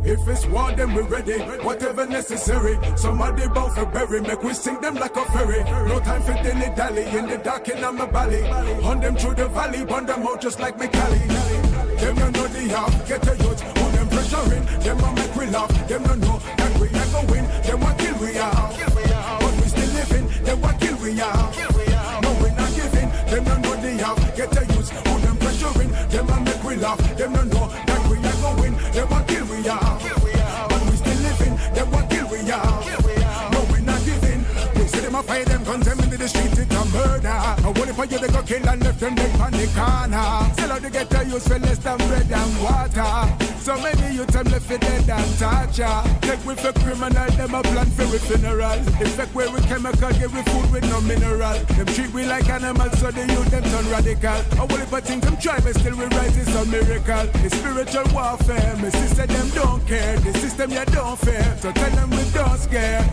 If it's war, then we're ready, whatever necessary. Somebody bound for bury, make we sing them like a ferry. No time for dilly-dally, in the dark in my valley. Hunt them through the valley, burn them out just like me Cali. Them no know the half, get a youth, put them pressuring. Them a make we laugh, them no know that we are going. Them a kill we are, but we still living. Them a kill we are, no we not giving. Them no know the half, get a youth, put them pressuring. Them a make we laugh, them no know that we are going. Them a kill we are, but we still living. Them a kill we are, no we not giving. We see them a fire them guns, them into the streets, it's a murder. I want it for you, they go kill and left them dead on the corner. Sell out to get a use for less than bread and water. So many you time left for dead and torture. Take we for criminal, them a plan for we funeral. Effect where we chemical, get we food with no mineral. Them treat we like animals, so they use them turn radical. I want it for things them try, but still we rise, it's a miracle. It's spiritual warfare, my sister them don't care. The system you don't fear, so tell them we don't scare.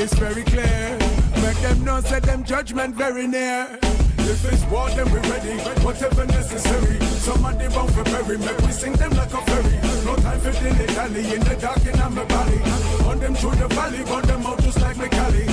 It's very clear, make them know, say them judgment very near. If it's war, then we're ready, whatever necessary. Somebody bound for bury, make we sing them like a ferry. No time for dilly-dally, in the dark in my valley. On them through the valley, burn them out just like me Cali.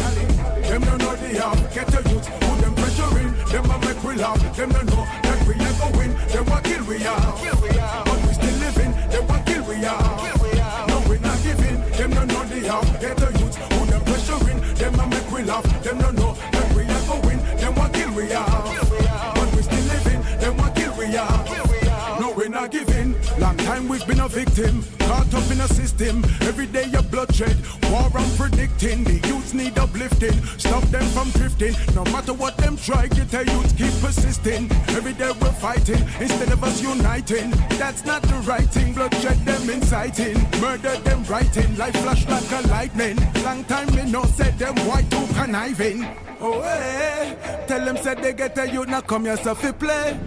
Them don't know the half, get a youth, put them pressure in. Them a make we laugh, them don't know that we are going. Them a kill we are, but we still living. Them a kill we are, no we not giving. Them don't know the half, get a youth, put them pressure in. Them a make we laugh, them don't know that we are going. Them a kill we are, but we still living. Them a kill we are, no we not giving. Long time we've been a victim, caught up in a system. Every day a bloodshed, war unpredicting. The youths need uplifting, stop them from drifting. No matter what them try, get the youths keep persisting. Every day we're fighting, instead of us uniting. That's not the right thing, bloodshed them inciting. Murder them writing, life flash like a lightning. Long time me no said them white too conniving. Oh hey, tell them said they get a youth, now come yourself to play.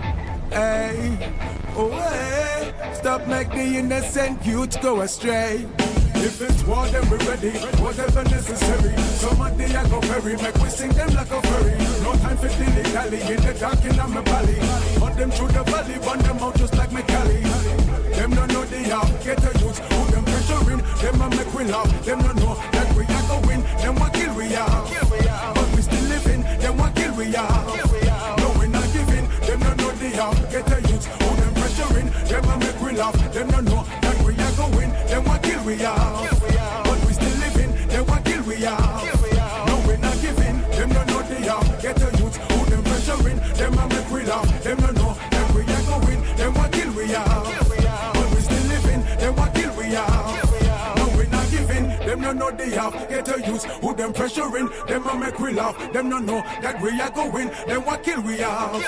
Hey, oh hey, stop make the innocent youth go astray. If it's war, then we're ready, whatever necessary. Somebody I go bury, make we sing them like a furry. No time for dilly-dally, in the dark in my valley. Hunt them through the valley, burn them out just like me Cali. Them don't know the half, get a youth, put them pressure in. Them a make we laugh, them don't know that we are going. Them a kill we are, but we still living. Them a kill we are, no we not giving. Them don't know the half, get a youth, put them pressure in. Them a make we laugh, them don't know that we are going. Them a kill we are, but we still living. Them a kill we are, no we not giving. Them don't know the half, get a youth, put them pressure in. Them a make we laugh, them don't know that we are going. Them a kill we are, but we still living. Them a kill we are, no we not giving. Them don't know the half, get a youth, put them pressure in. Them a make we laugh, them don't know that we are going. Them a kill we are,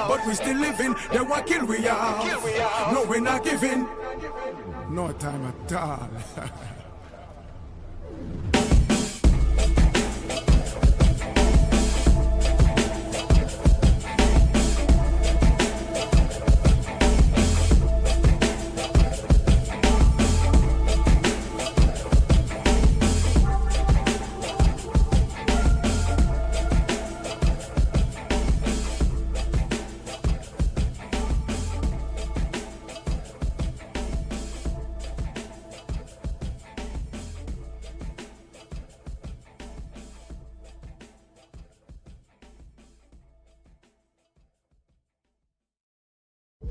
but we still living. Them a kill we are, no we not giving. No time at all.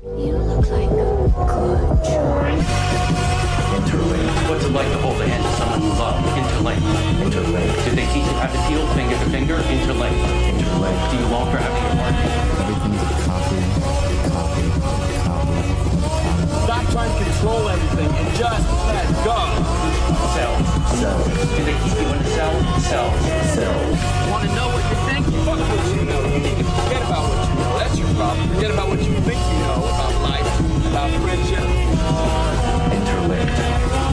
You look like a good choice. Interlink. What's it like to hold the hand of someone you love? Interlink. Interlink. Did they teach you how to feel finger to finger? Interlink. Interlink. Do you long for having your partner? Everything's a copy. Stop trying to control everything and just let go. Cells. Do they keep you in a cell? Cells. Want to know what you think? Fuck what you know. You need to forget about what you know. That's your problem. Forget about what you think you know about life, about friendship. Interlinked.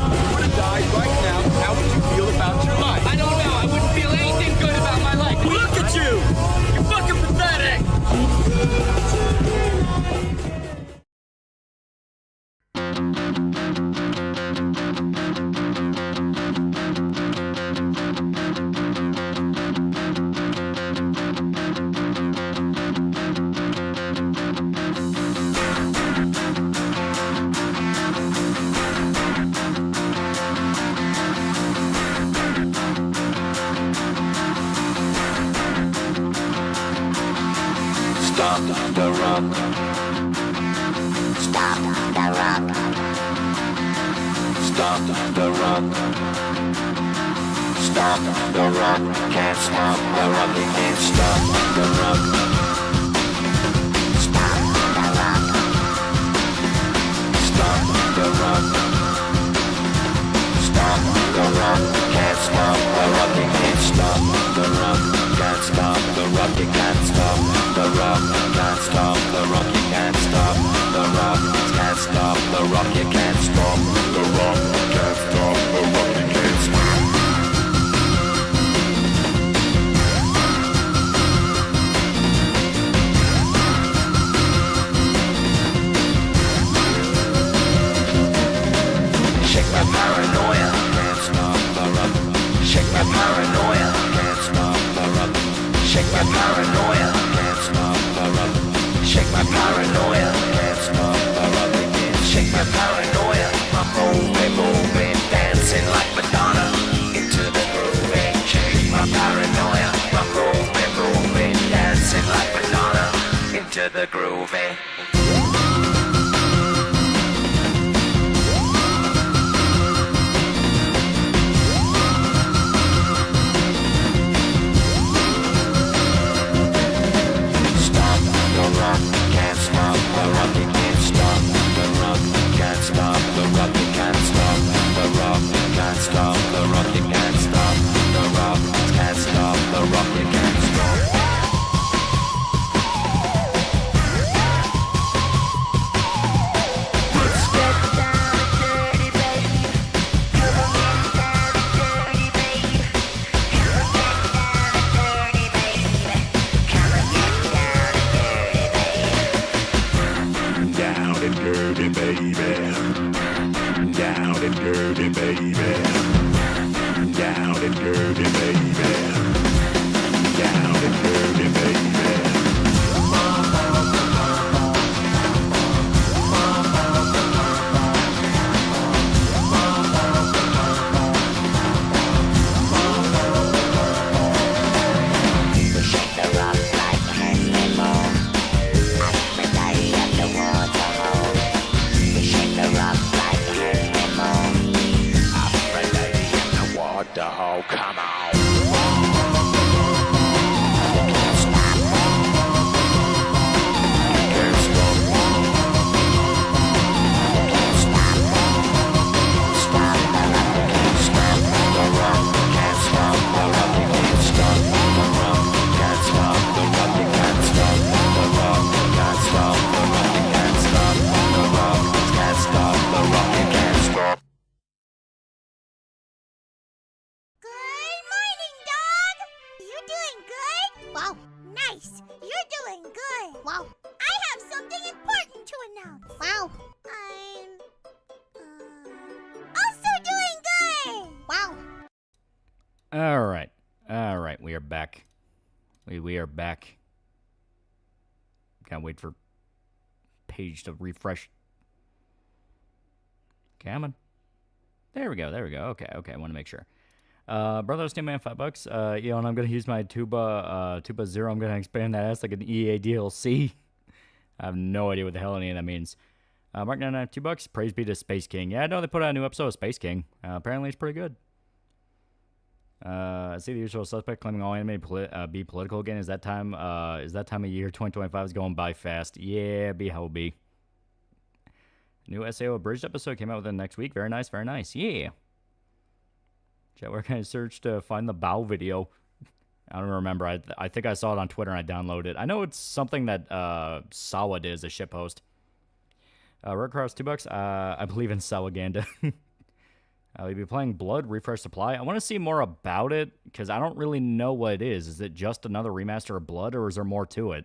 If you were to die right now, how would you feel about your life? I don't know. I wouldn't feel anything good about my life. Look at you! You're fucking pathetic! rock. Stop the rock. Stop the rock. Stop the rock. Can't stop the rock. You can't stop the rock. Stop the rock. Stop the rock. Stop the rock. Can't stop the rock. You can't stop the rock. Can't stop the rock. You can't stop the rock. Can't stop the rock. You can't stop the rock. Can't stop the rock. You can't stop the rock. Can't stop the rock. You can't stop. Shake my paranoia. Can't stop the rock. Shake my paranoia. Can't stop the rock. Shake my paranoia. Can't stop the rock. Shake my paranoia. Can't stop the rock. Shake my paranoia. I'm moving, dancing like Madonna into the groove. Shake my paranoia. I'm moving, dancing like Madonna into the groove. Stop the rock, can't stop the rock, you can't stop the rock, can't stop the rock, you can't stop the rock, can't stop the rock, you can't stop the rock, can't stop the rock, you can't stop. Let's get down and dirty, baby. Come on, get down and dirty, baby. Come on, get down and dirty, baby. Come on, get down and dirty, baby. Down and dirty, baby. Down and dirty, baby. Down and dirty, baby. Down and dirty, baby. Shake the rock like Henry Moore. Aphrodite at the waterhole. We shake the rock like Henry Moore. Aphrodite in the waterhole, come on. Can't stop. Can't stop. Can't stop. Stop the rock. Can't stop the rock. Can't stop the rock. You can't stop the rock. Can't stop the rock. You can't stop the rock. Can't stop the rock. You can't stop the rock. Can't stop the rock. You can't stop. Good morning, dog! You doing good? Wow, nice! You're doing good! Wow! I have something important to announce! Wow! I'm... also doing good! Wow! All right, we are back. We are back. Can't wait for page to refresh. Come on. There we go. Okay, I want to make sure. Brother Steam Man, $5. And I'm gonna use my Tuba Zero. I'm gonna expand that as like an EA DLC. I have no idea what the hell any of that means. Mark 99, $2. Praise be to Space King. Yeah, I know they put out a new episode of Space King. Apparently it's pretty good. I see the usual suspect claiming all anime be political again. Is that time of year 2025 is going by fast? Yeah, be how it be. New SAO abridged episode came out within the next week. Very nice, very nice. Yeah. Chat, where can I search to find the Bow video? I don't remember. I think I saw it on Twitter and I downloaded it. I know it's something that Sawa did as a shitpost. Red Cross, $2. I believe in Sawaganda. We'll be playing Blood, Refresh Supply. I want to see more about it, because I don't really know what it is. Is it just another remaster of Blood, or is there more to it?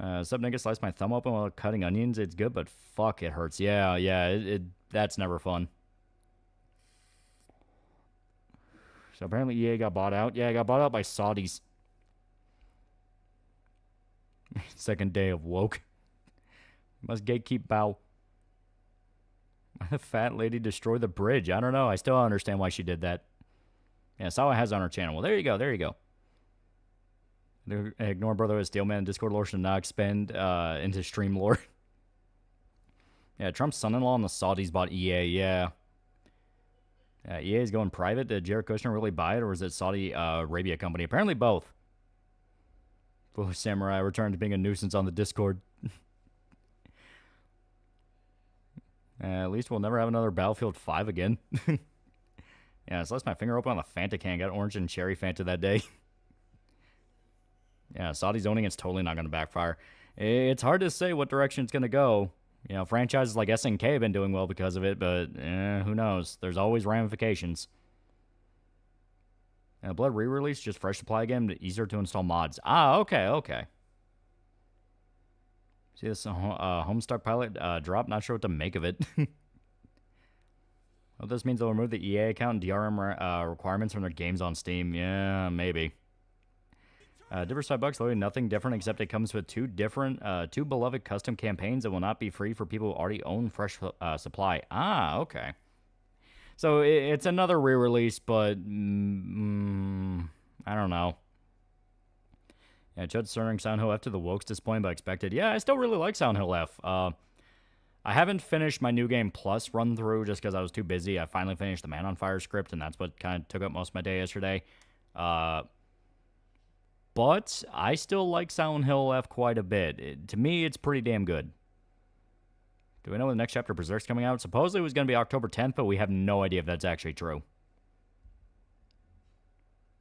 Sub nigga sliced my thumb open while cutting onions. It's good, but fuck, it hurts. Yeah, that's never fun. So apparently EA got bought out. Yeah, it got bought out by Saudis. Second day of woke. Must gatekeep Bow. The fat lady destroyed the bridge. I don't know. I still don't understand why she did that. Yeah, Sawa has on her channel. Well, there you go. Ignore Brotherhood Steelman. Discord lore should not expand into stream lore. Yeah, Trump's son-in-law and the Saudis bought EA. Yeah. EA is going private. Did Jared Kushner really buy it, or was it Saudi Arabia company? Apparently both. Foolish Samurai returned to being a nuisance on the Discord. At least we'll never have another Battlefield 5 again. Yeah, so I sliced my finger open on the Fanta can. Got orange and cherry Fanta that day. Yeah, Saudi zoning is totally not going to backfire. It's hard to say what direction it's going to go. You know, franchises like SNK have been doing well because of it, but who knows? There's always ramifications. Blood re-release, just fresh supply again, but easier to install mods. Ah, okay. See this Homestuck pilot drop? Not sure what to make of it. Well, this means they'll remove the EA account and DRM requirements from their games on Steam. Yeah, maybe. Differs $5, literally nothing different except it comes with two beloved custom campaigns that will not be free for people who already own fresh supply. Ah, okay. So it's another re-release, but I don't know. Yeah, Judd Sterling, Silent Hill F to the Woke's disappointing but expected. Yeah, I still really like Silent Hill F. I haven't finished my New Game Plus run through just because I was too busy. I finally finished the Man on Fire script, and that's what kind of took up most of my day yesterday. But I still like Silent Hill F quite a bit. To me, it's pretty damn good. Do we know when the next chapter of Berserk's coming out? Supposedly it was going to be October 10th, but we have no idea if that's actually true.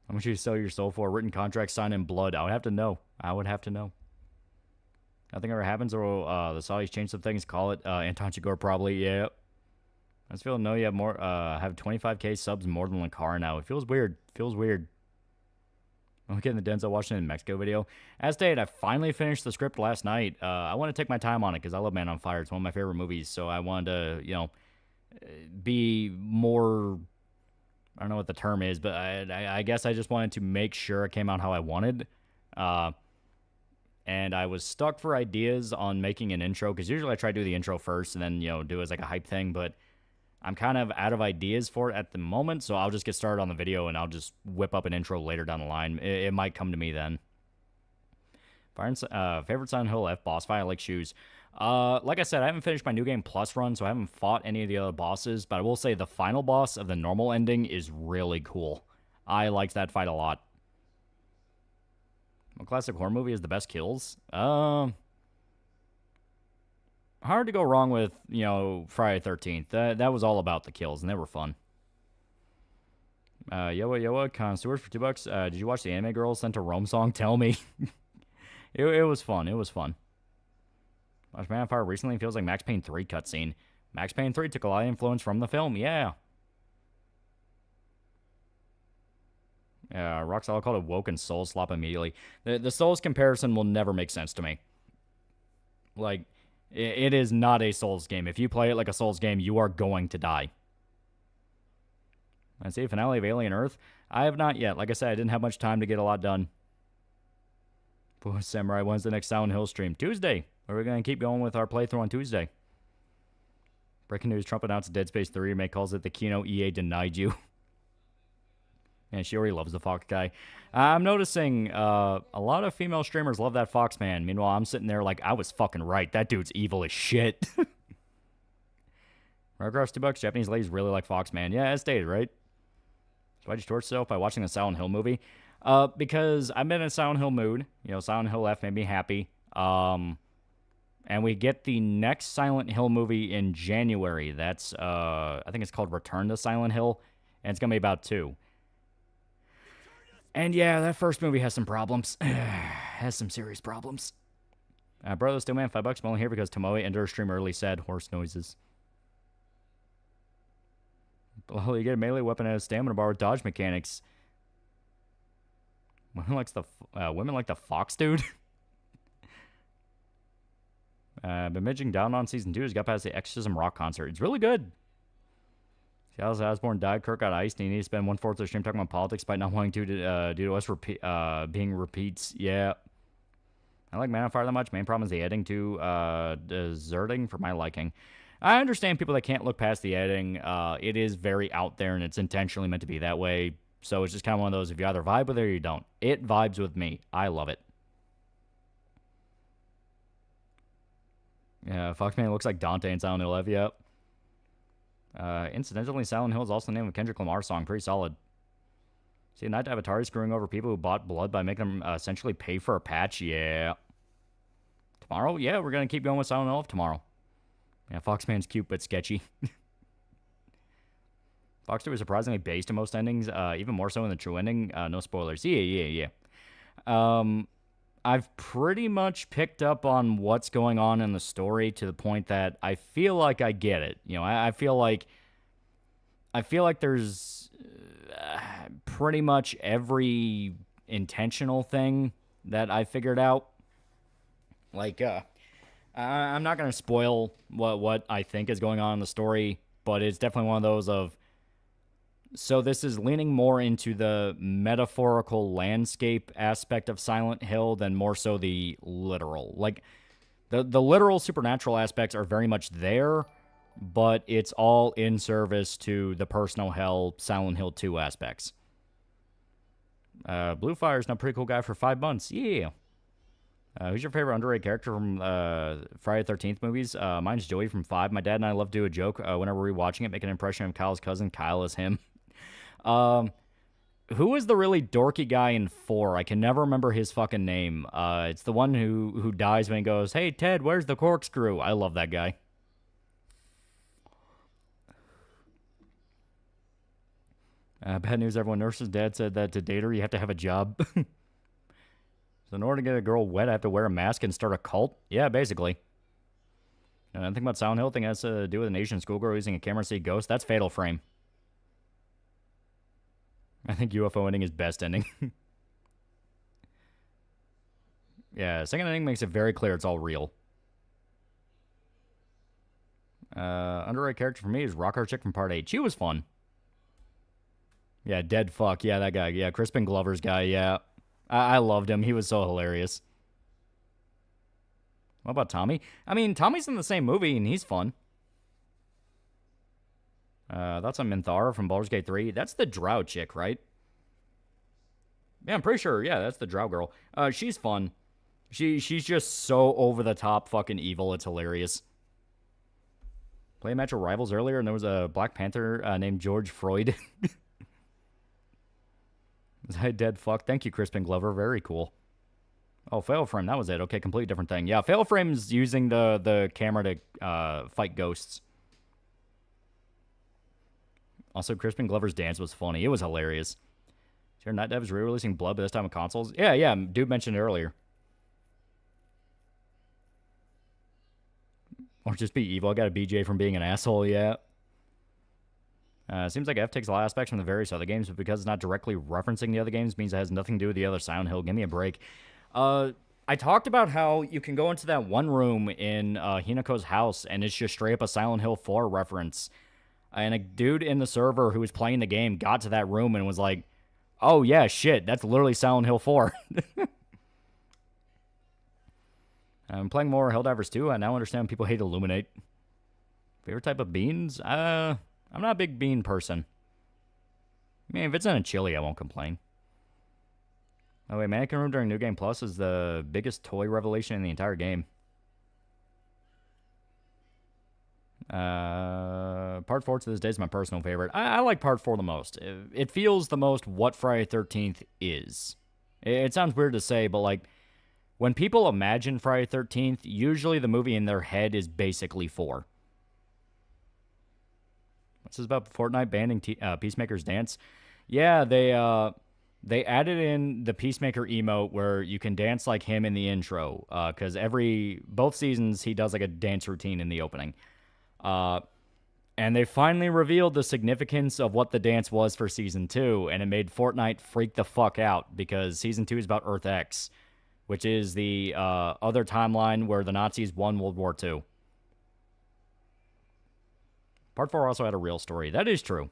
How much you sell your soul for? A written contract signed in blood. I would have to know. Nothing ever happens, or the Saudis change some things. Call it Anton Chigurh probably. Yeah. I just feel you have more. Have 25k subs more than Lakara now. It feels weird. I'm getting the Denzel Washington in Mexico video. As stated, I finally finished the script last night. I want to take my time on it because I love Man on Fire. It's one of my favorite movies. So I wanted to, be more. I don't know what the term is, but I guess I just wanted to make sure it came out how I wanted. And I was stuck for ideas on making an intro, because usually I try to do the intro first and then, do it as like a hype thing, but I'm kind of out of ideas for it at the moment, so I'll just get started on the video and I'll just whip up an intro later down the line. It might come to me then. Favorite Silent Hill F boss fight? I like shoes. Like I said, I haven't finished my New Game Plus run, so I haven't fought any of the other bosses, but I will say the final boss of the normal ending is really cool. I liked that fight a lot. What classic horror movie has the best kills? Hard to go wrong with, Friday the 13th. That was all about the kills, and they were fun. Yoa, Connoisseurs for $2. Did you watch the Anime Girls Sent to Rome song? Tell me. It was fun. Watched Man on Fire recently. It feels like Max Payne 3 cutscene. Max Payne 3 took a lot of influence from the film. Yeah. Roxal called it woke and soul slop immediately. The Souls comparison will never make sense to me. Like, it is not a Souls game. If you play it like a Souls game, you are going to die. I see a finale of Alien Earth. I have not yet. Like I said, I didn't have much time to get a lot done. Boy, Samurai, when's the next Silent Hill stream? Tuesday. We're going to keep going with our playthrough on Tuesday. Breaking news, Trump announced Dead Space 3 remake, calls it the Kino EA denied you. And she already loves the Fox guy. I'm noticing a lot of female streamers love that Fox man. Meanwhile, I'm sitting there like, I was fucking right. That dude's evil as shit. Rugrats $2. Japanese ladies really like Fox man. Yeah, as stated, right? So why'd you torture yourself by watching the Silent Hill movie? Because I've been in a Silent Hill mood. Silent Hill F made me happy. And we get the next Silent Hill movie in January. That's, I think it's called Return to Silent Hill. And it's going to be about 2. And yeah, that first movie has some problems. Has some serious problems. Brother Steelman, $5. I'm only here because Tomoe ended her stream early, said horse noises. Well, you get a melee weapon and a stamina bar with dodge mechanics. Women like the Fox dude. Been midging down on season 2. Has got past the Exorcism Rock concert. It's really good. Alice Osborne died. Kirk got iced. And he needed to spend 1/4 of the stream talking about politics despite not wanting to due to us being repeats. Yeah. I like Man on Fire that much. Main problem is the editing too deserting for my liking. I understand people that can't look past the editing. It is very out there and it's intentionally meant to be that way. So it's just kind of one of those, if you either vibe with it or you don't. It vibes with me. I love it. Yeah, Foxman looks like Dante in Silent Hill F, yep. Incidentally, Silent Hill is also the name of a Kendrick Lamar song. Pretty solid. See, Night Avatari screwing over people who bought blood by making them essentially pay for a patch? Yeah. Tomorrow? Yeah, we're going to keep going with Silent Hill F tomorrow. Yeah, Foxman's cute but sketchy. Fox 2 is surprisingly based in most endings, even more so in the true ending. No spoilers. Yeah. I've pretty much picked up on what's going on in the story to the point that I feel like I get it. You know, I feel like there's pretty much every intentional thing that I figured out. Like, I'm not going to spoil what I think is going on in the story, but it's definitely one of those of, so this is leaning more into the metaphorical landscape aspect of Silent Hill than more so the literal. Like, the literal supernatural aspects are very much there, but it's all in service to the personal hell Silent Hill 2 aspects. Bluefire's now a pretty cool guy for 5 months. Yeah. Who's your favorite underrated character from Friday the 13th movies? Mine's Joey from 5. My dad and I love to do a joke whenever we're watching it, make an impression of Kyle's cousin. Kyle is him. Who is the really dorky guy in 4? I can never remember his fucking name. It's the one who dies when he goes, "Hey, Ted, where's the corkscrew?" I love that guy. Bad news, everyone. Nurse's dad said that to date her, you have to have a job. So in order to get a girl wet, I have to wear a mask and start a cult? Yeah, basically. And I think about Silent Hill thing has to do with an Asian schoolgirl using a camera to see ghosts. That's Fatal Frame. I think UFO ending is best ending. Yeah, second ending makes it very clear it's all real. Underrated character for me is Rocker Chick from Part 8. She was fun. Yeah, Dead Fuck. Yeah, that guy. Yeah, Crispin Glover's guy. Yeah. I loved him. He was so hilarious. What about Tommy? I mean, Tommy's in the same movie, and he's fun. That's a Minthara from Baldur's Gate 3. That's the Drow chick, right? Yeah, I'm pretty sure. Yeah, that's the Drow girl. She's fun. She's just so over-the-top fucking evil. It's hilarious. Play a match of Rivals earlier, and there was a Black Panther named George Freud. Is that Dead Fuck? Thank you, Crispin Glover. Very cool. Oh, Fail Frame. That was it. Okay, completely different thing. Yeah, Fail Frame's using the camera to fight ghosts. Also, Crispin Glover's dance was funny. It was hilarious. Sure, Night Dev's re-releasing Blood, but this time on consoles? Yeah. Dude mentioned it earlier. Or just be evil. I got a BJ from being an asshole, yeah. Seems like F takes a lot of aspects from the various other games, but because it's not directly referencing the other games, means it has nothing to do with the other Silent Hill. Give me a break. I talked about how you can go into that one room in Hinako's house, and it's just straight up a Silent Hill 4 reference. And a dude in the server who was playing the game got to that room and was like, "Oh yeah, shit, that's literally Silent Hill 4. I'm playing more Helldivers 2. I now understand people hate Illuminate. Favorite type of beans? I'm not a big bean person. I mean, if it's in a chili, I won't complain. Oh wait, Mannequin Room during New Game Plus is the biggest toy revelation in the entire game. Part 4 to this day is my personal favorite. I like Part 4 the most. It feels the most what Friday the 13th is. It sounds weird to say, but like, when people imagine Friday the 13th, usually the movie in their head is basically 4. What's this about Fortnite banning Peacemaker's dance? Yeah, they added in the Peacemaker emote where you can dance like him in the intro. Because both seasons he does like a dance routine in the opening. And they finally revealed the significance of what the dance was for Season 2, and it made Fortnite freak the fuck out, because Season 2 is about Earth X, which is the other timeline where the Nazis won World War II. Part 4 also had a real story. That is true.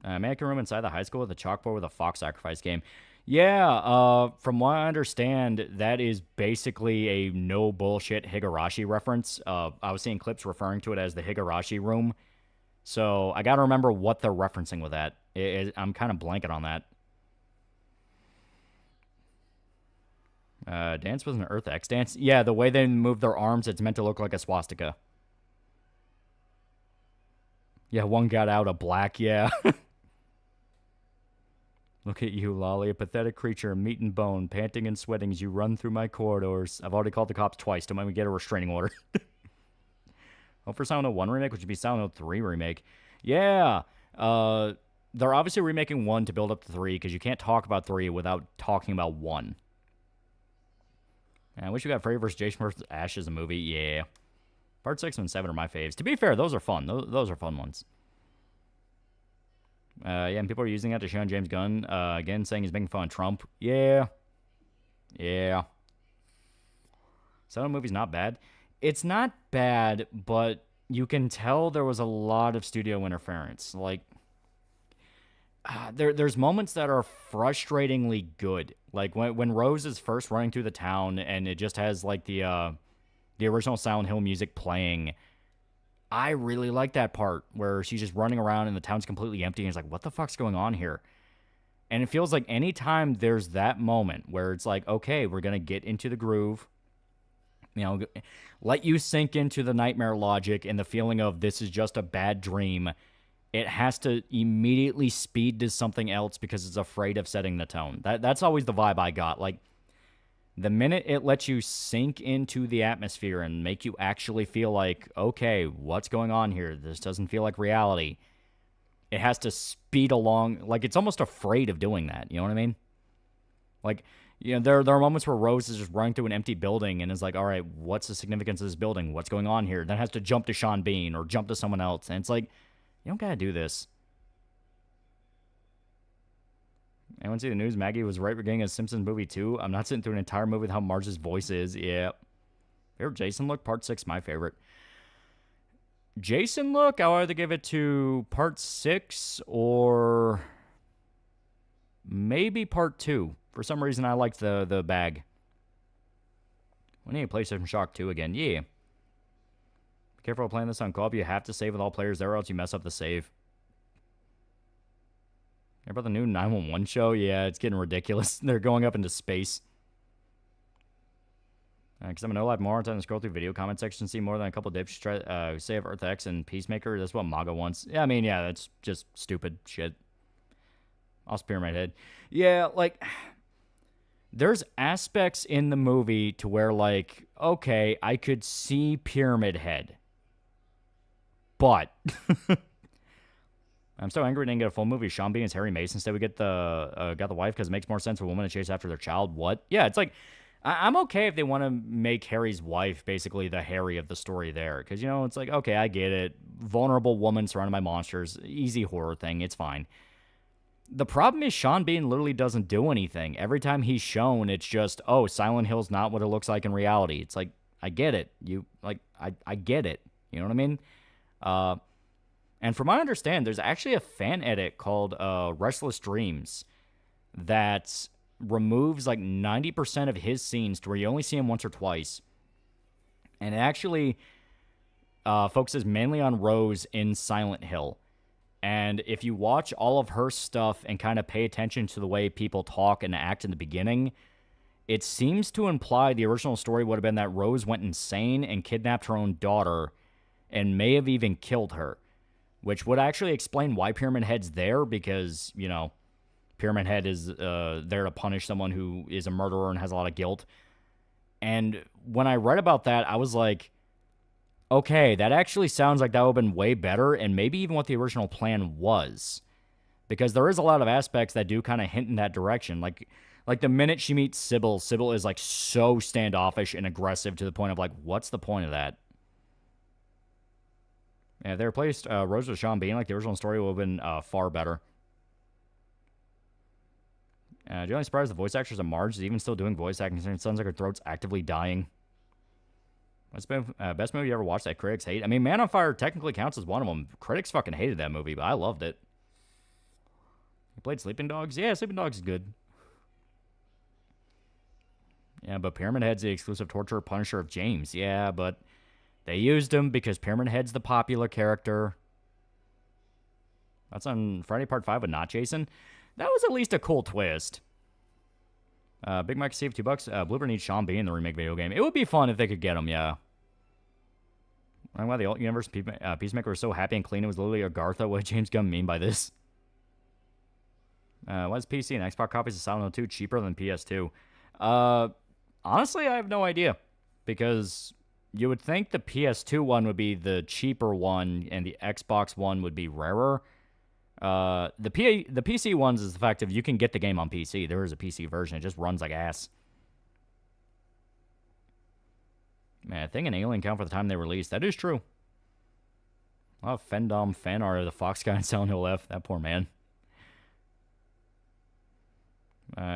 Mannequin Room inside the high school with a chalkboard with a fox sacrifice game. Yeah, from what I understand, that is basically a no bullshit Higurashi reference. I was seeing clips referring to it as the Higurashi room. So I got to remember what they're referencing with that. I'm kind of blanking on that. Dance was an Earth X dance. Yeah, the way they move their arms, it's meant to look like a swastika. Yeah, one got out of black, yeah. Look at you, Lolly, a pathetic creature, meat and bone, panting and sweating as you run through my corridors. I've already called the cops twice. Don't make me get a restraining order. Hope for Silent Hill 1 remake, which would be Silent Hill 3 remake. Yeah. They're obviously remaking 1 to build up to 3, because you can't talk about 3 without talking about 1. I wish we got Freddy vs. Jason vs. Ash as a movie. Yeah. Part 6 and 7 are my faves. To be fair, those are fun. Those are fun ones. Yeah, and people are using that to shit on James Gunn. Again, saying he's making fun of Trump. Yeah. Yeah. Silent movie's not bad. It's not bad, but you can tell there was a lot of studio interference. Like, there's moments that are frustratingly good. Like, when Rose is first running through the town, and it just has, like, the original Silent Hill music playing. I really like that part where she's just running around and the town's completely empty and it's like, what the fuck's going on here? And it feels like anytime there's that moment where it's like, okay, we're going to get into the groove, you know, let you sink into the nightmare logic and the feeling of this is just a bad dream, it has to immediately speed to something else because it's afraid of setting the tone. That's always the vibe I got. Like, the minute it lets you sink into the atmosphere and make you actually feel like, okay, what's going on here? This doesn't feel like reality. It has to speed along. Like, it's almost afraid of doing that. You know what I mean? Like, you know, there are moments where Rose is just running through an empty building and is like, all right, what's the significance of this building? What's going on here? Then has to jump to Sean Bean or jump to someone else. And it's like, you don't gotta do this. Anyone see the news? Maggie was right. We're getting a Simpsons movie too. I'm not sitting through an entire movie with how Marge's voice is. Yeah. Favorite Jason look? Part 6, my favorite. Jason look, I'll either give it to Part 6 or maybe Part 2. For some reason, I liked the bag. We need a PlayStation Shock 2 again. Yeah. Be careful playing this on co-op. You have to save with all players there or else you mess up the save. Hear about the new 911 show? Yeah, it's getting ridiculous. They're going up into space. Because I'm a no-life more time to scroll through video comment section, see more than a couple dips. Try save Earth X and Peacemaker. That's what MAGA wants. Yeah, I mean, yeah, that's just stupid shit. Also, Pyramid Head. Yeah, like, there's aspects in the movie to where, like, okay, I could see Pyramid Head. But I'm so angry we didn't get a full movie. Sean Bean as Harry Mason. Instead, we get got the wife because it makes more sense for a woman to chase after their child. What? Yeah, it's like, I'm okay if they want to make Harry's wife basically the Harry of the story there. Because, you know, it's like, okay, I get it. Vulnerable woman surrounded by monsters. Easy horror thing. It's fine. The problem is Sean Bean literally doesn't do anything. Every time he's shown, it's just, oh, Silent Hill's not what it looks like in reality. It's like, I get it. I get it. You know what I mean? And from what I understand, there's actually a fan edit called Restless Dreams that removes like 90% of his scenes to where you only see him once or twice. And it actually focuses mainly on Rose in Silent Hill. And if you watch all of her stuff and kind of pay attention to the way people talk and act in the beginning, it seems to imply the original story would have been that Rose went insane and kidnapped her own daughter and may have even killed her. Which would actually explain why Pyramid Head's there, because, you know, Pyramid Head is there to punish someone who is a murderer and has a lot of guilt. And when I read about that, I was like, okay, that actually sounds like that would have been way better, and maybe even what the original plan was. Because there is a lot of aspects that do kind of hint in that direction. Like the minute she meets Sybil, Sybil is like so standoffish and aggressive to the point of like, what's the point of that? Yeah, if they replaced Rose with Sean Bean, like the original story would have been far better. Do you only surprised the voice actors of Marge is even still doing voice acting? It sounds like her throat's actively dying. What's the best movie you ever watched that critics hate? I mean, Man on Fire technically counts as one of them. Critics fucking hated that movie, but I loved it. You played Sleeping Dogs? Yeah, Sleeping Dogs is good. Yeah, but Pyramid Head's the exclusive torturer punisher of James. Yeah, but they used him because Pyramid Head's the popular character. That's on Friday Part 5 with Not Jason. That was at least a cool twist. Big Mike saved $2. Blooper needs Sean B in the remake video game. It would be fun if they could get him, yeah. I'm glad the alt universe Peacemaker was so happy and clean. It was literally Agartha. What did James Gunn mean by this? Why is PC and Xbox copies of Silent Hill 2 cheaper than PS2? Honestly, I have no idea. Because you would think the PS2 one would be the cheaper one and the Xbox one would be rarer. The PC ones is the fact of you can get the game on PC. There is a PC version. It just runs like ass. Man, I think an alien count for the time they released. That is true. A lot of Fendom fan art of the Fox guy in Silent Hill F. That poor man.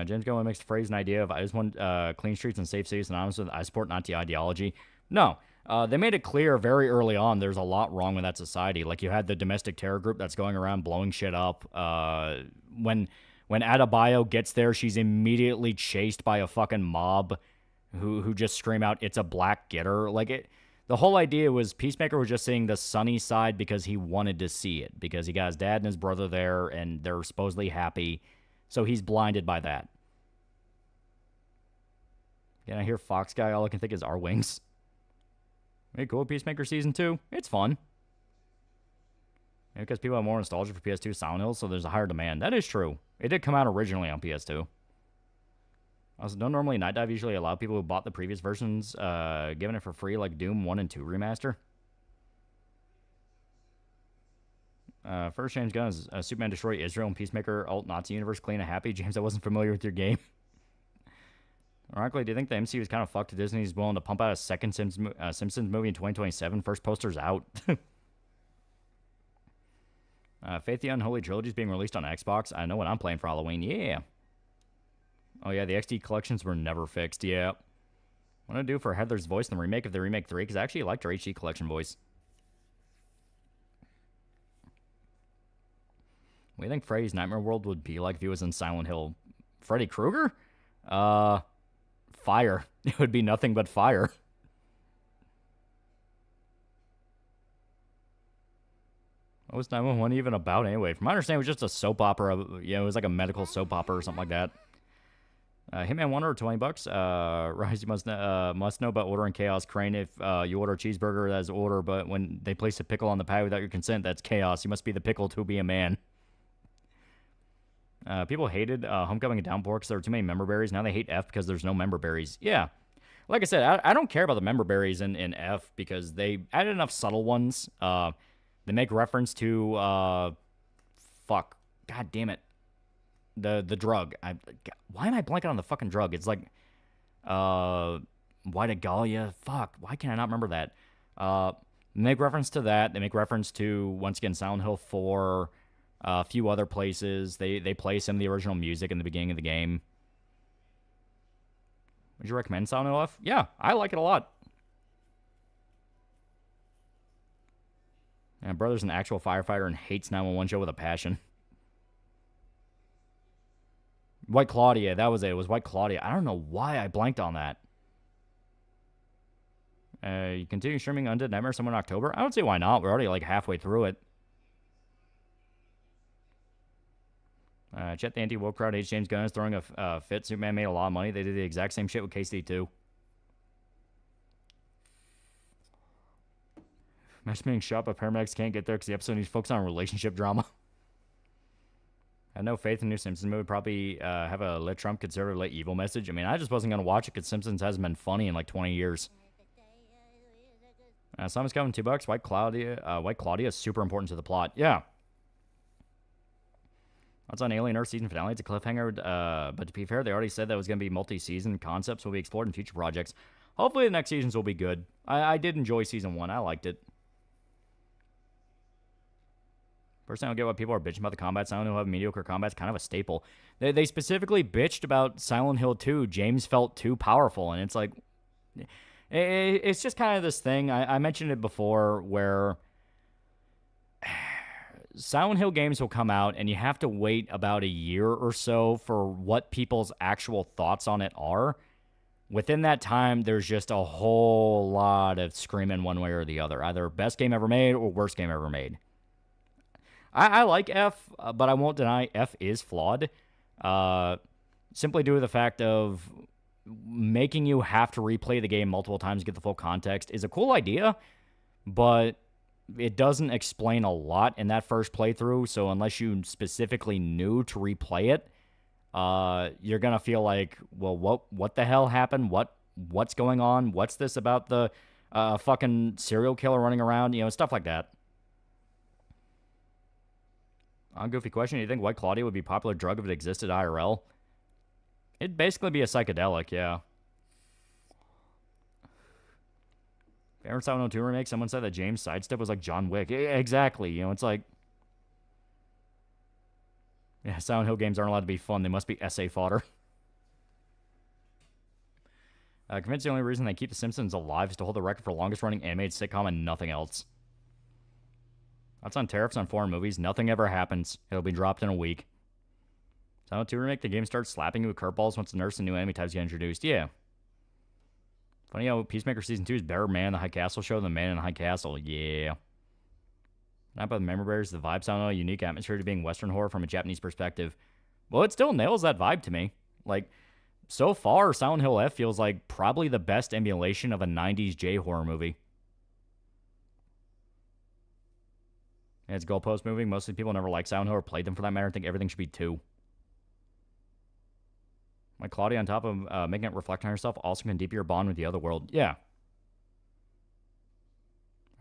James Gunn makes the phrase an idea of I just want clean streets and safe cities synonymous with I support Nazi ideology. No. They made it clear very early on there's a lot wrong with that society. Like, you had the domestic terror group that's going around blowing shit up. When Adebayo gets there, she's immediately chased by a fucking mob who just scream out, "It's a black getter." Like, the whole idea was Peacemaker was just seeing the sunny side because he wanted to see it. Because he got his dad and his brother there, and they're supposedly happy. So he's blinded by that. Yeah, I hear Fox guy, all I can think is our wings. Hey, cool, Peacemaker Season 2. It's fun. Maybe because people have more nostalgia for PS2 Silent Hill, so there's a higher demand. That is true. It did come out originally on PS2. Also, don't normally Night Dive usually allow people who bought the previous versions giving it for free, like Doom 1 and 2 Remaster? First, James Gunn is Superman Destroy Israel and Peacemaker Alt Nazi Universe clean and happy. James, I wasn't familiar with your game. Ironically, do you think the MCU is kind of fucked to Disney is willing to pump out a second Simpsons movie in 2027? First poster's out. Faith the Unholy Trilogy is being released on Xbox. I know what I'm playing for Halloween. Yeah. Oh, yeah, the XD collections were never fixed. Yeah. What do I do for Heather's voice in the remake of the Remake 3? Because I actually liked her HD collection voice. What do you think Freddy's Nightmare World would be like if he was in Silent Hill? Freddy Krueger? Fire. It would be nothing but fire. What was 911 even about anyway? From my understanding, it was just a soap opera. Yeah, it was like a medical soap opera or something like that. Hitman 1 or $20. Rise, you must know about ordering Chaos Crane. If you order a cheeseburger, that's order, but when they place a pickle on the pie without your consent, that's chaos. You must be the pickle to be a man. People hated Homecoming and Downpour because there were too many member berries. Now they hate F because there's no member berries. Yeah. Like I said, I don't care about the member berries in F because they added enough subtle ones. They make reference to, fuck. God damn it. The drug. Why am I blanking on the fucking drug? It's like, Whitegalia. Fuck. Why can I not remember that? They make reference to that. They make reference to, once again, Silent Hill 4, a few other places. They play some of the original music in the beginning of the game. Would you recommend Silent Hill F? Yeah, I like it a lot. My brother's an actual firefighter and hates 911 show with a passion. White Claudia, that was it. It was White Claudia. I don't know why I blanked on that. You continue streaming Undead Nightmare somewhere in October? I would say why not. We're already like halfway through it. Chet the anti-woke crowd hates James Gunn is throwing a fit. Superman made a lot of money. They did the exact same shit with KCD too. Match being shot, but paramedics can't get there because the episode needs to focus on relationship drama. I had no faith in new Simpsons movie. Probably have a let Trump conservative, let evil message. I mean, I just wasn't going to watch it because Simpsons hasn't been funny in like 20 years. Simon's coming $2. White Claudia is super important to the plot. Yeah. That's on Alien Earth season finale. It's a cliffhanger, but to be fair, they already said that was going to be multi-season. Concepts will be explored in future projects. Hopefully the next seasons will be good. I did enjoy season 1. I liked it. Personally, I don't get why people are bitching about the combat. Silent Hill have mediocre combat. It's kind of a staple. They specifically bitched about Silent Hill 2. James felt too powerful, and it's like... It's just kind of this thing. I mentioned it before where... Silent Hill games will come out, and you have to wait about a year or so for what people's actual thoughts on it are. Within that time, there's just a whole lot of screaming one way or the other. Either best game ever made or worst game ever made. I like F, but I won't deny F is flawed. Simply due to the fact of making you have to replay the game multiple times to get the full context is a cool idea, but it doesn't explain a lot in that first playthrough, so unless you specifically knew to replay it, you're gonna feel like, well, what the hell happened? What's going on? What's this about the fucking serial killer running around? You know, stuff like that. Goofy question, do you think White Claudia would be a popular drug if it existed IRL? It'd basically be a psychedelic, yeah. Favorite Silent Hill 2 remake, someone said that James Sidestep was like John Wick. Exactly, you know, it's like... Yeah, Silent Hill games aren't allowed to be fun. They must be essay fodder. Convinced the only reason they keep The Simpsons alive is to hold the record for longest running animated sitcom and nothing else. That's on tariffs on foreign movies. Nothing ever happens. It'll be dropped in a week. Silent 2 remake, the game starts slapping you with curveballs once the nurse and new enemy types get introduced. Yeah. Funny how Peacemaker Season 2 is better Man in the High Castle show than Man in the High Castle. Yeah. Not about the memory bearers, the vibe sound a unique atmosphere to being Western horror from a Japanese perspective. Well, it still nails that vibe to me. Like, so far, Silent Hill F feels like probably the best emulation of a 90s J-horror movie. And it's goalpost moving. Mostly people never liked Silent Hill or played them for that matter. I think everything should be 2. Like Claudia, on top of making it reflect on herself, also can deepen your bond with the other world. Yeah.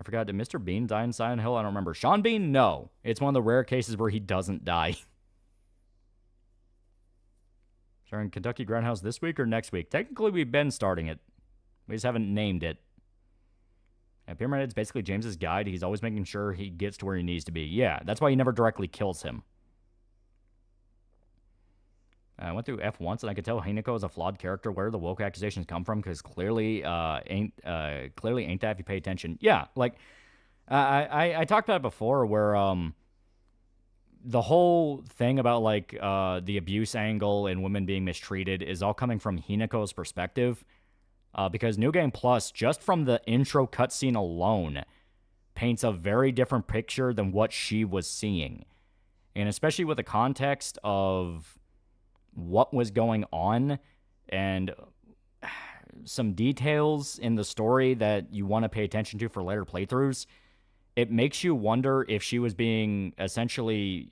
I forgot, did Mr. Bean die in Silent Hill? I don't remember. Sean Bean? No. It's one of the rare cases where he doesn't die. Starting Kentucky Groundhouse this week or next week? Technically, we've been starting it. We just haven't named it. Pyramid Head's basically James's guide. He's always making sure he gets to where he needs to be. Yeah, that's why he never directly kills him. I went through F once, and I could tell Hinako is a flawed character. Where the woke accusations come from? Because clearly ain't that if you pay attention. Yeah, like I talked about it before, where the whole thing about like the abuse angle and women being mistreated is all coming from Hinako's perspective. Because New Game Plus, just from the intro cutscene alone, paints a very different picture than what she was seeing. And especially with the context of what was going on and some details in the story that you want to pay attention to for later playthroughs, it makes you wonder if she was being essentially,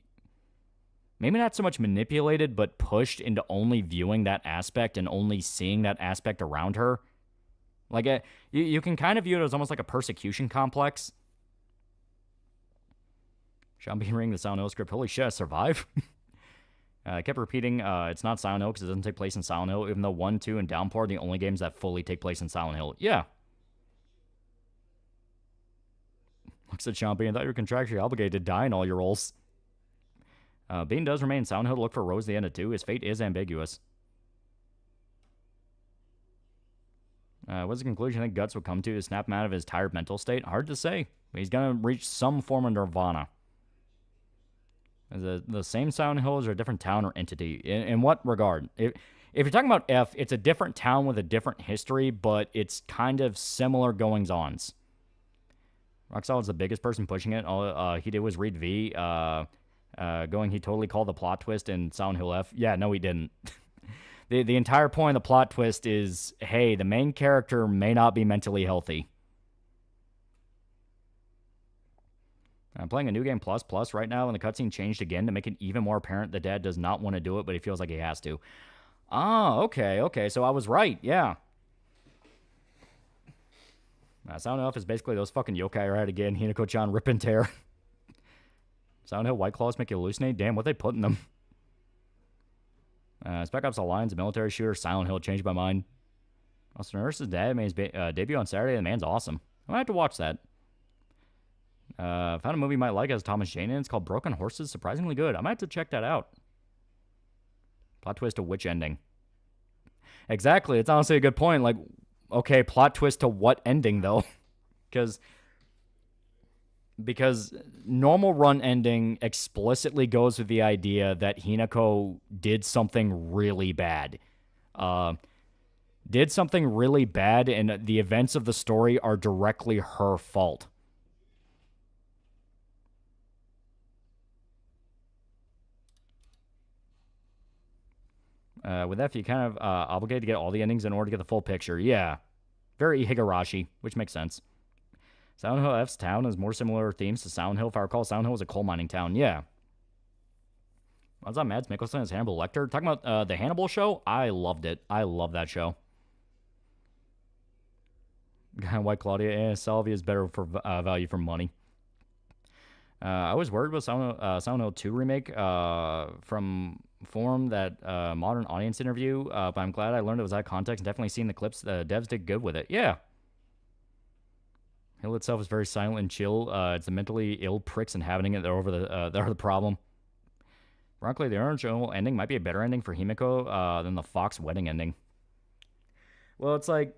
maybe not so much manipulated, but pushed into only viewing that aspect and only seeing that aspect around her. Like, you can kind of view it as almost like a persecution complex. Sean Bean reading the Silent Hill script. Holy shit, I survive. I kept repeating, it's not Silent Hill because it doesn't take place in Silent Hill, even though 1, 2, and Downpour are the only games that fully take place in Silent Hill. Yeah. Looks at Sean Bean. I thought you were contractually obligated to die in all your roles. Bean does remain in Silent Hill to look for Rose at the end of 2. His fate is ambiguous. What's the conclusion I think Guts would come to snap him out of his tired mental state? Hard to say. But he's going to reach some form of nirvana. Is the same Silent Hill or a different town or entity? In what regard? If you're talking about F, it's a different town with a different history, but it's kind of similar goings-ons. Rocksolid's the biggest person pushing it. All he did was read V, he totally called the plot twist in Silent Hill F. Yeah, no, he didn't. The entire point of the plot twist is, hey, the main character may not be mentally healthy. I'm playing a New Game Plus right now, and the cutscene changed again to make it even more apparent the dad does not want to do it, but he feels like he has to. Oh, okay, so I was right, yeah. Silent Hill is basically those fucking yokai are at again. Hinako-chan, rip and tear. Silent Hill White Claws make you hallucinate? Damn, what they put in them. Spec Ops Alliance, a military shooter. Silent Hill changed my mind. Also, Nurse's dad made his debut on Saturday. The man's awesome. I might have to watch that. Found a movie you might like as Thomas Jane in. It's called Broken Horses. Surprisingly good. I might have to check that out. Plot twist to which ending? Exactly. It's honestly a good point. Like, okay, plot twist to what ending, though? Because normal run ending explicitly goes with the idea that Hinako did something really bad. And the events of the story are directly her fault. With F, you kind of obligated to get all the endings in order to get the full picture. Yeah. Very Higurashi, which makes sense. Silent Hill F's town has more similar themes to Silent Hill. If I recall, Silent Hill was a coal mining town. Yeah. What's up, Mads Mikkelsen as Hannibal Lecter? Talking about the Hannibal show? I loved it. I love that show. White Claudia, Salvia is better for value for money. I was worried with Silent Hill 2 remake from forum that modern audience interview, but I'm glad I learned it was out of context and definitely seen the clips. The devs did good with it. Yeah. Hill itself is very silent and chill. It's the mentally ill pricks inhabiting it that are the problem. Frankly, the original ending might be a better ending for Himiko than the Fox wedding ending. Well, it's like...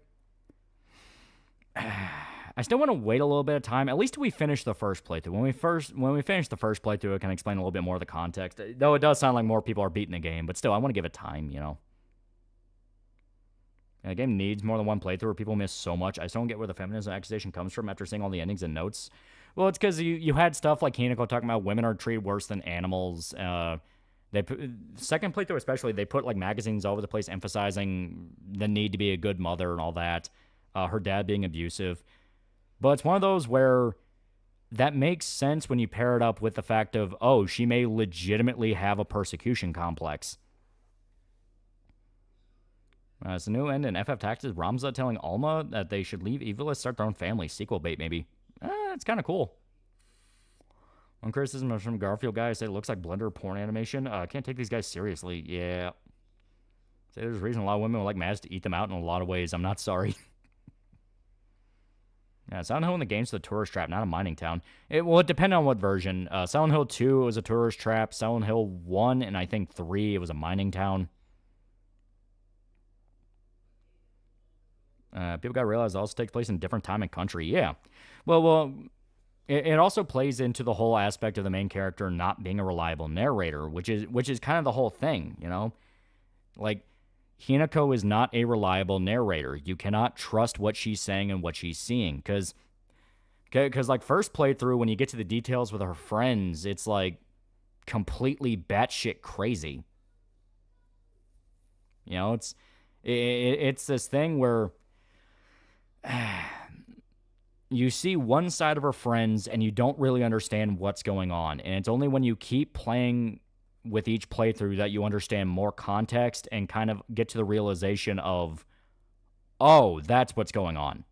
I still want to wait a little bit of time. At least till we finish the first playthrough. When we finish the first playthrough, it can explain a little bit more of the context. Though it does sound like more people are beating the game, but still, I want to give it time, you know. And the game needs more than one playthrough where people miss so much. I still don't get where the feminism accusation comes from after seeing all the endings and notes. Well, it's because you had stuff like Hinako talking about women are treated worse than animals. Second playthrough especially, they put like magazines all over the place emphasizing the need to be a good mother and all that. Her dad being abusive. But it's one of those where that makes sense when you pair it up with the fact of, oh, she may legitimately have a persecution complex. It's a new end in FF Taxes. Ramza telling Alma that they should leave Evilis, start their own family. Sequel bait, maybe. It's kind of cool. One criticism from Garfield guy said it looks like Blender porn animation. I can't take these guys seriously. Yeah. Say there's a reason a lot of women would like Mads to eat them out in a lot of ways. I'm not sorry. Yeah, Silent Hill in the game's the tourist trap, not a mining town. It depend on what version. Silent Hill 2, it was a tourist trap. Silent Hill 1 and I think 3, it was a mining town. People got to realize it also takes place in a different time and country. Yeah. Well, it also plays into the whole aspect of the main character not being a reliable narrator, which is kind of the whole thing, you know? Like, Hinako is not a reliable narrator. You cannot trust what she's saying and what she's seeing. Because like, first playthrough, when you get to the details with her friends, it's, like, completely batshit crazy. You know, it's this thing where... you see one side of her friends and you don't really understand what's going on. And it's only when you keep playing with each playthrough that you understand more context and kind of get to the realization of, oh, that's what's going on.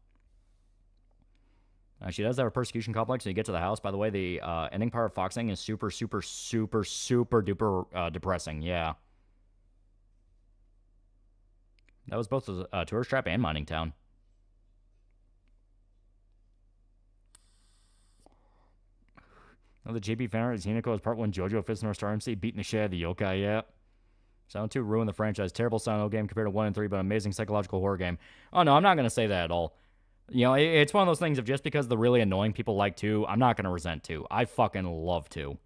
She does have a persecution complex when you get to the house. By the way, the ending part of Foxing is super, super, super, super duper depressing. Yeah. That was both a tourist trap and mining town. The JP fan art is Hinako as part 1 JoJo Fist North Star MC beating the shit out of the yokai, yeah. Silent 2 ruined the franchise. Terrible Silent Hill game compared to 1 and 3, but amazing psychological horror game. Oh, no, I'm not going to say that at all. You know, it's one of those things of just because the really annoying people like 2, I'm not going to resent 2. I fucking love 2.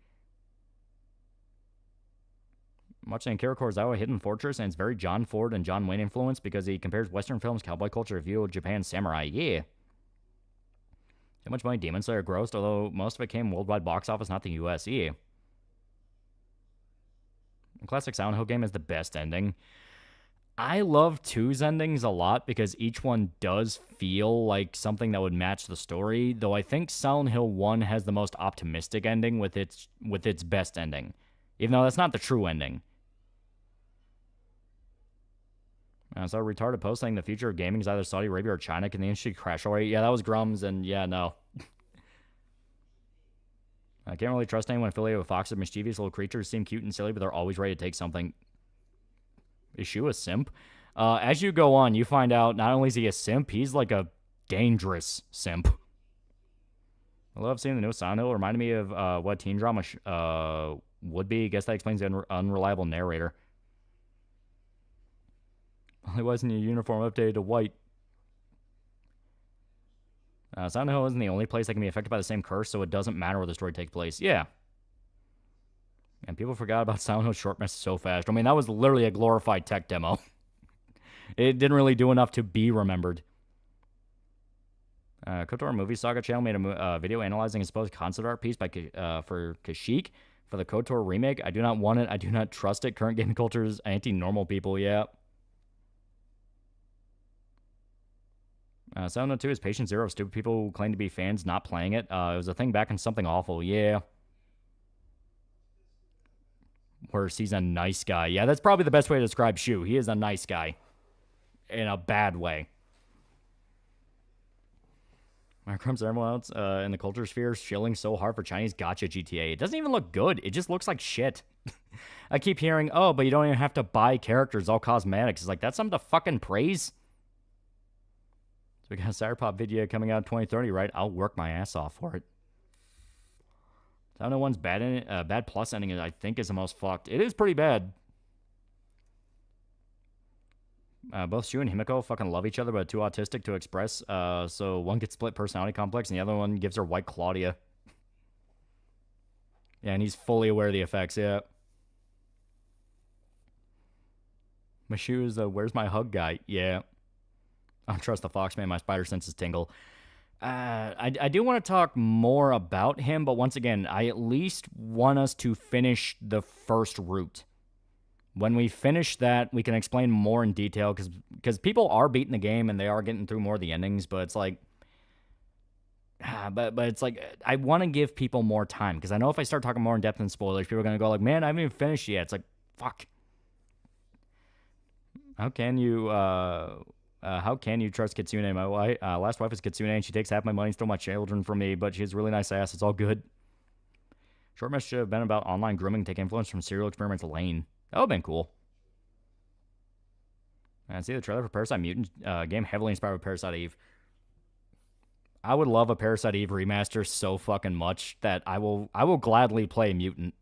I'm watching Akira Kurosawa Hidden Fortress, and it's very John Ford and John Wayne influenced because he compares Western films, cowboy culture, review of Japan, samurai. Yeah. How much money Demon Slayer grossed, although most of it came worldwide box office, not the US. Yeah. The classic Silent Hill game is the best ending. I love 2's endings a lot because each one does feel like something that would match the story, though I think Silent Hill 1 has the most optimistic ending with its best ending, even though that's not the true ending. I saw a retarded post saying the future of gaming is either Saudi Arabia or China. Can the industry crash already? Yeah, that was Grums, and yeah, no. I can't really trust anyone affiliated with Fox. They're mischievous little creatures, seem cute and silly, but they're always ready to take something. Is Shu a simp? As you go on, you find out not only is he a simp, he's like a dangerous simp. I love seeing the new Silent Hill. It reminded me of what teen drama would be. I guess that explains the unreliable narrator. Why wasn't your uniform updated to white? Silent Hill isn't the only place that can be affected by the same curse, so it doesn't matter where the story takes place. Yeah. And people forgot about Silent Hill short mess so fast. I mean, that was literally a glorified tech demo. It didn't really do enough to be remembered. KOTOR Movie Saga channel made a video analyzing a supposed concept art piece by for Kashyyyk For the KOTOR remake, I do not want it. I do not trust it. Current gaming culture is anti-normal people, yeah. 702 is Patient Zero. Stupid people who claim to be fans not playing it. It was a thing back in Something Awful, yeah. Worse, he's a nice guy. Yeah, that's probably the best way to describe Shu. He is a nice guy. In a bad way. Mark Crumbs and everyone else in the culture sphere shilling so hard for Chinese gotcha GTA. It doesn't even look good. It just looks like shit. I keep hearing, oh, but you don't even have to buy characters, all cosmetics. It's like, that's something to fucking praise. So we got a Cyberpop video coming out in 2030, right? I'll work my ass off for it. 701's bad plus ending, I think, is the most fucked. It is pretty bad. Both Shu and Himiko fucking love each other, but too autistic to express. So one gets split personality complex, and the other one gives her white Claudia. Yeah, and he's fully aware of the effects, yeah. My Shu is the where's my hug guy? Yeah. I don't trust the fox man. My spider senses tingle. I do want to talk more about him, but once again, I at least want us to finish the first route. When we finish that, we can explain more in detail, because people are beating the game and they are getting through more of the endings, but it's like, but it's like, I want to give people more time, because I know if I start talking more in depth and spoilers, people are going to go like, man, I haven't even finished yet. It's like, fuck. How can you trust Kitsune? My last wife is Kitsune, and she takes half my money and stole my children from me, but she has really nice ass. It's all good. Short message should have been about online grooming, take influence from serial experiments Lane. That would have been cool. And see the trailer for Parasite Mutant game heavily inspired by Parasite Eve. I would love a Parasite Eve remaster so fucking much that I will gladly play Mutant.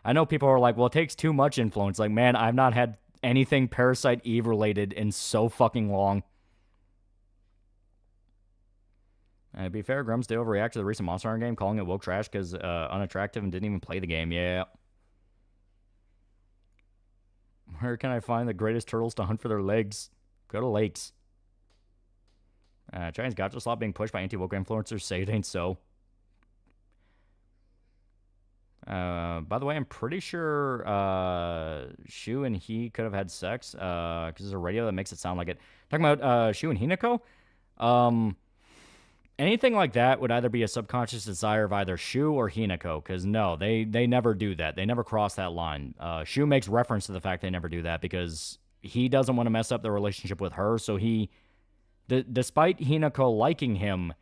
I know people are like, well, it takes too much influence. Like, man, I've not had anything Parasite Eve related in so fucking long. To be fair, Grum's did overreact to the recent Monster Hunter game, calling it woke trash because unattractive and didn't even play the game. Yeah. Where can I find the greatest turtles to hunt for their legs? Go to lakes. Chinese gotcha slot being pushed by anti-woke influencers. Say it ain't so. By the way, I'm pretty sure Shu and he could have had sex because there's a radio that makes it sound like it. Talking about Shu and Hinako. Anything like that would either be a subconscious desire of either Shu or Hinako, because no, they never do that. They never cross that line. Shu makes reference to the fact they never do that because he doesn't want to mess up the relationship with her, so despite Hinako liking him,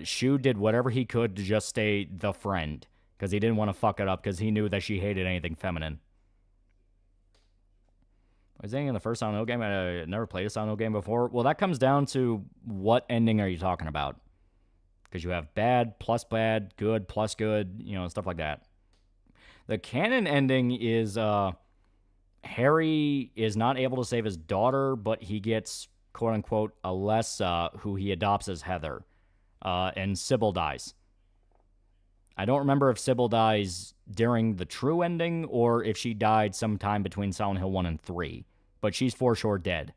Shu did whatever he could to just stay the friend, because he didn't want to fuck it up, because he knew that she hated anything feminine. I was saying in the first Silent Hill game, I never played a Silent Hill game before. Well, that comes down to what ending are you talking about? Because you have bad plus bad, good plus good, stuff like that. The canon ending is Harry is not able to save his daughter, but he gets, quote-unquote, Alessa, who he adopts as Heather. And Sybil dies. I don't remember if Sybil dies during the true ending or if she died sometime between Silent Hill 1 and 3. But she's for sure dead.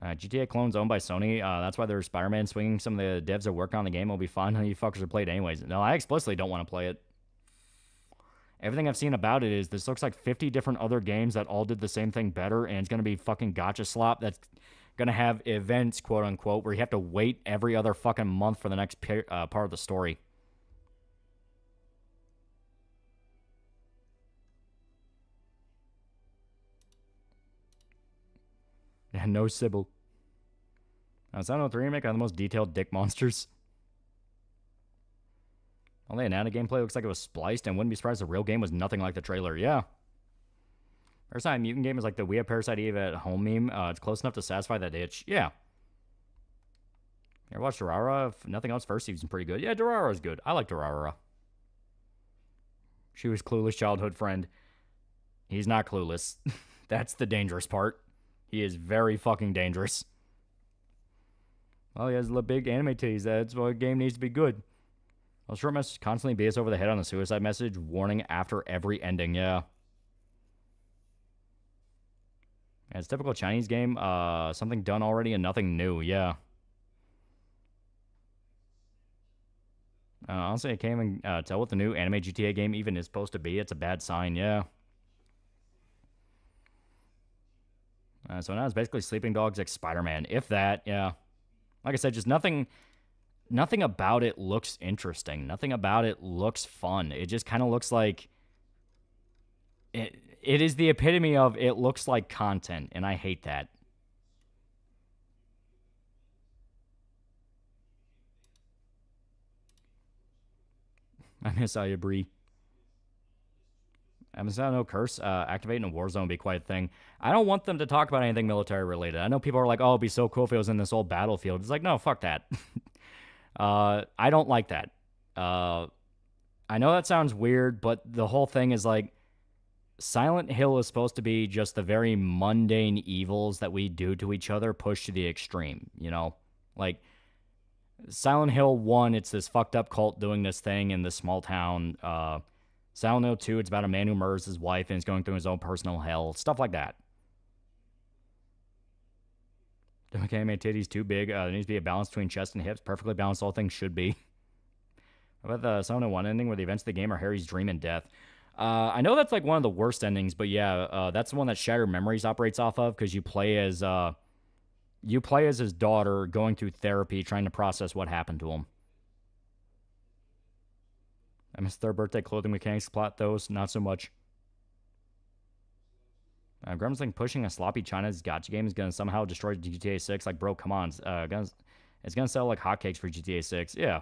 GTA clones owned by Sony. That's why there's Spider-Man swinging. Some of the devs that work on the game will be fun. You fuckers are played anyways. No, I explicitly don't want to play it. Everything I've seen about it is this looks like 50 different other games that all did the same thing better, and it's going to be fucking gotcha slop that's going to have events, quote-unquote, where you have to wait every other fucking month for the next part of the story. Yeah, no Sybil. Silent Hill 3 remake are the most detailed dick monsters. Only an anime gameplay looks like it was spliced, and wouldn't be surprised the real game was nothing like the trailer. Yeah. Parasite Mutant game is like the We Have Parasite Eve at Home meme. It's close enough to satisfy that itch. Yeah. You ever watch Durara? If nothing else, first season's pretty good. Yeah, Durara is good. I like Durara. She was clueless childhood friend. He's not clueless. That's the dangerous part. He is very fucking dangerous. Well, he has the big anime titties. That's why the game needs to be good. Well, short message constantly beats over the head on the suicide message. Warning after every ending. Yeah. Yeah, it's a typical Chinese game. Something done already and nothing new. Yeah. Honestly, I can't even tell what the new anime GTA game even is supposed to be. It's a bad sign, yeah. So now it's basically Sleeping Dogs like Spider-Man. If that, yeah. Like I said, just nothing about it looks interesting. Nothing about it looks fun. It just kind of looks like... It is the epitome of it looks like content, and I hate that. I miss Aya Bree. I miss no curse. Activating a war zone would be quite a thing. I don't want them to talk about anything military related. I know people are like, oh, it'd be so cool if it was in this old battlefield. It's like, no, fuck that. I don't like that. I know that sounds weird, but the whole thing is like, Silent Hill is supposed to be just the very mundane evils that we do to each other pushed to the extreme, you know? Like, Silent Hill 1, it's this fucked up cult doing this thing in this small town. Silent Hill 2, it's about a man who murders his wife and is going through his own personal hell. Stuff like that. The anime titty's too big. There needs to be a balance between chest and hips. Perfectly balanced, all things should be. How about the Silent Hill 1 ending where the events of the game are Harry's dream and death? I know that's like one of the worst endings, but yeah, that's the one that Shattered Memories operates off of because you play as his daughter going through therapy trying to process what happened to him. I miss Third Birthday clothing mechanics plot, those not so much. Grum's like pushing a sloppy China's gotcha game is going to somehow destroy GTA 6. Like, bro, come on. It's going to sell like hotcakes for GTA 6. Yeah.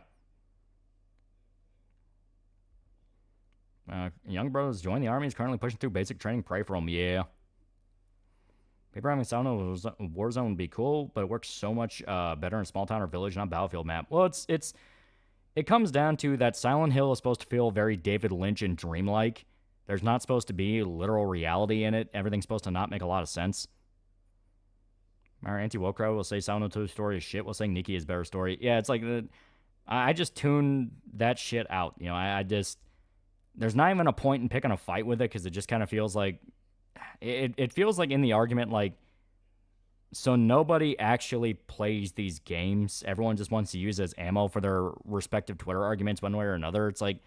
Young brothers join the army. Is currently pushing through basic training. Pray for him. Yeah. Paper having Silent Hill Warzone would be cool, but it works so much better in a small town or village, not battlefield map. Well, it comes down to that Silent Hill is supposed to feel very David Lynch and dreamlike. There's not supposed to be literal reality in it. Everything's supposed to not make a lot of sense. Our anti-woke crowd will say Silent Hill 2 story is shit. We'll say Nikki is better story. Yeah, it's like I just tune that shit out. You know, I just... There's not even a point in picking a fight with it because it just kind of feels like... It feels like in the argument, like... So nobody actually plays these games. Everyone just wants to use it as ammo for their respective Twitter arguments one way or another. It's like...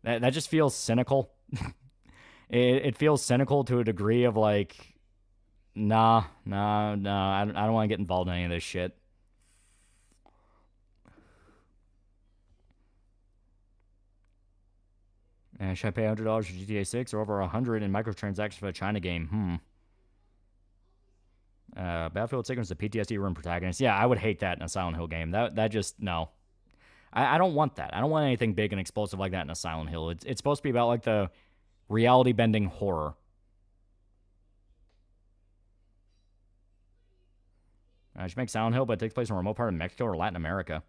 That just feels cynical. It feels cynical to a degree of like... Nah, I don't want to get involved in any of this shit. Should I pay $100 for GTA 6 or over $100 in microtransactions for a China game? Battlefield Sigma is a PTSD room protagonist. Yeah, I would hate that in a Silent Hill game. That just, no. I don't want that. I don't want anything big and explosive like that in a Silent Hill. It's supposed to be about like the reality-bending horror. I should make Silent Hill, but it takes place in a remote part of Mexico or Latin America.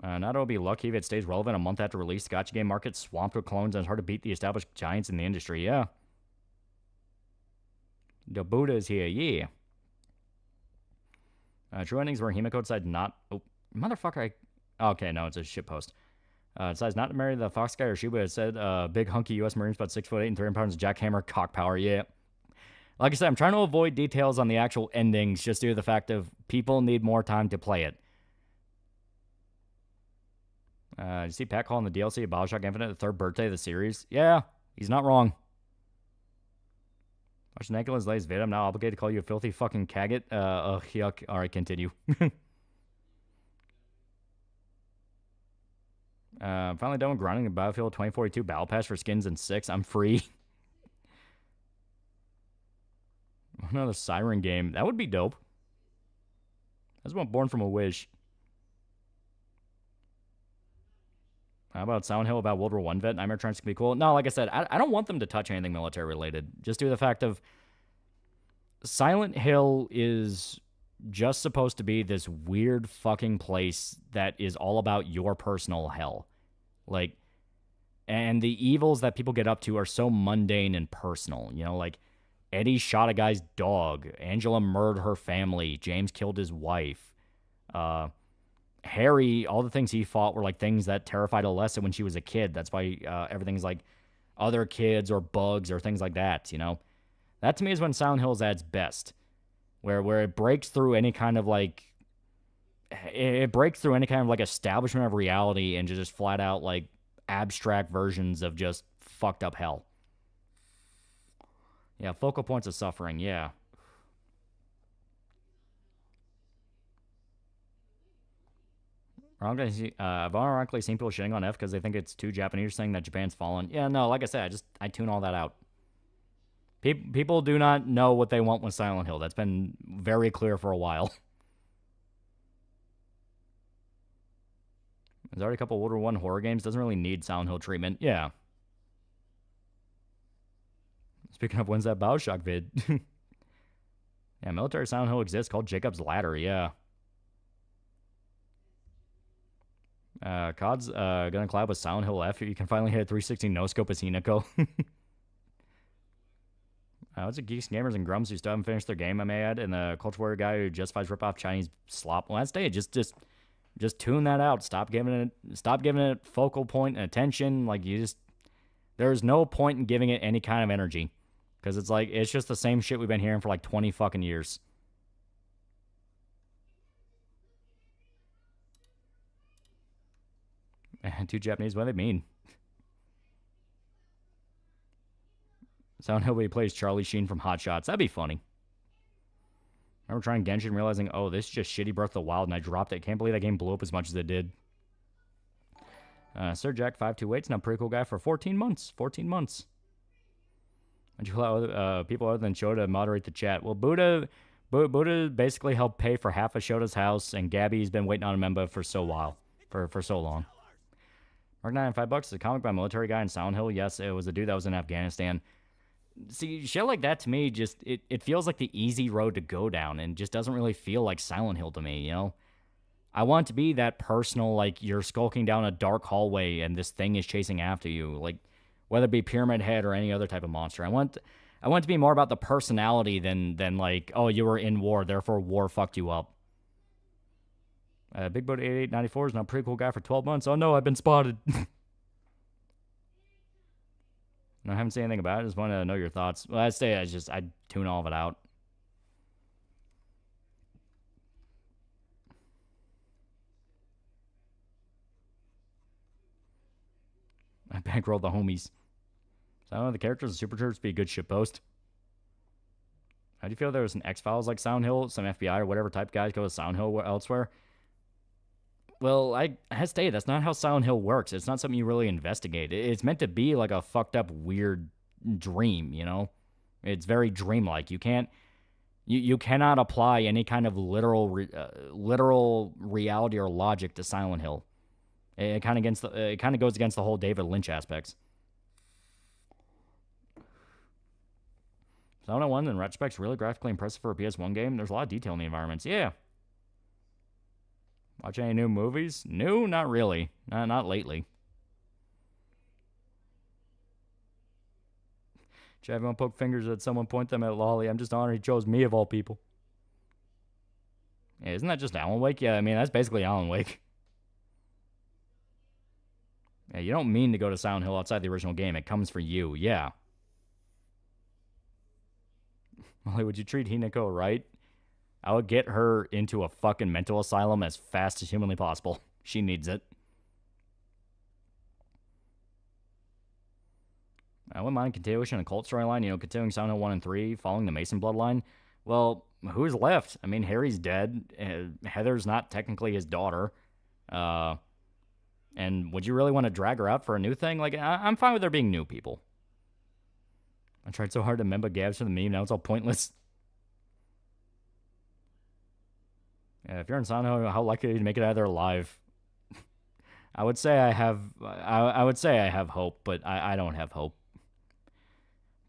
Not only be lucky if it stays relevant a month after release. The gacha game market swamped with clones, and it's hard to beat the established giants in the industry. Yeah. The Buddha's here, yeah. True endings where Himiko decides not... Oh, motherfucker, okay, no, it's a shitpost. Decides not to marry the Fox guy or Shiba. It said, big hunky U.S. Marines about 6'8" and 300 pounds jackhammer cock power, yeah. Like I said, I'm trying to avoid details on the actual endings just due to the fact of people need more time to play it. You see Pat calling the DLC of Bioshock Infinite the third birthday of the series? Yeah, he's not wrong. Watch Nicholas Lay's vid. I'm now obligated to call you a filthy fucking caggot. Yuck. Alright, continue. Finally done with grinding the Battlefield 2042 Battle Pass for skins and 6. I'm free. Another Siren game. That would be dope. That's one born from a wish. How about Silent Hill about World War I vet? Nightmare Trunks can be cool. No, like I said, I don't want them to touch anything military related. Just due to the fact of Silent Hill is just supposed to be this weird fucking place that is all about your personal hell. Like, and the evils that people get up to are so mundane and personal. You know, like Eddie shot a guy's dog. Angela murdered her family. James killed his wife. Harry, all the things he fought were like things that terrified Alessa when she was a kid. That's why everything's like other kids or bugs or things like that, you know? That to me is when Silent Hill is at its best. Where it breaks through any kind of like it breaks through any kind of like establishment of reality and just flat out like abstract versions of just fucked up hell. Yeah, focal points of suffering, yeah. I've ironically seen people shitting on F because they think it's too Japanese, saying that Japan's fallen. Yeah, no, like I said, I tune all that out. People do not know what they want with Silent Hill. That's been very clear for a while. There's already a couple World War I horror games. Doesn't really need Silent Hill treatment. Yeah. Speaking of, when's that Bioshock vid? Yeah, military Silent Hill exists called Jacob's Ladder. Yeah. COD's gonna collab with Silent Hill F. You can finally hit a 360 no-scope as Hinako. What's it, Geeks, Gamers, and Grumps who still haven't finished their game, I may add, and the Culture Warrior guy who justifies rip-off Chinese slop. Well, that's it. Just tune that out. Stop giving it focal point and attention. Like, there's no point in giving it any kind of energy. Because it's like, it's just the same shit we've been hearing for like 20 fucking years. Too Japanese, what do they mean? Silent Hill, he plays Charlie Sheen from Hot Shots. That'd be funny. I remember trying Genshin and realizing, oh, this is just shitty Breath of the Wild, and I dropped it. Can't believe that game blew up as much as it did. Sir Jack 528's not a pretty cool guy for 14 months. 14 months. Would you allow people other than Shota to moderate the chat? Well, Buddha basically helped pay for half of Shota's house, and Gabby's been waiting on a member for so long. Mark 9 $5 is a comic by a military guy in Silent Hill. Yes, it was a dude that was in Afghanistan. See, shit like that to me, just it feels like the easy road to go down, and just doesn't really feel like Silent Hill to me, you know? I want it to be that personal, like you're skulking down a dark hallway and this thing is chasing after you, like whether it be Pyramid Head or any other type of monster. I want it to be more about the personality than like, oh, you were in war, therefore war fucked you up. Big Boat 8894 is not a pretty cool guy for 12 months. Oh no, I've been spotted. I haven't seen anything about it. I just want to know your thoughts. Well, I'd say I tune all of it out. I bankrolled the homies. So I don't know, the characters of Super Church be a good shitpost. How do you feel there was an X-Files like Silent Hill? Some FBI or whatever type guys go to Silent Hill elsewhere? Well, I hesitate. That's not how Silent Hill works. It's not something you really investigate. It's meant to be like a fucked up, weird dream, you know? It's very dreamlike. You cannot apply any kind of literal reality or logic to Silent Hill. It kind of goes against the whole David Lynch aspects. Silent Hill 1 in retrospect is really graphically impressive for a PS1 game. There's a lot of detail in the environments. Yeah. Watch any new movies? No, not really. Not lately. Chad, won't poke fingers at someone, point them at Lolly. I'm just honored he chose me of all people. Yeah, isn't that just Alan Wake? Yeah, I mean, that's basically Alan Wake. Yeah, you don't mean to go to Silent Hill outside the original game. It comes for you. Yeah. Molly, would you treat Hinako right? I would get her into a fucking mental asylum as fast as humanly possible. She needs it. I wouldn't mind continuation and cult storyline, continuing Silent Hill 1 and 3, following the Mason bloodline. Well, who's left? I mean, Harry's dead. Heather's not technically his daughter. And would you really want to drag her out for a new thing? Like, I'm fine with there being new people. I tried so hard to remember Gabs for the meme, now it's all pointless. Yeah, if you're in Silent Hill, how likely are you to make it out of there alive? I would say I have hope, but I don't have hope.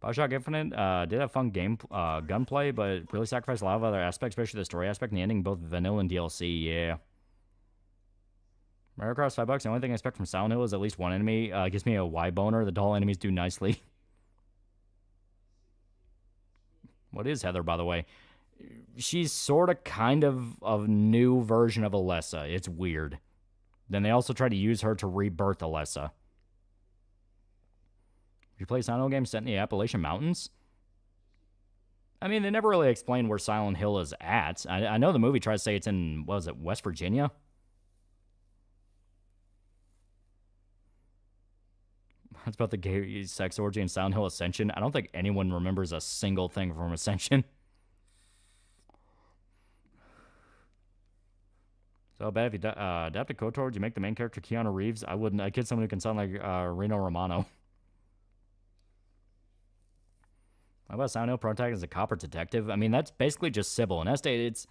Bioshock Infinite did have fun gunplay, but it really sacrificed a lot of other aspects, especially the story aspect and the ending, both vanilla and DLC. Yeah. Mario Kart $5. The only thing I expect from Silent Hill is at least one enemy. Gives me a Y boner. The doll enemies do nicely. What is Heather, by the way? She's sort of kind of a new version of Alessa. It's weird. Then they also try to use her to rebirth Alessa. You play Silent Hill games set in the Appalachian Mountains? I mean, they never really explained where Silent Hill is at. I know the movie tries to say it's in, what was it, West Virginia? It's about the gay sex orgy in Silent Hill Ascension. I don't think anyone remembers a single thing from Ascension. So bad if you adapt a KOTOR, would you make the main character Keanu Reeves? I wouldn't. I'd get someone who can sound like Reno Romano. How about Silent Hill protagonist as a cop or detective? I mean, that's basically just Sybil. In Estate, it's...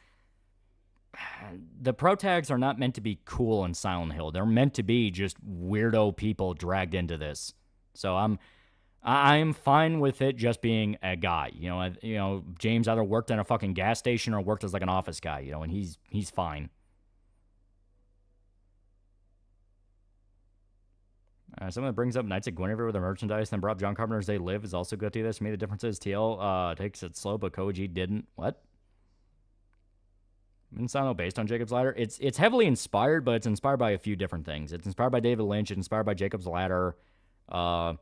The protags are not meant to be cool in Silent Hill. They're meant to be just weirdo people dragged into this. So I'm fine with it just being a guy. You know, James either worked in a fucking gas station or worked as like an office guy, you know, and he's fine. Someone that brings up Knights of Guinevere with their merchandise, then brought up John Carpenter's They Live is also good to this. To me, the difference is TL takes it slow, but Koji didn't. What? It's not based on Jacob's Ladder. It's heavily inspired, but it's inspired by a few different things. It's inspired by David Lynch. It's inspired by Jacob's Ladder. A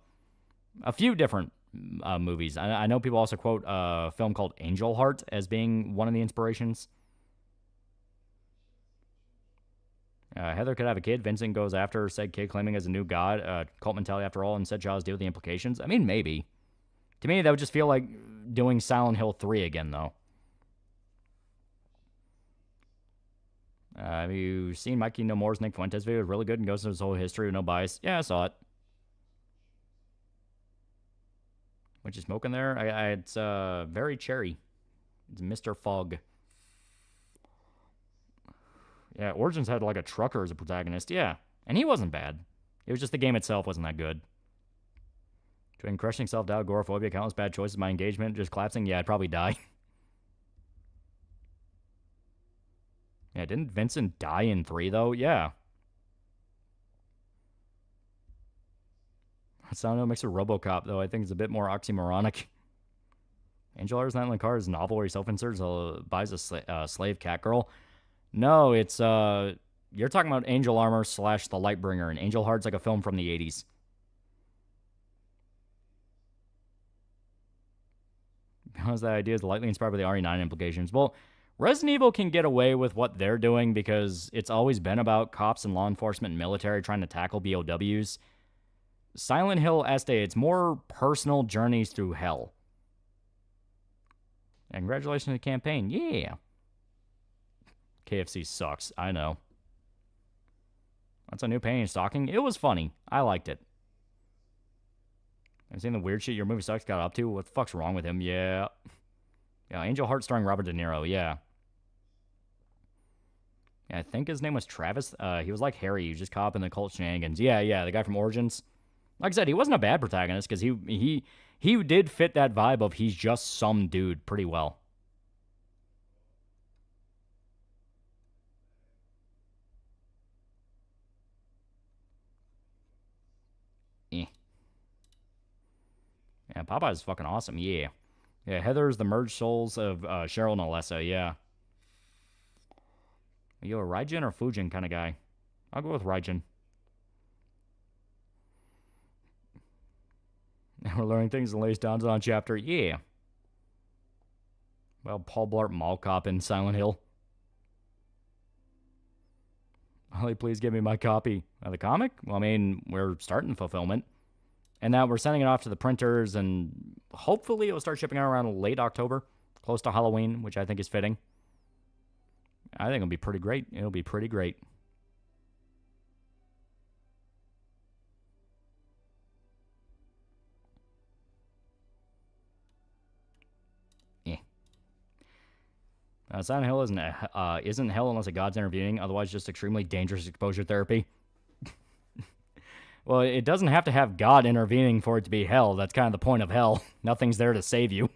few different movies. I know people also quote a film called Angel Heart as being one of the inspirations. Heather could have a kid. Vincent goes after said kid claiming as a new god. Cult mentality after all, and said Jaws deal with the implications. I mean, maybe. To me, that would just feel like doing Silent Hill 3 again, though. Have you seen Mikey No More's Nick Fuentes video? It was really good and goes into his whole history with no bias. Yeah, I saw it. What you smoking there? It's very cherry. It's Mr. Fog. Yeah, Origins had like a trucker as a protagonist. Yeah, and he wasn't bad. It was just the game itself wasn't that good. Between crushing self-doubt, agoraphobia, countless bad choices, my engagement, just collapsing, yeah, I'd probably die. Yeah, didn't Vincent die in 3, though? Yeah. Sound mix of RoboCop, though. I think it's a bit more oxymoronic. Angel Art's not in the car is a novel where he self-inserts, buys a slave cat girl. No, it's, you're talking about Angel Armor / The Lightbringer, and Angel Heart's like a film from the 80s. Because that idea is lightly inspired by the RE9 implications. Well, Resident Evil can get away with what they're doing because it's always been about cops and law enforcement and military trying to tackle BOWs. Silent Hill Este, it's more personal journeys through hell. And congratulations on the campaign. Yeah. KFC sucks. I know. That's a new painting and stalking. It was funny. I liked it. Have you seen the weird shit your movie sucks got up to? What the fuck's wrong with him? Yeah. Yeah, Angel Heart starring Robert De Niro. Yeah. Yeah, I think his name was Travis. He was like Harry. He was just caught up in the cult shenanigans. Yeah, the guy from Origins. Like I said, he wasn't a bad protagonist because he did fit that vibe of he's just some dude pretty well. Yeah, Popeye's fucking awesome. Yeah. Yeah, Heather's the merged souls of Cheryl and Alessa. Yeah. Are you a Raijin or Fujin kind of guy? I'll go with Raijin. And we're learning things in the latest Downtown chapter. Yeah. Well, Paul Blart Mall Cop in Silent Hill. Holly, please give me my copy of the comic. Well, I mean, we're starting fulfillment. And now we're sending it off to the printers, and hopefully it will start shipping out around late October, close to Halloween, which I think is fitting. I think it'll be pretty great. It'll be pretty great. Yeah. Silent Hill isn't hell unless a god's intervening, otherwise just extremely dangerous exposure therapy. Well, it doesn't have to have God intervening for it to be hell. That's kind of the point of hell. Nothing's there to save you.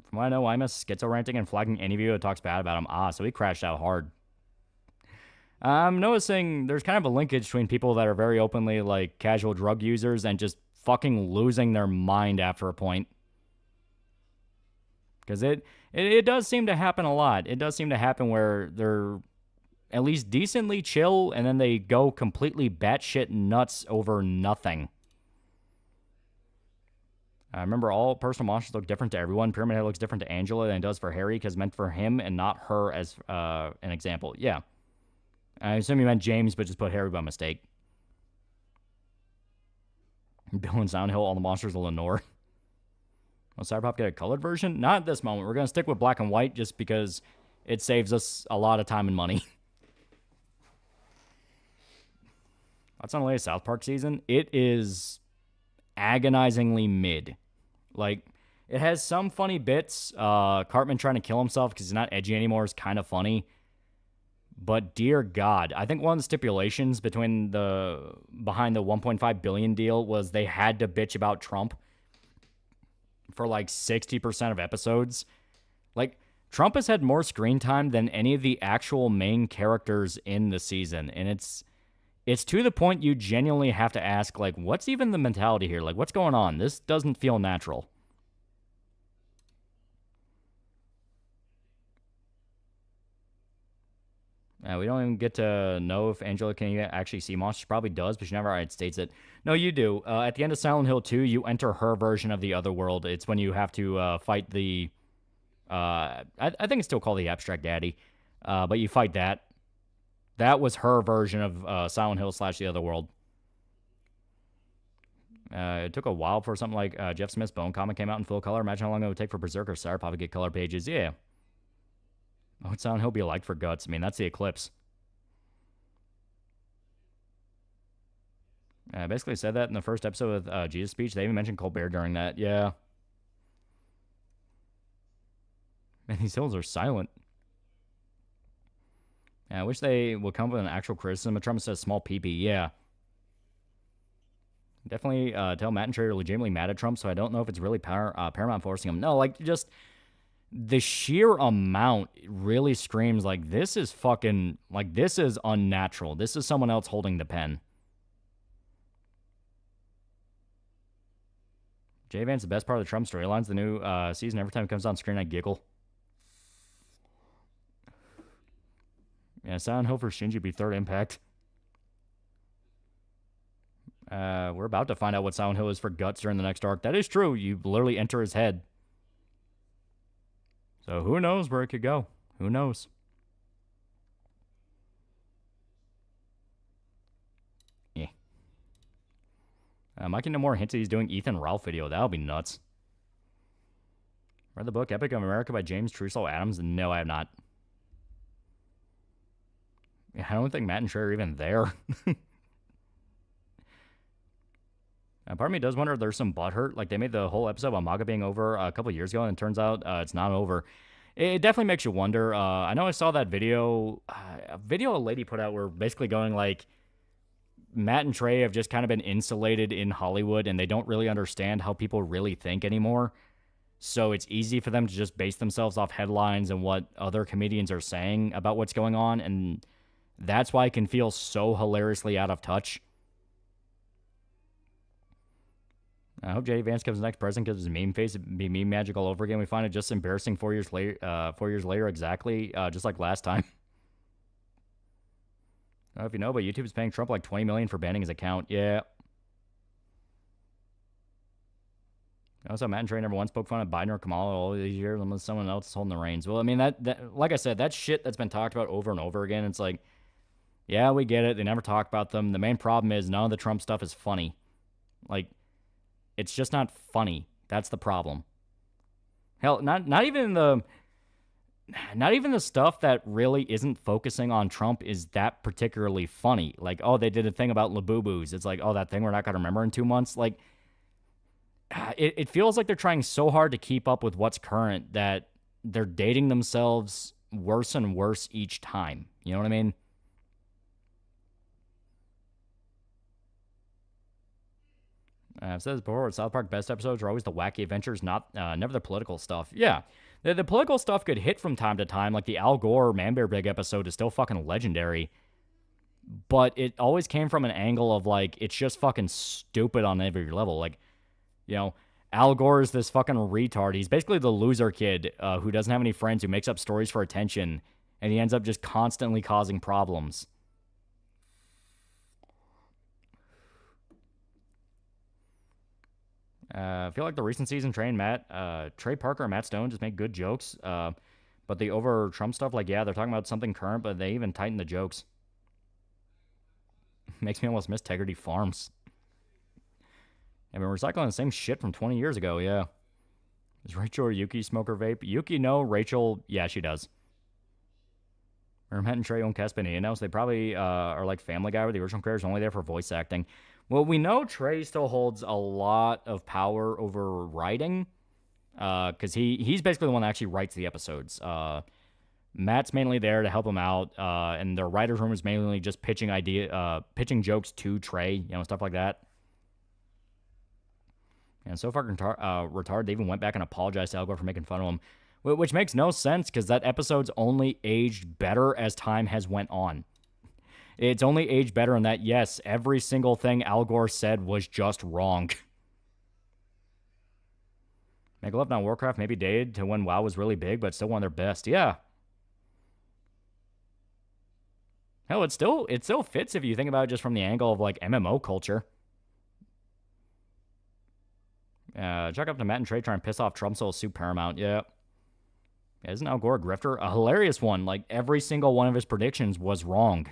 From what I know, I'm a schizo-ranting and flagging any video that talks bad about him. So he crashed out hard. I'm noticing there's kind of a linkage between people that are very openly, like, casual drug users and just fucking losing their mind after a point. Because it does seem to happen a lot. It does seem to happen where they're at least decently chill, and then they go completely batshit nuts over nothing. Remember, all personal monsters look different to everyone. Pyramid Head looks different to Angela than it does for Harry because meant for him and not her as an example. Yeah. I assume you meant James, but just put Harry by mistake. Bill and Silent Hill, all the monsters are Lenore. Will Cyberpop get a colored version? Not at this moment. We're going to stick with black and white just because it saves us a lot of time and money. What's on the latest South Park season? It is agonizingly mid. Like, it has some funny bits. Cartman trying to kill himself because he's not edgy anymore is kind of funny. But dear God, I think one of the stipulations behind the 1.5 billion deal was they had to bitch about Trump for like 60% of episodes. Like, Trump has had more screen time than any of the actual main characters in the season. And it's to the point you genuinely have to ask, like, what's even the mentality here? Like, what's going on? This doesn't feel natural. We don't even get to know if Angela can actually see monsters. She probably does, but she never states it. No, you do. At the end of Silent Hill 2, you enter her version of the other world. It's when you have to fight the... I think it's still called the Abstract Daddy. But you fight that. That was her version of Silent Hill / the other world. It took a while for something like Jeff Smith's Bone comic came out in full color. Imagine how long it would take for Berserker or Cyberpop to get color pages. Yeah. What would Silent Hill be like for Guts? I mean, that's the Eclipse. I basically said that in the first episode of Jesus' speech. They even mentioned Colbert during that. Yeah. Man, these hills are silent. I wish they would come with an actual criticism. Trump says small PP. Yeah. Definitely tell Matt and Trey are legitimately mad at Trump, so I don't know if it's really Paramount forcing him. No, like, just... the sheer amount really screams like this is fucking, like, this is unnatural. This is someone else holding the pen. Jay Vance, the best part of the Trump storylines, the new season, every time it comes on screen, I giggle. Yeah, Silent Hill for Shinji be third impact. We're about to find out what Silent Hill is for Guts during the next arc. That is true. You literally enter his head. So who knows where it could go? Who knows? Yeah. Mikey no more hints that he's doing Ethan Ralph video. That'll be nuts. Read the book Epic of America by James Trussell Adams? No, I have not. Yeah, I don't think Matt and Trey are even there. Part of me does wonder if there's some butthurt. Like, they made the whole episode about MAGA being over a couple years ago, and it turns out it's not over. It definitely makes you wonder. I know I saw that video, a video a lady put out where basically going like, Matt and Trey have just kind of been insulated in Hollywood, and they don't really understand how people really think anymore. So it's easy for them to just base themselves off headlines and what other comedians are saying about what's going on, and that's why it can feel so hilariously out of touch. I hope J.D. Vance comes next president because his meme face would be meme magic all over again. We find it just embarrassing 4 years later, exactly, just like last time. I don't know if you know, but YouTube is paying Trump like $20 million for banning his account. Yeah. Also, Matt and Trey never once spoke fun of Biden or Kamala all these years unless someone else is holding the reins. Well, I mean, that like I said, that shit that's been talked about over and over again. It's like, yeah, we get it. They never talk about them. The main problem is none of the Trump stuff is funny. Like, it's just not funny. That's the problem. Hell, not even the stuff that really isn't focusing on Trump is that particularly funny. Like, oh, they did a thing about Labubu's. It's like, oh, that thing we're not going to remember in 2 months. Like, it feels like they're trying so hard to keep up with what's current that they're dating themselves worse and worse each time. You know what I mean? I've said this before, South Park best episodes are always the wacky adventures, never the political stuff. Yeah, the political stuff could hit from time to time, like the Al Gore Man Bear Big episode is still fucking legendary. But it always came from an angle of, like, it's just fucking stupid on every level. Like, you know, Al Gore is this fucking retard. He's basically the loser kid who doesn't have any friends, who makes up stories for attention, and he ends up just constantly causing problems. I feel like the recent season Trey Parker and Matt Stone just make good jokes. But the over Trump stuff, like, yeah, they're talking about something current, but they even tighten the jokes. Makes me almost miss Tegrity Farms. I've been recycling the same shit from 20 years ago, yeah. Does Rachel or Yuki smoke or vape? Yuki, no. Rachel, yeah, she does. Matt and Trey own Caspania now, so they probably are like Family Guy, where the original creator is only there for voice acting. Well, we know Trey still holds a lot of power over writing, because he's basically the one that actually writes the episodes. Matt's mainly there to help him out, and their writer's room is mainly just pitching jokes to Trey, stuff like that. And so far, retarded, they even went back and apologized to Al Gore for making fun of him, which makes no sense because that episode's only aged better as time has went on. It's only aged better in that, yes, every single thing Al Gore said was just wrong. Make Love Not Warcraft maybe dated to when WoW was really big, but still one of their best. Yeah. Hell, it still fits if you think about it just from the angle of, like, MMO culture. Check up to Matt and Trey trying to piss off Trump, so he'll sue Paramount. Yeah. Isn't Al Gore a grifter? A hilarious one. Like, every single one of his predictions was wrong.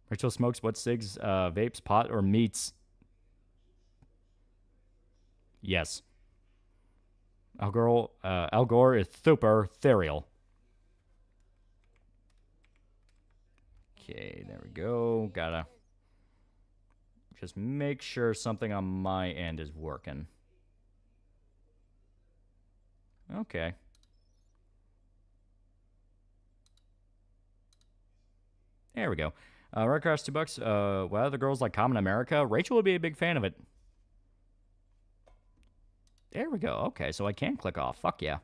Rachel smokes what cigs, vapes, pot, or meats? Yes. Al Gore is super ethereal. Okay, there we go. Gotta just make sure something on my end is working. Okay. There we go. Red Cross $2. What other girls like Common America? Rachel would be a big fan of it. There we go. Okay, so I can click off. Fuck yeah.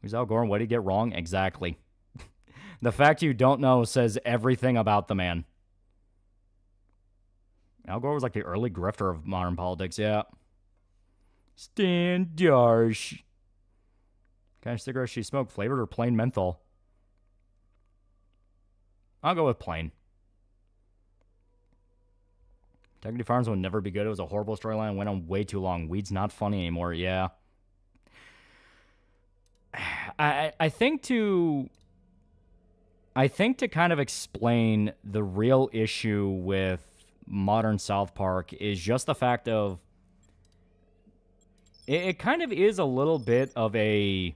Who's Al Gore and what did he get wrong? Exactly. The fact you don't know says everything about the man. Al Gore was like the early grifter of modern politics, yeah. Stan Darsh. Kind of cigarette she smoked, flavored or plain menthol? I'll go with plain. Integrity Farms would never be good. It was a horrible storyline. Went on way too long. Weed's not funny anymore. Yeah. I think to kind of explain the real issue with modern South Park is just the fact of it kind of is a little bit of a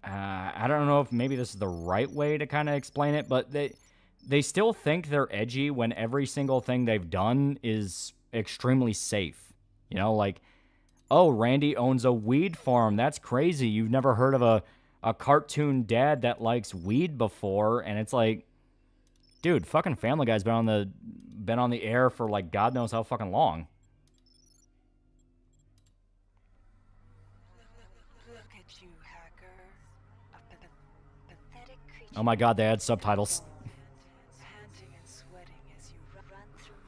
I don't know if maybe this is the right way to kind of explain it, but they still think they're edgy when every single thing they've done is extremely safe. You know, like, oh, Randy owns a weed farm. That's crazy. You've never heard of a cartoon dad that likes weed before, and it's like, dude, fucking Family Guy's been on the air for like God knows how fucking long. Oh my god, they had subtitles.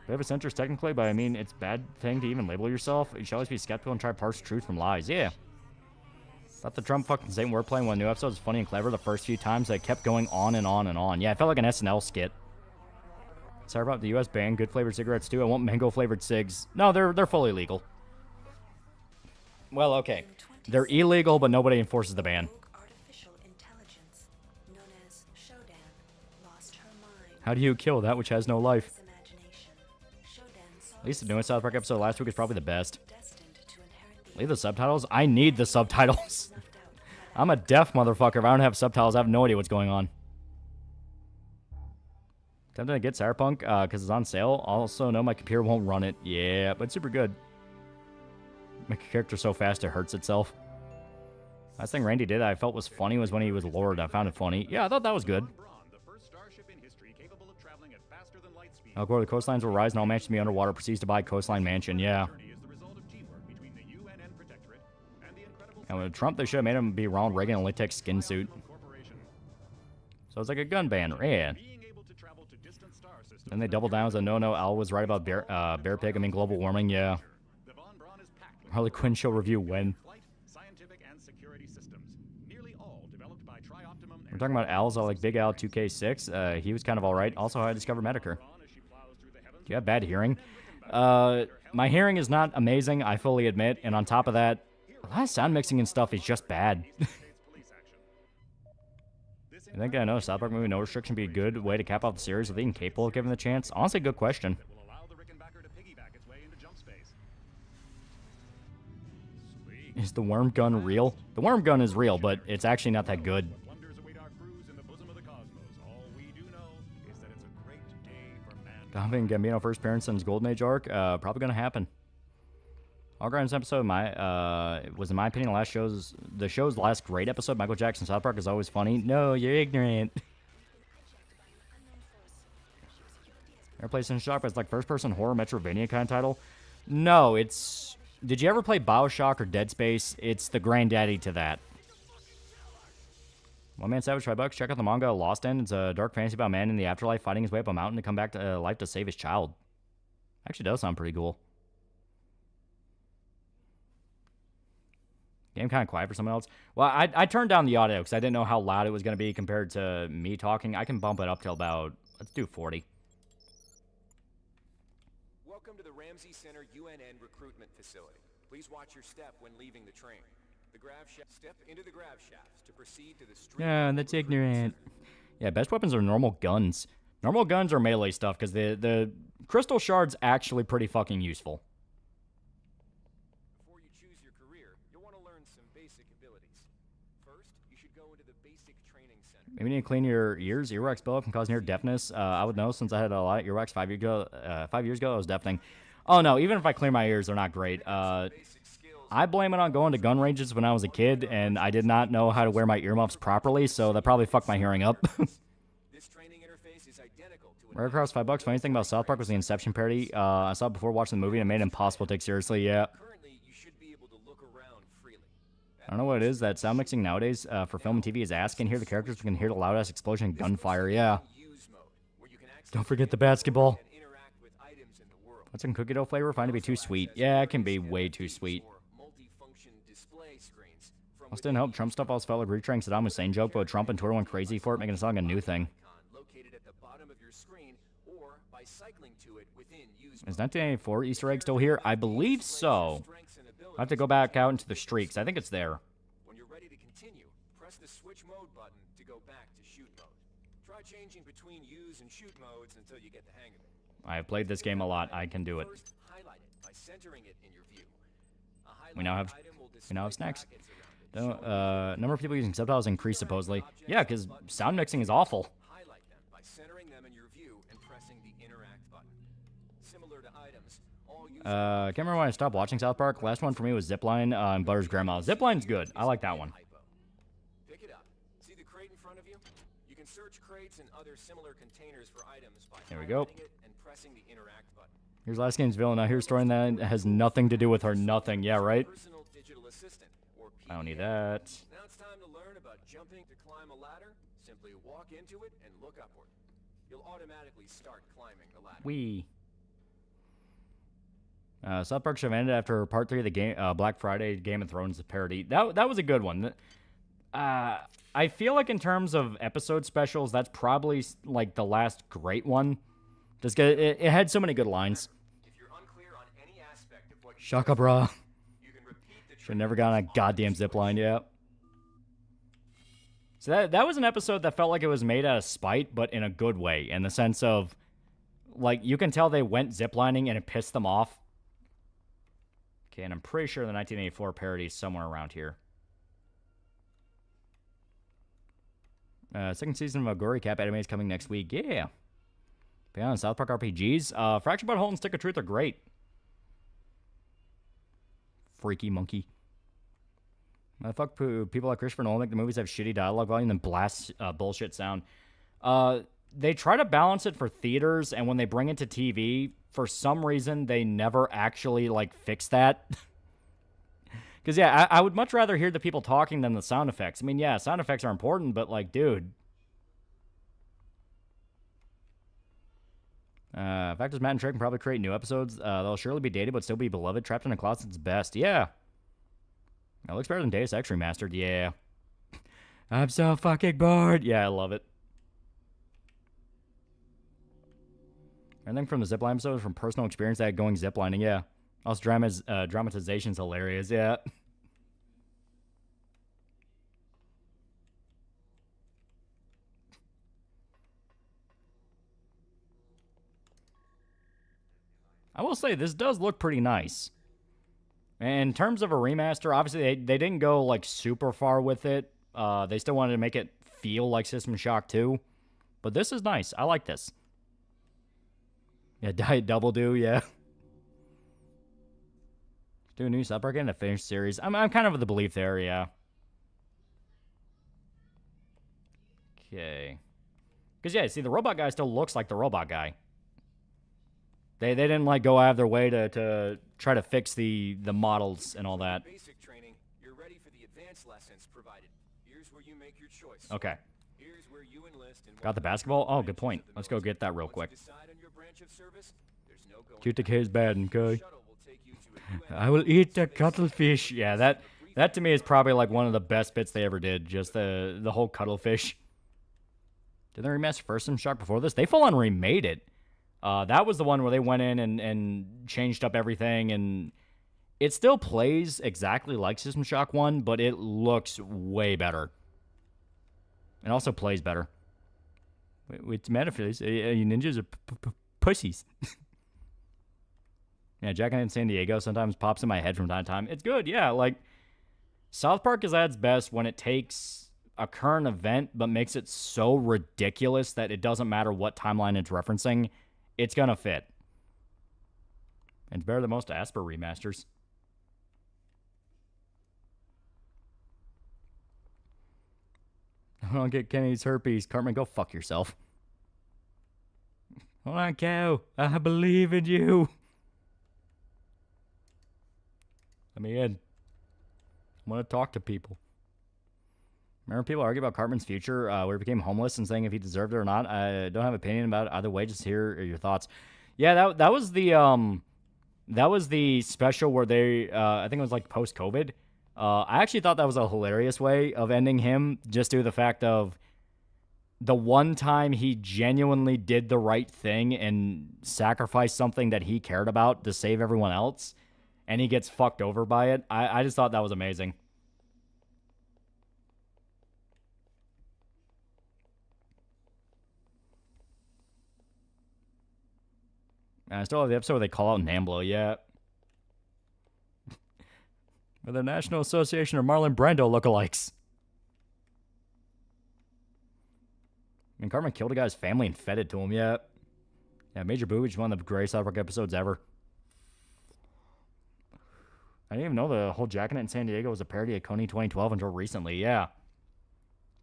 Bit of a censors technically, but I mean, it's a bad thing to even label yourself. You should always be skeptical and try to parse truth from lies. Yeah. Thought the Trump fucking statement wordplay in one new episode was funny and clever the first few times. They kept going on and on and on. Yeah, it felt like an SNL skit. Sorry about the U.S. ban good flavored cigarettes too. I want mango flavored cigs. No, they're fully legal. Well, okay. They're illegal, but nobody enforces the ban. How do you kill that which has no life? At least the newest South Park episode last week is probably the best. Leave the subtitles? I need the subtitles. I'm a deaf motherfucker. If I don't have subtitles, I have no idea what's going on. Tempted to get Cyberpunk because it's on sale. Also, no, my computer won't run it. Yeah, but super good. Make a character so fast it hurts itself. Last thing Randy did that I felt was funny was when he was Lord. I found it funny. Yeah, I thought that was good. Al Gore, the coastlines will rise and all mansions to be underwater. Proceeds to buy coastline mansion. Yeah. And with Trump, they should have made him be Ronald Reagan in a latex skin suit. So it's like a gun ban. Yeah. Then they doubled down as a no-no. Al was right about bear pig. I mean, global warming. Yeah. Harley Quinn show review when? We're talking about Al's like Big Al 2K6. He was kind of alright. Also, how I discovered Medicare. you have bad hearing? My hearing is not amazing, I fully admit. And on top of that, a lot of sound mixing and stuff is just bad. I think another South Park movie, No Restriction, be a good way to cap off the series with even capable of giving the chance? Honestly, good question. Is the worm gun real? The worm gun is real, but it's actually not that good. Gambino Gambino first appearance in his Golden Age arc, probably gonna happen. All Grimes episode, was in my opinion the show's last great episode. Michael Jackson South Park is always funny. No, you're ignorant. Ever play Sunshine Sharp as like first person horror Metrovania kind of title? No, it's. Did you ever play BioShock or Dead Space? It's the granddaddy to that. One Man Savage, $5. Check out the manga Lost End. It's a dark fantasy about a man in the afterlife fighting his way up a mountain to come back to life to save his child. Actually does sound pretty cool. Game kind of quiet for someone else. Well, I turned down the audio because I didn't know how loud it was going to be compared to me talking. I can bump it up till about, let's do 40. Welcome to the Ramsey Center UNN recruitment facility. Please watch your step when leaving the train. The grav shaft. Step into the grav shafts to proceed to the street. Yeah, that's ignorant. Yeah, best weapons are normal guns. Normal guns are melee stuff because the crystal shard's actually pretty fucking useful. Before you choose your career, you'll want to learn some basic abilities. First, you should go into the basic training center. Maybe you need to clean your ears. Earwax buildup can cause near deafness. I would know since I had a lot of earwax 5 years ago. 5 years ago, I was deafening. Oh no, even if I clear my ears, they're not great. I blame it on going to gun ranges when I was a kid, and I did not know how to wear my earmuffs properly, so that probably fucked my hearing up. This training interface is identical to Right across $5. Funny thing about South Park was the Inception parody. I saw it before watching the movie, and it made it impossible to take seriously. Yeah. Currently, you should be able to look around freely. I don't know what it is. That sound mixing nowadays for film and TV is ass. Can hear the characters, we can hear the loud ass explosion and gunfire. Yeah. Use mode, where you can access Don't forget the basketball. and interact with items in the world. What's in cookie dough flavor? Find it to be too sweet. Yeah, it can be way too sweet. Multi-function display screens from This didn't help. Trump stuff also felt like retrying Saddam Hussein joke, but Trump and Twitter went crazy for it, making it sound like a new thing. located at the bottom of your screen or by cycling to it within use Is 1984 Easter egg still here? I believe so. I have to go back out into the streaks. I think it's there. When you're ready to continue, press the switch mode button to go back to shoot mode. Try changing between use and shoot modes until you get the hang of it. I have played this game a lot. I can do it. First, highlight it by centering it in your view. We now have snacks. Don't, Number of people using subtitles increased supposedly. Yeah, because sound mixing is awful. highlight them by centering them in your view and pressing the interact button. Similar to items, all use I can't remember when I stopped watching South Park. Last one for me was Zipline and Butter's Grandma. Zipline's good. I like that one. hypo. Pick it up. See the crate in front of you? You can search crates and other similar containers for items by There we go. highlighting it and pressing the interact button. Here's last game's villain. Now here's story that has nothing to do with her. Nothing. Yeah, right? Personal digital assistant, or I don't need PDA. that. Now it's time to learn about jumping to climb a ladder. Simply walk into it and look upward. You'll automatically start climbing the ladder. Wee. South Park should have ended after part 3 of the game, Black Friday Game of Thrones parody. That was a good one. I feel like in terms of episode specials, that's probably like the last great one. Just 'cause it had so many good lines. If you're unclear on any aspect of what you Shaka bra. you can repeat the Should never got on a goddamn zipline yet. So that was an episode that felt like it was made out of spite, but in a good way, in the sense of, like, you can tell they went ziplining and it pissed them off. Okay, and I'm pretty sure the 1984 parody is somewhere around here. Second season of Gory Cap anime is coming next week. Yeah. Beyond South Park RPGs. Fractured But Whole and Stick of Truth are great. Freaky monkey. Fuck people like Christopher Nolan make the movies have shitty dialogue volume and blast bullshit sound. They try to balance it for theaters, and when they bring it to TV, for some reason, they never actually, like, fix that. Because, yeah, I would much rather hear the people talking than the sound effects. I mean, yeah, sound effects are important, but, like, dude. Fact is, Matt and Trey can probably create new episodes. They'll surely be dated, but still be beloved. Trapped in a Closet's best. Yeah. It looks better than Deus Ex Remastered. Yeah. I'm so fucking bored. Yeah, I love it. Anything from the zipline episode from personal experience that going ziplining, yeah. Also, dramatization's hilarious, yeah. I will say, this does look pretty nice. In terms of a remaster, obviously, they didn't go, like, super far with it. They still wanted to make it feel like System Shock 2. But this is nice. I like this. Yeah, Diet Double Do, yeah. Do a new South Park and a finished series. I'm kind of of the belief there, yeah. Okay. Because, yeah, see, the robot guy still looks like the robot guy. They didn't, like, go out of their way to try to fix the models and all that. Basic training, you're ready for the advanced lessons provided. Here's where you make your choice. Okay. Here's where you enlist in Got the basketball? Oh, good point. Let's go get that real quick. Shoot the kids bad, okay? I will eat the cuttlefish. Yeah, that to me is probably like one of the best bits they ever did. Just the whole cuttlefish. Did they remaster First System Shock before this? They full on remade it. That was the one where they went in and changed up everything, and it still plays exactly like System Shock 1, but it looks way better. It also plays better. It's metaphors. You ninjas are pussies. Yeah, Jack in San Diego sometimes pops in my head from time to time. It's good, yeah. Like, South Park is at its best when it takes a current event but makes it so ridiculous that it doesn't matter what timeline it's referencing. It's gonna fit. It's better than most Asper remasters. I don't get Kenny's herpes. Cartman, go fuck yourself. Hold on, cow. I believe in you. Let me in. I want to talk to people. Remember people argue about Cartman's future, where he became homeless and saying if he deserved it or not? I don't have an opinion about it either way. Just hear your thoughts. Yeah, that was the special where they, I think it was like post-COVID. I actually thought that was a hilarious way of ending him, just due to the fact of the one time he genuinely did the right thing and sacrificed something that he cared about to save everyone else, and he gets fucked over by it. I just thought that was amazing. I still have the episode where they call out Namblo, yeah. With the National Association of Marlon Brando lookalikes. I mean, Cartman killed a guy's family and fed it to him, yeah. Yeah, Major Boobage, one of the greatest South Park episodes ever. I didn't even know the whole Jacking It in San Diego was a parody of Coney 2012 until recently, yeah.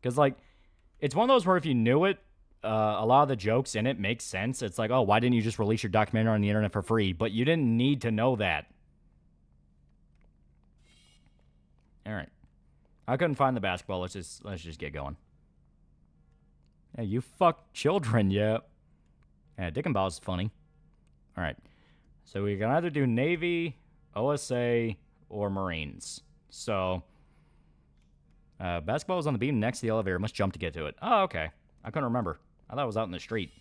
Because, like, it's one of those where if you knew it, a lot of the jokes in it make sense. It's like, oh, why didn't you just release your documentary on the internet for free? But you didn't need to know that. All right. I couldn't find the basketball. Let's just get going. Yeah, you fuck children, yeah. Yeah, Dick and Balls is funny. All right. So we can either do Navy, OSA, or Marines. So, basketball is on the beam next to the elevator. Must jump to get to it. Oh, okay. I couldn't remember. I thought it was out in the street.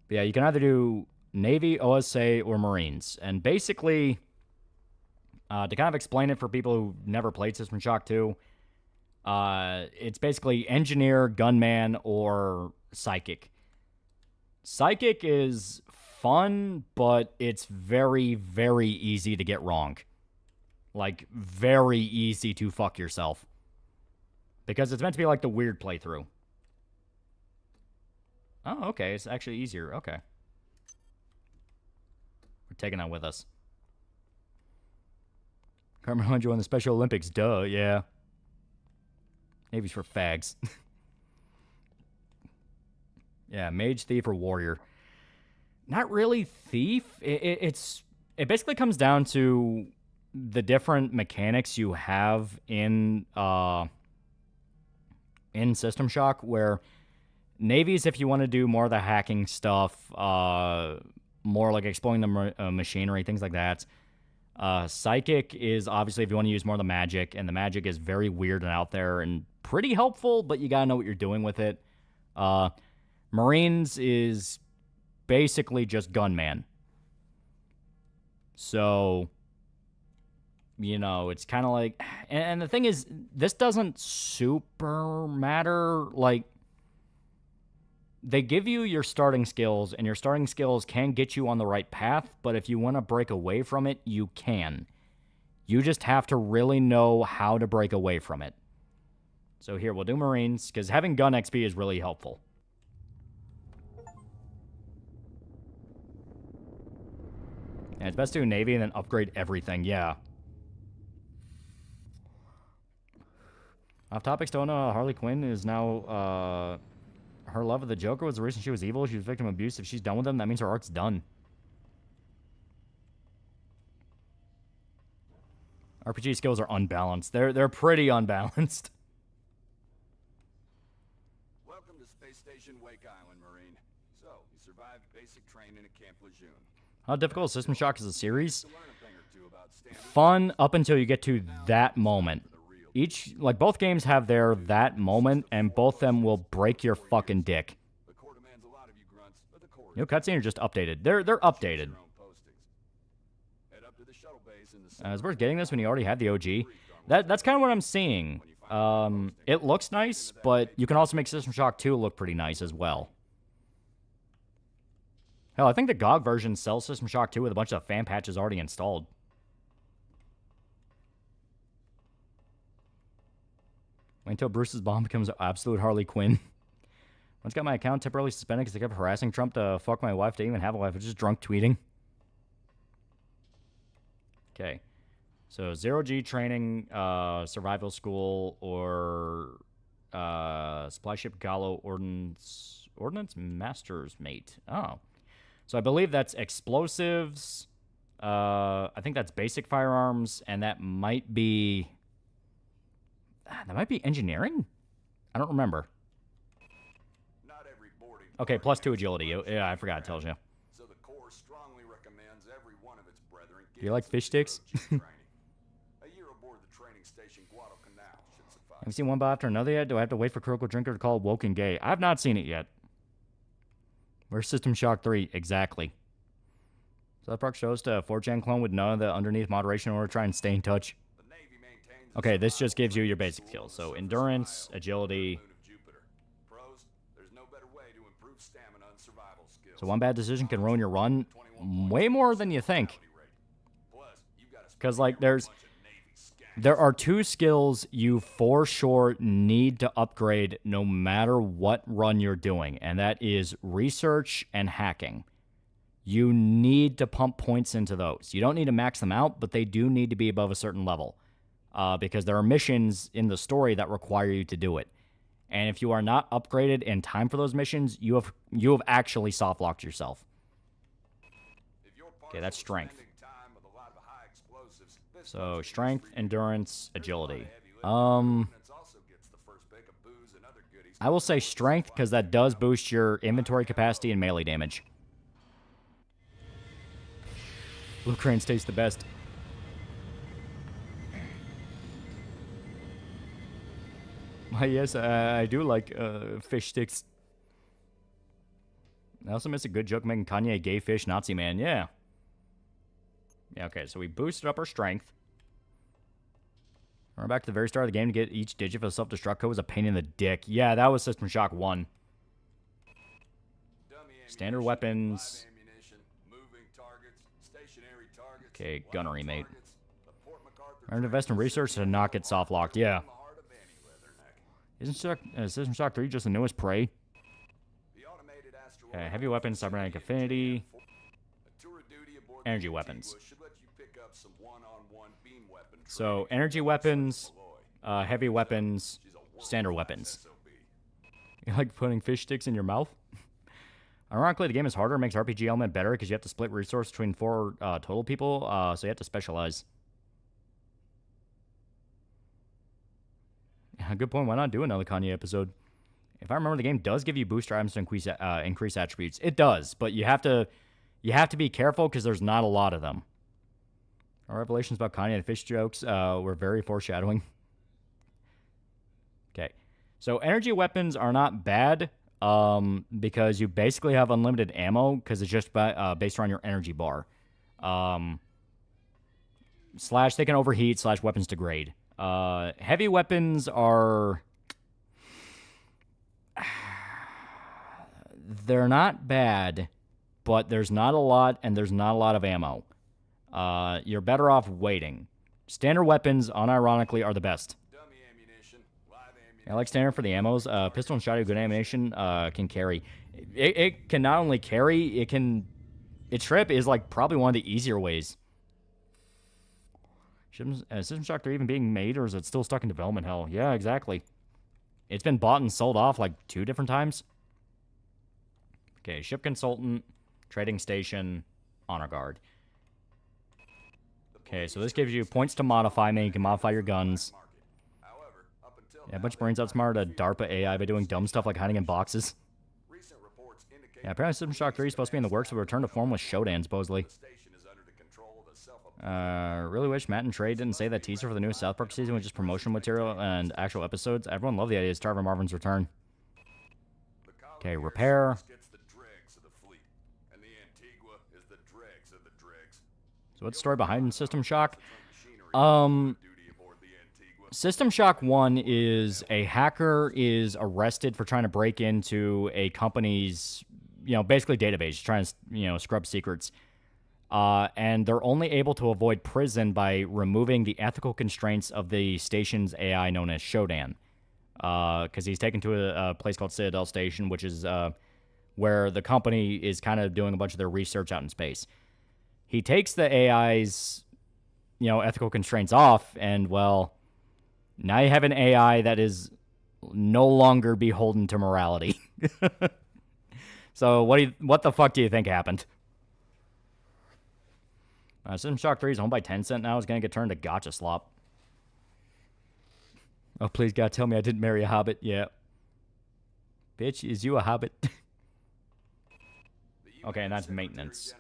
But yeah, you can either do Navy, OSA, or Marines. And basically, to kind of explain it for people who never played System Shock 2, it's basically engineer, gunman, or psychic. Psychic is fun, but it's very, very easy to get wrong. Like, very easy to fuck yourself. Because it's meant to be like the weird playthrough. Oh, okay. It's actually easier. Okay. We're taking that with us. Carmen Hunter won the Special Olympics. Duh, yeah. Navy's for fags. Yeah, mage, thief, or warrior. Not really thief. It basically comes down to the different mechanics you have in System Shock, where Navy's if you want to do more of the hacking stuff, more like exploring the machinery, things like that. Psychic is obviously if you want to use more of the magic, and the magic is very weird and out there and pretty helpful, but you gotta know what you're doing with it. Marines is basically just gunman. So, you know, it's kind of like... And the thing is, this doesn't super matter. Like, they give you your starting skills, and your starting skills can get you on the right path, but if you want to break away from it, you can. You just have to really know how to break away from it. So here, we'll do Marines, because having gun XP is really helpful. And it's best to do Navy and then upgrade everything, yeah. Off topic, still know Harley Quinn is now, her love of the Joker was the reason she was evil. She was victim of abuse. If she's done with him, that means her arc's done. RPG skills are unbalanced. They're pretty unbalanced. Welcome to Space Station Wake Island, Marine. So, you survived basic training at Camp Lejeune. How difficult is System Shock as a series? Fun up until you get to that moment. Each, like, both games have their that moment, and both of them will break your fucking dick. New cutscene are just updated. They're updated. It's worth getting this when you already have the OG. That's kind of what I'm seeing. It looks nice, but you can also make System Shock 2 look pretty nice as well. Hell, I think the GOG version sells System Shock 2 with a bunch of fan patches already installed. Wait until Bruce's bomb becomes absolute Harley Quinn. Once got my account temporarily suspended because they kept harassing Trump to fuck my wife to even have a wife. It's just drunk tweeting. Okay. So, 0G training, survival school, or supply ship Gallo Ordnance Master's Mate. Oh. So, I believe that's explosives. I think that's basic firearms, and that might be... That might be engineering? I don't remember. Okay, +2 agility. Yeah, I forgot it tells you. So the Corps strongly recommends every one of its brethren. Do you like fish sticks? A year aboard the training station Guadalcanal should suffice. Have you seen one by after another yet? Do I have to wait for Critical Drinker to call Woke and Gay? I have not seen it yet. Where's System Shock 3? Exactly. South Park shows to a 4chan clone with none of the underneath moderation in order to try and stay in touch. Okay, this just gives you your basic skills. So, endurance, agility. So, one bad decision can ruin your run way more than you think. Because, like, there are 2 skills you for sure need to upgrade no matter what run you're doing. And that is research and hacking. You need to pump points into those. You don't need to max them out, but they do need to be above a certain level. Because there are missions in the story that require you to do it. And if you are not upgraded in time for those missions, you have actually soft-locked yourself. Okay, that's strength. So, strength, endurance, agility. I will say strength, because that does boost your inventory capacity and melee damage. Blue cranes taste the best. Yes, I do like fish sticks. I also miss a good joke making Kanye gay fish Nazi man. Yeah. Yeah, okay, so we boosted up our strength. We're back to the very start of the game to get each digit for the self-destruct code was a pain in the dick. Yeah, that was System Shock 1. Standard weapons. Okay, gunnery, mate. Remember to invest in research to not get soft-locked. Yeah. Isn't System Shock 3 just the newest Prey? Heavy weapons, cybernetic affinity, energy weapons. So, energy weapons, heavy weapons, standard weapons. You like putting fish sticks in your mouth? Ironically, the game is harder, makes RPG element better because you have to split resource between 4 total people, so you have to specialize. Good point. Why not do another Kanye episode? If I remember, the game does give you booster items to increase attributes. It does, but you have to be careful because there's not a lot of them. Our revelations about Kanye and fish jokes were very foreshadowing. Okay, so energy weapons are not bad. because you basically have unlimited ammo because it's just based around your energy bar. Slash, they can overheat, slash, weapons degrade. Heavy weapons are... They're not bad, but there's not a lot, and there's not a lot of ammo. You're better off waiting. Standard weapons, unironically, are the best. I like standard for the ammos. Pistol and shotgun, good ammunition, can carry. It can not only carry, it can... Its trip is, like, probably one of the easier ways. System Shock 3 even being made, or is it still stuck in development hell? Yeah, exactly. It's been bought and sold off, like, 2 different times. Okay, ship consultant, trading station, honor guard. Okay, so this gives you points to modify, meaning you can modify your guns. Yeah, a bunch of Marines outsmarted a DARPA AI by doing dumb stuff like hiding in boxes. Yeah, apparently System Shock 3 is supposed to be in the works of a return to form with Shodan, supposedly. Really wish Matt and Trey didn't say that teaser for the new South Park season was just promotional material and actual episodes. Everyone loved the idea of Tarvin Marvin's return. Okay, repair. So what's the story behind System Shock? System Shock 1 is a hacker is arrested for trying to break into a company's, basically database, trying to, scrub secrets. And they're only able to avoid prison by removing the ethical constraints of the station's AI known as Shodan. Because he's taken to a place called Citadel Station, which is where the company is kind of doing a bunch of their research out in space. He takes the AI's, ethical constraints off, and, well, now you have an AI that is no longer beholden to morality. So what the fuck do you think happened? System Shock 3 is owned by Tencent now. It's going to get turned to gotcha slop. Oh, please, God, tell me I didn't marry a hobbit. Yeah. Bitch, is you a hobbit? Okay, and that's maintenance.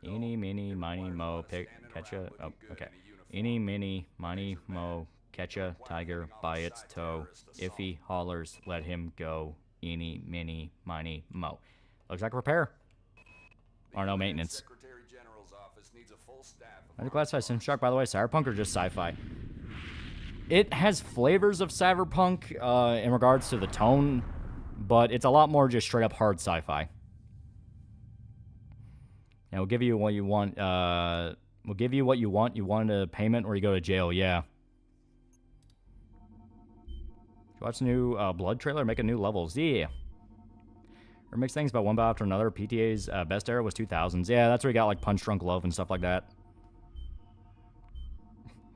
Eeny, meeny, miny, mo, catcha. Oh, okay. Eeny, meeny, miny, mo, catcha, tiger, by its toe. If he hollers, let him go. Eeny, meeny, miny, mo. Looks like repair. Or no, maintenance. I'd classify System Shock, by the way, cyberpunk or just sci-fi? It has flavors of cyberpunk in regards to the tone, but it's a lot more just straight up hard sci-fi. And we'll give you what you want. We'll give you what you want. You want a payment or you go to jail. Yeah. Watch the new Blood trailer, making new levels. Yeah. Or mix things about one battle after another. PTA's best era was 2000s. Yeah, that's where you got like Punch Drunk Love and stuff like that.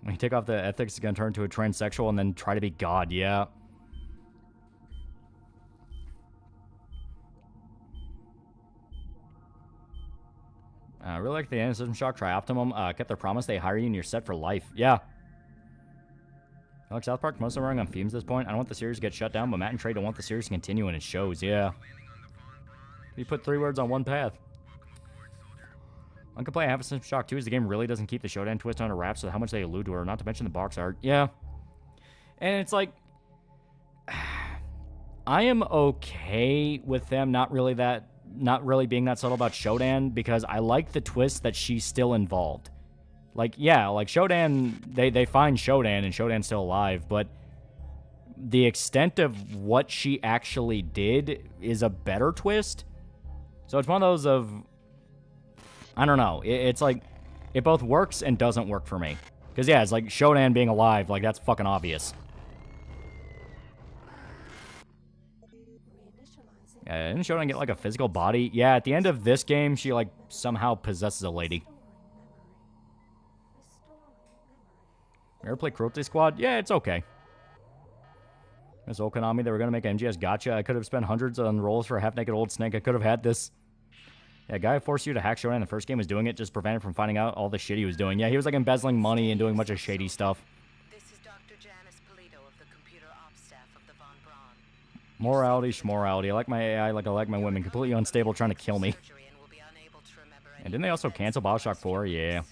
When you take off the ethics, it's going to turn into a transsexual and then try to be God. Yeah. I really like the end of System Shock. Try Optimum. Kept their promise. They hire you and you're set for life. Yeah. I like South Park. Most of them are running on fumes at this point. I don't want the series to get shut down, but Matt and Trey don't want the series to continue, and it shows. Yeah. You put 3 words on one path. One complaint I have with System Shock 2 is the game really doesn't keep the Shodan twist under wraps with how much they allude to her, not to mention the box art. Yeah. And it's like... I am okay with them not really being that subtle about Shodan, because I like the twist that she's still involved. Like, yeah, like Shodan, they find Shodan and Shodan's still alive, but the extent of what she actually did is a better twist. So it's one of those of, I don't know, it's like, it both works and doesn't work for me. Because, yeah, it's like Shodan being alive, like, that's fucking obvious. Yeah, didn't Shodan get, like, a physical body? Yeah, at the end of this game, she, like, somehow possesses a lady. You ever play Cruelty Squad? Yeah, it's okay. This old Konami, they were going to make MGS Gotcha. I could have spent hundreds on rolls for a half-naked old snake. I could have had this. Yeah, guy who forced you to hack Shodan in the first game was doing it, just prevented from finding out all the shit he was doing. Yeah, he was, like, embezzling money and doing a bunch of shady stuff. This is Dr. Janice Polito of the computer ops staff of the Von Braun. Morality, schmorality. I like my AI like I like my women. Completely unstable, trying to kill me. And didn't they also cancel Bioshock 4? Yeah.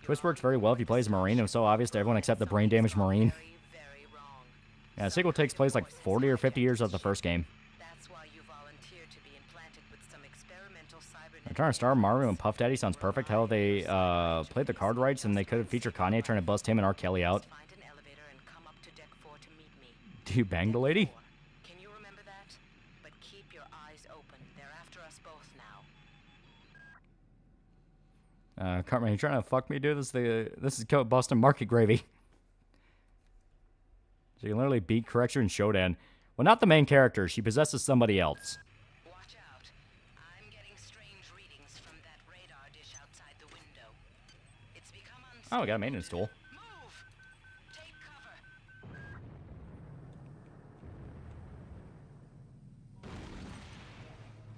Twist works very well if you play as a Marine. It was so obvious to everyone except the brain-damaged Marine. Yeah, the sequel takes place like 40 or 50 years of the first game. That's why you volunteered to be implanted with some experimental cybernetic. They're trying to star Mario and Puff Daddy sounds perfect. How they played the card rights and they could have featured Kanye trying to bust him and R. Kelly out. Find an elevator and come up to deck 4 to meet me. Do you bang the lady? Can you remember that? But keep your eyes open. They're after us both now. Cartman, you trying to fuck me, dude? This is Boston Market Gravy. So you can literally beat Correction and Shodan. Well, not the main character. She possesses somebody else. Watch out. I'm getting strange readings from that radar dish outside the window. It's become Oh, we got a maintenance tool. Move! Take cover.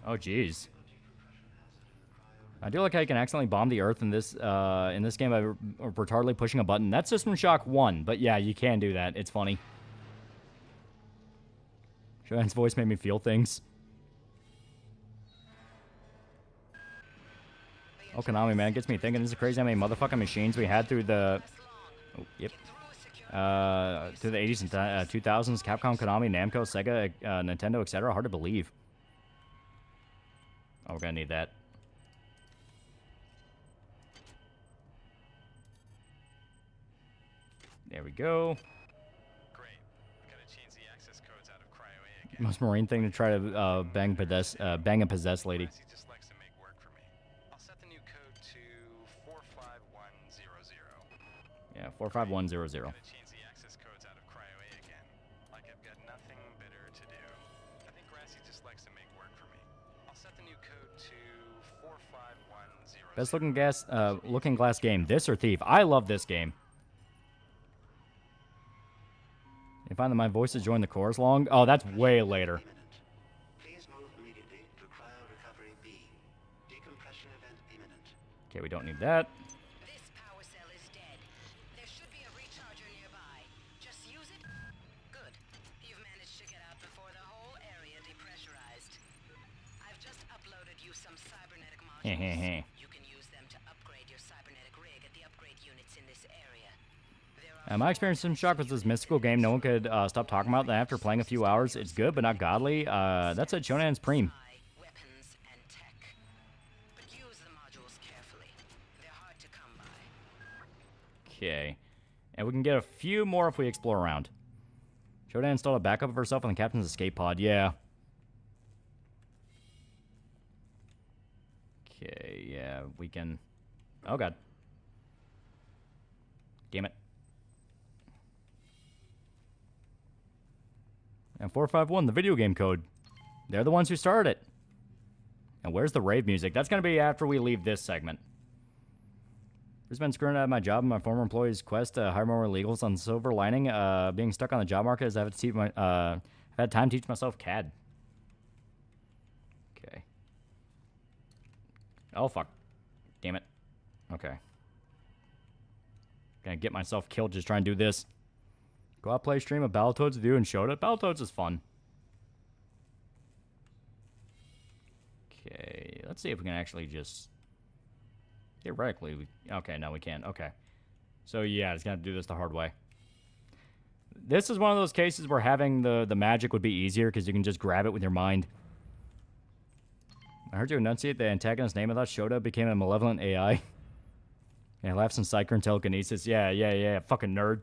Oh, jeez. I do like how you can accidentally bomb the Earth in this game by retardedly pushing a button. That's System Shock 1, but yeah, you can do that. It's funny. Shodan's voice made me feel things. Oh, Konami, man, gets me thinking. This is crazy how many motherfucking machines we had through the... Oh, yep. Through the 80s and 2000s. Capcom, Konami, Namco, Sega, Nintendo, etc. Hard to believe. Oh, we're gonna need that. There we go. Great. We gotta change the access codes out of Cryo A again. Most Marine thing to try to bang a possessed lady. He just likes to make work for me. I'll set the new code to 45100. Yeah, 45100. Gotta change the access codes out of Cryo A again. Like I've got nothing better to do. I think Grassy just likes to make work for me. I'll set the new code to 45100. Best looking glass game. This or Thief? I love this game. You find that my voice has joined the chorus long? Oh, that's way later. Please move immediately to cryo recovery B. Decompression event imminent. Okay, we don't need that. This power cell is dead. There should be a recharger nearby. Just use it. Good. You've managed to get out before the whole area depressurized. I've just uploaded you some cybernetic modules. You can use them to upgrade your cybernetic rig at the upgrade units in this area. My experience in Shock was this mystical game no one could stop talking about. And after playing a few hours, it's good but not godly. That's at Shonan's Preem. Weapons and tech. But use the modules carefully. They're hard to come by. Okay. And we can get a few more if we explore around. Shodan installed a backup of herself on the captain's escape pod. Yeah. Okay, yeah, we can... Oh, God. Damn it. And 451, the video game code. They're the ones who started it. And where's the rave music? That's going to be after we leave this segment. There's been screwing out of my job and my former employee's quest to hire more illegals on silver lining. Being stuck on the job market as I have to teach I've had time to teach myself CAD. Okay. Oh, fuck. Damn it. Okay. Gonna get myself killed just trying to do this. Go out, play stream of Battletoads with you and Shoda. Battletoads is fun. Okay, let's see if we can actually just... Theoretically, okay, no, we can't. Okay. So, yeah, it's gonna have to do this the hard way. This is one of those cases where having the magic would be easier because you can just grab it with your mind. I heard you enunciate the antagonist's name. I thought Shoda became a malevolent AI. Yeah, laughs in Psyker and telekinesis. Yeah, fucking nerd.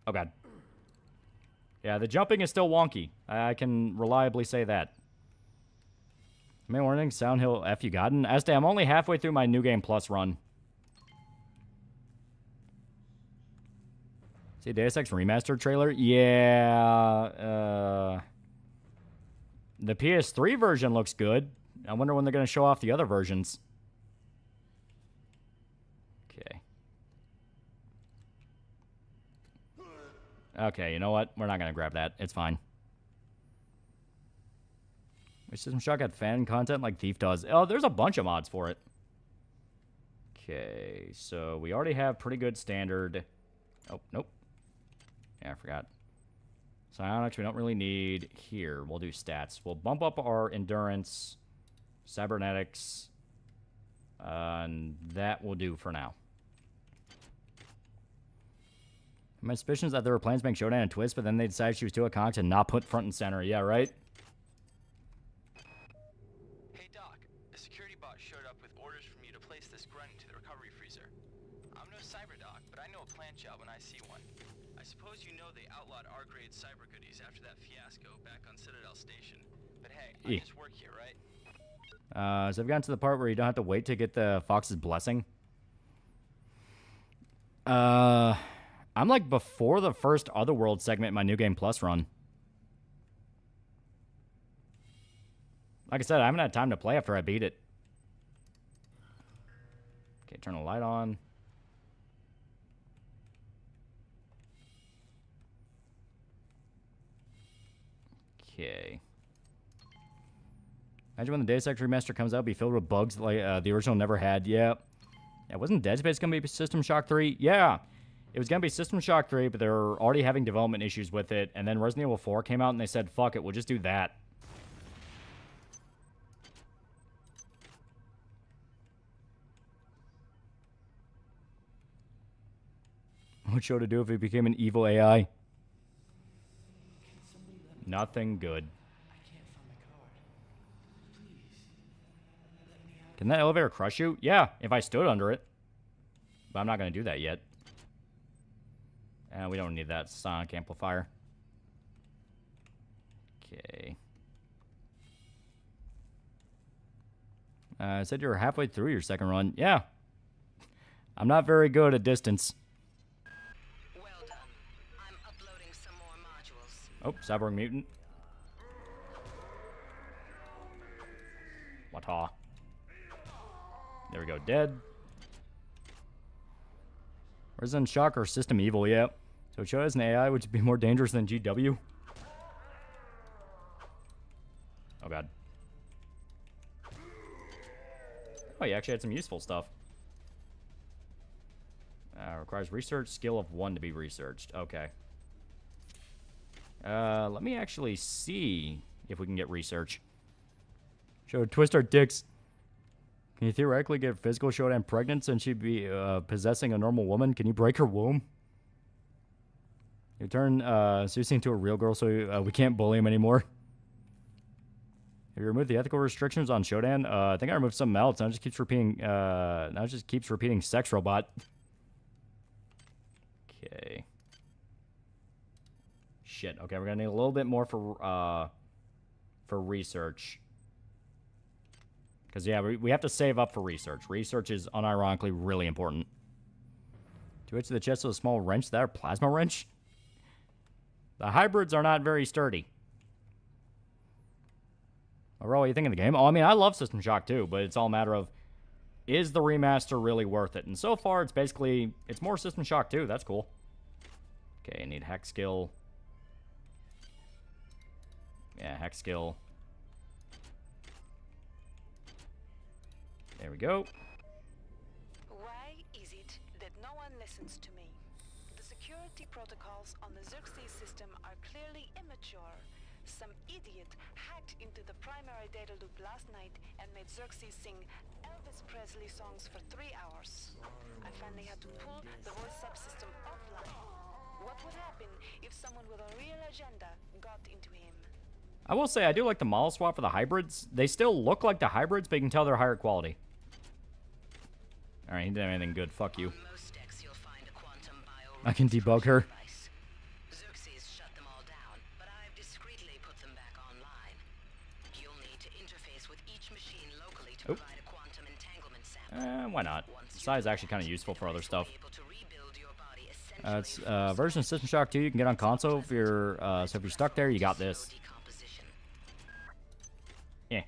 Oh, God. Yeah, the jumping is still wonky. I can reliably say that. May warning, Soundhill F you gotten. Este, I'm only halfway through my New Game Plus run. See Deus Ex Remaster trailer? Yeah. The PS3 version looks good. I wonder when they're going to show off the other versions. Okay. Okay, you know what? We're not going to grab that. It's fine. System Shock had fan content like Thief does. Oh, there's a bunch of mods for it. Okay, so we already have pretty good standard. Oh, nope. Yeah, I forgot. Psionics we don't really need here. We'll do stats. We'll bump up our endurance, cybernetics, and that will do for now. My suspicions that there were plans to make Showdown a twist, but then they decided she was too iconic to not put front and center. Yeah, right? Hey Doc, a security bot showed up with orders from you to place this grunt into the recovery freezer. I'm no cyber doc, but I know a plant job when I see one. I suppose you know they outlawed R-grade cyber goodies after that fiasco back on Citadel Station. But hey, I just work here, right? So I've gotten to the part where you don't have to wait to get the Fox's blessing. I'm like before the first Otherworld segment in my New Game Plus run. Like I said, I haven't had time to play after I beat it. Okay, turn the light on. Okay. Imagine when the Deus Ex Remaster comes out, be filled with bugs like the original never had. Yeah. Yeah, wasn't Dead Space going to be System Shock 3? Yeah. It was going to be System Shock 3, but they were already having development issues with it. And then Resident Evil 4 came out, and they said, fuck it, we'll just do that. What show to do if it became an evil AI? Nothing good. Can that elevator crush you? Yeah, if I stood under it. But I'm not going to do that yet. We don't need that sonic amplifier. Okay. I said you were halfway through your second run. Yeah. I'm not very good at distance. Well done. I'm uploading some more modules. Oh, Cyborg Mutant. Wata. There we go, dead. Resident Shock or System Evil, yeah. So it shows an AI which would be more dangerous than GW. Oh god. Oh, you actually had some useful stuff. Requires research skill of 1 to be researched. Okay. Let me actually see if we can get research. Show twist our dicks. Can you theoretically get physical Showdown pregnant since she'd be possessing a normal woman? Can you break her womb? You turn Susie into a real girl so we can't bully him anymore. Have you removed the ethical restrictions on Showdown? I think I removed something else. Now it just keeps repeating. Now it just keeps repeating sex robot. Okay. Shit. Okay, we're gonna need a little bit more for research. Because, yeah, we have to save up for research. Research is unironically really important. To which the chest of a small wrench there, plasma wrench? The hybrids are not very sturdy. Overall, what do you think of the game? Oh, I mean, I love System Shock too, but it's all a matter of, is the remaster really worth it? And so far, it's basically, it's more System Shock 2. That's cool. Okay, I need hack skill. Yeah, hack skill. There we go. Why is it that no one listens to me? The security protocols on the Xerxes system are clearly immature. Some idiot hacked into the primary data loop last night and made Xerxes sing Elvis Presley songs for 3 hours. I finally had to pull the voice subsystem offline. What would happen if someone with a real agenda got into him? I will say, I do like the model swap for the hybrids. They still look like the hybrids, but you can tell they're higher quality. Alright, he didn't have anything good. Fuck you. I can debug her. Xerxes shut them all down, but I've discreetly put them back online. You'll need to interface with each machine locally to provide a quantum entanglement sample. Why not? Psi is actually kind of useful for other stuff. It's version of System Shock 2 you can get on console if you're so if you're stuck there, you got this. Yeah.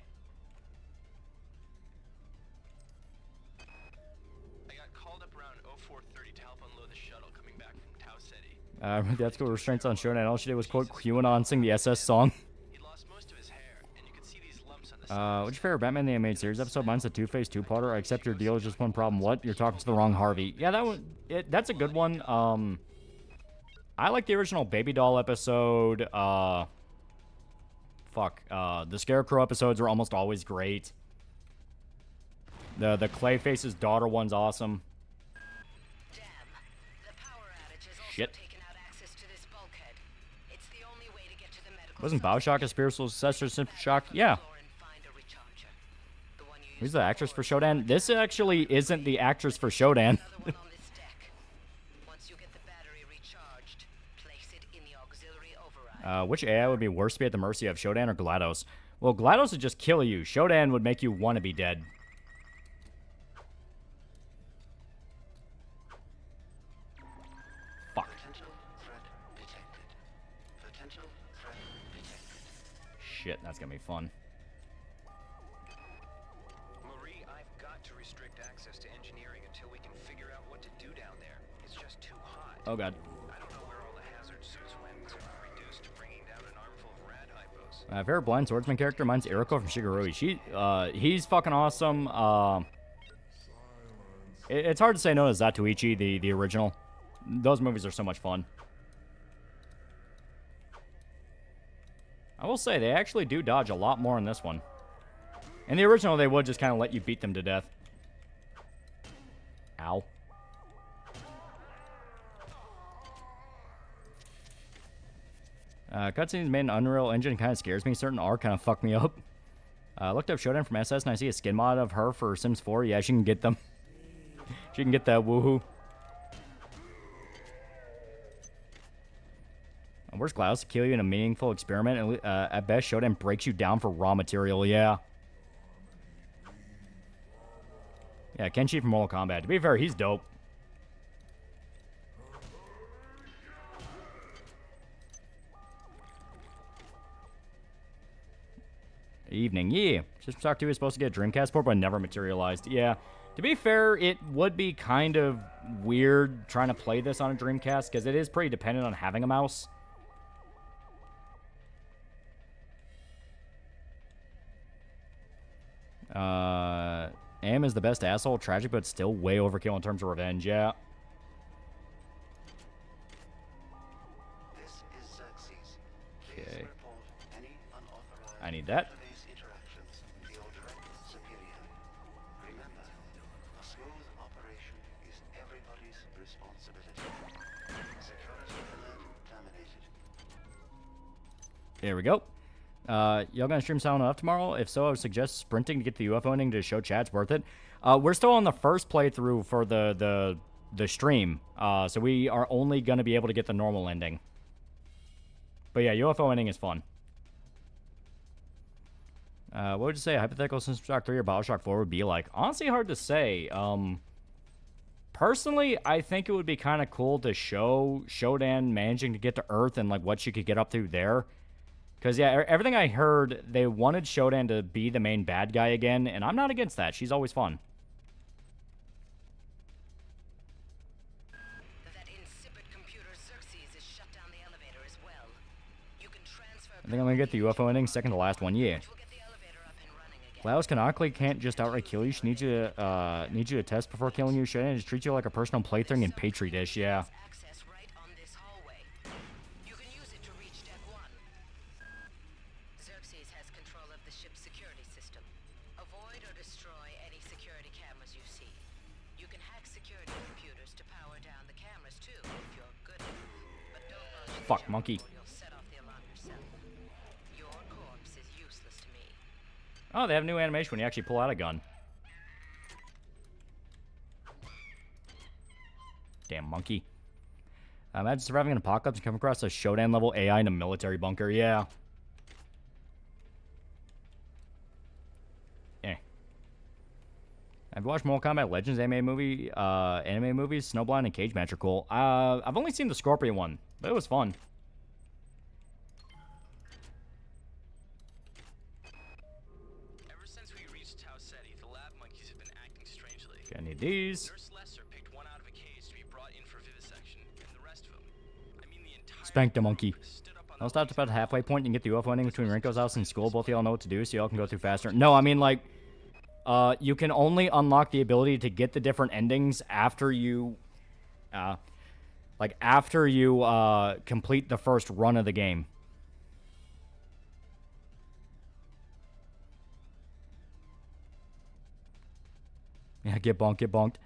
I got called up around 0430 to help unload the shuttle coming back from Tau City. The ethical restraints on Showdown. All she did was quote QAnon, sing the SS song. He lost most of his hair, and you could see these lumps on the What's your favorite Batman the Animated Series episode? Mine's the Two-Face two-parter. I accept your deal is just one problem. What? You're talking to the wrong Harvey. Yeah, that one. That's a good one. I like the original Baby Doll episode. The Scarecrow episodes are almost always great. The Clayface's daughter one's awesome. Damn. The power outage has also Shit. taken out Wasn't Bioshock a spiritual successor to System Shock? Yeah. Who's the actress for Shodan? This actually isn't the actress for Shodan. Which AI would be worse to be at the mercy of, Shodan or GLaDOS? Well, GLaDOS would just kill you. Shodan would make you want to be dead. Fuck. Shit, that's gonna be fun. Marie, I've got to restrict access to engineering until we can figure out what to do down there. It's just too hot. Oh god. I don't know where all the hazard suits went, so I'm reduced to bringing down an armful of rad hypos. Favorite blind swordsman character? Mine's Iriko from Shigarui. He's fucking awesome. It's hard to say no to Zatoichi, the original. Those movies are so much fun. I will say, they actually do dodge a lot more in this one. In the original, they would just kind of let you beat them to death. Ow. Cutscenes made in Unreal Engine kind of scares me. Certain art kind of fucked me up. I looked up Shodan from SS and I see a skin mod of her for Sims 4. Yeah, she can get them. She can get that woohoo. Where's GLaDOS to kill you in a meaningful experiment? At best, Shodan breaks you down for raw material, yeah. Yeah, Kenshi from Mortal Kombat. To be fair, he's dope. Evening, yeah. System Shock 2 is supposed to get a Dreamcast port, but never materialized. Yeah. To be fair, it would be kind of weird trying to play this on a Dreamcast, because it is pretty dependent on having a mouse. Am is the best asshole. Tragic, but still way overkill in terms of revenge, yeah. Okay. I need that. There we go. Y'all gonna stream Silent Enough tomorrow? If so, I would suggest sprinting to get the UFO ending to show chat's worth it. We're still on the first playthrough for the stream, so we are only gonna be able to get the normal ending. But yeah, UFO ending is fun. What would you say a hypothetical System Shock 3 or Bioshock 4 would be like? Honestly, hard to say. Personally, I think it would be kind of cool to show Shodan managing to get to Earth and like what she could get up through there. Because, yeah, everything I heard, they wanted Shodan to be the main bad guy again, and I'm not against that. She's always fun. That insipid computer Xerxes is shut down the elevator as well. You can transfer. I think I'm going to get the UFO ending, second to last one, yeah. GLaDOS canonically can't just outright kill you. She needs you to test before killing you. Shodan just treats you like a personal plaything and Petri dish, yeah. Fuck, monkey. Oh, they have a new animation when you actually pull out a gun. Damn monkey. Imagine surviving an apocalypse and come across a Shodan level AI in a military bunker. Yeah. I've watched Mortal Kombat Legends anime movies, Snowblind and Cage Match are cool. I've only seen the Scorpion one, but it was fun. Ever since we reached Tau Ceti, the lab monkeys have been acting strangely. Okay, I need these. Nurse Lester picked one out of a cage to be brought in for vivisection, and the rest of them, I mean the entire Spank the monkey. I'll stop about the halfway point and get the UFO ending between Rinko's house and school. Both of y'all know what to do, so y'all can go through faster. No, I mean, like, you can only unlock the ability to get the different endings after you, complete the first run of the game. Yeah, get bonked, get bonked.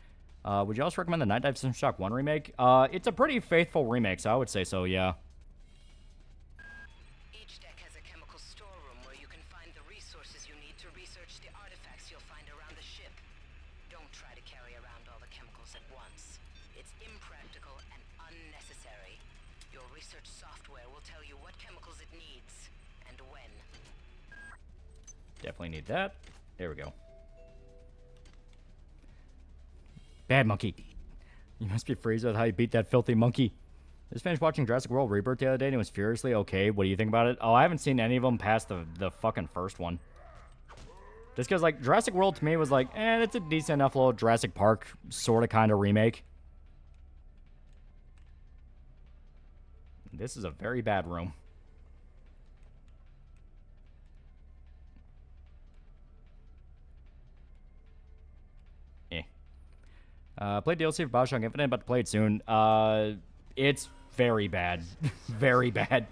Would you also recommend the Night Dive System Shock 1 remake? It's a pretty faithful remake, so I would say so, yeah. Each deck It's impractical and unnecessary. Your research software will tell you what chemicals it needs and when. Definitely need that. There we go. Bad monkey. You must be freezed with how you beat that filthy monkey. Just finished watching Jurassic World Rebirth the other day and it was furiously okay. What do you think about it? Oh, I haven't seen any of them past the fucking first one. Just because, like, Jurassic World to me was like, it's a decent enough little Jurassic Park sort of kind of remake. This is a very bad room. Played DLC for Bioshock Infinite, about to play it soon. It's very bad. Very bad.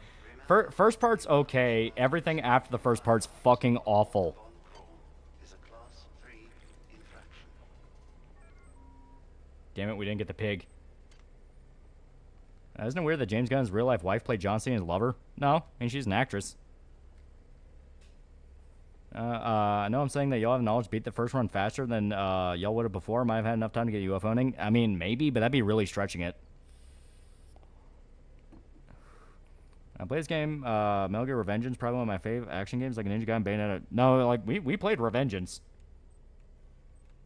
First part's okay. Everything after the first part's fucking awful. Damn it, we didn't get the pig. Isn't it weird that James Gunn's real-life wife played John Cena's lover? No, I mean, she's an actress. I know I'm saying that y'all have knowledge beat the first run faster than y'all would have before. Might have had enough time to get UFOing. I mean, maybe, but that'd be really stretching it. I played this game, Metal Gear Revengeance, probably one of my favorite action games, like a Ninja Gaiden, Bayonetta. No, like, we played Revengeance.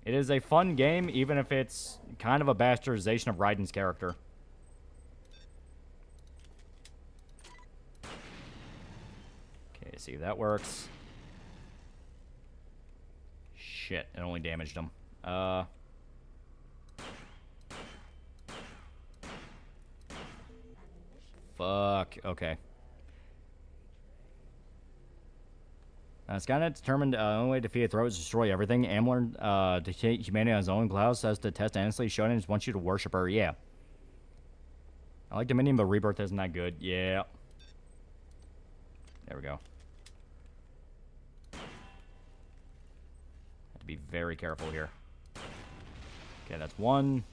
It is a fun game, even if it's kind of a bastardization of Raiden's character. Okay, see if that works. Shit, it only damaged him. Fuck. Okay. Skynet determined the only way to defeat a threat is to destroy everything. Amler, to hate humanity on his own. Klaus says to test endlessly. Shonen just wants you to worship her. Yeah. I like Dominion, but Rebirth isn't that good. Yeah. There we go. Have to be very careful here. Okay, that's one.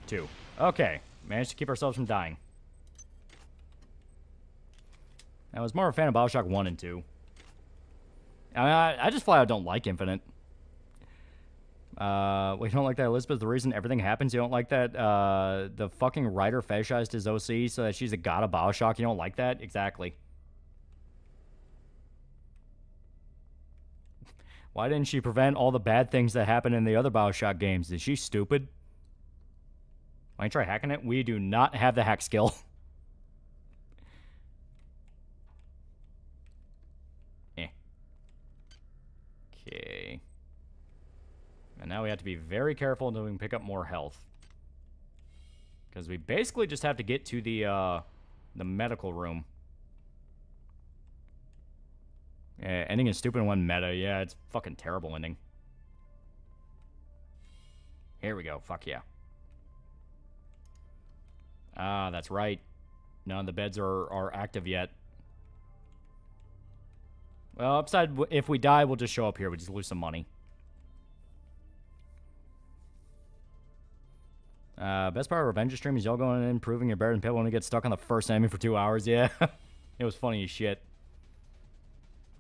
Two. Okay. Managed to keep ourselves from dying. I was more a fan of Bioshock 1 and 2. I mean, I just flat out don't like Infinite. You don't like that, Elizabeth? The reason everything happens, you don't like that the fucking writer fetishized his OC so that she's a god of Bioshock? You don't like that? Exactly. Why didn't she prevent all the bad things that happen in the other Bioshock games? Is she stupid? Why don't you try hacking it? We do not have the hack skill. Okay. And now we have to be very careful until we can pick up more health. Because we basically just have to get to the medical room. Yeah, ending is stupid in one meta. Yeah, it's fucking terrible ending. Here we go. Fuck yeah. Ah, that's right. None of the beds are active yet. Well, upside, if we die, we'll just show up here. We just lose some money. Best part of Revenge stream is y'all going in and proving you're better than people when you get stuck on the first enemy for 2 hours. Yeah. It was funny as shit.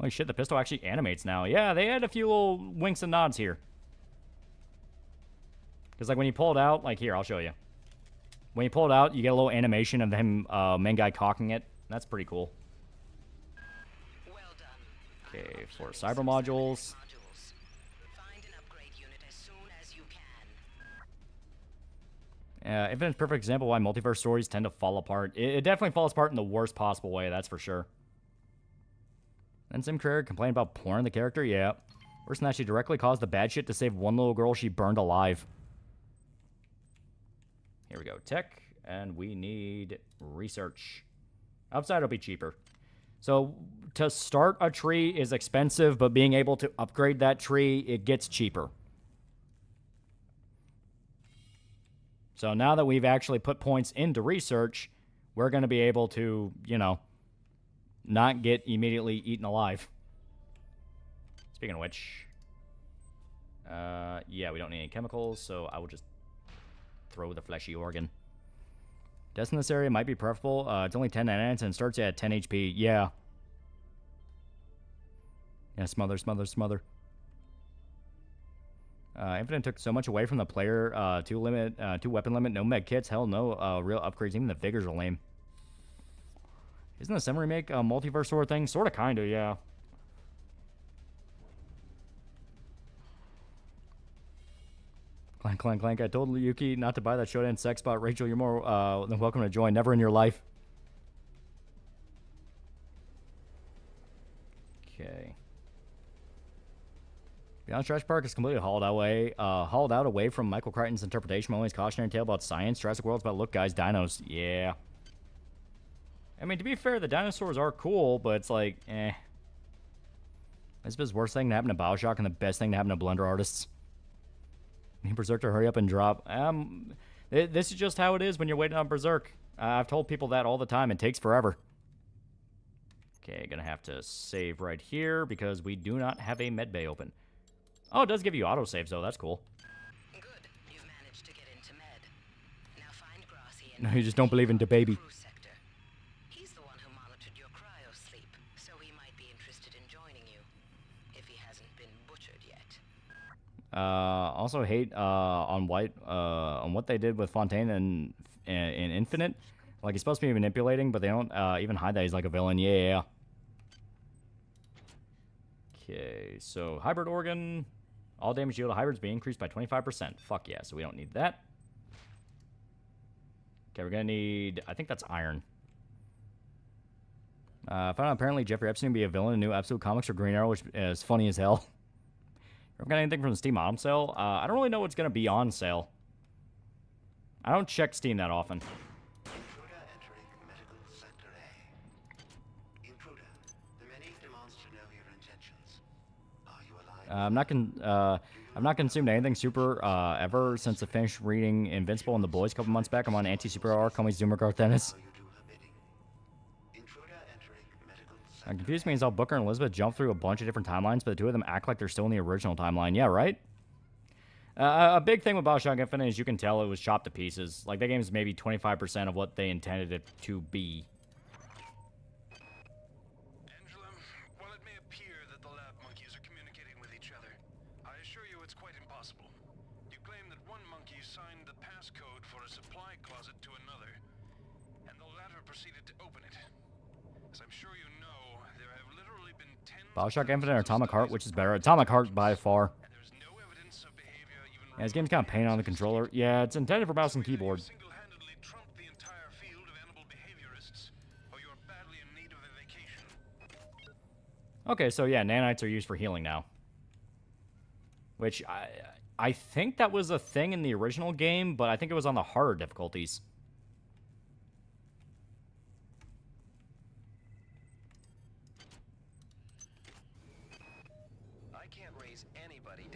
Holy shit, the pistol actually animates now. Yeah, they had a few little winks and nods here. Because, like, when you pull it out, like, here, I'll show you. When you pull it out, you get a little animation of him, main guy cocking it. That's pretty cool. Okay, for cyber modules. Infinite's a perfect example why multiverse stories tend to fall apart. It definitely falls apart in the worst possible way, that's for sure. And Sim Career complained about porn in the character? Yeah. Worse than that, she directly caused the bad shit to save one little girl she burned alive. Here we go. Tech. And we need research. Upside will be cheaper. So, to start a tree is expensive, but being able to upgrade that tree, it gets cheaper. So now that we've actually put points into research, we're going to be able to, you know, not get immediately eaten alive. Speaking of which, yeah, we don't need any chemicals, so I will just throw the fleshy organ. Deaths in this area might be preferable. It's only 10 nanites and starts at 10 HP. Yeah. Yeah, smother, smother, smother. Infinite took so much away from the player. 2 weapon limit, no med kits. Hell no real upgrades. Even the figures are lame. Isn't the Sim remake a multiverse sort of thing? Sort of, kind of, yeah. Clank, clank, clank. I told Yuki not to buy that Shodan sex bot. Rachel, you're more than welcome to join. Never in your life. Okay. Beyond Stretch Park is completely hauled out away from Michael Crichton's interpretation of Molly's cautionary tale about science. Jurassic World's about, look, guys, dinos. Yeah. I mean, to be fair, the dinosaurs are cool, but it's like, eh. This is the worst thing to happen to Bioshock and the best thing to happen to Blender artists. Need Berserk to hurry up and drop. This is just how it is when you're waiting on Berserk. I've told people that all the time. It takes forever. Okay, gonna have to save right here because we do not have a med bay open. Oh, it does give you autosaves, though. That's cool. Good. You've managed to get into med. Now find Grassy No, you just don't believe in the baby. He's the one who monitored your cryo sleep, so he might be interested in joining you, if he hasn't been butchered yet. Also hate on what they did with Fontaine and Infinite. Like, he's supposed to be manipulating, but they don't even hide that he's like a villain. Yeah. Okay, so hybrid organ. All damage deal to hybrids be increased by 25%. Fuck yeah, so we don't need that. Okay, we're gonna need, I think that's iron. Found out apparently Jeffrey Epstein will be a villain in new Absolute Comics or Green Arrow, which is funny as hell. Ever got anything from the Steam Autumn sale? I don't really know what's gonna be on sale. I don't check Steam that often. Intruder entering medical sector A. Intruder, the menu demands to know your intentions. Are you alive? I've not consumed anything super ever since I finished reading Invincible and The Boys a couple months back. I'm on anti-superhero. Call me Zoomer Garth Dennis. I'm confused means how Booker and Elizabeth jump through a bunch of different timelines, but the two of them act like they're still in the original timeline. Yeah, right? A big thing with Bioshock Infinite is you can tell it was chopped to pieces. Like, that game is maybe 25% of what they intended it to be. Angela, while it may appear that the lab monkeys are communicating with each other, I assure you it's quite impossible. You claim that one monkey signed the passcode for a supply closet to another, and the latter proceeded to open it. As I'm sure you know, there have literally been Bioshock Infinite or Atomic Heart, which is better? Atomic Heart by far. Yeah, this game's kind of pain on the controller. Yeah, it's intended for mouse and keyboard. Okay, so yeah, nanites are used for healing now. Which, I think that was a thing in the original game, but I think it was on the harder difficulties.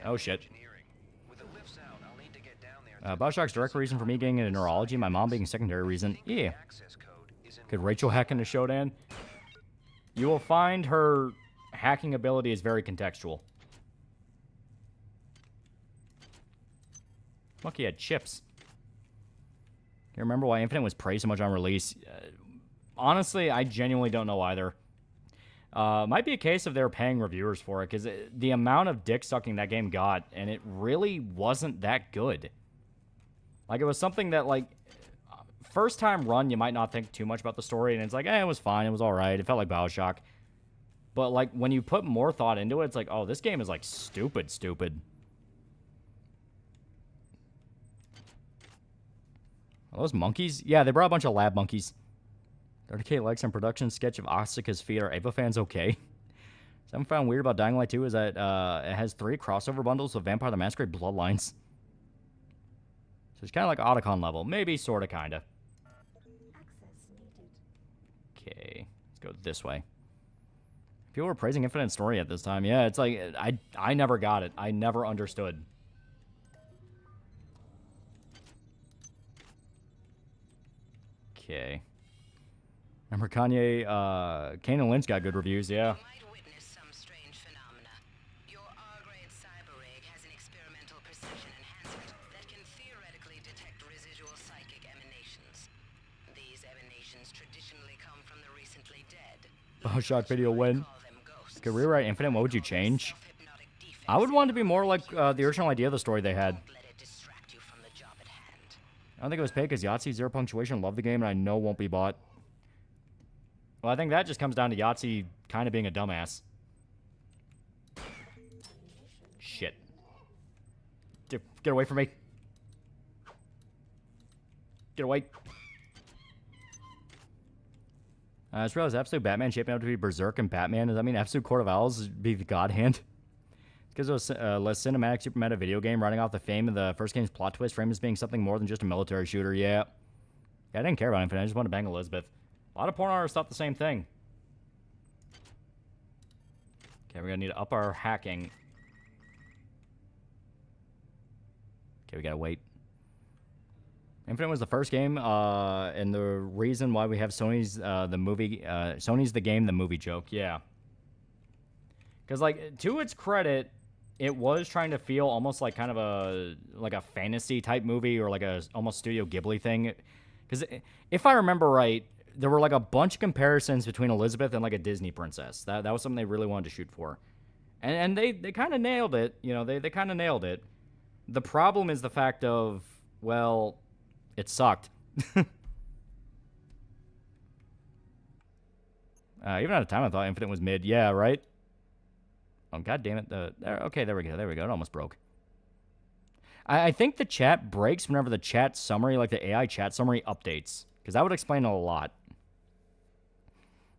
Oh, shit. Bioshock's direct reason for me getting into neurology, my mom being a secondary reason. Yeah. Could Rachel hack into Shodan? You will find her hacking ability is very contextual. Monkey had chips. You remember why Infinite was praised so much on release? Honestly, I genuinely don't know either. Might be a case of they're paying reviewers for it, because the amount of dick sucking that game got, and it really wasn't that good. Like, it was something that, like, first time run, you might not think too much about the story, and it's like, it was fine, it was alright, it felt like Bioshock. But, like, when you put more thought into it, it's like, oh, this game is, like, stupid. Are those monkeys? Yeah, they brought a bunch of lab monkeys. 30K likes on production sketch of Asuka's feet. Are Ava fans okay? Something I found weird about Dying Light 2 is that it has 3 crossover bundles with Vampire the Masquerade Bloodlines. So it's kind of like Otacon level. Maybe, sort of, kind of. Okay, let's go this way. People were praising Infinite Story at this time. Yeah, it's like, I never got it. I never understood. Okay. Remember Kanye, Kane and Lynch got good reviews, yeah. Bioshock video when? Could rewrite Infinite, what would you change? I would want it to be more like the original idea of the story they had. I don't think it was paid because Yahtzee, zero punctuation, love the game, and I know won't be bought. Well, I think that just comes down to Yahtzee kind of being a dumbass. Shit. Get away from me. Get away. I just realized Absolute Batman shaping up to be Berserk and Batman. Does that mean Absolute Court of Owls would be the God Hand? Because it was a less cinematic, super meta video game, riding off the fame of the first game's plot twist, framed as being something more than just a military shooter. Yeah. I didn't care about Infinite. I just wanted to bang Elizabeth. A lot of porn artists thought the same thing. Okay, we're going to need to up our hacking. Okay, we got to wait. Infinite was the first game, and the reason why we have Sony's the movie, Sony's the game, the movie joke. Yeah. Because, like, to its credit, it was trying to feel almost like kind of a fantasy type movie or like a almost Studio Ghibli thing. Because if I remember right, there were like a bunch of comparisons between Elizabeth and like a Disney princess. That was something they really wanted to shoot for. And they kind of nailed it. You know, they kind of nailed it. The problem is the fact of, well, it sucked. Even at a time I thought Infinite was mid. Yeah, right? Oh, God damn it. Okay, there we go. There we go. It almost broke. I think the chat breaks whenever the chat summary, like the AI chat summary, updates. Because that would explain a lot.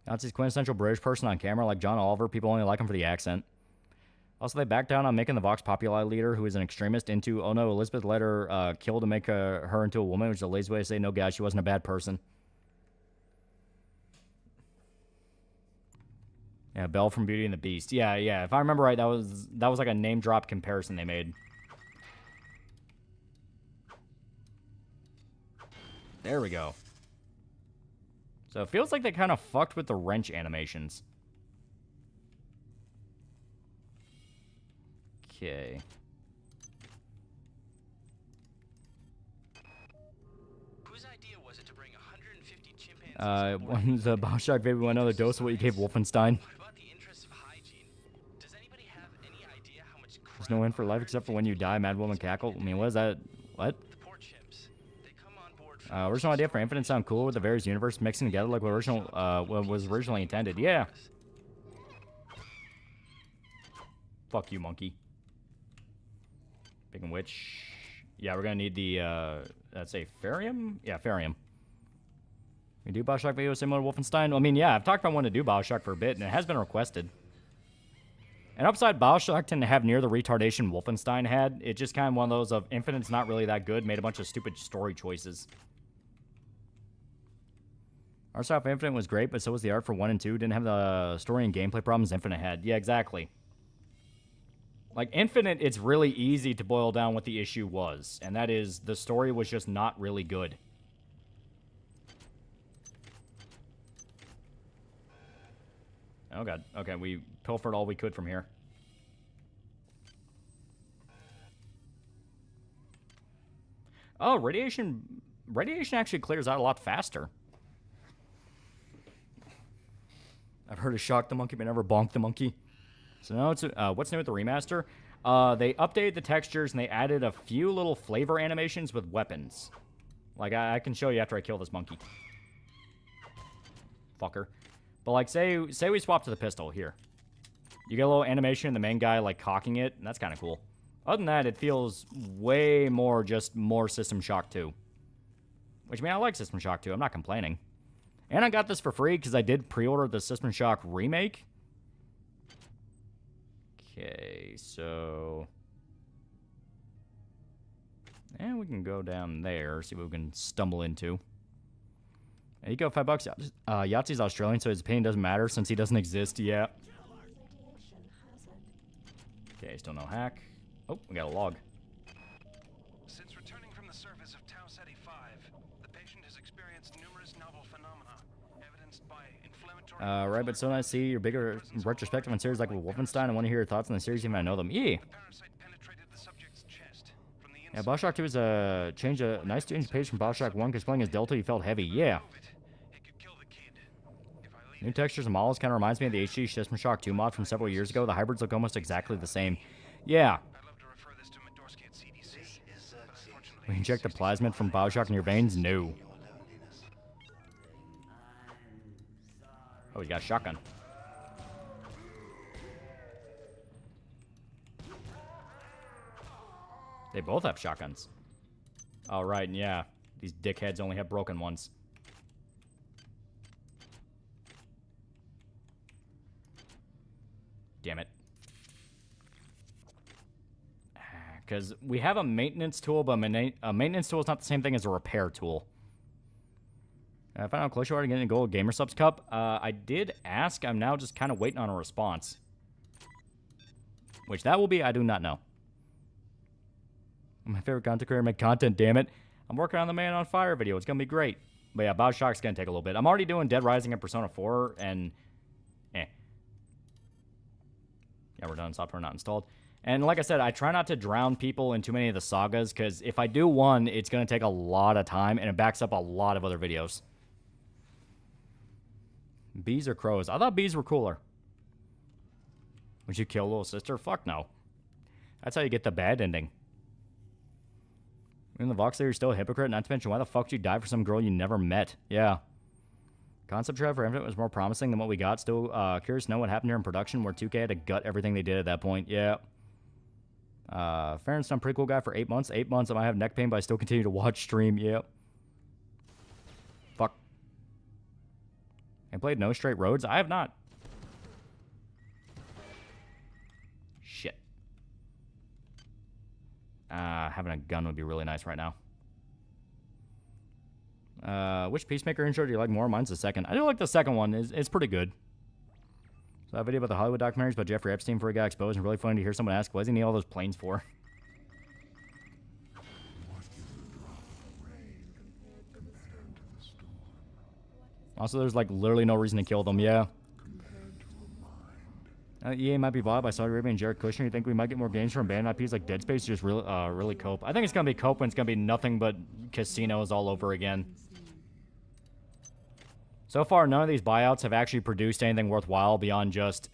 That's his quintessential British person on camera, like John Oliver. People only like him for the accent. Also, they backed down on making the Vox Populi leader, who is an extremist, into, oh no, Elizabeth let her kill to make her into a woman, which is a lazy way to say, no, guys, she wasn't a bad person. Yeah, Belle from Beauty and the Beast. Yeah. If I remember right, that was like a name drop comparison they made. There we go. So it feels like they kind of fucked with the wrench animations. Okay. Whose idea was it to bring 150 chimpanzees? One's a Bioshock baby, one another dose of what you gave Wolfenstein. There's no end for life except for when you die, Mad Woman cackle. I mean, what is that? What? Original idea for Infinite sound cool with the various universe mixing together like what was originally intended. Yeah. Fuck you, monkey. Speaking of which, yeah, we're gonna need the let's say Farium? Yeah, Farium. We do Bioshock video similar to Wolfenstein? I mean, yeah, I've talked about wanting to do Bioshock for a bit, and it has been requested. And upside, Bioshock didn't have near the retardation Wolfenstein had. It's just kind of one of those of Infinite's not really that good, made a bunch of stupid story choices. Art style for Infinite was great, but so was the art for 1 and 2. Didn't have the story and gameplay problems Infinite had. Yeah, exactly. Like, Infinite, it's really easy to boil down what the issue was. And that is, the story was just not really good. Oh, God. Okay, we pilfered all we could from here. Oh, radiation actually clears out a lot faster. I've heard of shock the monkey, but never bonk the monkey. So now it's what's new with the remaster? They updated the textures and they added a few little flavor animations with weapons. Like I can show you after I kill this monkey. Fucker. But like say we swap to the pistol here. You get a little animation of the main guy like cocking it, and that's kind of cool. Other than that, it feels way more just more System Shock 2. Which, I mean, I like System Shock 2. I'm not complaining. And I got this for free because I did pre-order the System Shock remake. Okay, so... And we can go down there, see what we can stumble into. There you go, $5. Yahtzee's Australian, so his opinion doesn't matter since he doesn't exist. Yeah. Okay, still no hack. Oh, we got a log. Since returning from the surface of Tau Ceti 5, the patient has experienced numerous novel phenomena, evidenced by inflammatory... right, but so nice to see your bigger retrospective on series like with Wolfenstein. I want to hear your thoughts on the series even if I know them. Yeah. Yeah, Bioshock 2 is a nice change page from Bioshock 1 because playing as Delta, you felt heavy. Yeah. New textures and models kind of reminds me of the HD System Shock 2 mod from several years ago. The hybrids look almost exactly the same. Yeah. I'd love to refer this to Medorsky at CDC. But unfortunately, We inject the plasmid from Bioshock in your veins? No. Oh, he's got a shotgun. They both have shotguns. Oh, right, yeah. These dickheads only have broken ones. Damn it. Because we have a maintenance tool, but a maintenance tool is not the same thing as a repair tool. I found out how close you are to getting a gold Gamer Subs Cup. I did ask. I'm now just kind of waiting on a response. Which that will be, I do not know. My favorite content creator make content, damn it. I'm working on the Man on Fire video. It's going to be great. But yeah, Bioshock's going to take a little bit. I'm already doing Dead Rising and Persona 4, and yeah, we're done. Software not installed. And like I said, I try not to drown people in too many of the sagas, because if I do one, it's going to take a lot of time, and it backs up a lot of other videos. Bees or crows? I thought bees were cooler. Would you kill little sister? Fuck no. That's how you get the bad ending. In the Vox, you're still a hypocrite, not to mention why the fuck did you die for some girl you never met? Yeah. Concept Drive for Infinite was more promising than what we got. Still curious to know what happened here in production, where 2K had to gut everything they did at that point. Yeah. Farron's done pretty cool guy for 8 months. 8 months, I might have neck pain, but I still continue to watch stream. Yep. Fuck. I played No Straight Roads? I have not. Shit. Having a gun would be really nice right now. Which Peacemaker intro do you like more? Mine's the second. I do like the second one. It's pretty good. So that video about the Hollywood documentaries about Jeffrey Epstein before he got exposed, and really funny to hear someone ask, what does he need all those planes for? Also, there's like literally no reason to kill them. Yeah. EA might be bought by Saudi Arabia and Jared Kushner. You think we might get more games from banned IPs like Dead Space, or just really cope? I think it's gonna be cope, and it's gonna be nothing but casinos all over again. So far, none of these buyouts have actually produced anything worthwhile beyond just,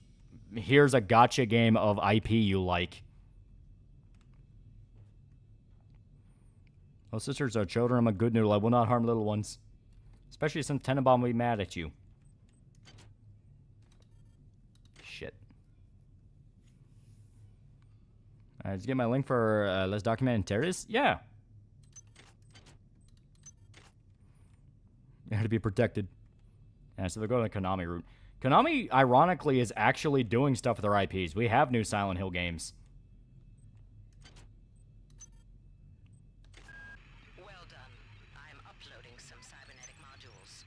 here's a gotcha game of IP you like. Those sisters are children. I'm a good noodle. I will not harm little ones. Especially since Tenenbaum will be mad at you. Shit. Alright, did you get my link for Les Documentaires? Yeah. You had to be protected. Yeah, so they're going the Konami route. Konami, ironically, is actually doing stuff with their IPs. We have new Silent Hill games. Well done. I'm uploading some cybernetic modules.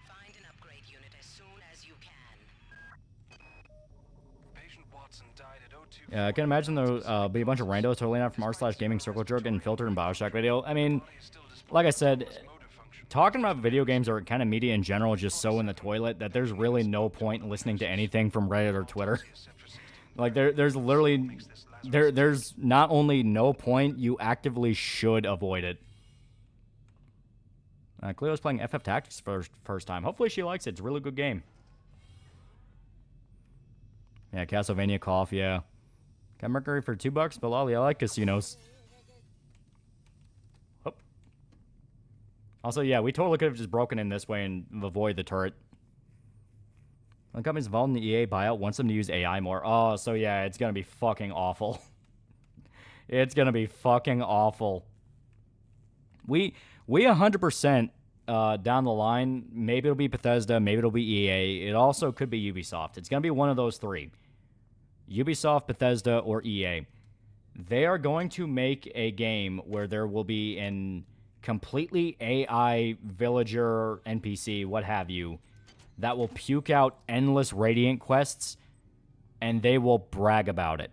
Find an upgrade unit as soon as you can. Patient Watson died at 02. Yeah, I can imagine there'll be a bunch of randos totally out from r/gaming circle jerk getting filtered in Bioshock video. I mean, like I said, talking about video games or kind of media in general is just so in the toilet that there's really no point in listening to anything from Reddit or Twitter. Like, there's literally... There's not only no point, you actively should avoid it. Cleo's playing FF Tactics for the first time. Hopefully she likes it. It's a really good game. Yeah, Castlevania Cough, yeah. Got Mercury for $2, but Loli, I like casinos. Also, yeah, we totally could have just broken in this way and avoid the turret. When companies involved in the EA buyout wants them to use AI more. Oh, so yeah, it's going to be fucking awful. It's going to be fucking awful. We 100% down the line, maybe it'll be Bethesda, maybe it'll be EA. It also could be Ubisoft. It's going to be one of those three. Ubisoft, Bethesda, or EA. They are going to make a game where there will be an completely AI villager, NPC, what have you, that will puke out endless Radiant quests, and they will brag about it.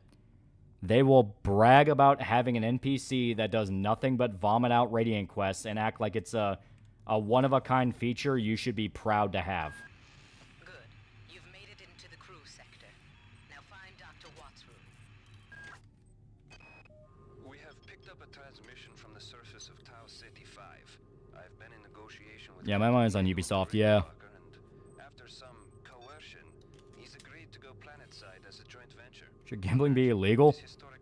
They will brag about having an NPC that does nothing but vomit out Radiant quests and act like it's a one-of-a-kind feature you should be proud to have. Good. You've made it into the crew sector. Now find Dr. Watt's room. We have picked up a transmission from the surface of Tau Ceti 5. I've been in negotiation with... Yeah, my mind's on Ubisoft, yeah. After some coercion, he's agreed to go planetside as a joint venture. Should gambling be illegal? Historic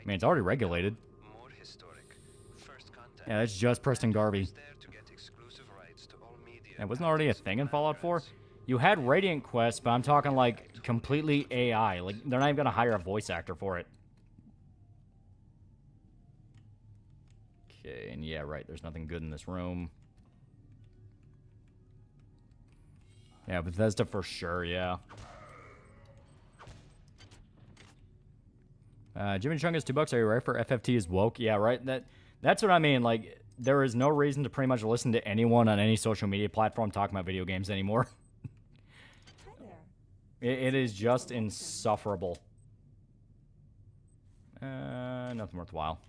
mean, it's already regulated. More historic. First contact. Yeah, that's just Preston Garvey. There to get exclusive rights to all media. That wasn't already a thing in Fallout 4? You had Radiant Quest, but I'm talking like completely AI. Like, they're not even gonna hire a voice actor for it. Okay, and yeah, right, there's nothing good in this room. Yeah, Bethesda for sure, yeah. Jimmy Chungus, $2. Are you right for FFT is woke? Yeah, right. That's what I mean. Like, there is no reason to pretty much listen to anyone on any social media platform talking about video games anymore. It is just insufferable. Nothing worthwhile.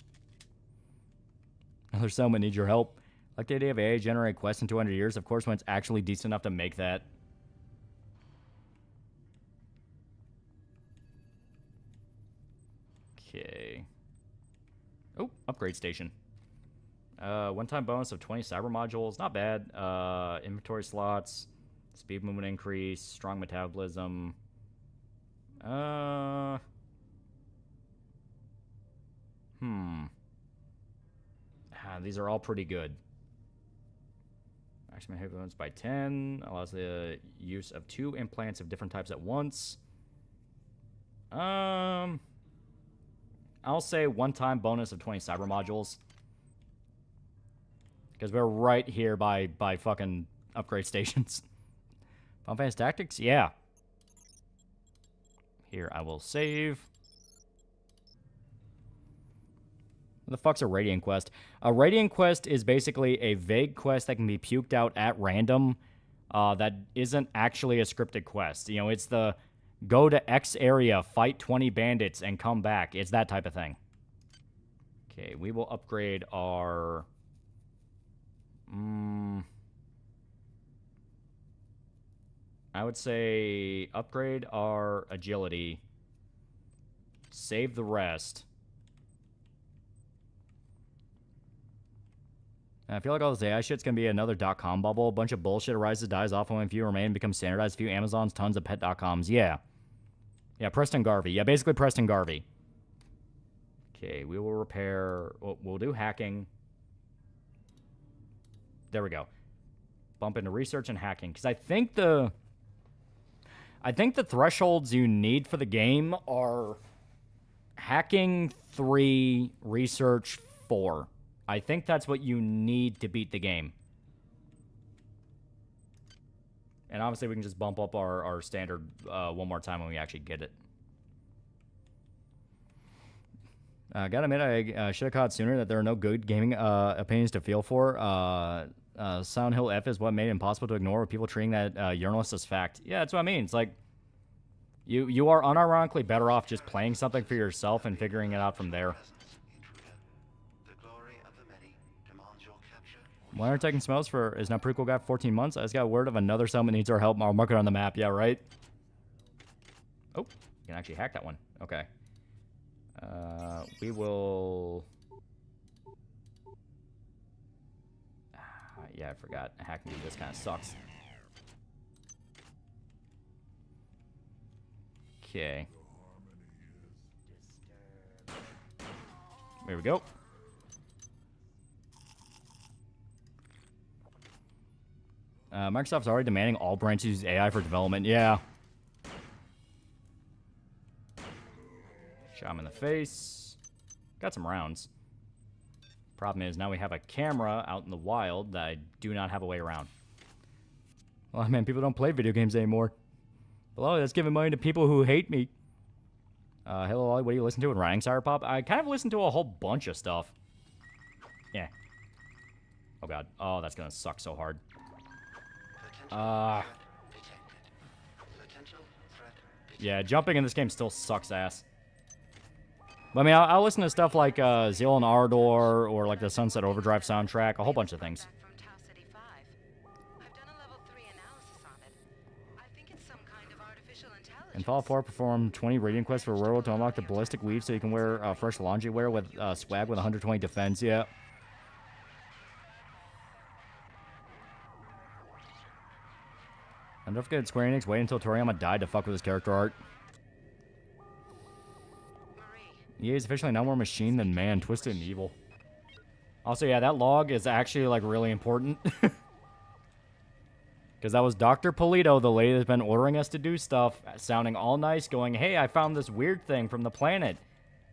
Another settlement needs your help. Like the idea of AI generate quests in 200 years, of course, when it's actually decent enough to make that. Okay. Oh, upgrade station. One-time bonus of 20 cyber modules. Not bad. Inventory slots. Speed movement increase. Strong metabolism. These are all pretty good. Maximum hit points by 10. Allows the use of 2 implants of different types at once. I'll say one-time bonus of 20 cyber modules. Because we're right here by fucking upgrade stations. Final Fantasy Tactics? Yeah. Here, I will save. What the fuck's a Radiant Quest? A Radiant Quest is basically a vague quest that can be puked out at random that isn't actually a scripted quest. You know, it's the go to X area, fight 20 bandits, and come back. It's that type of thing. Okay, we will upgrade our... I would say upgrade our agility. Save the rest. I feel like all this AI shit's gonna be another .com bubble. A bunch of bullshit arises, dies off, only a few remain, becomes standardized. A few Amazons, tons of pet.coms. Yeah. Yeah, Preston Garvey. Yeah, basically Preston Garvey. Okay, we will repair... We'll do hacking. There we go. Bump into research and hacking. Because I think the thresholds you need for the game are hacking 3, research 4. I think that's what you need to beat the game. And obviously we can just bump up our standard one more time when we actually get it. Gotta admit, I should have caught sooner that there are no good gaming opinions to feel for. Silent Hill F is what made it impossible to ignore with people treating that urinalist as fact. Yeah, that's what I mean. It's like, you are unironically better off just playing something for yourself and figuring it out from there. Why aren't taking smells for is now pretty cool guy for 14 months? I just got word of another settlement needs our help. I'll mark it on the map. Yeah, right? Oh, you can actually hack that one. Okay. We will... yeah, I forgot. Hacking this kind of sucks. Okay. There we go. Microsoft's already demanding all branches use AI for development. Yeah. Shot him in the face. Got some rounds. Problem is, now we have a camera out in the wild that I do not have a way around. Well, man, people don't play video games anymore. Hello, that's giving money to people who hate me. Hello, Ollie, what do you listen to in Riding Sire Pop? I kind of listen to a whole bunch of stuff. Yeah. Oh, God. Oh, that's going to suck so hard. Yeah, jumping in this game still sucks ass. But I mean, I'll listen to stuff like Zeal and Ardor or like the Sunset Overdrive soundtrack, a whole bunch of things. In Fallout 4, perform 20 Radiant quests for Robo to unlock the Ballistic Weave so you can wear fresh laundry wear with swag with 120 defense. Yeah. And don't forget Square Enix wait until Toriyama died to fuck with his character art. EA is officially no more machine than man, twisted and evil. Also, yeah, that log is actually, like, really important. Because that was Dr. Polito, the lady that's been ordering us to do stuff, sounding all nice, going, hey, I found this weird thing from the planet.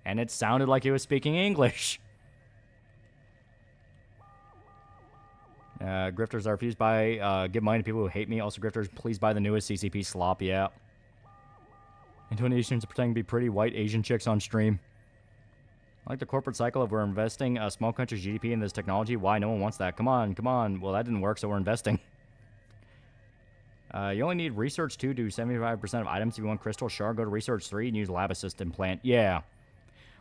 And it sounded like he was speaking English. Grifters are refused by, give money to people who hate me. Also, grifters, please buy the newest CCP slop, yeah. Indonesians are pretending to be pretty white Asian chicks on stream. I like the corporate cycle of we're investing a small country's GDP in this technology. Why? No one wants that. Come on, come on. Well, that didn't work, so we're investing. You only need research 2 to do 75% of items. If you want crystal shard, go to research 3 and use lab assistant plant. Yeah.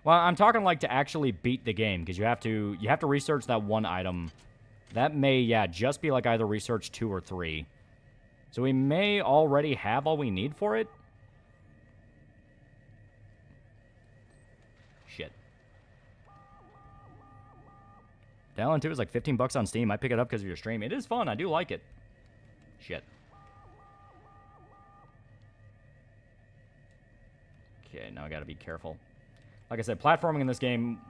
Well, I'm talking like to actually beat the game, because you have to research that one item. That may, yeah, just be like either research 2 or 3. So we may already have all we need for it. Shit. Dallin 2 is like 15 bucks on Steam. I pick it up because of your stream. It is fun. I do like it. Shit. Okay, now I gotta be careful. Like I said, platforming in this game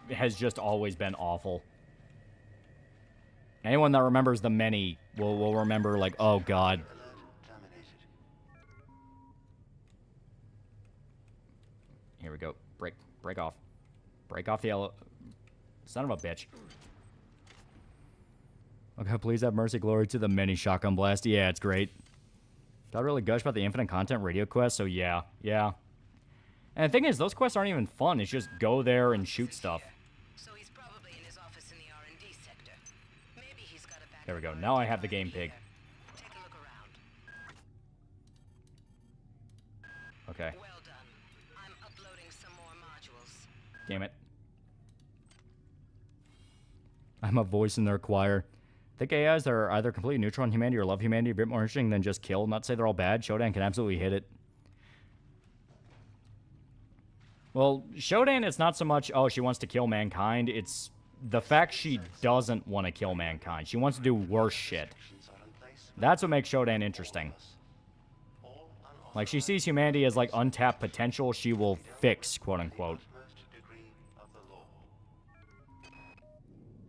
has just always been awful. Anyone that remembers the many will remember, like, oh god. Here we go. Break off. Break off the son of a bitch. Okay, please have mercy, glory to the mini shotgun blast. Yeah, it's great. Got really gush about the infinite content radio quest, so yeah. And the thing is, those quests aren't even fun. It's just go there and shoot stuff. So he's probably in his office in the R&D sector. Maybe he's got a back. There we go. Now I have the game pig. Take a look around. Okay. Well done. I'm uploading some more modules. Damn it. I'm a voice in their choir. I think AIs that are either completely neutral on humanity or love humanity are a bit more interesting than just kill. Not to say they're all bad. Shodan can absolutely hit it. Well, Shodan, it's not so much, oh, she wants to kill mankind. It's the fact she doesn't want to kill mankind. She wants to do worse shit. That's what makes Shodan interesting. Like, she sees humanity as, like, untapped potential she will fix, quote-unquote.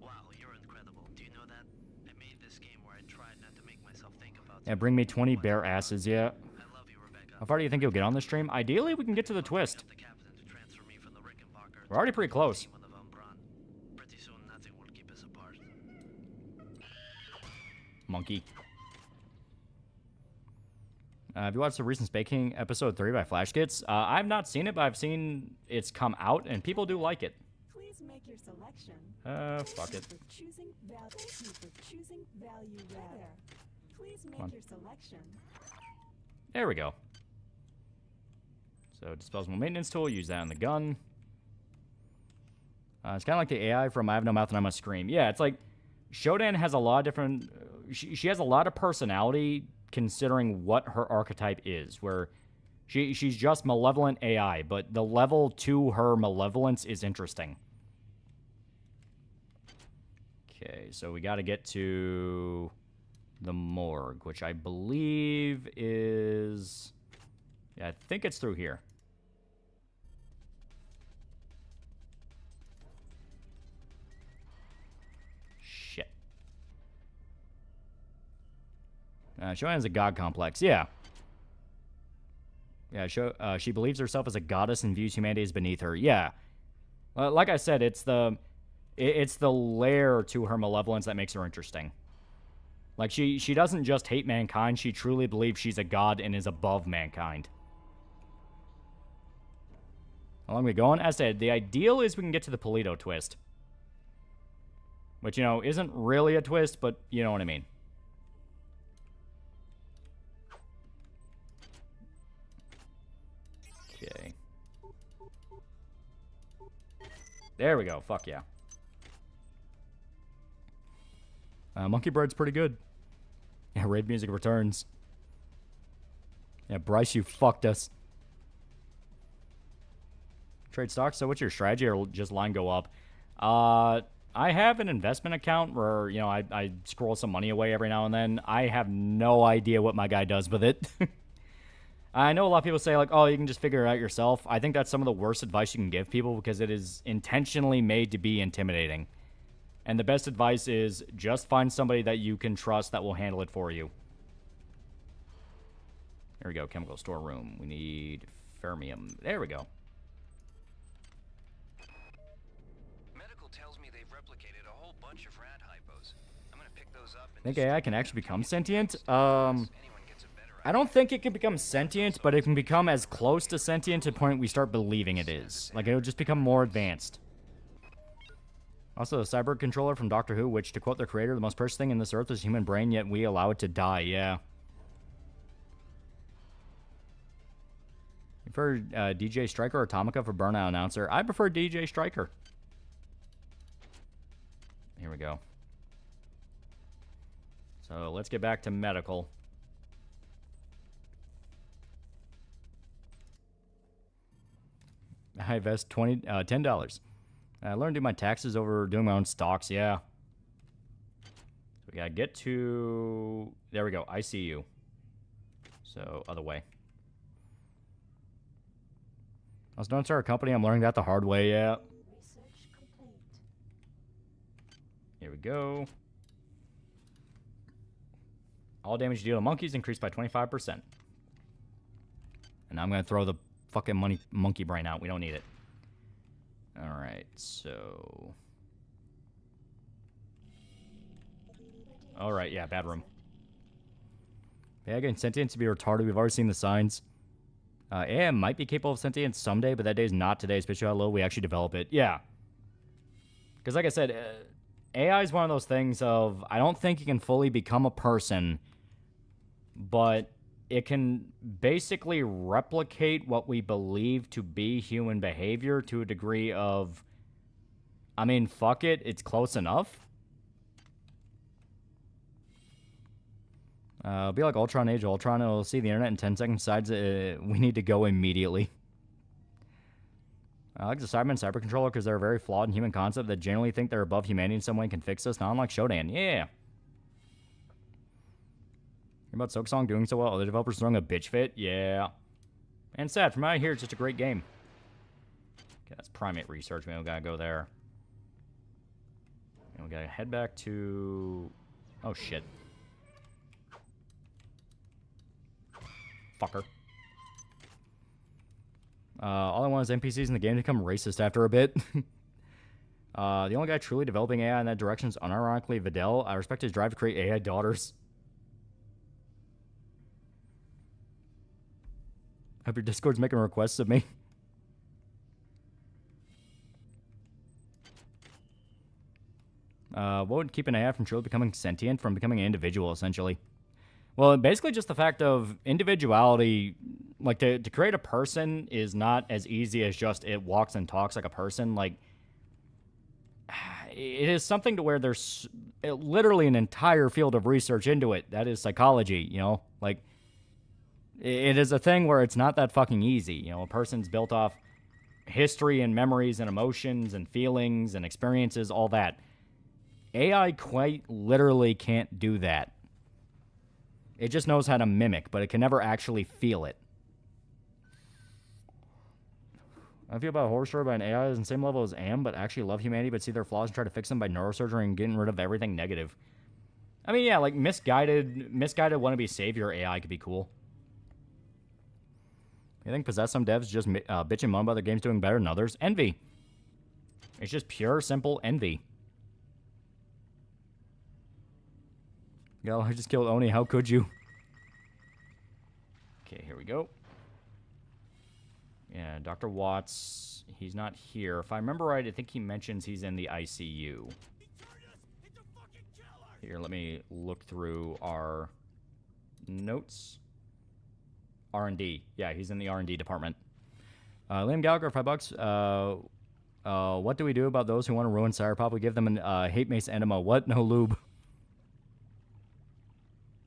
Wow, you're incredible. Do you know that? I made this game where I tried not to make myself think about... Yeah, bring me 20 bare asses, yeah. How far do you think you'll get on the stream? Ideally, we can get to the twist. We're already pretty close. Monkey. Have you watched the recent Spaking episode 3 by Flash Kits? I've not seen it, but I've seen it's come out, and people do like it. Please make your selection. Fuck it. Please make your selection. There we go. So, disposable maintenance tool, use that on the gun. It's kind of like the AI from I Have No Mouth and I Must Scream. Yeah, it's like, Shodan has a lot of different... she has a lot of personality considering what her archetype is, where she's just malevolent AI, but the level to her malevolence is interesting. Okay, so we got to get to the morgue, which I believe is... yeah, I think it's through here. Shit. Shodan has a god complex. Yeah. Yeah, she believes herself as a goddess and views humanity as beneath her. Yeah. Like I said, it's the lair to her malevolence that makes her interesting. Like, she doesn't just hate mankind, she truly believes she's a god and is above mankind. How long are we going? As I said, the ideal is we can get to the Polito twist. Which, you know, isn't really a twist, but you know what I mean. Okay. There we go. Fuck yeah. Monkey Bird's pretty good. Yeah, raid music returns. Yeah, Bryce, you fucked us. Trade stocks. So what's your strategy, or just line go up? I have an investment account where, you know, I scroll some money away every now and then. I have no idea what my guy does with it. I know a lot of people say, like, oh, you can just figure it out yourself. I think that's some of the worst advice you can give people because it is intentionally made to be intimidating. And the best advice is just find somebody that you can trust that will handle it for you. There we go, chemical storeroom. We need fermium. There we go. Medical tells me they've replicated a whole bunch of rat hypos. I'm gonna pick those up and I think AI can actually become sentient. I don't think it can become sentient, but it can become as close to sentient to the point we start believing it is. Like, it'll just become more advanced. Also, the cyber controller from Doctor Who, which, to quote the creator, the most precious thing in this earth is human brain, yet we allow it to die. Yeah. You prefer DJ Striker or Atomica for Burnout Announcer? I prefer DJ Striker. Here we go. So, let's get back to medical. I invest $10. I learned to do my taxes over doing my own stocks. Yeah. So we gotta get to... There we go. ICU. So, other way. Also, don't start a company. I'm learning that the hard way. Yeah. Here we go. All damage you deal to monkeys increased by 25%. And I'm gonna throw the fucking monkey brain out. We don't need it. Alright, so... Alright, yeah, bad room. Yeah, again, sentience to be retarded. We've already seen the signs. AI might be capable of sentience someday, but that day is not today, especially how low we actually develop it. Yeah. Because like I said, AI is one of those things of... I don't think it can fully become a person, but... It can basically replicate what we believe to be human behavior to a degree of, I mean, fuck it, it's close enough. Be like Ultron, Age of Ultron, it'll see the internet in 10 seconds, decides we need to go immediately. I like the Cyberman Cyber Controller because they're a very flawed in human concept that generally think they're above humanity in some way and can fix us, not unlike Shodan. Yeah. About Silksong doing so well? Are the developers throwing a bitch fit? Yeah. And sad, from what I hear, it's just a great game. Okay, that's primate research, man. We gotta go there. And we gotta head back to... Oh, shit. Fucker. All I want is NPCs in the game to become racist after a bit. The only guy truly developing AI in that direction is unironically Vidal. I respect his drive to create AI daughters. I hope your Discord's making requests of me. What would keep an AI from truly becoming sentient, from becoming an individual, essentially? Well, basically just the fact of individuality, like to create a person is not as easy as just it walks and talks like a person. Like, it is something to where there's literally an entire field of research into it. That is psychology, you know? Like, it is a thing where it's not that fucking easy. You know, a person's built off history and memories and emotions and feelings and experiences, all that. AI quite literally can't do that. It just knows how to mimic, but it can never actually feel it. I feel about a horror story about an AI is on the same level as AM, but actually love humanity, but see their flaws and try to fix them by neurosurgery and getting rid of everything negative. I mean, yeah, like misguided wannabe savior AI could be cool. You think possess some devs just bitch and moan about their games doing better than others? Envy. It's just pure, simple envy. Yo, I just killed Oni. How could you? Okay, here we go. Yeah, Dr. Watts. He's not here. If I remember right, I think he mentions he's in the ICU. Here, let me look through our notes. R&D. Yeah, he's in the R&D department. Liam Gallagher, $5. What do we do about those who want to ruin Cyberpop? We give them a hate mace enema. What? No lube.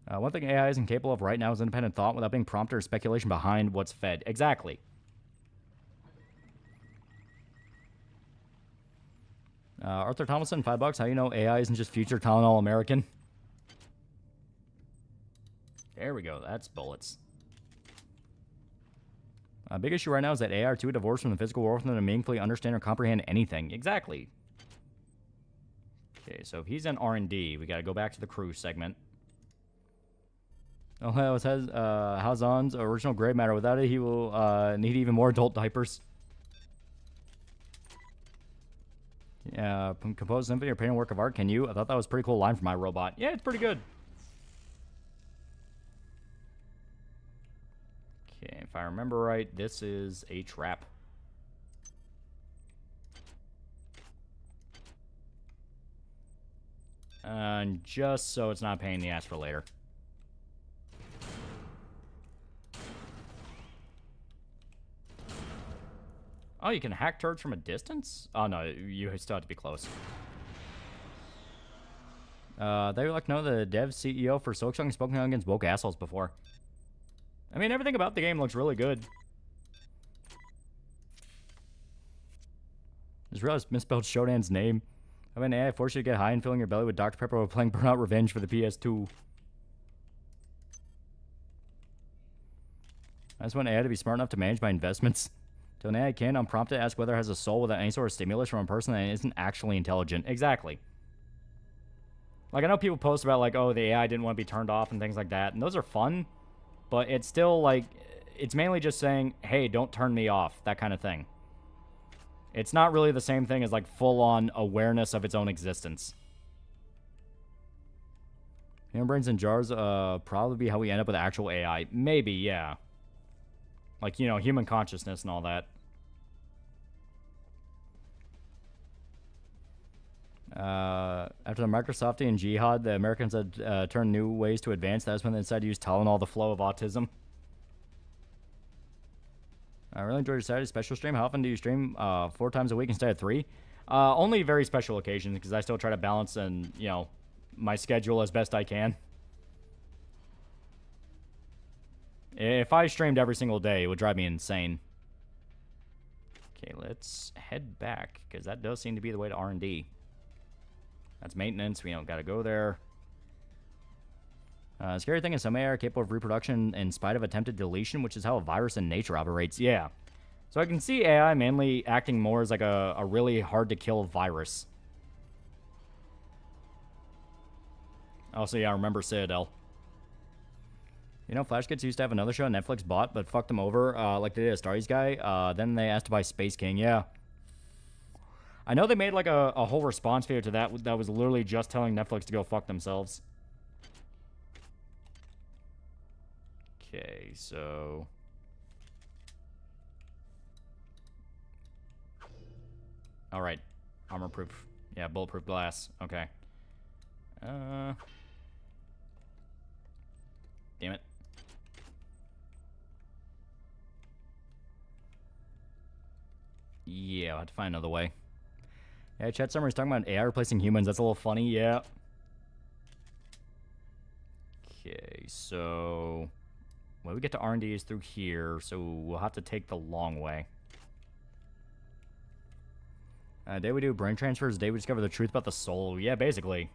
One thing AI isn't capable of right now is independent thought without being prompted or speculation behind what's fed. Exactly. Arthur Tomlinson, $5. How do you know AI isn't just future Tylenol American? There we go. That's bullets. Big issue right now is that AI are too divorced from the physical world for them to meaningfully understand or comprehend anything. Exactly. Okay, so if he's in R&D, we got to go back to the crew segment. Oh, it says Hazan's original gray matter. Without it, he will need even more adult diapers. Yeah, compose symphony or paint a work of art. Can you? I thought that was a pretty cool line from my robot. Yeah, it's pretty good. Okay, if I remember right, this is a trap. And just so it's not a pain in the ass for later. Oh, you can hack turrets from a distance? Oh, no, you still have to be close. They would like to know the dev CEO for Silksong has spoken against woke assholes before. I mean, everything about the game looks really good. Just realized misspelled Shodan's name. I mean, AI forced you to get high and filling your belly with Dr. Pepper while playing Burnout Revenge for the PS2. I just want AI to be smart enough to manage my investments. So an AI can unprompted ask whether it has a soul without any sort of stimulus from a person that isn't actually intelligent. Exactly. Like, I know people post about, like, oh, the AI didn't want to be turned off and things like that. And those are fun. But it's still, like, it's mainly just saying, hey, don't turn me off. That kind of thing. It's not really the same thing as, like, full-on awareness of its own existence. Human brains in jars probably be how we end up with actual AI. Maybe, yeah. Like, you know, human consciousness and all that. After the Microsoft and Jihad, the Americans had turned new ways to advance. That's when they decided to use Tylenol, the flow of autism. I really enjoyed your Saturday special stream. How often do you stream? 4 times a week instead of 3? Only very special occasions, because I still try to balance and, you know, my schedule as best I can. If I streamed every single day, it would drive me insane. Okay, let's head back, because that does seem to be the way to R&D. That's maintenance. We don't got to go there. Scary thing is some AI are capable of reproduction in spite of attempted deletion, which is how a virus in nature operates. Yeah. So I can see AI mainly acting more as like a really hard-to-kill virus. Also, yeah, I remember Citadel. You know, Flash Kids used to have another show Netflix bought, but fucked them over, like they did a Starry's guy. Then they asked to buy Space King. Yeah. I know they made like a whole response video to that was literally just telling Netflix to go fuck themselves. Okay, so... Alright. Armor-proof. Yeah, bulletproof glass. Okay. Damn it. Yeah, I'll have to find another way. Yeah, Chat Summer's talking about AI replacing humans. That's a little funny, yeah. Okay, so... Way we get to R&D is through here, so we'll have to take the long way. Day we do brain transfers, day we discover the truth about the soul. Yeah, basically.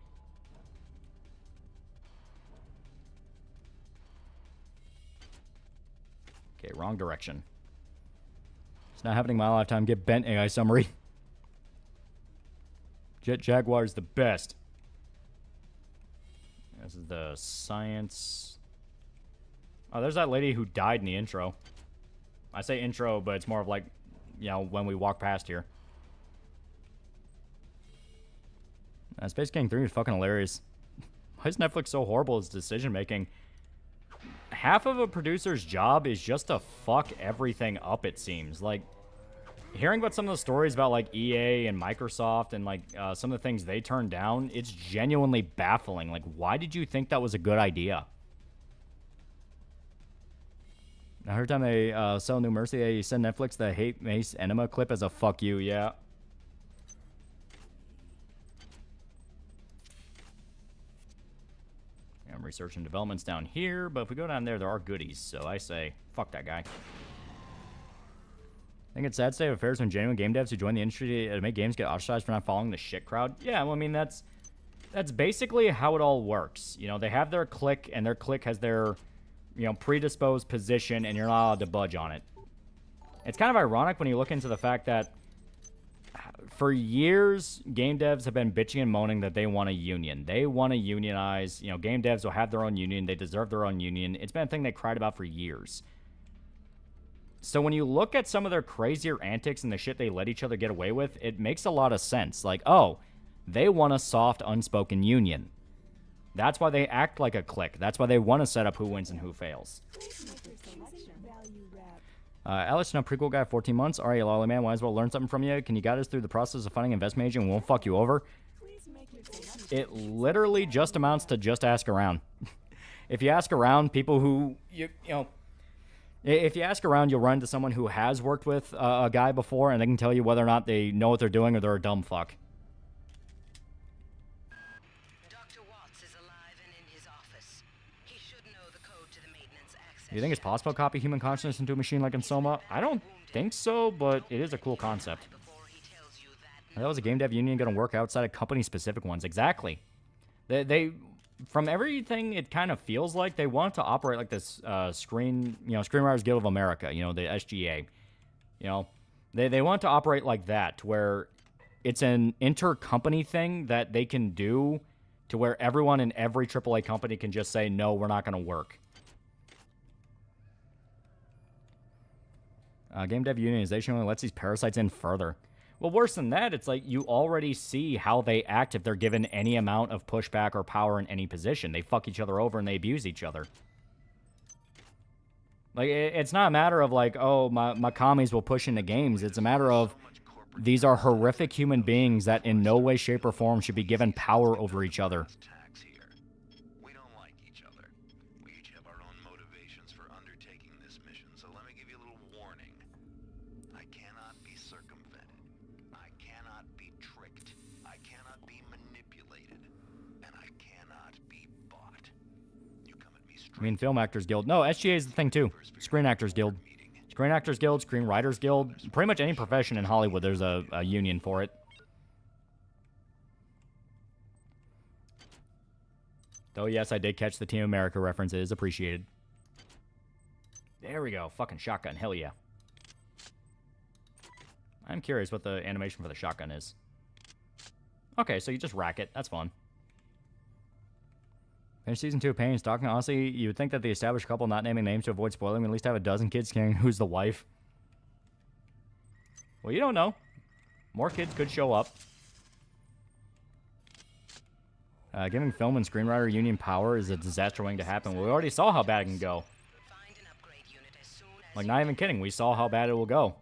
Okay, wrong direction. It's not happening in my lifetime. Get bent, AI summary. Jet Jaguar's the best. This is the science... Oh, there's that lady who died in the intro. I say intro, but it's more of like, you know, when we walk past here. Space King 3 is fucking hilarious. Why is Netflix so horrible at its decision-making? Half of a producer's job is just to fuck everything up, it seems. Like, hearing about some of the stories about, like, EA and Microsoft and, like, some of the things they turned down, it's genuinely baffling. Like, why did you think that was a good idea? Now, every time they sell New Mercy, they send Netflix the Hate Mace Enema clip as a fuck you, yeah. And research and development's down here, but if we go down there, there are goodies, so I say, fuck that guy. I think it's a sad state of affairs when genuine game devs who join the industry to make games get ostracized for not following the shit crowd. Yeah, well, I mean, that's basically how it all works. You know, they have their clique, and their clique has their... you know, predisposed position, and you're not allowed to budge on it. It's kind of ironic when you look into the fact that for years, game devs have been bitching and moaning that they want a union. They want to unionize. You know, game devs will have their own union. They deserve their own union. It's been a thing they cried about for years. So when you look at some of their crazier antics and the shit they let each other get away with, it makes a lot of sense. Like, oh, they want a soft, unspoken union. That's why they act like a clique. That's why they want to set up who wins and who fails. Alex, no prequel guy, 14 months. All right, Lolly man, might as well learn something from you. Can you guide us through the process of finding an investment agent and won't fuck you over? It literally just amounts to just ask around. If you ask around, people who, you know, if you ask around, you'll run into someone who has worked with a guy before, and they can tell you whether or not they know what they're doing or they're a dumb fuck. Dr. Watts is alive and in his office. He should know the code to the maintenance access. Do you think it's possible to copy human consciousness into a machine like in Soma? I don't think so, but it is a cool concept. That was a game dev union going to work outside of company-specific ones. Exactly. They from everything, it kind of feels like they want to operate like this Screenwriters Guild of America, you know, the SGA. You know, they want to operate like that, to where it's an inter-company thing that they can do to where everyone in every AAA company can just say, no, we're not going to work. Game dev unionization only lets these parasites in further. Well, worse than that, it's like you already see how they act if they're given any amount of pushback or power in any position. They fuck each other over and they abuse each other. Like, it's not a matter of like, oh, my commies will push into games. It's a matter of these are horrific human beings that in no way, shape, or form should be given power over each other. We don't like each other. We each have our own motivations for undertaking this mission, so let me give you a little warning. I cannot be circumvented. I cannot be tricked. I cannot be manipulated. And I cannot be bought. You come at me straight. I mean, Film Actors Guild. No, SGA is the thing, too. Screen Actors Guild. Screen Actors Guild, Screenwriters Guild. Pretty much any profession in Hollywood, there's a union for it. Though, yes, I did catch the Team America reference. It is appreciated. There we go. Fucking shotgun. Hell yeah. I'm curious what the animation for the shotgun is. Okay, so you just rack it. That's fun. Finish Season 2 of Pain and Stalking. Honestly, you would think that the established couple not naming names to avoid spoiling would at least have a dozen kids caring who's the wife. Well, you don't know. More kids could show up. Giving film and screenwriter union power is a disaster waiting to happen. We already saw how bad it can go. Like, not even kidding. We saw how bad it will go.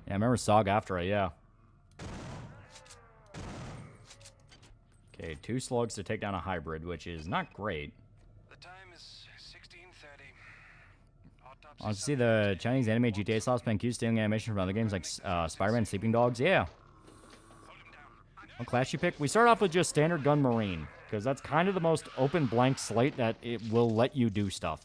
Yeah, I remember Sog after it, yeah. Okay, 2 slugs to take down a hybrid, which is not great. The time is 16:30. I want to see the Chinese anime GTA slots playing cute stealing animation from other games like Spider-Man, Sleeping Dogs. Yeah. What class you pick? We start off with just standard gun Marine, because that's kind of the most open blank slate that it will let you do stuff.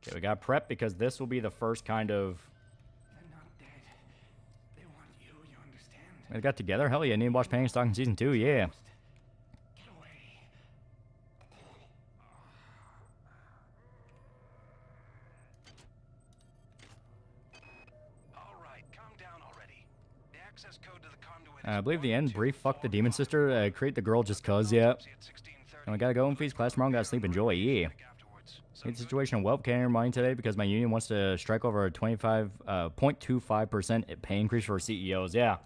Okay, we got prep because this will be the first kind of... They're not dead. They want you understand? We got together? Hell yeah, need to watch Pain and Stalking Season 2, yeah. Get away. All right, calm down already. The access code to the conduit I believe the end brief, fuck the demon sister, create the girl just cause, yeah. And we gotta go and feast class tomorrow, gotta sleep, enjoy, yeah. Hate the situation well, can't earn money today because my union wants to strike over a 0.25% pay increase for CEOs. Yeah.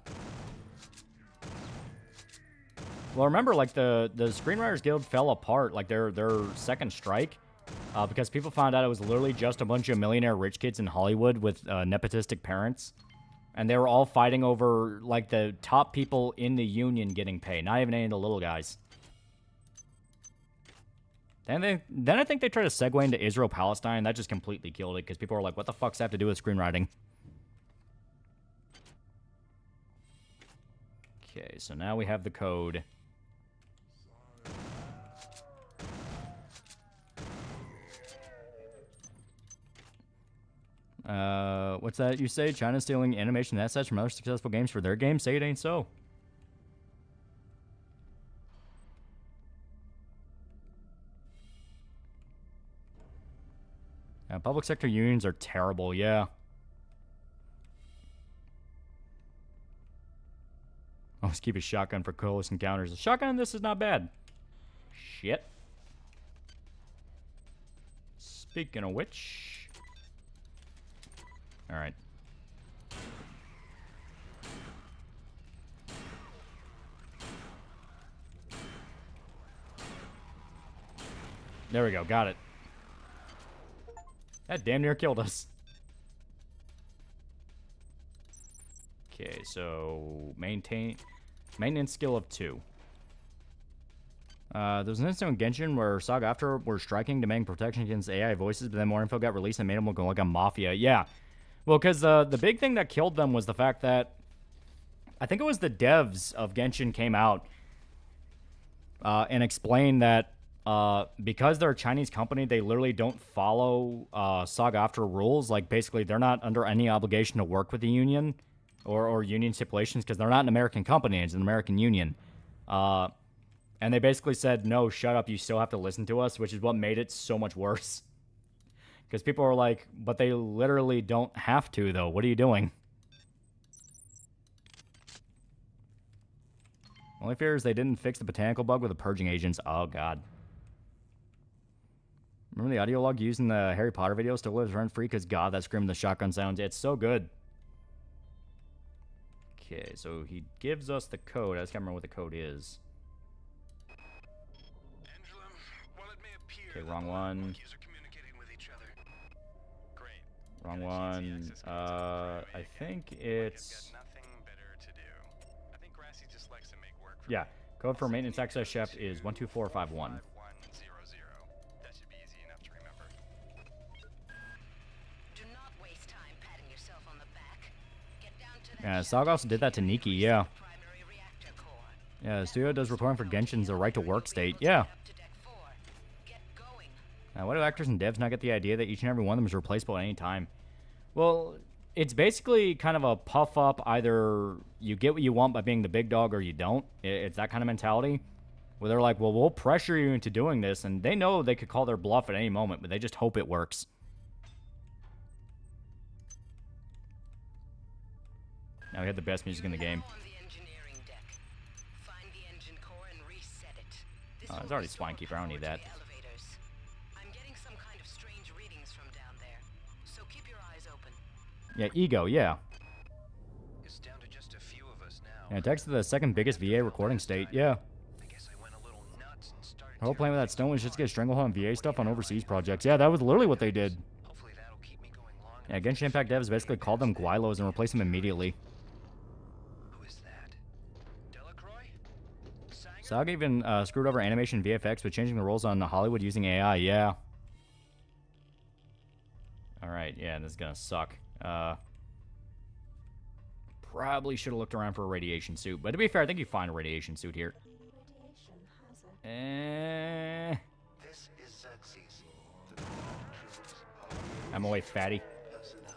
Well, remember, like the Screenwriters Guild fell apart, like their second strike, because people found out it was literally just a bunch of millionaire rich kids in Hollywood with nepotistic parents, and they were all fighting over like the top people in the union getting paid, not even any of the little guys. Then I think they tried to segue into Israel-Palestine. That just completely killed it because people were like, what the fuck's that have to do with screenwriting? Okay, so now we have the code. What What's that you say? China's stealing animation assets from other successful games for their games? Say it ain't so. Public sector unions are terrible, yeah. Always keep a shotgun for close encounters. A shotgun in this is not bad. Shit. Speaking of which... Alright. There we go, got it. That damn near killed us. Okay, so maintenance skill of 2. There was an incident in Genshin where Saga after were striking demanding protection against AI voices, but then more info got released and made them look like a mafia. Yeah. Well, because the big thing that killed them was the fact that I think it was the devs of Genshin came out and explained that because they're a Chinese company, they literally don't follow Saga after rules. Like, basically, they're not under any obligation to work with the union or union stipulations because they're not an American company. It's an American union. And they basically said, no, shut up, you still have to listen to us, which is what made it so much worse. Because people are like, but they literally don't have to, though. What are you doing? Only fear is they didn't fix the botanical bug with the purging agents. Oh, God. Remember the audio log used in the Harry Potter video still lives rent-free? Because, God, that scream the shotgun sounds. It's so good. Okay, so he gives us the code. I just can't remember what the code is. Okay, wrong one. Wrong one. I think it's... Yeah, code for maintenance access chef is 12451. Yeah, Saga also did that to Nikki, yeah. Yeah, the studio does recording for Genshin's a right-to-work state, yeah. Now, why do actors and devs not get the idea that each and every one of them is replaceable at any time? Well, it's basically kind of a puff-up. Either you get what you want by being the big dog or you don't. It's that kind of mentality where they're like, well, we'll pressure you into doing this, and they know they could call their bluff at any moment, but they just hope it works. Now we had the best music in the game. Oh, it's already Swinekeeper. I don't need that. Yeah, Ego, yeah. It's down to just a few of us now. Yeah, Texas is the second biggest VA recording state, yeah. I guess I went a little nuts and started. The whole plan with that stone was just to get stranglehold on VA stuff on overseas projects. Yeah, that was literally what they did. Hopefully that'll keep me going long. Yeah, Genshin Impact devs basically called them Guilos and replaced them immediately. Who is that? Delacroix? Saga even screwed over animation VFX by changing the roles on Hollywood using AI, yeah. Alright, yeah, this is gonna suck. Probably should have looked around for a radiation suit, but to be fair, I think you find a radiation suit here. This is Xerxes, the troops I'm away, fatty. personnel.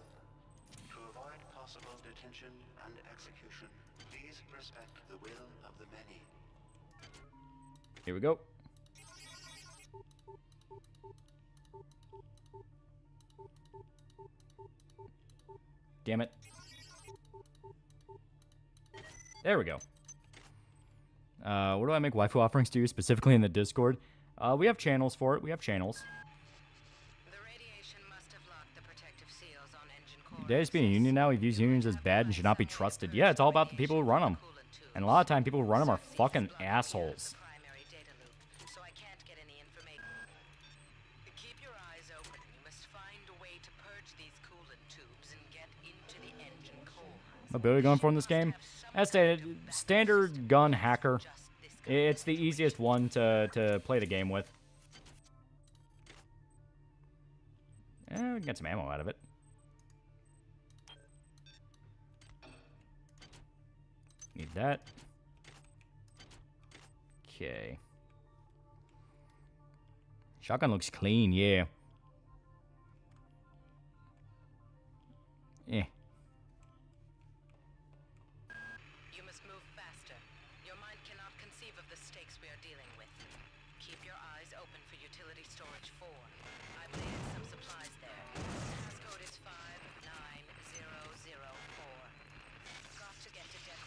To avoid possible detention and execution, please respect the will of the many. Here we go. Damn it. There we go. What do I make waifu offerings to you, specifically in the Discord? We have channels for it. We have channels. Data being a union now, we view unions as bad and should not be trusted. Yeah, it's all about the people who run them. And a lot of time, people who run them are fucking assholes. What build are you going for in this game? As stated, standard gun hacker. It's the easiest one to play the game with. We can get some ammo out of it. Need that. Okay. Shotgun looks clean, yeah. Eh. stakes we are dealing with. Keep your eyes open for utility storage 4. I've laid some supplies there. Passcode is 59004. Got to get to deck.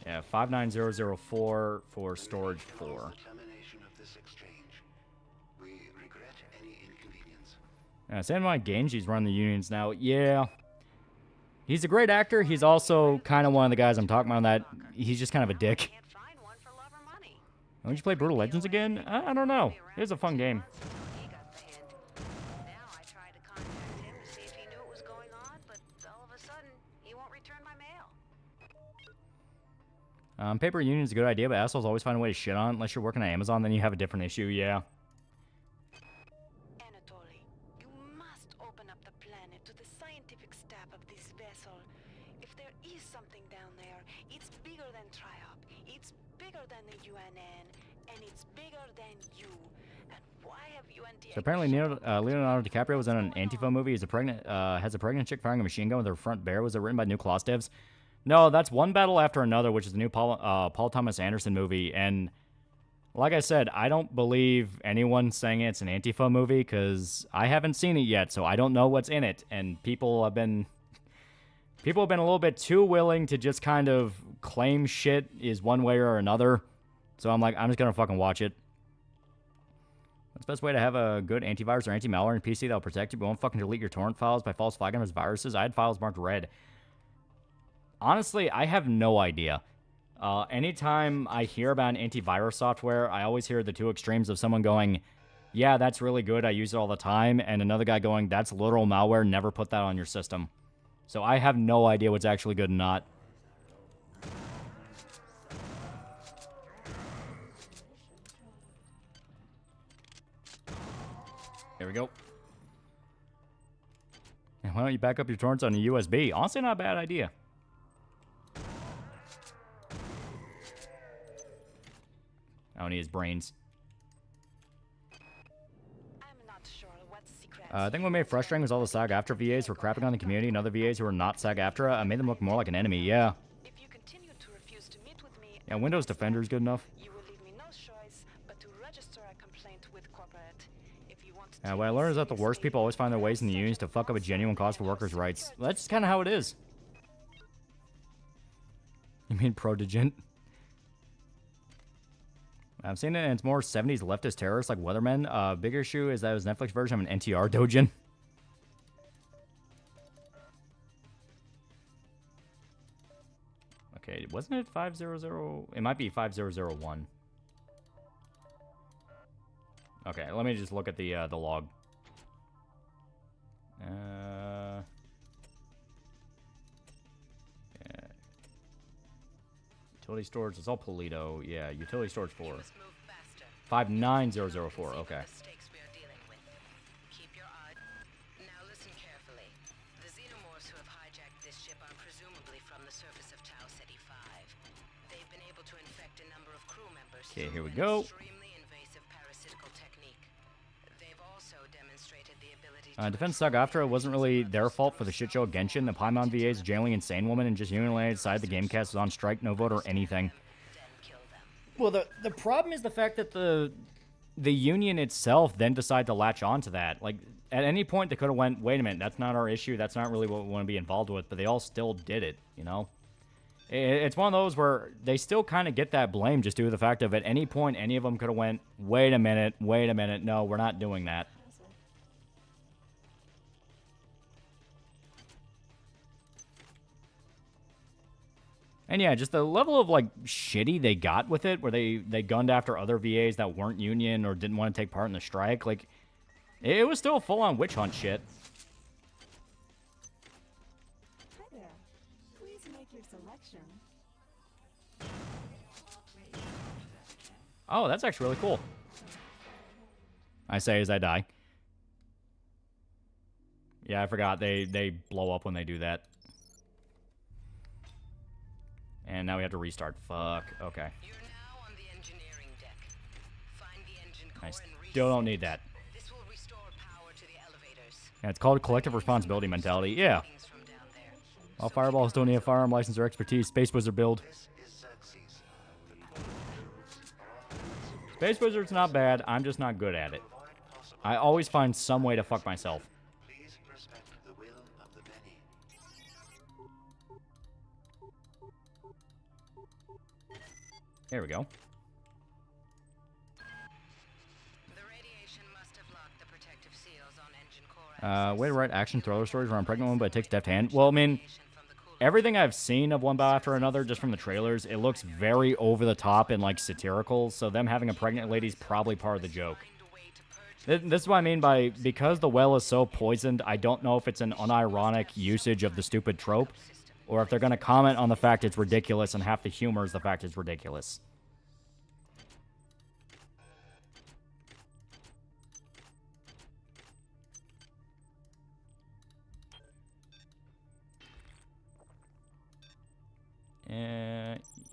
Yeah, 59004 for storage 4. Termination of this exchange. We regret any inconvenience. Yeah, Sam Genji's running the unions now. Yeah. He's a great actor. He's also kind of one of the guys I'm talking about that he's just kind of a dick. Don't you play Brutal Legends again? I don't know. It was a fun game. Paper union's a good idea, but assholes always find a way to shit on it. Unless you're working at Amazon, then you have a different issue, yeah. Anatoly, you must open up the planet to the scientific staff of this vessel. If there is something down there, it's bigger than Triop, it's bigger than the UNN, and it's bigger than you. And why have UNT... So apparently Leonardo DiCaprio was in an Antifa movie. He's a has a pregnant chick firing a machine gun with her front bare. Was it written by New Class devs? No, that's One Battle After Another, which is the new Paul Thomas Anderson movie. And like I said, I don't believe anyone saying it's an Antifa movie because I haven't seen it yet, so I don't know what's in it. And people have been a little bit too willing to just kind of claim shit is one way or another. So I'm like, I'm just going to fucking watch it. That's the best way to have a good antivirus or anti-malware in PC that will protect you, but won't fucking delete your torrent files by false flagging them as viruses. I had files marked red. Honestly, I have no idea. Anytime I hear about an antivirus software, I always hear the two extremes of someone going, yeah, that's really good, I use it all the time, and another guy going, that's literal malware, never put that on your system. So I have no idea what's actually good and not. There we go. And why don't you back up your torrents on a USB? Honestly, not a bad idea. I don't need his brains. I think what made it frustrating was all the SAG-AFTRA VAs were crapping on the community and other VAs who were not SAG-AFTRA. I made them look more like an enemy, yeah. Yeah, Windows Defender is good enough. What I learned is that the worst people always find their ways in the unions to fuck up a genuine cause for workers' rights. That's just kind of how it is. You mean prodigent? I've seen it, and it's more 70s leftist terrorists like Weathermen. Big issue is that it was Netflix version of an NTR dojin. Okay, wasn't it 500? It might be 5001. Okay, let me just look at the log. Yeah. Utility storage, it's all Polito. Yeah, utility storage 4. 59004, okay. Keep your eye. Now listen carefully. The xenomorphs who have hijacked this ship are presumably from the surface of Tau Ceti 5. They've been able to infect a number of crew members. Okay, here we go. Extremely invasive parasitical technique. They've also demonstrated the ability to Defense SAG-AFTRA, it wasn't really their fault for the shit show of Genshin. The Paimon VAs jailing insane woman and just unilaterally decided the Gamecast was on strike, no vote or anything. Well, the problem is the fact that the union itself then decided to latch on to that. Like, at any point they could have went, wait a minute, that's not our issue, that's not really what we want to be involved with, but they all still did it, you know? It's one of those where they still kind of get that blame just due to the fact of at any point any of them could have went, wait a minute, no, we're not doing that. And yeah, just the level of, like, shitty they got with it, where they gunned after other VAs that weren't union or didn't want to take part in the strike, like, it was still full-on witch hunt shit. Hi there. Please make your selection. Oh, that's actually really cool. I say as I die. Yeah, I forgot. They blow up when they do that. And now we have to restart. Fuck. Okay. I still don't need that. Yeah, it's called collective responsibility mentality. Yeah. All fireballs don't need a firearm license or expertise. Space Wizard build. Space Wizard's not bad. I'm just not good at it. I always find some way to fuck myself. Please respect the will of the many. There we go. Way to write action thriller stories around pregnant woman, but it takes deft hand. Well, I mean, everything I've seen of One Bow After Another, just from the trailers, it looks very over the top and like satirical. So them having a pregnant lady is probably part of the joke. This is what I mean by, because the well is so poisoned, I don't know if it's an unironic usage of the stupid trope, or if they're going to comment on the fact it's ridiculous and half the humor is the fact it's ridiculous.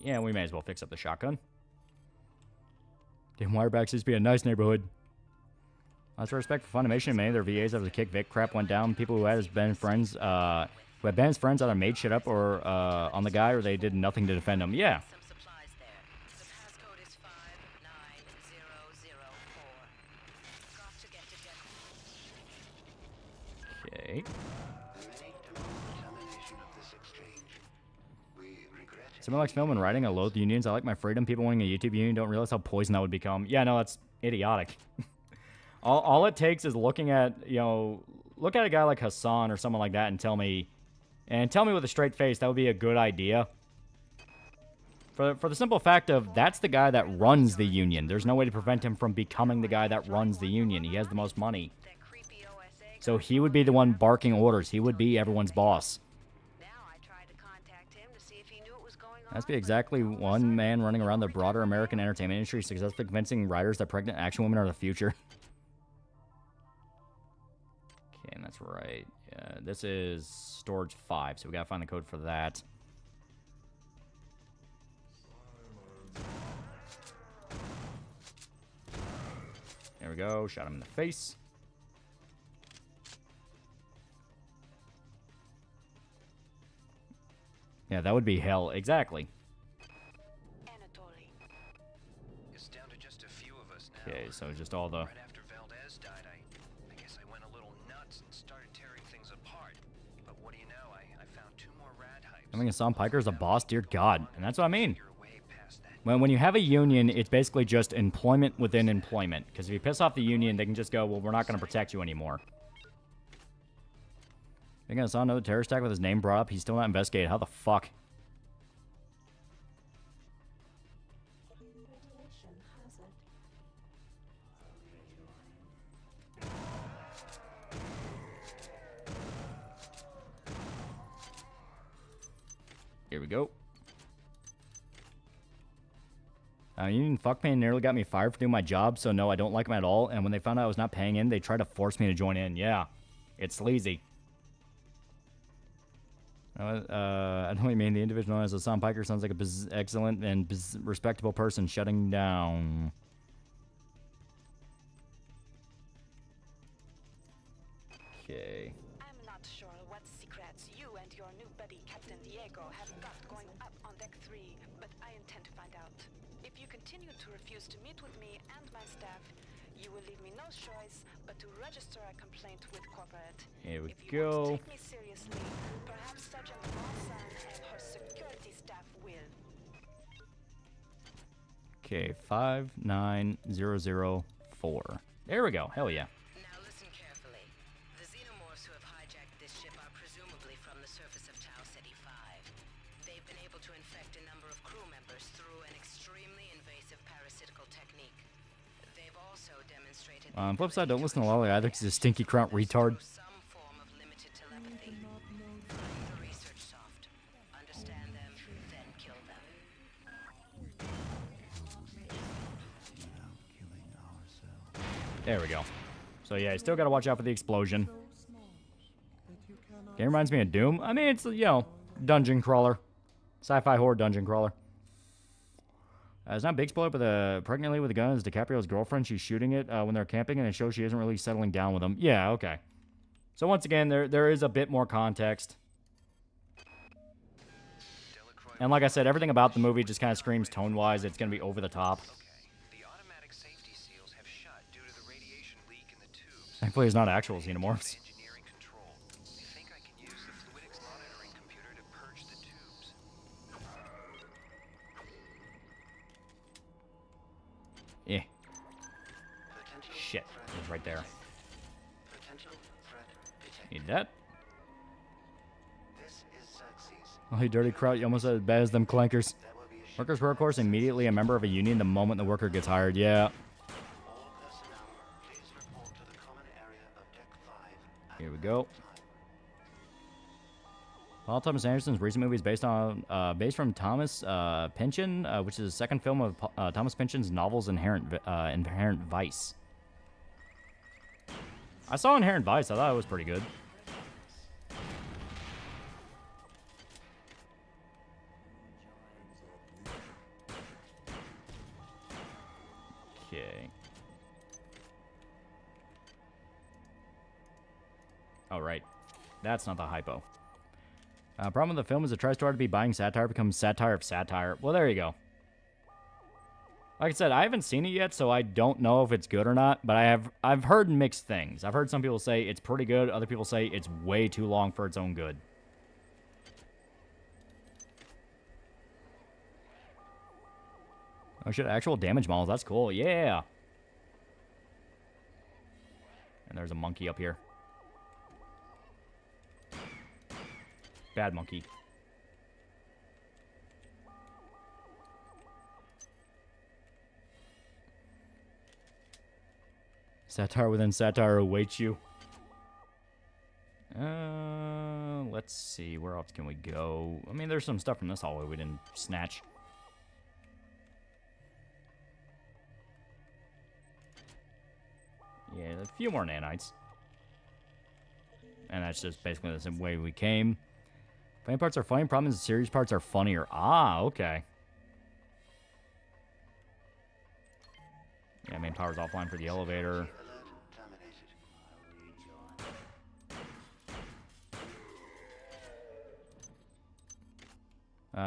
Yeah, we may as well fix up the shotgun. Damn, Wirebacks used to be a nice neighborhood. Lots of respect for Funimation. Many of their VAs after the kick Vic crap went down. People who had been friends, who had been his friends either made shit up or on the guy, or they did nothing to defend him. Yeah. Okay. Someone likes film and writing. I loathe unions. I like my freedom. People wanting a YouTube union don't realize how poison that would become. Yeah, no, that's idiotic. all it takes is looking at, look at a guy like Hassan or someone like that and tell me with a straight face that would be a good idea. For the simple fact of, that's the guy that runs the union. There's no way to prevent him from becoming the guy that runs the union. He has the most money. So he would be the one barking orders. He would be everyone's boss. That's be exactly one man running around the broader American entertainment industry, successfully convincing writers that pregnant action women are the future. Okay, and that's right. This is storage 5, so we gotta find the code for that. There we go. Shot him in the face. Yeah, that would be hell. Exactly. It's down to just a few of us now. Okay, so just all the... Right after Valdez died, I guess I went a little nuts and started tearing things apart. But what do you know? I found 2 more rad hypes. I mean, Hassan Piker is a boss, dear God. And that's what I mean. When you have a union, it's basically just employment within employment. Because if you piss off the union, they can just go, well, we're not going to protect you anymore. I think I saw another terrorist attack with his name brought up. He's still not investigated. How the fuck? Here we go. Union fuck me and nearly got me fired for doing my job, so no, I don't like them at all. And when they found out I was not paying in, they tried to force me to join in. Yeah, it's sleazy. I don't mean the individual known as Hassan Piker sounds like a excellent and respectable person shutting down. Okay. I'm not sure what secrets you and your new buddy Captain Diego have got going up on Deck 3, but I intend to find out. If you continue to refuse to meet with me and my staff, you will leave me no choice but to register a complaint with corporate. Here we if you go. want to take me seriously, perhaps Sergeant Lawson and her security staff will. Okay, 59004. There we go. Hell yeah. Now listen carefully. The xenomorphs who have hijacked this ship are presumably from the surface of Tau Ceti 5. They've been able to infect a number of crew members through an extremely invasive parasitical technique. They've also demonstrated... On the flip side, don't listen to Lolly either because he's a stinky crown retard. some form of limited telepathy. Find the research soft. Understand them, then kill them. There we go. So yeah, you still gotta watch out for the explosion. Game reminds me of Doom. I mean, it's, dungeon crawler. Sci-fi horror dungeon crawler. It's not Big Exploder, but the pregnant lady with the gun is DiCaprio's girlfriend. She's shooting it when they're camping, and it shows she isn't really settling down with him. Yeah, okay. So once again, there is a bit more context. And like I said, everything about the movie just kind of screams tone-wise. It's going to be over the top. Thankfully, it's not actual xenomorphs. Yeah. Shit. It's right there. Need that. Oh, you dirty crowd. You almost as bad as them clankers. Workers were, of course, immediately a member of a union the moment the worker gets hired. Yeah. Here we go. Paul Thomas Anderson's recent movie is based from Thomas Pynchon, which is the second film of Thomas Pynchon's novels Inherent Vice. I saw Inherent Vice. I thought it was pretty good. Okay. Oh, right. That's not the hypo. Problem with the film is it tries too hard to be buying satire, becomes satire of satire. Well, there you go. Like I said, I haven't seen it yet, so I don't know if it's good or not, but I've heard mixed things. I've heard some people say it's pretty good, other people say it's way too long for its own good. Oh shit, actual damage models, that's cool, yeah! And there's a monkey up here. Bad monkey. Satire within satire awaits you. Let's see. Where else can we go? I mean, there's some stuff from this hallway we didn't snatch. Yeah, a few more nanites. And that's just basically the same way we came. Funny parts are funny. Problem is the serious parts are funnier. Ah, okay. Yeah, main power's offline for the elevator.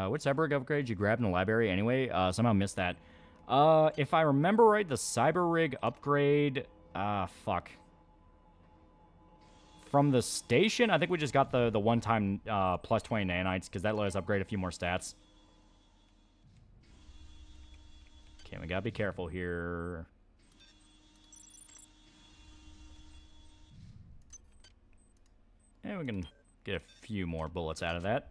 Which cyborg upgrade you grabbed in the library anyway? Somehow missed that. If I remember right, the cyber rig upgrade... fuck. From the station, I think we just got the one-time plus 20 nanites, because that let us upgrade a few more stats. Okay, we gotta be careful here. And we can get a few more bullets out of that.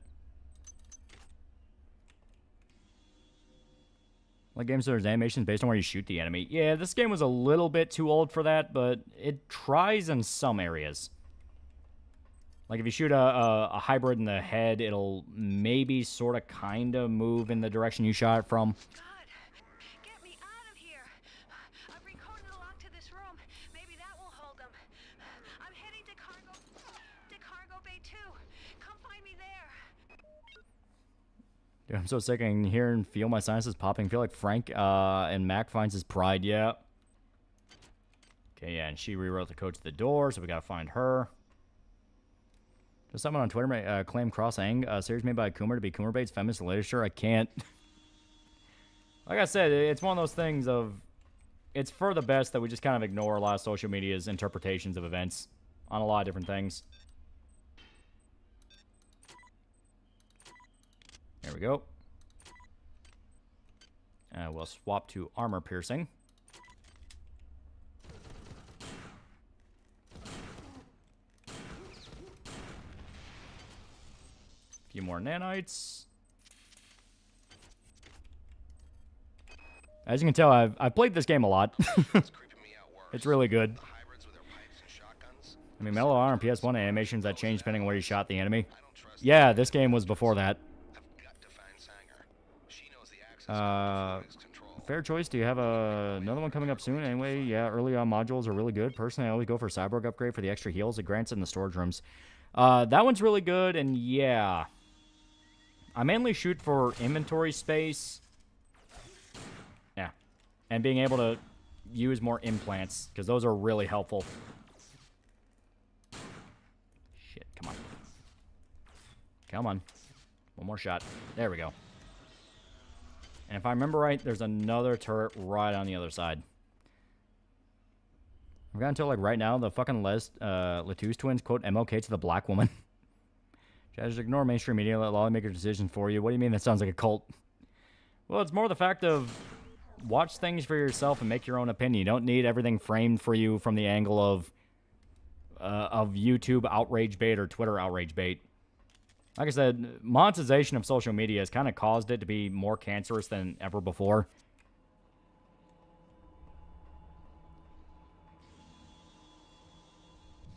Like games there's animations based on where you shoot the enemy. Yeah, this game was a little bit too old for that, but it tries in some areas. Like if you shoot a hybrid in the head, it'll maybe sort of kind of move in the direction you shot it from. God, get me out of here. I've recoded a lock to this room. Maybe that will hold them. I'm heading to cargo bay 2. Come find me there. Dude, I'm so sick. I can hear and feel my sinuses popping. I feel like Frank and Mac finds his pride. Yeah. Okay, yeah, and she rewrote the code to the door, so we gotta find her. Just someone on Twitter claimed Cross-Ang, series made by Coomer to be Coomer Bait's feminist literature. I can't. Like I said, it's one of those things of... It's for the best that we just kind of ignore a lot of social media's interpretations of events on a lot of different things. There we go. We'll swap to armor piercing. Few more nanites. As you can tell, I've played this game a lot. It's really good. I mean, Mellow R on PS1 animations that change depending on where you shot the enemy. Yeah, this game was before that. Fair choice. Do you have another one coming up soon? Anyway, yeah, early on modules are really good. Personally, I always go for Cyborg upgrade for the extra heals it grants in the storage rooms. That one's really good, and yeah. I mainly shoot for inventory space. Yeah. And being able to use more implants, because those are really helpful. Shit, come on. Come on. One more shot. There we go. And if I remember right, there's another turret right on the other side. I've got until like right now the fucking Latouche twins quote MLK to the black woman. Just ignore mainstream media, let Lolly make your decision for you. What do you mean that sounds like a cult? Well, it's more the fact of watch things for yourself and make your own opinion. You don't need everything framed for you from the angle of YouTube outrage bait or Twitter outrage bait. Like I said, monetization of social media has kind of caused it to be more cancerous than ever before.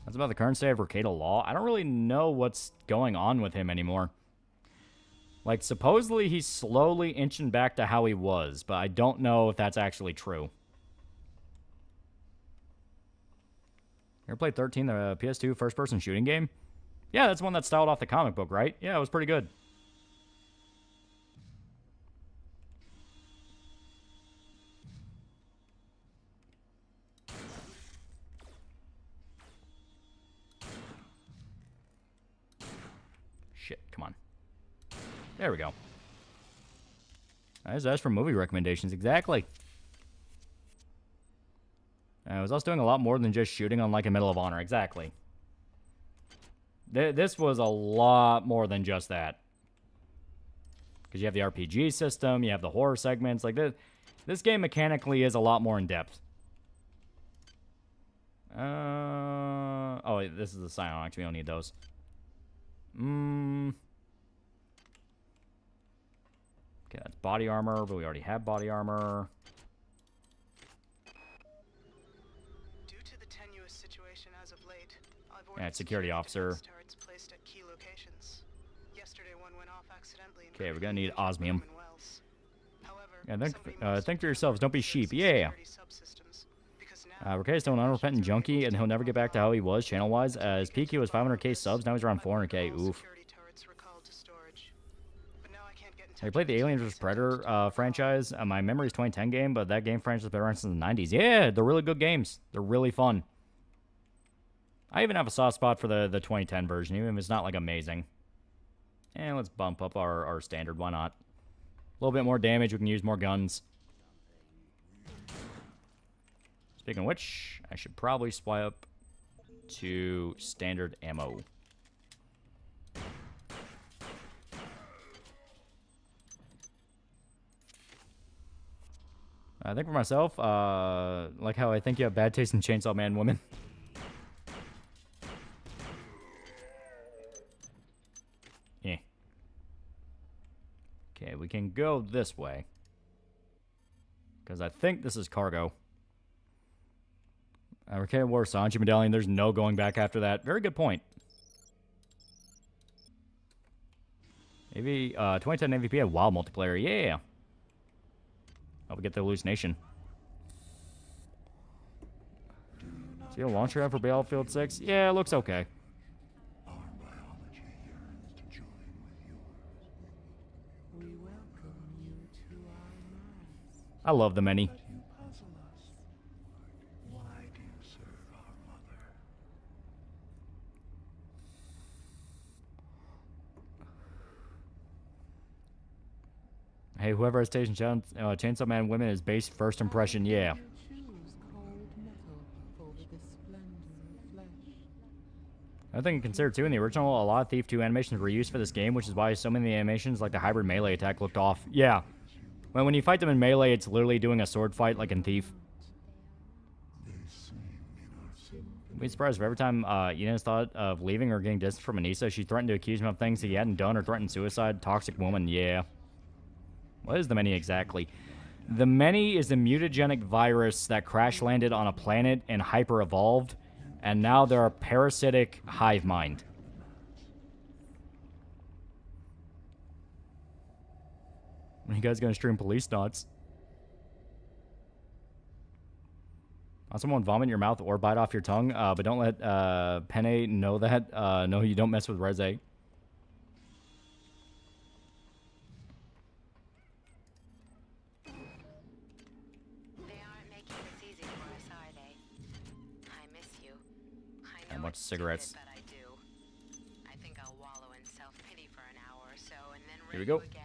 That's about the current state of Ricada Law. I don't really know what's going on with him anymore. Like, supposedly he's slowly inching back to how he was, but I don't know if that's actually true. You ever played 13, the PS2 first-person shooting game? Yeah, that's one that's styled off the comic book, right? Yeah, it was pretty good. Shit, come on. There we go. That's for movie recommendations, exactly. I was also doing a lot more than just shooting on like a Medal of Honor, exactly. This was a lot more than just that. Because you have the RPG system, you have the horror segments, like this game mechanically is a lot more in depth. Oh, this is the Psionics, we don't need those. Okay, that's body armor, but we already have body armor. Due to the tenuous situation as of late, I've Yeah, it's security officer. turrets placed at key locations. Yesterday one went off accidentally. Okay, we're gonna need osmium. Yeah, think for yourselves, don't be sheep. Yeah. Ricada's still an unrepentant junkie, and he'll never get back to how he was channel-wise. His peak, he was 500k subs, now he's around 400k. Oof. I played the Aliens vs. Predator franchise. My memory is 2010 game, but that game franchise has been around since the 90s. Yeah, they're really good games. They're really fun. I even have a soft spot for the 2010 version, even if it's not, like, amazing. And let's bump up our standard. Why not? A little bit more damage. We can use more guns. Speaking of which, I should probably swipe to standard ammo. I think for myself, like how I think you have bad taste in Chainsaw Man women. Yeah. Okay, we can go this way. Because I think this is cargo. Arcade War Sanji Medallion, there's no going back after that. Very good point. Maybe 2010 MVP had WoW multiplayer. Yeah. Oh, we get the hallucination. See a launcher out for Battlefield 6? Yeah, it looks okay. I love the many. Hey, whoever has taken Chainsaw Man women is base first impression, yeah. Another thing to consider too, in the original, a lot of Thief 2 animations were used for this game, which is why so many of the animations, like the hybrid melee attack, looked off. Yeah. When you fight them in melee, it's literally doing a sword fight like in Thief. I'd be surprised if every time Enos thought of leaving or getting distance from Anissa, she threatened to accuse him of things he hadn't done or threatened suicide. Toxic woman, yeah. What is the Many exactly? The Many is the mutagenic virus that crash landed on a planet and hyper-evolved, and now they're a parasitic hive mind. When you guys gonna stream Police Dots? On someone vomit in your mouth or bite off your tongue, but don't let Penne know that. No, you don't mess with Reze. How much cigarettes? I think I'll wallow in self-pity for an hour or so and then Here we go. again.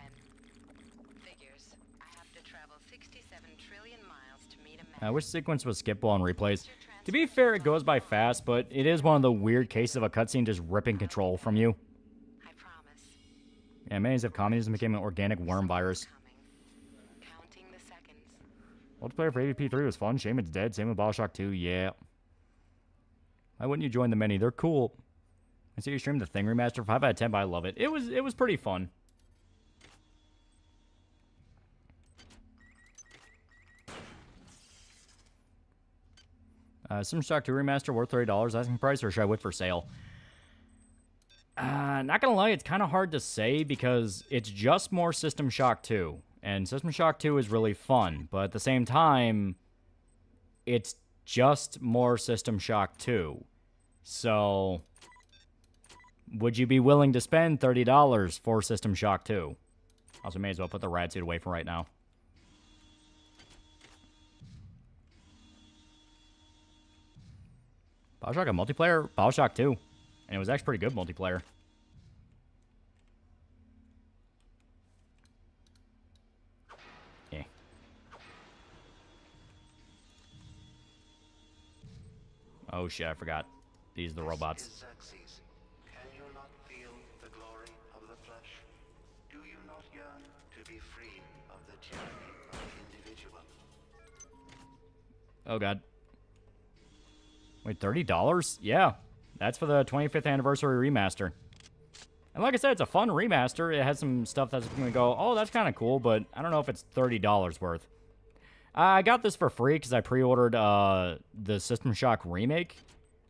Figures. I have to travel 67 trillion miles to meet a man. Which sequence was skippable on replays? To be fair, it goes by fast, but it is one of the weird cases of a cutscene just ripping control from you. Yeah, many have communism became an organic worm virus. Multiplayer for AVP3 was fun. Shame it's dead. Same with Bioshock 2. Yeah. Why wouldn't you join the many? They're cool. I see you streamed the Thing Remaster. 5 out of 10, but I love it. It was pretty fun. System Shock 2 Remaster worth $30 asking price, or should I wait for sale? Not gonna lie, it's kind of hard to say because it's just more System Shock 2. And System Shock 2 is really fun, but at the same time, it's just more System Shock 2. So, would you be willing to spend $30 for System Shock 2? Also, may as well put the rad suit away for right now. Bioshock a multiplayer? Bioshock 2. And it was actually pretty good multiplayer. Yeah. Oh shit, I forgot. These are the robots. Can you not feel the glory of the flesh? Do you not yearn to be free of the tyranny of the individual? Oh god. Wait, $30? Yeah. That's for the 25th anniversary remaster. And like I said, it's a fun remaster. It has some stuff that's going to go, oh, that's kind of cool, but I don't know if it's $30 worth. I got this for free because I pre-ordered the System Shock remake.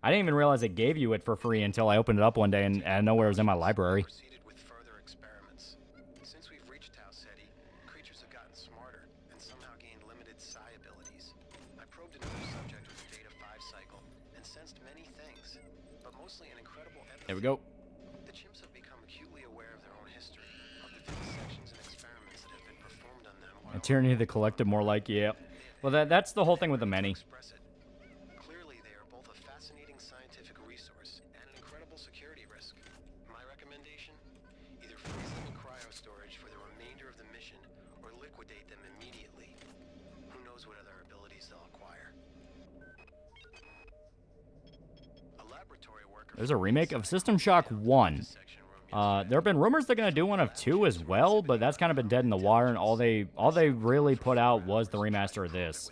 I didn't even realize it gave you it for free until I opened it up one day and I know where it was in my library. With further experiments. Since we've reached Tau Ceti, creatures have gotten smarter and somehow gained limited psi abilities. I probed another subject with the Data 5 cycle and sensed many things, but mostly an incredible empathy. There we go. The chimps have become acutely aware of their own history, of the vivisections and experiments that have been performed on them. A tyranny of the collective, more like, yeah. Well, that's the whole thing with the many. Clearly, they are both a fascinating scientific resource and an incredible security risk. My recommendation? Either freeze them in cryo storage for the remainder of the mission, or liquidate them immediately. Who knows what other abilities they'll acquire. A laboratory worker. There's a remake of System Shock 1. There have been rumors they're going to do one of 2 as well, but that's kind of been dead in the water, and all they really put out was the remaster of this.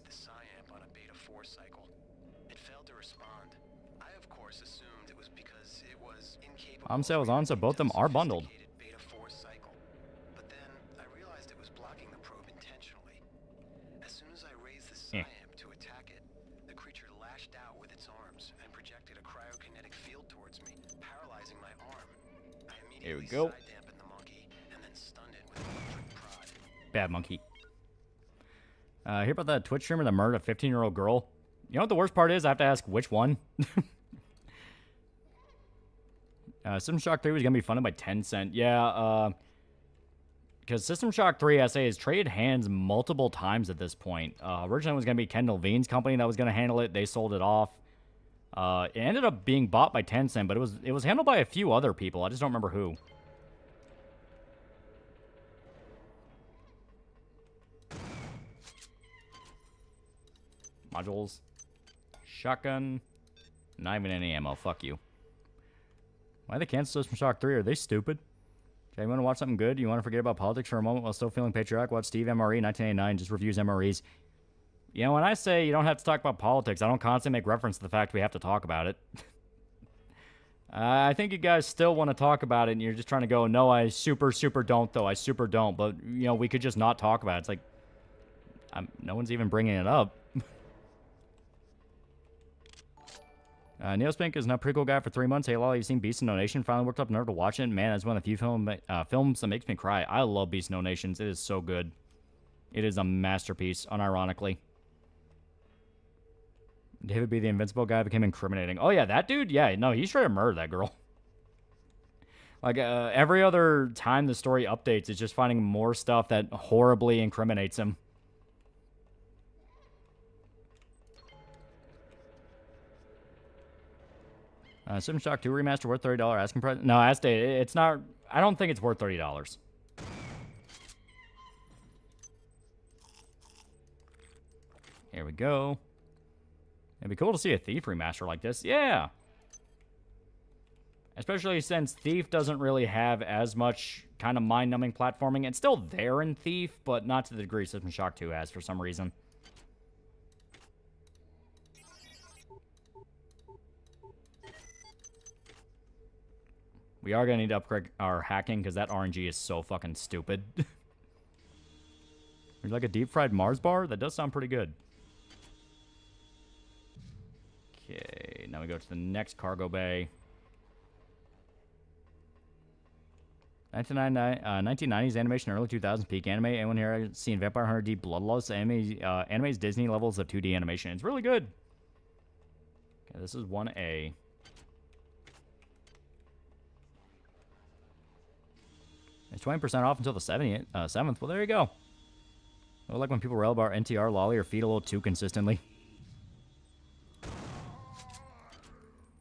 Sale is on, so both of them are bundled. But then I realized it was blocking the probe intentionally. As soon as I raised the psi-amp to attack it, the creature lashed out with its arms and projected a cryokinetic field towards me, paralyzing my arm. I Here we immediately go. side-dampened the monkey and then stunned it with an electric prod. Bad monkey. Hear about that Twitch streamer that murdered a 15-year-old girl? You know what the worst part is? I have to ask which one. System Shock 3 was going to be funded by Tencent. Yeah, because System Shock 3 SA has traded hands multiple times at this point. Originally it was going to be Kendall Levine's company that was going to handle it. They sold it off. It ended up being bought by Tencent, but it was handled by a few other people. I just don't remember who. Modules. Shotgun. Not even any ammo. Fuck you. Why they cancel System Shock 3? Are they stupid? Okay, you want to watch something good? You want to forget about politics for a moment while still feeling patriotic? Watch Steve MRE 1989 just reviews MREs. You know, when I say you don't have to talk about politics, I don't constantly make reference to the fact we have to talk about it. I think you guys still want to talk about it, and you're just trying to go, no, I super don't, though. I super don't. But, you know, we could just not talk about it. It's like, no one's even bringing it up. Neil Spink is now pretty cool guy for 3 months. Hey, Lolly, you've seen Beast in No Nation? Finally worked up nerve to watch it. Man, it's one of the few films that makes me cry. I love Beast in No Nations. It is so good. It is a masterpiece, unironically. David B. the Invincible guy became incriminating. Oh, yeah, that dude? Yeah, no, he straight up murdered that girl. Like, every other time the story updates, it's just finding more stuff that horribly incriminates him. System Shock 2 Remaster worth $30 asking price? No, I stated, it's not... I don't think it's worth $30. Here we go. It'd be cool to see a Thief remaster like this. Yeah. Especially since Thief doesn't really have as much kind of mind-numbing platforming. It's still there in Thief, but not to the degree System Shock 2 has for some reason. We are going to need to upgrade our hacking because that RNG is so fucking stupid. There's like a deep-fried Mars bar? That does sound pretty good. Okay, now we go to the next cargo bay. 1990s animation, early 2000s peak anime. Anyone here seen Vampire Hunter D Bloodlust? Anime's Disney levels of 2D animation. It's really good. Okay, this is 1A. It's 20% off until the 7th. Well, there you go. I like when people rail about NTR, Lolly, or feed a little too consistently.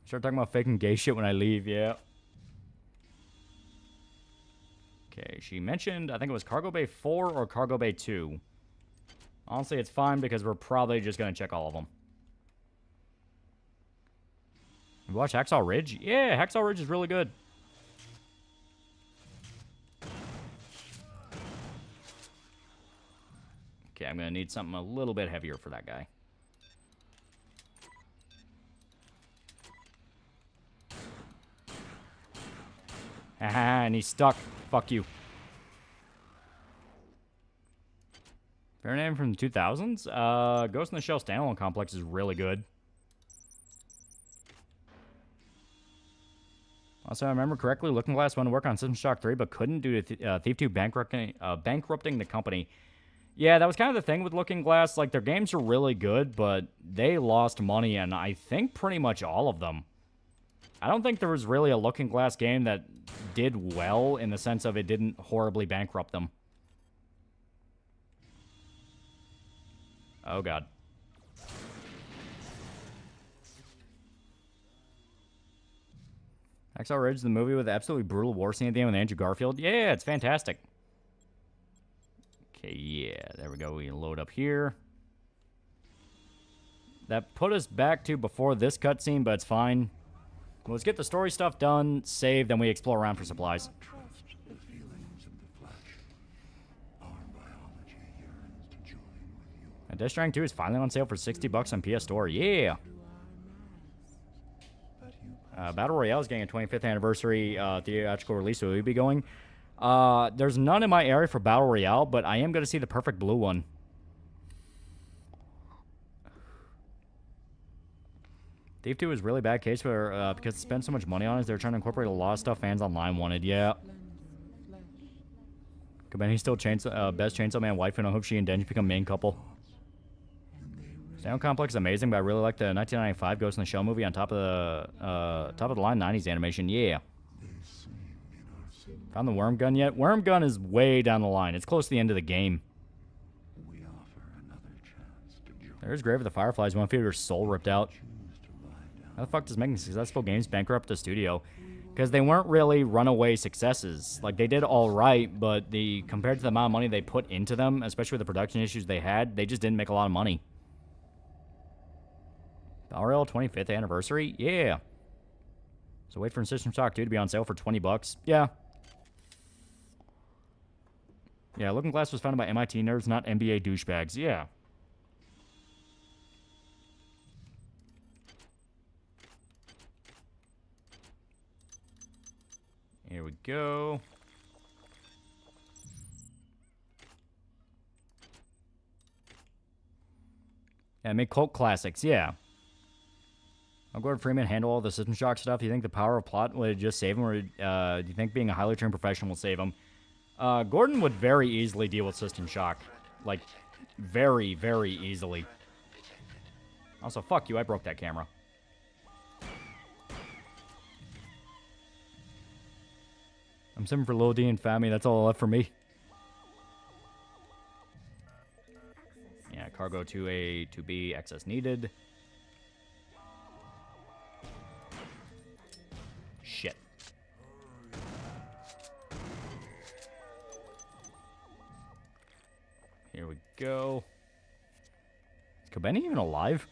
Start talking about faking gay shit when I leave, yeah. Okay, she mentioned, I think it was Cargo Bay 4 or Cargo Bay 2. Honestly, it's fine because we're probably just going to check all of them. You watch Hacksaw Ridge? Yeah, Hacksaw Ridge is really good. Okay, I'm going to need something a little bit heavier for that guy. Haha, and he's stuck. Fuck you. Fair name from the 2000s? Ghost in the Shell standalone complex is really good. Also, I remember correctly, Looking Glass wanted to work on System Shock 3, but couldn't due to Thief 2 bankrupting the company. Yeah, that was kind of the thing with Looking Glass. Like, their games are really good, but they lost money, and I think pretty much all of them. I don't think there was really a Looking Glass game that did well in the sense of it didn't horribly bankrupt them. Oh, God. Hacksaw Ridge, the movie with the absolutely brutal war scene at the end with Andrew Garfield. Yeah, it's fantastic. Okay, yeah, there we go. We load up here. That put us back to before this cutscene, but it's fine. Let's get the story stuff done, save, then we explore around for supplies. Death Stranding 2 is finally on sale for $60 on PS Store. Yeah! Battle Royale is getting a 25th anniversary theatrical release, so we'll be going. There's none in my area for Battle Royale, but I am going to see the Perfect Blue one. Thief 2 is really bad case for because it spent so much money on it. They're trying to incorporate a lot of stuff fans online wanted. Yeah. He's still best Chainsaw Man wife, and I hope she and Denji become main couple. Sound Complex is amazing, but I really like the 1995 Ghost in the Shell movie on top of the line 90s animation. Yeah. Found the Worm Gun yet? Worm Gun is way down the line. It's close to the end of the game. There's Grave of the Fireflies. One feed her soul ripped out. How the fuck does making successful games bankrupt the studio? Because they weren't really runaway successes. Like, they did all right, but compared to the amount of money they put into them, especially with the production issues they had, they just didn't make a lot of money. The RL 25th anniversary? Yeah. So wait for System Shock 2 to be on sale for $20. Yeah. Yeah, Looking Glass was founded by MIT nerds, not NBA douchebags. Yeah. Here we go. Yeah, make cult classics, yeah. I'll Gordon Freeman handle all the System Shock stuff. Do you think the power of plot would just save him, or do you think being a highly trained professional will save him? Gordon would very easily deal with System Shock. Like, very, very easily. Also, fuck you, I broke that camera. I'm simming for Lil D and Fammy. That's all left for me. Yeah, cargo 2A, 2B, access needed. Shit. Here we go. Is Kobeni even alive?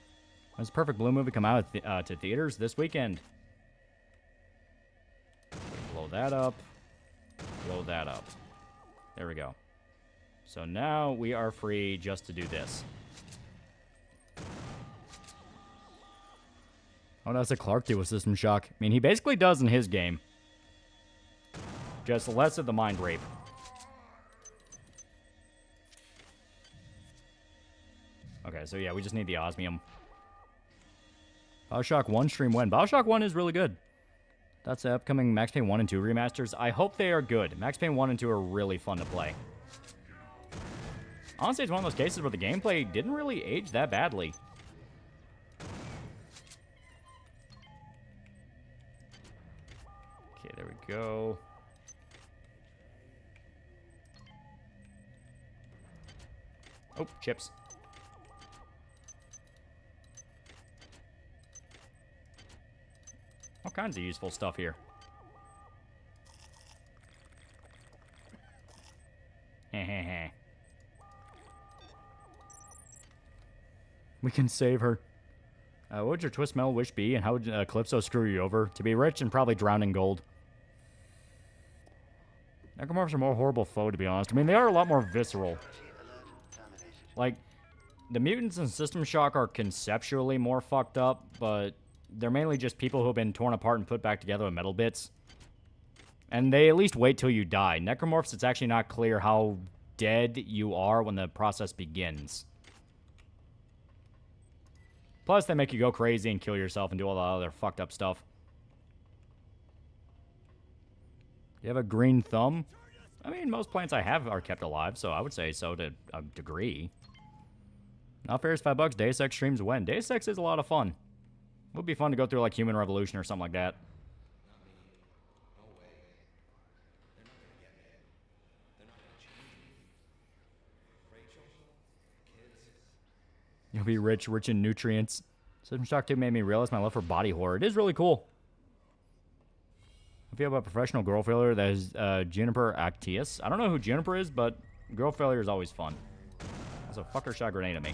When's Perfect Blue movie come out to theaters this weekend? Blow that up. Blow that up. There we go. So now we are free just to do this. Oh, no, it's a Clark do with System Shock. I mean, he basically does in his game. Just less of the mind rape. Okay, so yeah, we just need the osmium. Bioshock 1 stream when? Bioshock 1 is really good. That's the upcoming Max Payne 1 and 2 remasters. I hope they are good. Max Payne 1 and 2 are really fun to play. Honestly, it's one of those cases where the gameplay didn't really age that badly. Okay, there we go. Oh, chips. All kinds of useful stuff here. Heh. We can save her. What would your twist metal wish be, and how would Calypso screw you over? To be rich and probably drown in gold. Necromorphs are a more horrible foe, to be honest. I mean, they are a lot more visceral. Like, the mutants in System Shock are conceptually more fucked up, but they're mainly just people who have been torn apart and put back together with metal bits. And they at least wait till you die. Necromorphs, it's actually not clear how dead you are when the process begins. Plus, they make you go crazy and kill yourself and do all the other fucked up stuff. You have a green thumb? I mean, most plants I have are kept alive, so I would say so to a degree. Not fair is $5. Deus Ex streams when? Deus Ex is a lot of fun. It would be fun to go through like Human Revolution or something like that. You'll be rich in nutrients. System Shock 2 made me realize my love for body horror. It is really cool. I feel about professional girl failure that is Juniper Actius. I don't know who Juniper is, but girl failure is always fun. That's a fucker shot grenade at me.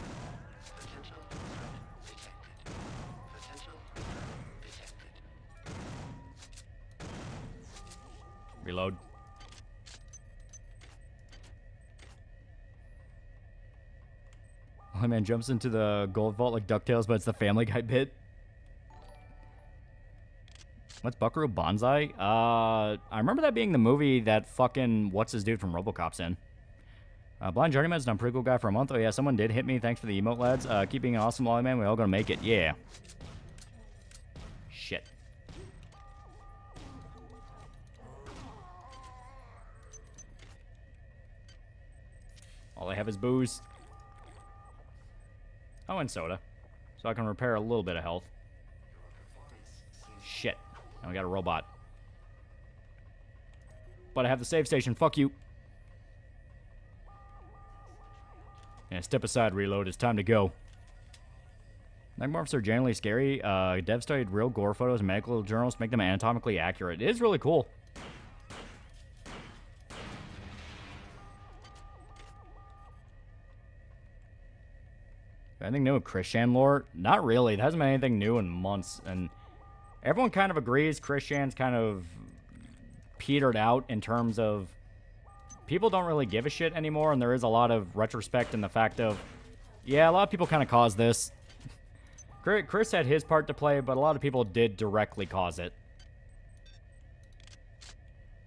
Reload. Oh man, jumps into the gold vault like DuckTales, but it's the Family Guy bit. What's Buckaroo Banzai? I remember that being the movie that fucking what's his dude from RoboCop's in. Blind Journeyman's done pretty cool guy for a month. Oh yeah, someone did hit me. Thanks for the emote, lads. Keep being an awesome lolly man. We all gonna make it. Yeah. Shit. All I have is booze. Oh, and soda. So I can repair a little bit of health. Shit. Now we got a robot. But I have the save station. Fuck you. Yeah, step aside, reload. It's time to go. Necromorphs are generally scary. Dev studied real gore photos and medical journals to make them anatomically accurate. It is really cool. Anything new with Christian lore? Not really. There hasn't been anything new in months. And everyone kind of agrees Christian's kind of petered out in terms of people don't really give a shit anymore. And there is a lot of retrospect in the fact of, yeah, a lot of people kind of caused this. Chris had his part to play, but a lot of people did directly cause it.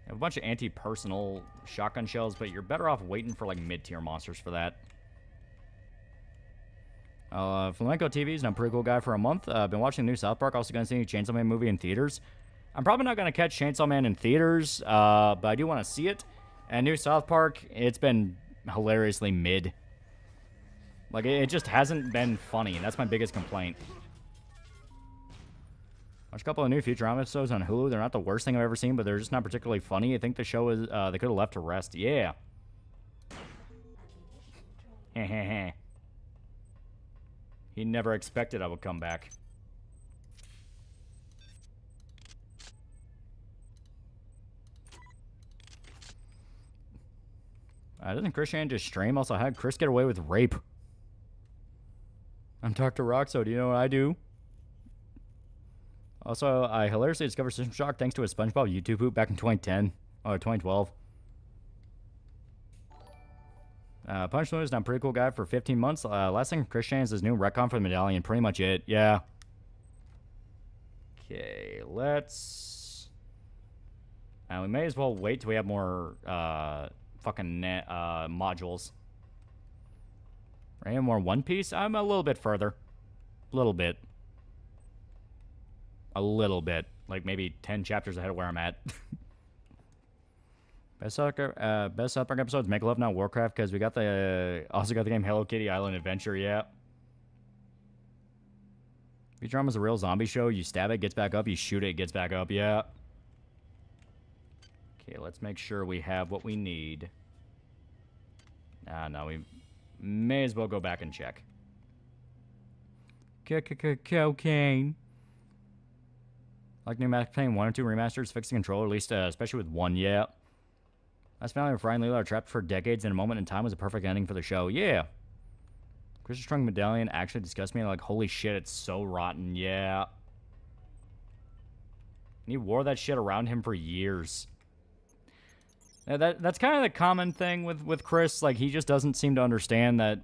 You have a bunch of anti-personal shotgun shells, but you're better off waiting for like mid-tier monsters for that. Flamenco TV's been a pretty cool guy for a month. I've been watching the new South Park. Also going to see a Chainsaw Man movie in theaters. I'm probably not going to catch Chainsaw Man in theaters, but I do want to see it. And new South Park, it's been hilariously mid. Like, it just hasn't been funny, and that's my biggest complaint. Watch a couple of new Futurama episodes on Hulu. They're not the worst thing I've ever seen, but they're just not particularly funny. I think the show is, they could have left to rest. Yeah. Heh. He never expected I would come back. Doesn't Christian just stream? Also, how did Chris get away with rape? I'm Dr. Roxo. Do you know what I do? Also, I hilariously discovered System Shock thanks to a SpongeBob YouTube poop back in 2010 or 2012. Punch Lewis, I'm a pretty cool guy for 15 months. Last thing Christian is his new retcon for the medallion. Pretty much it. Yeah. Okay, let's... we may as well wait till we have more fucking modules. Right, more One Piece? I'm a little bit further. A little bit. Like maybe 10 chapters ahead of where I'm at. Best Upper episodes, Make Love Not Warcraft, because we got also got the game Hello Kitty Island Adventure, yeah. Futurama's a real zombie show. You stab it, gets back up. You shoot it, gets back up, yeah. Okay, let's make sure we have what we need. No, we may as well go back and check. Cocaine. Like new Max Payne 1 or 2 remasters, fix the controller, at least, especially with 1, yeah. Last finale of Ryan and Leela are trapped for decades, and a moment in time was a perfect ending for the show. Yeah. Crystal Strung Medallion actually disgusts me. Like, holy shit, it's so rotten. Yeah. And he wore that shit around him for years. That's kind of the common thing with Chris. Like, he just doesn't seem to understand that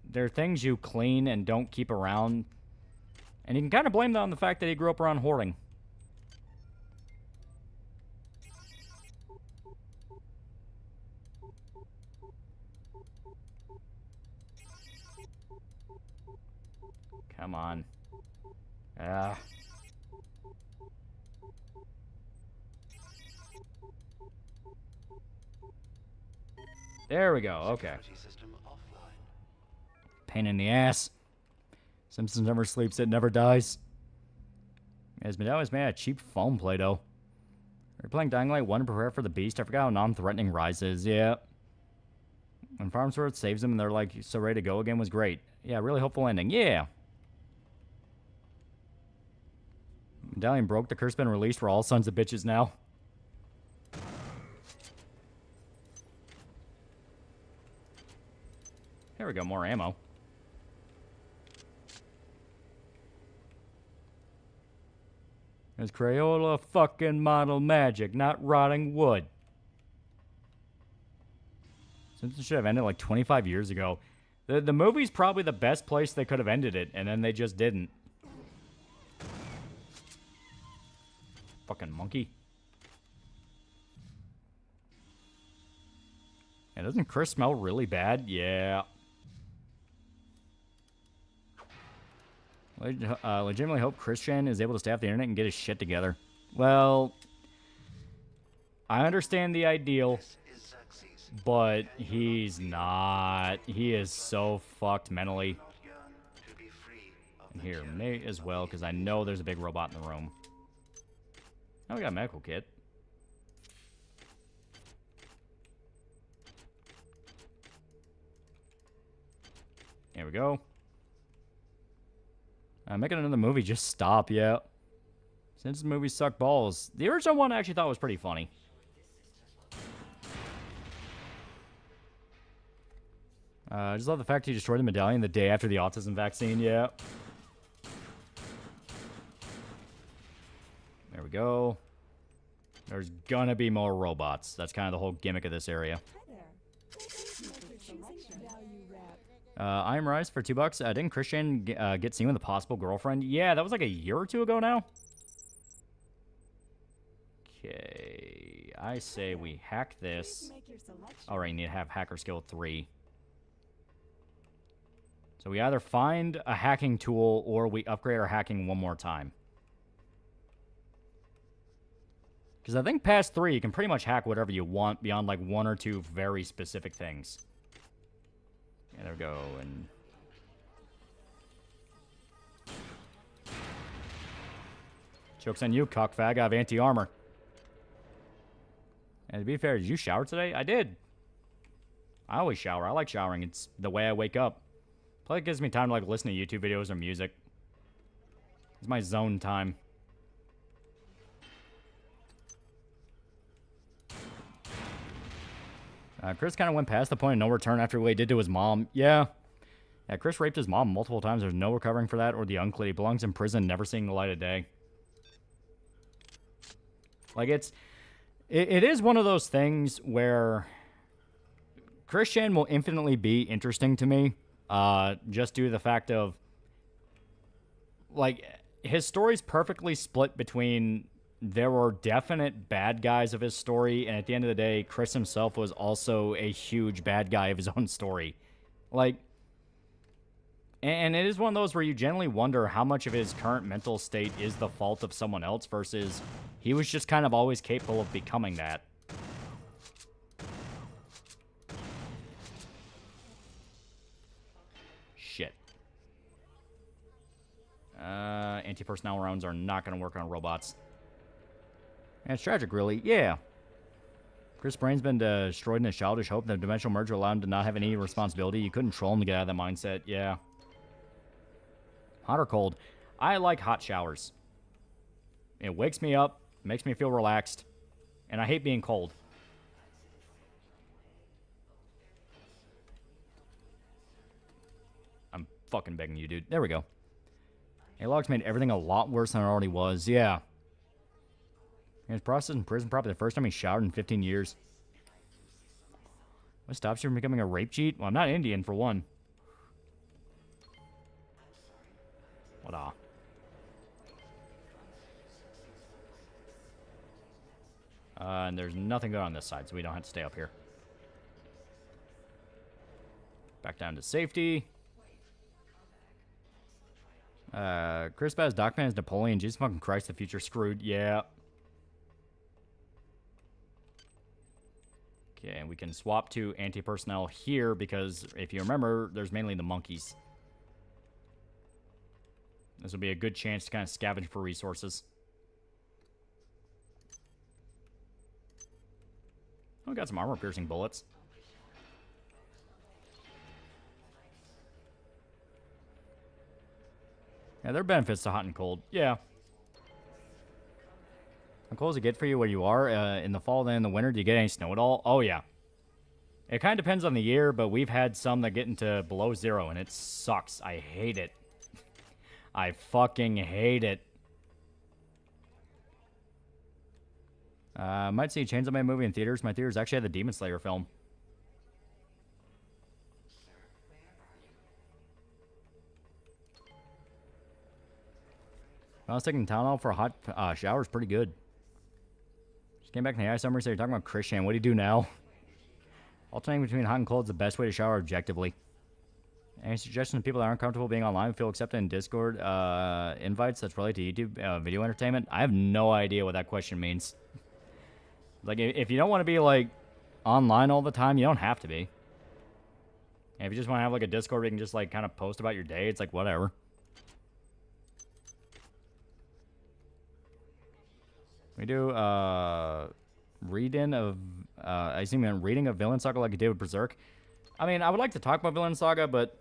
there are things you clean and don't keep around. And you can kind of blame that on the fact that he grew up around hoarding. Come on. There we go. Okay. Pain in the ass. Simpsons never sleeps, it never dies. As Medallion's made out of cheap foam Play-Doh. We're playing Dying Light 1 to prepare for the beast. I forgot how non-threatening Rise is. Yeah. When Farnsworth saves them and they're like so ready to go again was great. Yeah, really hopeful ending. Yeah. Medallion broke. The curse been released. We're all sons of bitches now. Here we go. More ammo. It's Crayola fucking model magic, not rotting wood. Simpsons should have ended like 25 years ago. The movie's probably the best place they could have ended it, and then they just didn't. Fucking monkey. And doesn't Chris smell really bad? Yeah. Legitimately hope Christian is able to stay off the internet and get his shit together. Well, I understand the ideal, but he's not. He is so fucked mentally. And here, may as well, because I know there's a big robot in the room. Now we got a medical kit. There we go. Making another movie, just stop, yeah. Since the movies suck balls. The original one I actually thought was pretty funny. I just love the fact he destroyed the medallion the day after the autism vaccine, yeah. There we go. There's gonna be more robots. That's kind of the whole gimmick of this area. I'm Rise for $2. Didn't Christian get seen with a possible girlfriend? Yeah, that was like a year or two ago now. Okay, I say we hack this. All right, you need to have hacker skill 3. So we either find a hacking tool or we upgrade our hacking one more time. Because I think past 3, you can pretty much hack whatever you want beyond like 1 or 2 very specific things. Yeah, there we go. And joke's on you, cockfag. I have anti-armor. And to be fair, did you shower today? I did. I always shower. I like showering. It's the way I wake up. Plus, it gives me time to like listen to YouTube videos or music. It's my zone time. Chris kind of went past the point of no return after what he did to his mom. Yeah. Yeah, Chris raped his mom multiple times. There's no recovering for that or the uncle. He belongs in prison, never seeing the light of day. Like, it is one of those things where Christian will infinitely be interesting to me, just due to the fact of, like, his story's perfectly split between there were definite bad guys of his story, and at the end of the day, Chris himself was also a huge bad guy of his own story. Like, and it is one of those where you generally wonder how much of his current mental state is the fault of someone else versus he was just kind of always capable of becoming that. Shit. Anti-personnel rounds are not going to work on robots. And it's tragic, really. Yeah. Chris' brain's been destroyed in his childish hope that dimensional merger allowed him to not have any responsibility. You couldn't troll him to get out of that mindset. Yeah. Hot or cold? I like hot showers. It wakes me up, makes me feel relaxed, and I hate being cold. I'm fucking begging you, dude. There we go. A-Log's made everything a lot worse than it already was. Yeah. He was processed in prison probably the first time he showered in 15 years. What stops you from becoming a rape cheat? Well, I'm not Indian, for one. What and there's nothing good on this side, so we don't have to stay up here. Back down to safety. Chris Baz, Docman is Napoleon. Jesus fucking Christ, the future screwed. Yeah. Okay, and we can swap to anti-personnel here because, if you remember, there's mainly the monkeys. This will be a good chance to kind of scavenge for resources. Oh, we got some armor-piercing bullets. Yeah, there are benefits to hot and cold. Yeah. How cold does it get for you where you are? In the fall, then in the winter, do you get any snow at all? Oh, yeah. It kind of depends on the year, but we've had some that get into below 0, and it sucks. I hate it. I fucking hate it. Might see Chainsaw Man movie in theaters. My theaters actually had the Demon Slayer film. I was taking Tylenol for a hot shower. Is pretty good. Just came back from the ice summer, so you're talking about Christian. What do you do now? Alternating between hot and cold is the best way to shower objectively. Any suggestions of people that aren't comfortable being online feel accepted in Discord invites that's related to YouTube video entertainment? I have no idea what that question means. Like, if you don't want to be, like, online all the time, you don't have to be. And if you just want to have, like, a Discord where you can just, like, kind of post about your day, it's like, whatever. We do, reading of, I assume reading of Villain Saga like you did with Berserk. I mean, I would like to talk about Villain Saga, but,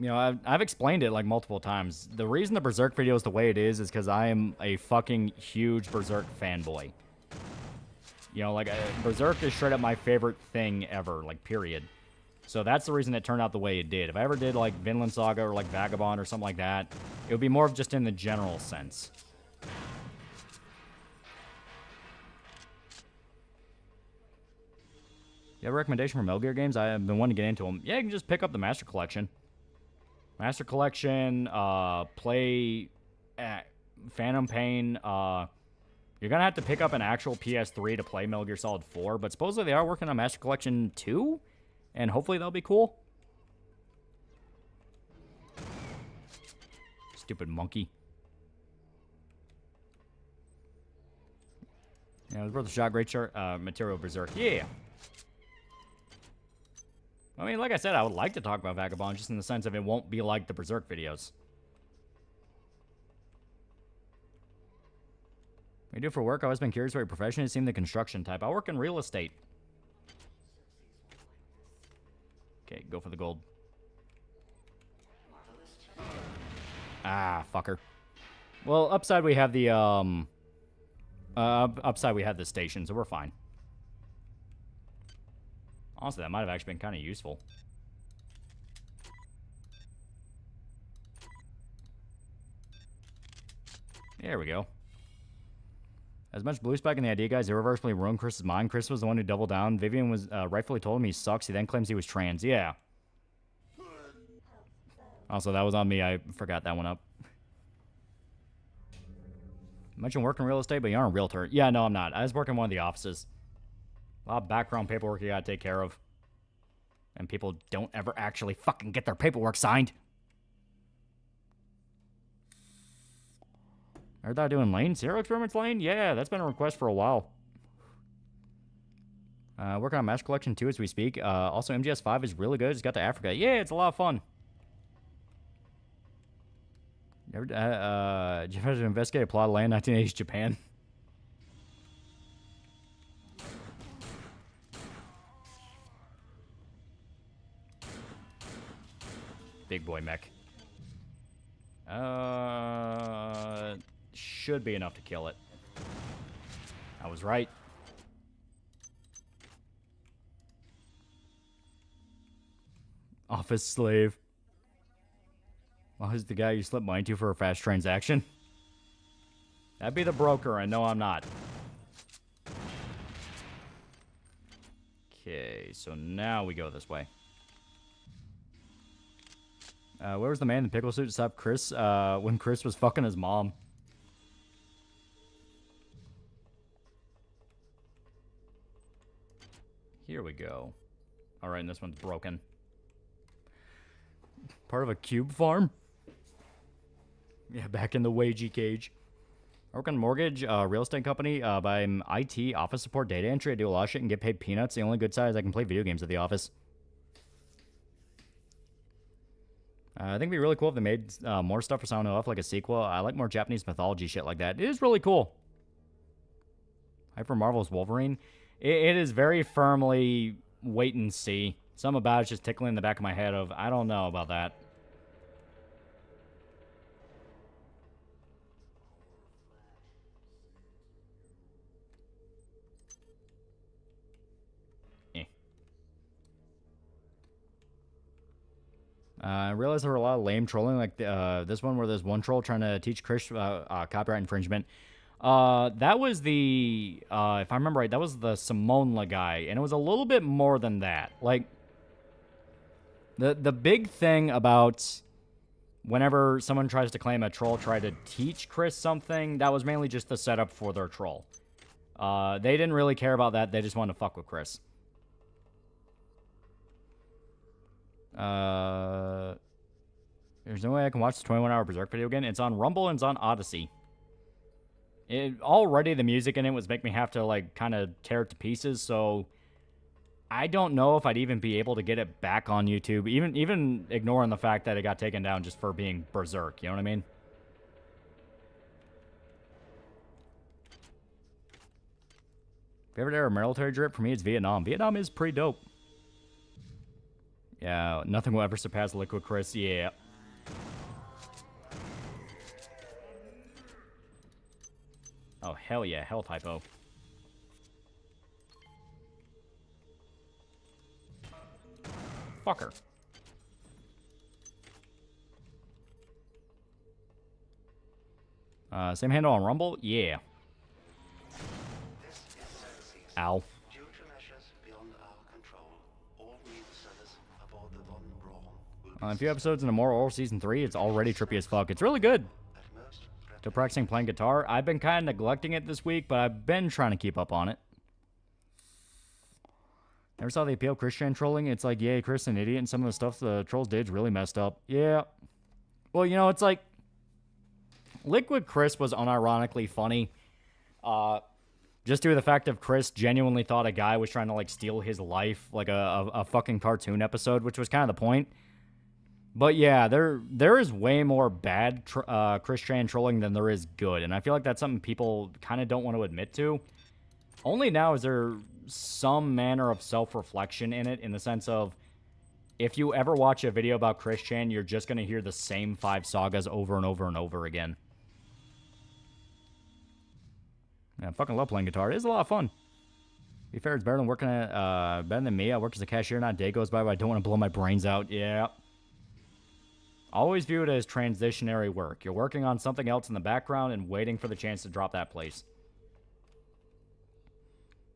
you know, I've explained it, like, multiple times. The reason the Berserk video is the way it is because I am a fucking huge Berserk fanboy. You know, like, Berserk is straight up my favorite thing ever, like, period. So that's the reason it turned out the way it did. If I ever did, like, Vinland Saga or, like, Vagabond or something like that, it would be more of just in the general sense. You have a recommendation for Metal Gear games? I've been wanting to get into them. Yeah, you can just pick up the Master Collection. Master Collection, play Phantom Pain, you're going to have to pick up an actual PS3 to play Metal Gear Solid 4, but supposedly they are working on Master Collection 2, and hopefully that'll be cool. Stupid monkey. Yeah, it was worth a shot. Great shirt. Material Berserk. Yeah. I mean, like I said, I would like to talk about Vagabond, just in the sense of it won't be like the Berserk videos. What do you do for work? I've always been curious what your profession is. Seem the construction type. I work in real estate. Okay, go for the gold. Ah, fucker. Well, upside we have the, upside we have the station, so we're fine. Honestly, that might have actually been kind of useful. There we go. As much blue spike in the idea, guys, irreversibly ruined Chris's mind. Chris was the one who doubled down. Vivian was rightfully told him he sucks. He then claims he was trans. Yeah. Also, that was on me. I forgot that one up. You mentioned working real estate, but you aren't a realtor. Yeah, no, I'm not. I was working in one of the offices. A lot of background paperwork you gotta take care of. And people don't ever actually fucking get their paperwork signed. Heard that doing Lane? Zero Experiments Lane? Yeah, that's been a request for a while. Working on Master Collection 2 as we speak. Also, MGS 5 is really good. It's got to Africa. Yeah, it's a lot of fun. Did you ever investigate a plot of land 1980s Japan? Big boy mech. Should be enough to kill it. I was right. Office slave. Well, who's the guy you slipped money to for a fast transaction? That'd be the broker, and no, I'm not. Okay, so now we go this way. Where was the man in the pickle suit to stop Chris when Chris was fucking his mom? Here we go. Alright, and this one's broken. Part of a cube farm? Yeah, back in the wagey cage. I work on a mortgage, real estate company, but I'm IT, office support, data entry. I do a lot of shit and get paid peanuts. The only good side is I can play video games at the office. I think it'd be really cool if they made more stuff for Sound Off, like a sequel. I like more Japanese mythology shit like that. It is really cool. Hyper Marvel's Wolverine. It is very firmly wait and see. Something about it's just tickling in the back of my head of, I don't know about that. I realized there were a lot of lame trolling, like this one where there's one troll trying to teach Chris copyright infringement. That was the, if I remember right, that was the Simone guy, and it was a little bit more than that. Like, the big thing about whenever someone tries to claim a troll tried to teach Chris something, that was mainly just the setup for their troll. They didn't really care about that. They just wanted to fuck with Chris. There's no way I can watch the 21-hour Berserk video again. It's on Rumble and it's on Odyssey. Already the music in it was making me have to, like, kind of tear it to pieces, so I don't know if I'd even be able to get it back on YouTube, even ignoring the fact that it got taken down just for being Berserk, you know what I mean? Favorite era of military drip? For me, it's Vietnam. Vietnam is pretty dope. Yeah, nothing will ever surpass Liquid Chris. Yeah. Oh, hell yeah. Hell typo. Fucker. Same handle on Rumble? Yeah. Ow. A few episodes into more oral season 3, it's already trippy as fuck. It's really good. Still practicing playing guitar. I've been kind of neglecting it this week, but I've been trying to keep up on it. Never saw the appeal of Christian trolling. It's like, yay, Chris an idiot, and some of the stuff the trolls did is really messed up. Yeah. Well, you know, it's like Liquid Chris was unironically funny. Just due to the fact of Chris genuinely thought a guy was trying to, like, steal his life, like a fucking cartoon episode, which was kind of the point. But yeah, there is way more bad Chris Chan trolling than there is good, and I feel like that's something people kind of don't want to admit to. Only now is there some manner of self-reflection in it, in the sense of, if you ever watch a video about Chris Chan, you're just going to hear the same 5 sagas over and over and over again. Yeah, I fucking love playing guitar. It is a lot of fun. To be fair, it's better than working at, better than me. I work as a cashier, not a day goes by, but I don't want to blow my brains out. Yeah. Always view it as transitionary work. You're working on something else in the background and waiting for the chance to drop that place.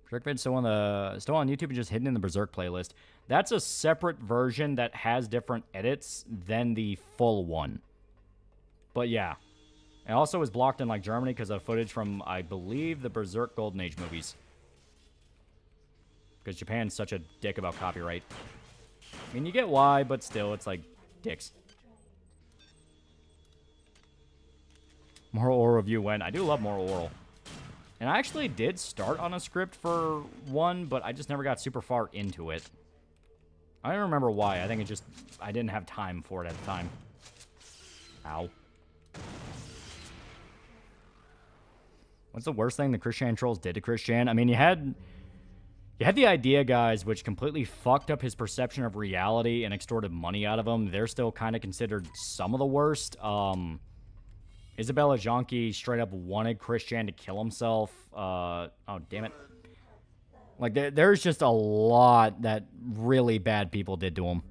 Berserk vid's still on YouTube and just hidden in the Berserk playlist. That's a separate version that has different edits than the full one. But yeah. It also was blocked in like Germany because of footage from, I believe, the Berserk Golden Age movies. Because Japan's such a dick about copyright. I mean, you get why, but still, it's like dicks. Moral Oral review when? I do love Moral Oral. And I actually did start on a script for one, but I just never got super far into it. I don't remember why. I think it just... I didn't have time for it at the time. Ow. What's the worst thing the Christian trolls did to Christian? I mean, you had the idea guys, which completely fucked up his perception of reality and extorted money out of him. They're still kind of considered some of the worst. Isabella Jonke straight up wanted Christian to kill himself. Oh, damn it. Like, there's just a lot that really bad people did to him.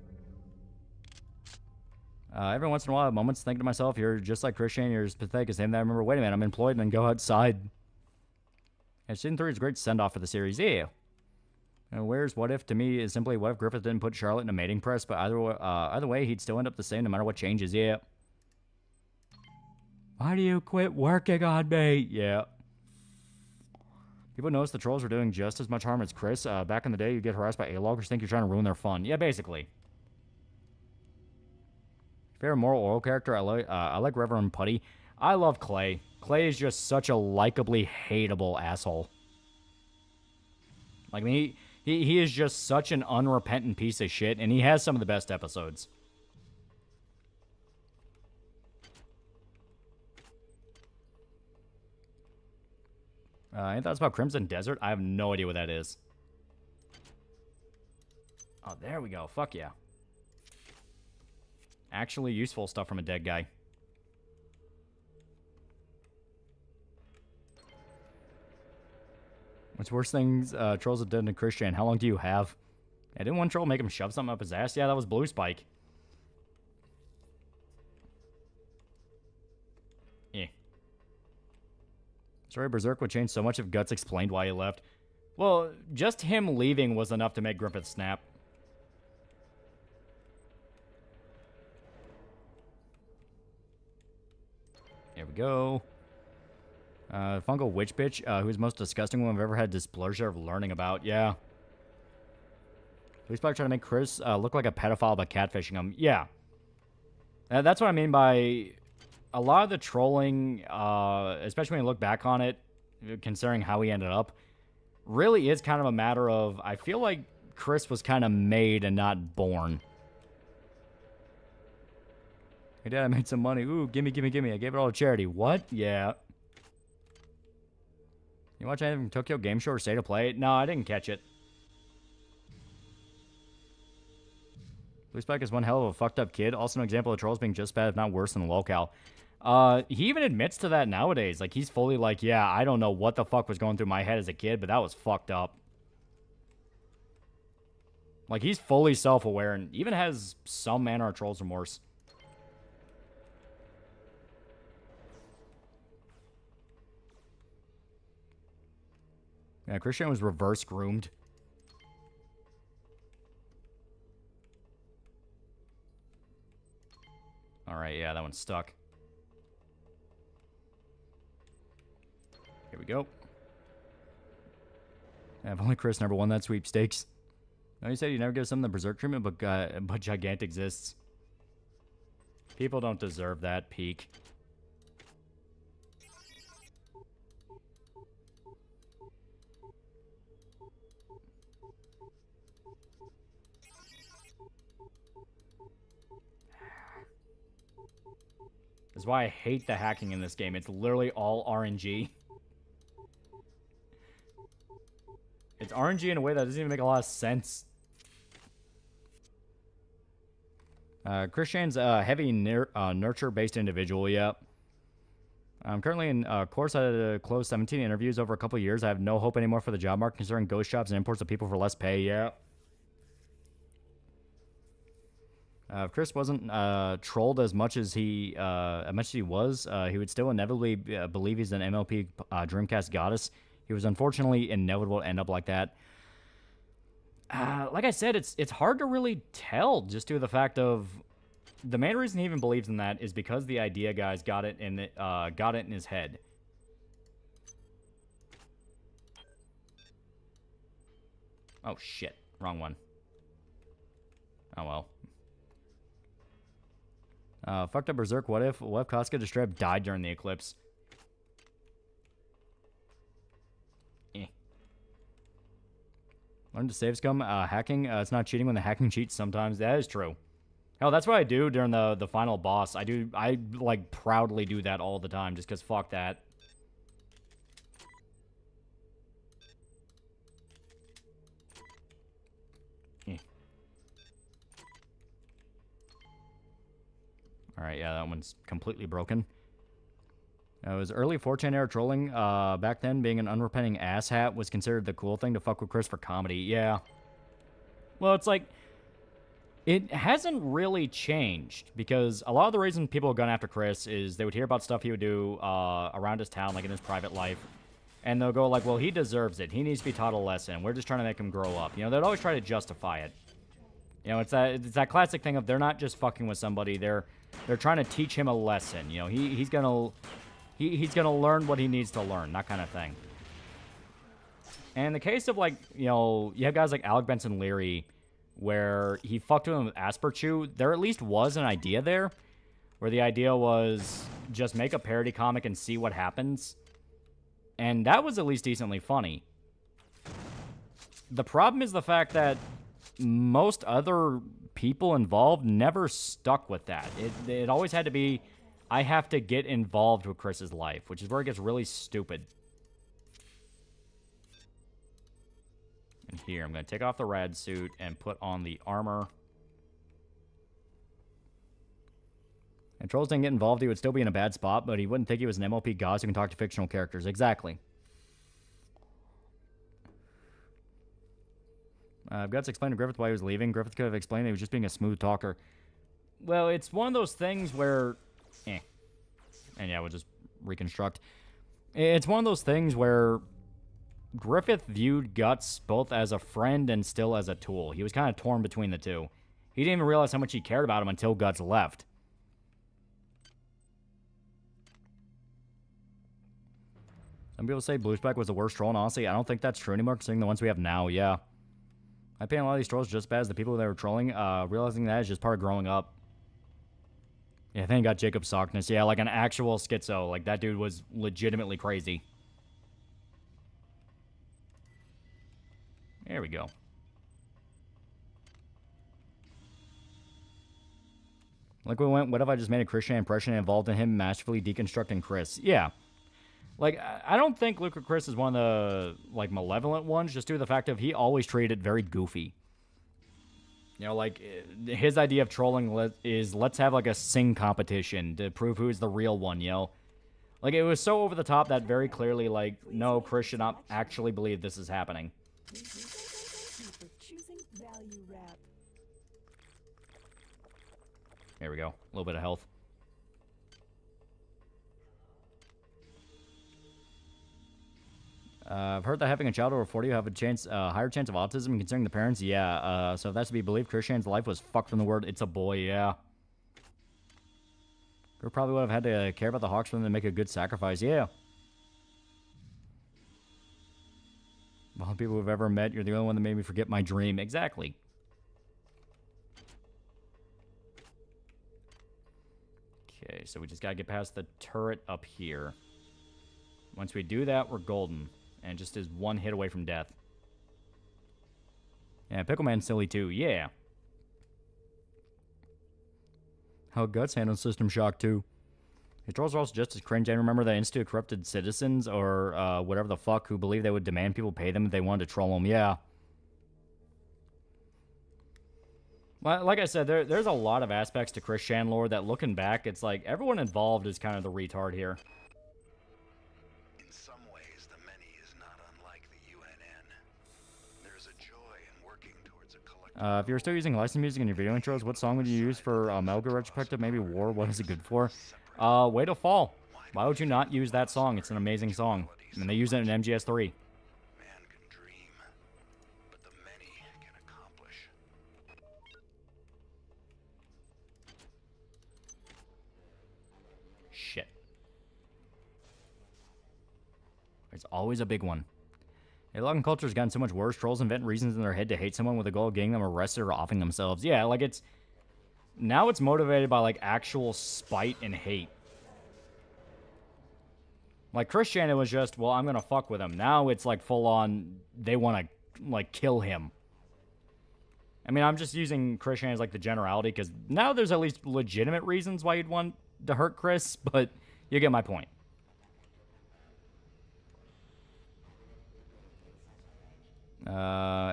Every once in a while, I have moments thinking to myself, you're just like Christian, you're as pathetic as him. Then I remember, wait a minute, I'm employed and then go outside. And season 3 is a great send-off for the series. Yeah. And where's What If to me is simply, what if Griffith didn't put Charlotte in a mating press, but either way, he'd still end up the same no matter what changes. Yeah. Why do you quit working on me? Yeah. People notice the trolls are doing just as much harm as Chris. Back in the day, you get harassed by A-loggers, think you're trying to ruin their fun. Yeah, basically. Favorite Moral Oral character? I like Reverend Putty. I love Clay. Clay is just such a likably hateable asshole. Like, I mean, he is just such an unrepentant piece of shit, and he has some of the best episodes. Any thoughts about Crimson Desert? I have no idea what that is. Oh, there we go. Fuck yeah. Actually useful stuff from a dead guy. What's worse things trolls have done to Christian? How long do you have? Yeah, didn't one troll make him shove something up his ass? Yeah, that was Blue Spike. Yeah. Sorry, Berserk would change so much if Guts explained why he left. Well, just him leaving was enough to make Griffith snap. There we go. Fungal witch bitch, who's the most disgusting one I've ever had displeasure of learning about. Yeah. He's probably trying to make Chris look like a pedophile by catfishing him. Yeah. That's what I mean by a lot of the trolling, especially when you look back on it, considering how he ended up, really is kind of a matter of, I feel like Chris was kind of made and not born. Hey, Dad, I made some money. Ooh, gimme, gimme, gimme. I gave it all to charity. What? Yeah. You watch anything from Tokyo Game Show or State of Play? No, I didn't catch it. Blue Spike is one hell of a fucked up kid. Also an example of trolls being just bad, if not worse than the locale. He even admits to that nowadays. Like, he's fully like, yeah, I don't know what the fuck was going through my head as a kid, but that was fucked up. Like, he's fully self-aware and even has some manner of trolls remorse. Yeah, Christian was reverse groomed. Alright, yeah, that one's stuck. Here we go. Yeah, if only Chris never won that sweepstakes. No, you said you never give someone the Berserk treatment, but Gigant exists. People don't deserve that peak. That's why I hate the hacking in this game. It's literally all RNG. It's RNG in a way that doesn't even make a lot of sense. Christian's a heavy nurture-based individual, yeah. I'm currently in course. I had to close 17 interviews over a couple of years. I have no hope anymore for the job market considering ghost jobs and imports of people for less pay, yeah. If Chris wasn't trolled as much as he was, he would still inevitably believe he's an MLP Dreamcast goddess. He was unfortunately inevitable to end up like that. Like I said, it's hard to really tell just due to the fact of the main reason he even believes in that is because the idea guys got it in his head. Oh shit, wrong one. Oh well. Fucked up Berserk. What if Casca just straight up died during the eclipse? Learn to save scum. Hacking. It's not cheating when the hacking cheats sometimes. That is true. Hell, that's what I do during the final boss. I like proudly do that all the time just because fuck that. Alright, yeah, that one's completely broken. It was early 4chan era trolling. Back then, being an unrepenting asshat was considered the cool thing to fuck with Chris for comedy. Yeah. Well, it's like, it hasn't really changed, because a lot of the reason people have gone after Chris is they would hear about stuff he would do around his town, like in his private life, and they'll go like, well, he deserves it. He needs to be taught a lesson. We're just trying to make him grow up. You know, they'd always try to justify it. You know, it's that classic thing of they're not just fucking with somebody, they're trying to teach him a lesson. You know, he's gonna learn what he needs to learn, that kind of thing. And in the case of, like, you know, you have guys like Alec Benson Leary, where he fucked with him with Asperchew, there at least was an idea there, where the idea was just make a parody comic and see what happens. And that was at least decently funny. The problem is the fact that most other people involved never stuck with that. It always had to be, I have to get involved with Chris's life, which is where it gets really stupid. And here, I'm going to take off the rad suit and put on the armor. And Trolls didn't get involved, he would still be in a bad spot, but he wouldn't think he was an MLP god who can talk to fictional characters. Exactly. Guts explained to Griffith why he was leaving. Griffith could have explained he was just being a smooth talker. Well, it's one of those things where... And yeah, we'll just reconstruct. It's one of those things where Griffith viewed Guts both as a friend and still as a tool. He was kind of torn between the two. He didn't even realize how much he cared about him until Guts left. Some people say Bluespec was the worst troll, and honestly, I don't think that's true anymore, considering the ones we have now, yeah. I paint a lot of these trolls just as bad as the people that were trolling. Realizing that is just part of growing up. Yeah, then you got Jacob Sockness. Yeah, like an actual schizo. Like, that dude was legitimately crazy. There we go. Like we went, what if I just made a Christian impression and involved in him masterfully deconstructing Chris? Yeah. Like, I don't think Luke or Chris is one of the, like, malevolent ones, just due to the fact of he always treated it very goofy. You know, like, his idea of trolling is let's have, like, a sing competition to prove who's the real one, you know? Like, it was so over the top that very clearly, like, no, Chris should not actually believe this is happening. There we go. A little bit of health. I've heard that having a child over 40 will have a higher chance of autism, considering the parents. Yeah, so if that's to be believed, Christian's life was fucked from the word "it's a boy." Yeah, we probably would have had to care about the Hawks for them to make a good sacrifice. Yeah. Of all the people we've ever met, you're the only one that made me forget my dream. Exactly. Okay, so we just gotta get past the turret up here. Once we do that, we're golden. And just is one hit away from death. Yeah, Pickleman's silly too. Yeah. How Guts handles System Shock too. His trolls are also just as cringe. And remember that Institute corrupted citizens or whatever the fuck who believed they would demand people pay them if they wanted to troll them. Yeah. Well, like I said, there's a lot of aspects to Chris Chan lore that, looking back, it's like everyone involved is kind of the retard here. If you're still using licensed music in your video intros, what song would you use for Melga retrospective? Maybe War. What is it good for? Way to Fall. Why would you not use that song? It's an amazing song. And they use it in MGS3. Shit. There's always a big one. Hey, logging culture has gotten so much worse. Trolls invent reasons in their head to hate someone with the goal of getting them arrested or offing themselves. Yeah, like it's... Now it's motivated by, like, actual spite and hate. Like, Christianity was just, well, I'm gonna fuck with him. Now it's, like, full-on, they want to, like, kill him. I mean, I'm just using Christianity as, like, the generality, because now there's at least legitimate reasons why you'd want to hurt Chris, but you get my point.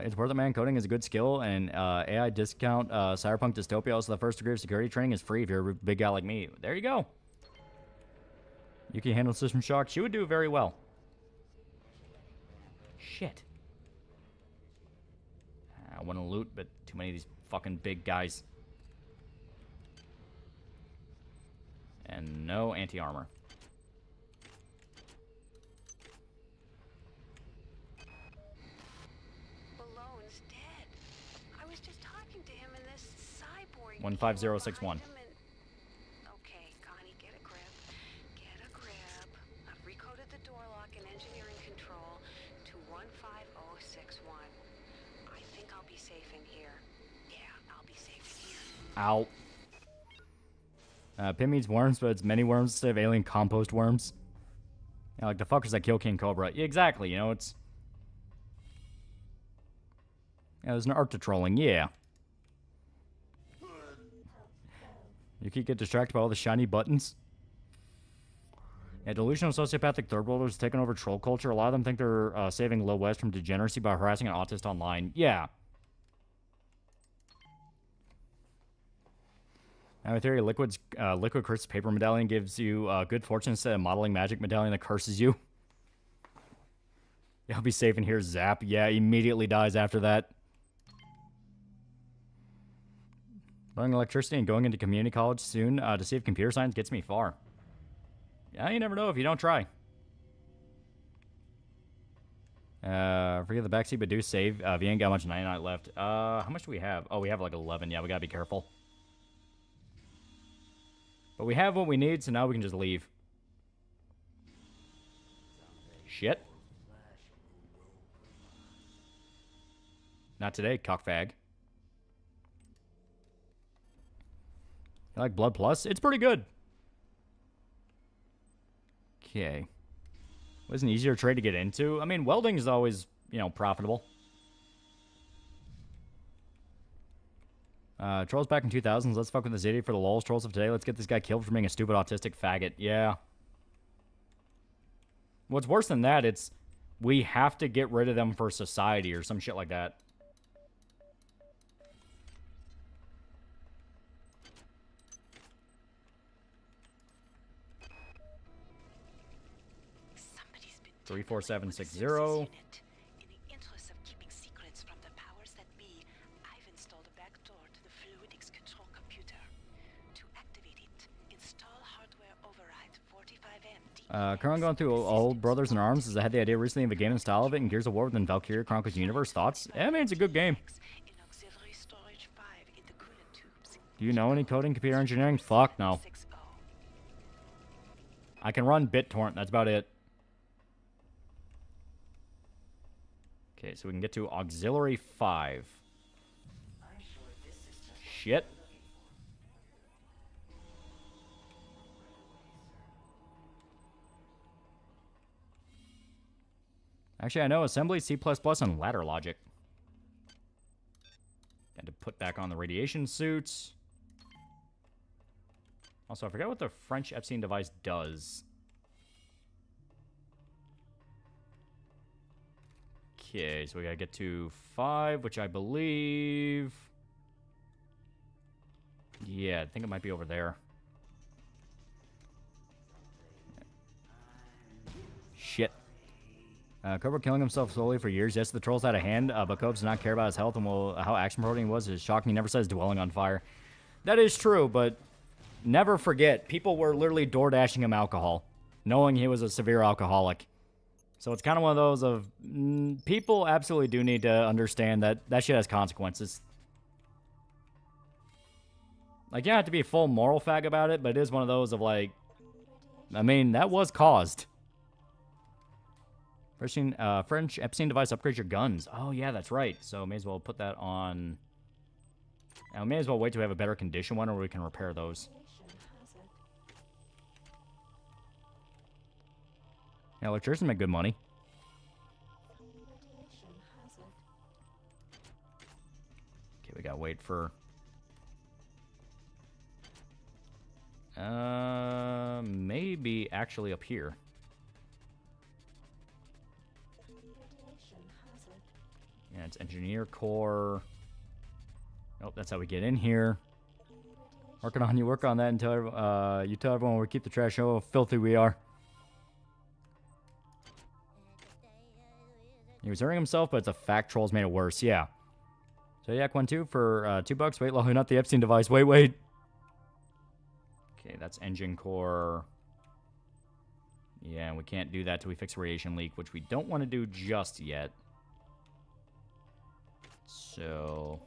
It's worth it, man. Coding is a good skill, and AI discount Cyberpunk Dystopia. Also, the first degree of security training is free if you're a big guy like me. There you go. You can handle system shock. She would do very well. Shit. I want to loot, but too many of these fucking big guys. And no anti-armor. Ballone's dead. I was just talking to him in this cyborg. 15061. Okay, Connie, get a grip. Get a grip. I've recoded the door lock and engineering control to 15061. I think I'll be safe in here. Yeah, I'll be safe in here. Ow. Pim eats worms, but it's many worms instead of alien compost worms. Yeah, like the fuckers that kill King Cobra. Yeah, exactly, you know, it's... Yeah, there's an art to trolling, yeah. You can get distracted by all the shiny buttons. Yeah, delusional sociopathic third worlders taking over troll culture. A lot of them think they're saving Low West from degeneracy by harassing an autist online. Yeah. I have a theory, Liquid Curse Paper Medallion gives you good fortune instead of Modeling Magic Medallion that curses you. I'll be safe in here, Zap. Yeah, immediately dies after that. Learning electricity and going into community college soon to see if computer science gets me far. Yeah, you never know if you don't try. Forget the backseat, but do save. If you ain't got much 99 left. How much do we have? Oh, we have like 11. Yeah, we gotta be careful. But we have what we need, so now we can just leave. Shit. Not today, cockfag. You like Blood Plus? It's pretty good. Okay. Was an easier trade to get into? I mean, welding is always, you know, profitable. Trolls back in 2000s. Let's fuck with this idiot for the lols. Trolls of today. Let's get this guy killed for being a stupid autistic faggot. Yeah. What's worse than that, it's we have to get rid of them for society or some shit like that. Somebody's been 34760. Currently going through old Brothers in Arms, as I had the idea recently of a game in style of it, and Gears of War within Valkyria Chronicles Universe. Thoughts? Yeah, I mean, it's a good game. Do you know any coding, computer engineering? Fuck, no. I can run BitTorrent, that's about it. Okay, so we can get to Auxiliary 5. Shit. Actually, I know assembly, C++, and ladder logic. Had to put back on the radiation suits. Also, I forgot what the French Epstein device does. Okay, so we gotta get to 5, which I believe... Yeah, I think it might be over there. Shit. Cobra killing himself slowly for years. Yes, the troll's out of hand, but Cope does not care about his health and how action promoting he was. It's shocking. He never says dwelling on fire. That is true, but never forget, people were literally door dashing him alcohol, knowing he was a severe alcoholic. So it's kind of one of those of people absolutely do need to understand that that shit has consequences. Like, you don't have to be a full moral fag about it, but it is one of those of like, I mean, that was caused. French Epstein device upgrades your guns. Oh, yeah, that's right. So may as well put that on. Now, we may as well wait till we have a better condition one, or we can repair those. Yeah, electricians make good money. Okay, we gotta wait for... maybe actually up here. Yeah, it's engineer core. Nope, that's how we get in here. Working on you, work on that until you tell everyone we keep the trash how filthy we are. He was hurting himself, but it's a fact trolls made it worse. Yeah. So Yak 1-2 for $2. Wait, Lohu, not the Epstein device. Wait. Okay, that's engine core. Yeah, we can't do that till we fix radiation leak, which we don't want to do just yet. So...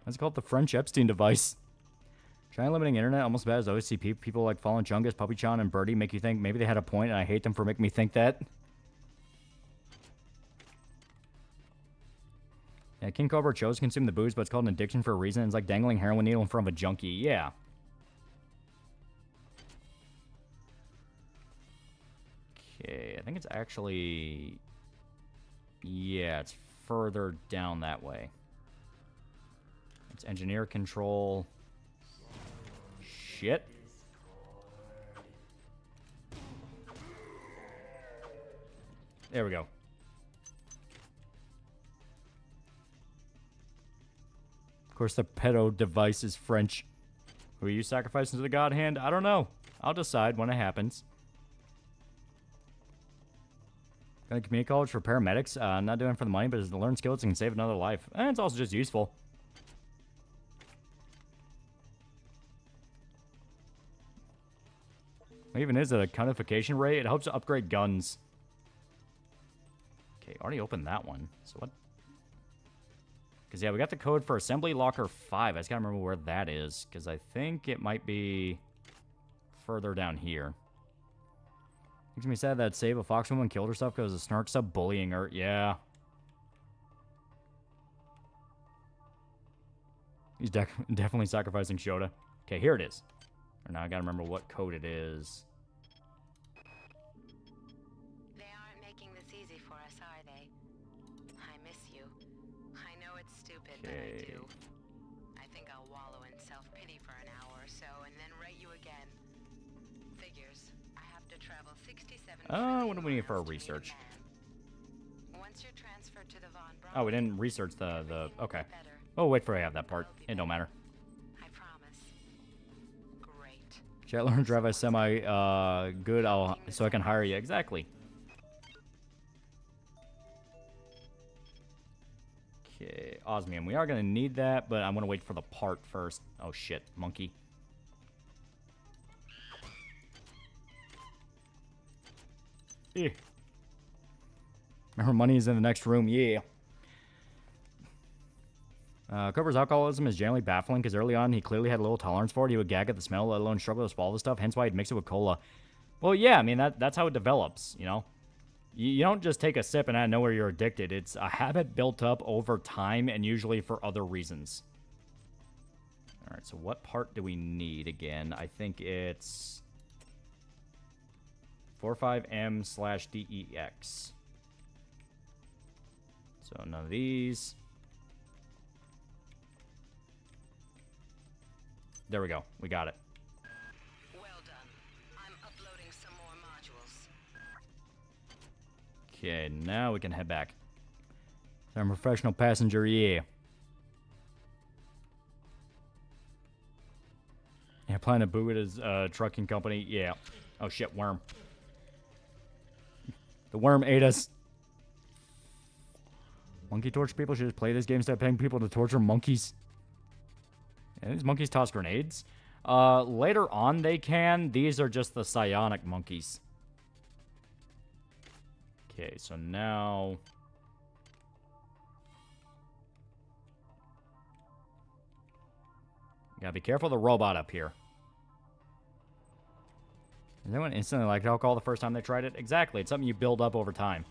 let's call it the French Epstein device. Trying limiting internet almost as bad as OCP. People like Fallen Chungus, Puppy Chan, and Birdie make you think maybe they had a point, and I hate them for making me think that. Yeah, King Cobra chose to consume the booze, but it's called an addiction for a reason. It's like dangling heroin needle in front of a junkie. Yeah. Okay, I think it's actually... yeah, it's further down that way. It's engineer control. Shit. There we go. Of course, the pedo device is French. Who are you sacrificing to the god hand? I don't know. I'll decide when it happens. Going to community college for paramedics. I'm not doing it for the money, but it's to learn skills and can save another life. And it's also just useful. What even is it? A codification rate? It helps to upgrade guns. Okay, already opened that one. So what? Because, yeah, we got the code for Assembly Locker 5. I just got to remember where that is. Because I think it might be further down here. Makes me sad that Save a Fox woman killed herself because the Snark sub bullying her. Yeah. He's definitely sacrificing Shota. Okay, here it is. Now I gotta remember what code it is. They aren't making this easy for us, are they? I miss you. I know it's stupid, but I do. I think I'll wallow in self-pity for an hour or so and then rate you again. Figures. I have to travel 67 what do we need for our research? Once you're transferred to the Von Braun. Oh, we didn't research the okay. Oh, wait for I have that part. It don't matter. I promise. Great. Chat, learn to drive a semi good so I can hire you. Exactly. Okay, osmium. We are gonna need that, but I'm gonna wait for the part first. Oh shit, monkey. Yeah. Remember, money is in the next room. Yeah. Cobra's alcoholism is generally baffling because early on he clearly had a little tolerance for it. He would gag at the smell, let alone struggle to swallow the stuff. Hence why he'd mix it with cola. Well, yeah, I mean that's how it develops. You know, you don't just take a sip and out of nowhere you're addicted. It's a habit built up over time and usually for other reasons. All right, so what part do we need again? I think it's 45M/DEX. So none of these. There we go. We got it. Well done. I'm uploading some more modules. Okay, now we can head back. I'm a professional passenger, yeah. Yeah, planning to boot his trucking company, yeah. Oh shit, worm. The worm ate us. Monkey torture people should just play this game instead of paying people to torture monkeys. Yeah, these monkeys toss grenades. Later on they can. These are just the psionic monkeys. Okay, so now... Gotta be careful of the robot up here. Does anyone instantly like alcohol the first time they tried it? Exactly. It's something you build up over time.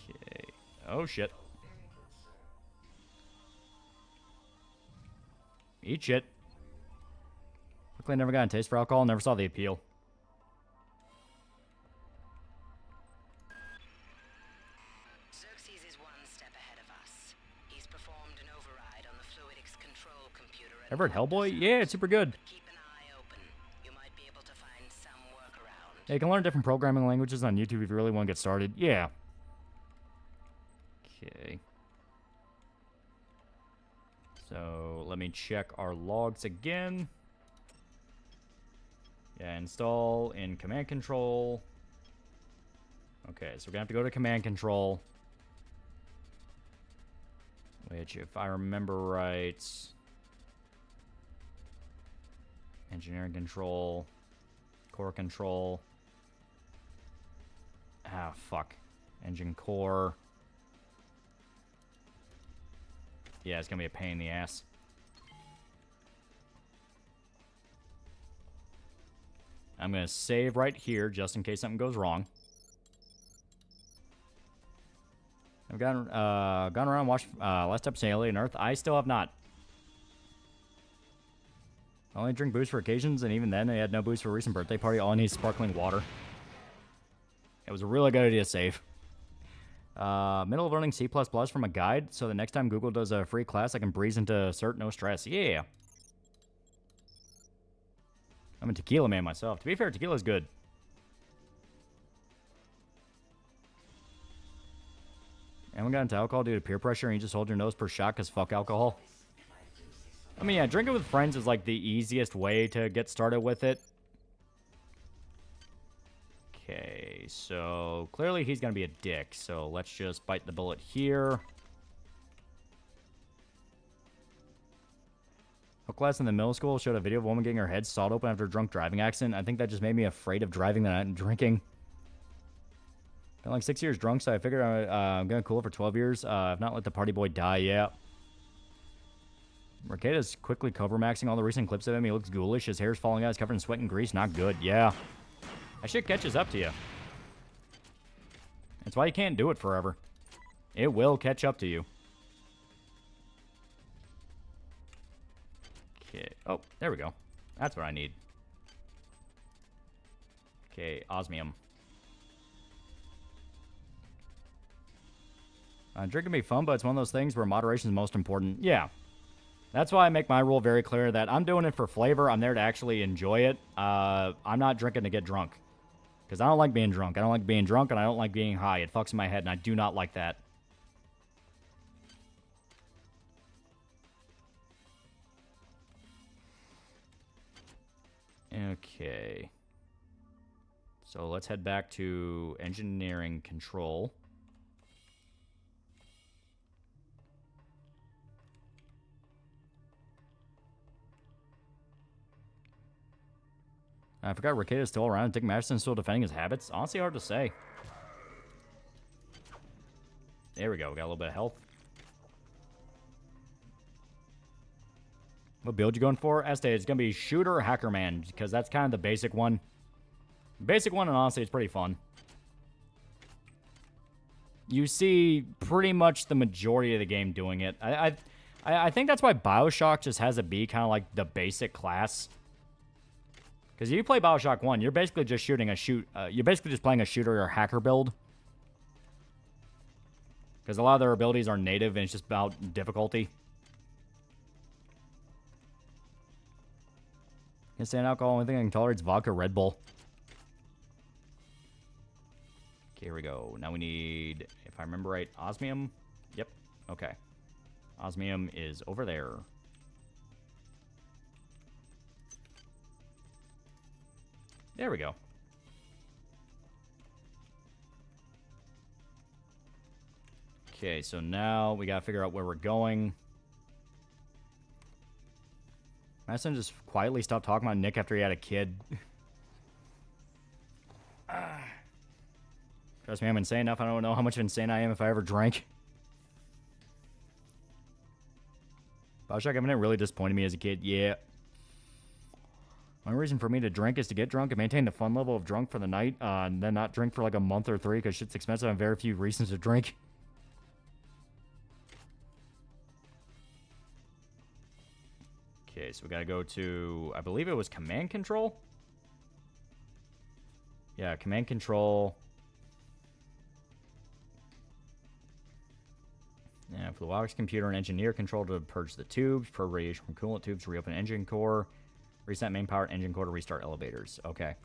Okay. Oh, shit. Eat shit. Quickly never got a taste for alcohol. Never saw the appeal. Ever heard Hellboy? Yeah, it's super good. Yeah, you can learn different programming languages on YouTube if you really want to get started. Yeah. Okay. So, let me check our logs again. Yeah, install in command control. Okay, so we're gonna have to go to command control. Which, if I remember right... Engineering control. Core control. Ah, fuck. Engine core. Yeah, it's gonna be a pain in the ass. I'm gonna save right here just in case something goes wrong. I've gone around and watched last episode of Alien Earth. I still have not. I only drink booze for occasions, and even then, I had no booze for a recent birthday party. All I need is sparkling water. It was a really good idea to save. Middle of learning C++ from a guide, so the next time Google does a free class, I can breeze into cert, no stress. Yeah. I'm a tequila man myself. To be fair, tequila's good. And we got into alcohol due to peer pressure, and you just hold your nose per shot because fuck alcohol. I mean, yeah, drinking with friends is like the easiest way to get started with it. Okay, so clearly he's going to be a dick, so let's just bite the bullet here. A class in the middle school showed a video of a woman getting her head sawed open after a drunk driving accident. I think that just made me afraid of driving than I'm drinking. Been like 6 years drunk, so I figured I'm going to cool it for 12 years. I've not let the party boy die yet. Mercado's quickly cover maxing all the recent clips of him. He looks ghoulish. His hair's falling out. He's covered in sweat and grease. Not good. Yeah. That shit catches up to you. That's why you can't do it forever. It will catch up to you. Okay. Oh, there we go. That's what I need. Okay, osmium. Drinking can be fun, but it's one of those things where moderation is most important. Yeah. That's why I make my rule very clear that I'm doing it for flavor. I'm there to actually enjoy it. I'm not drinking to get drunk. Because I don't like being drunk. I don't like being drunk, and I don't like being high. It fucks in my head, and I do not like that. Okay. So let's head back to engineering control. I forgot Ricketa's still around. Dick Masterson's still defending his habits. Honestly, hard to say. There we go. We got a little bit of health. What build you going for? Este, it's going to be Shooter or Hacker Man, because that's kind of the basic one. Basic one, and honestly, it's pretty fun. You see pretty much the majority of the game doing it. I think that's why Bioshock just has it be kind of like the basic class. Because if you play Bioshock 1, you're basically just you're basically just playing a shooter or hacker build. Because a lot of their abilities are native, and it's just about difficulty. Can't stand alcohol. Only thing I can tolerate is vodka Red Bull. Okay, here we go. Now we need, if I remember right, osmium. Yep. Okay. Osmium is over there. There we go. Okay, so now we gotta figure out where we're going. My son just quietly stopped talking about Nick after he had a kid. Trust me, I'm insane enough. I don't know how much of insane I am if I ever drank. Bioshock Infinite really disappointed me as a kid. Yeah. One reason for me to drink is to get drunk and maintain the fun level of drunk for the night, and then not drink for like a month or 3 because shit's expensive and very few reasons to drink. Okay, so we gotta go to, I believe it was command control? Yeah, command control. Yeah, for the wireless computer and engineer control to purge the tubes, probe radiation from coolant tubes to reopen engine core, reset main power engine core to restart elevators. Okay.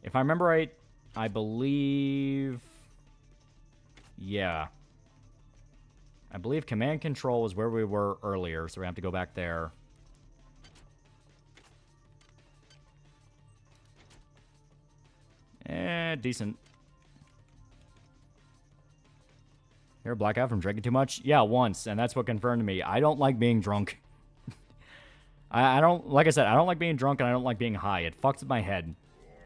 If I remember right, I believe... Yeah. I believe command control was where we were earlier, so we have to go back there. Decent. You ever black out from drinking too much? Yeah, once, and that's what confirmed me. I don't like being drunk. I don't, like I said, I don't like being drunk and I don't like being high. It fucks with my head.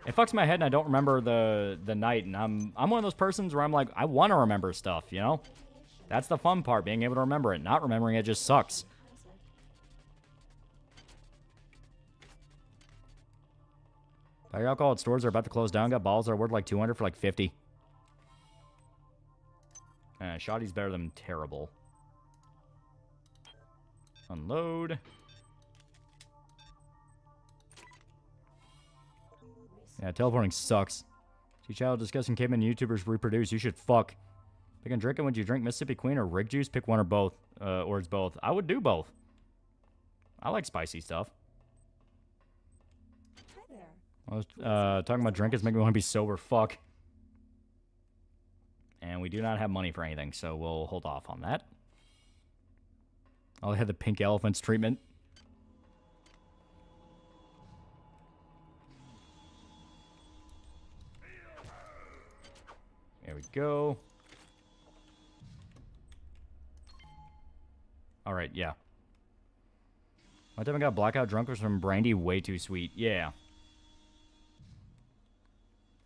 It fucks with my head and I don't remember the night, and I'm one of those persons where I'm like, I want to remember stuff, you know? That's the fun part, being able to remember it. Not remembering it just sucks. Our alcohol at stores are about to close down. Got balls that are worth like 200 for like 50. Shoddy's better than terrible. Unload. Yeah, teleporting sucks. Teach how discussing caveman YouTubers reproduce. You should fuck. Pick and drink it when you drink Mississippi Queen or Rig Juice. Pick one or both. Or it's both. I would do both. I like spicy stuff. I was talking about drink is making me want to be sober. Fuck. And we do not have money for anything, so we'll hold off on that. I'll have the pink elephants treatment. There we go. Alright, yeah. One time I got blackout drunk with some brandy way too sweet. Yeah.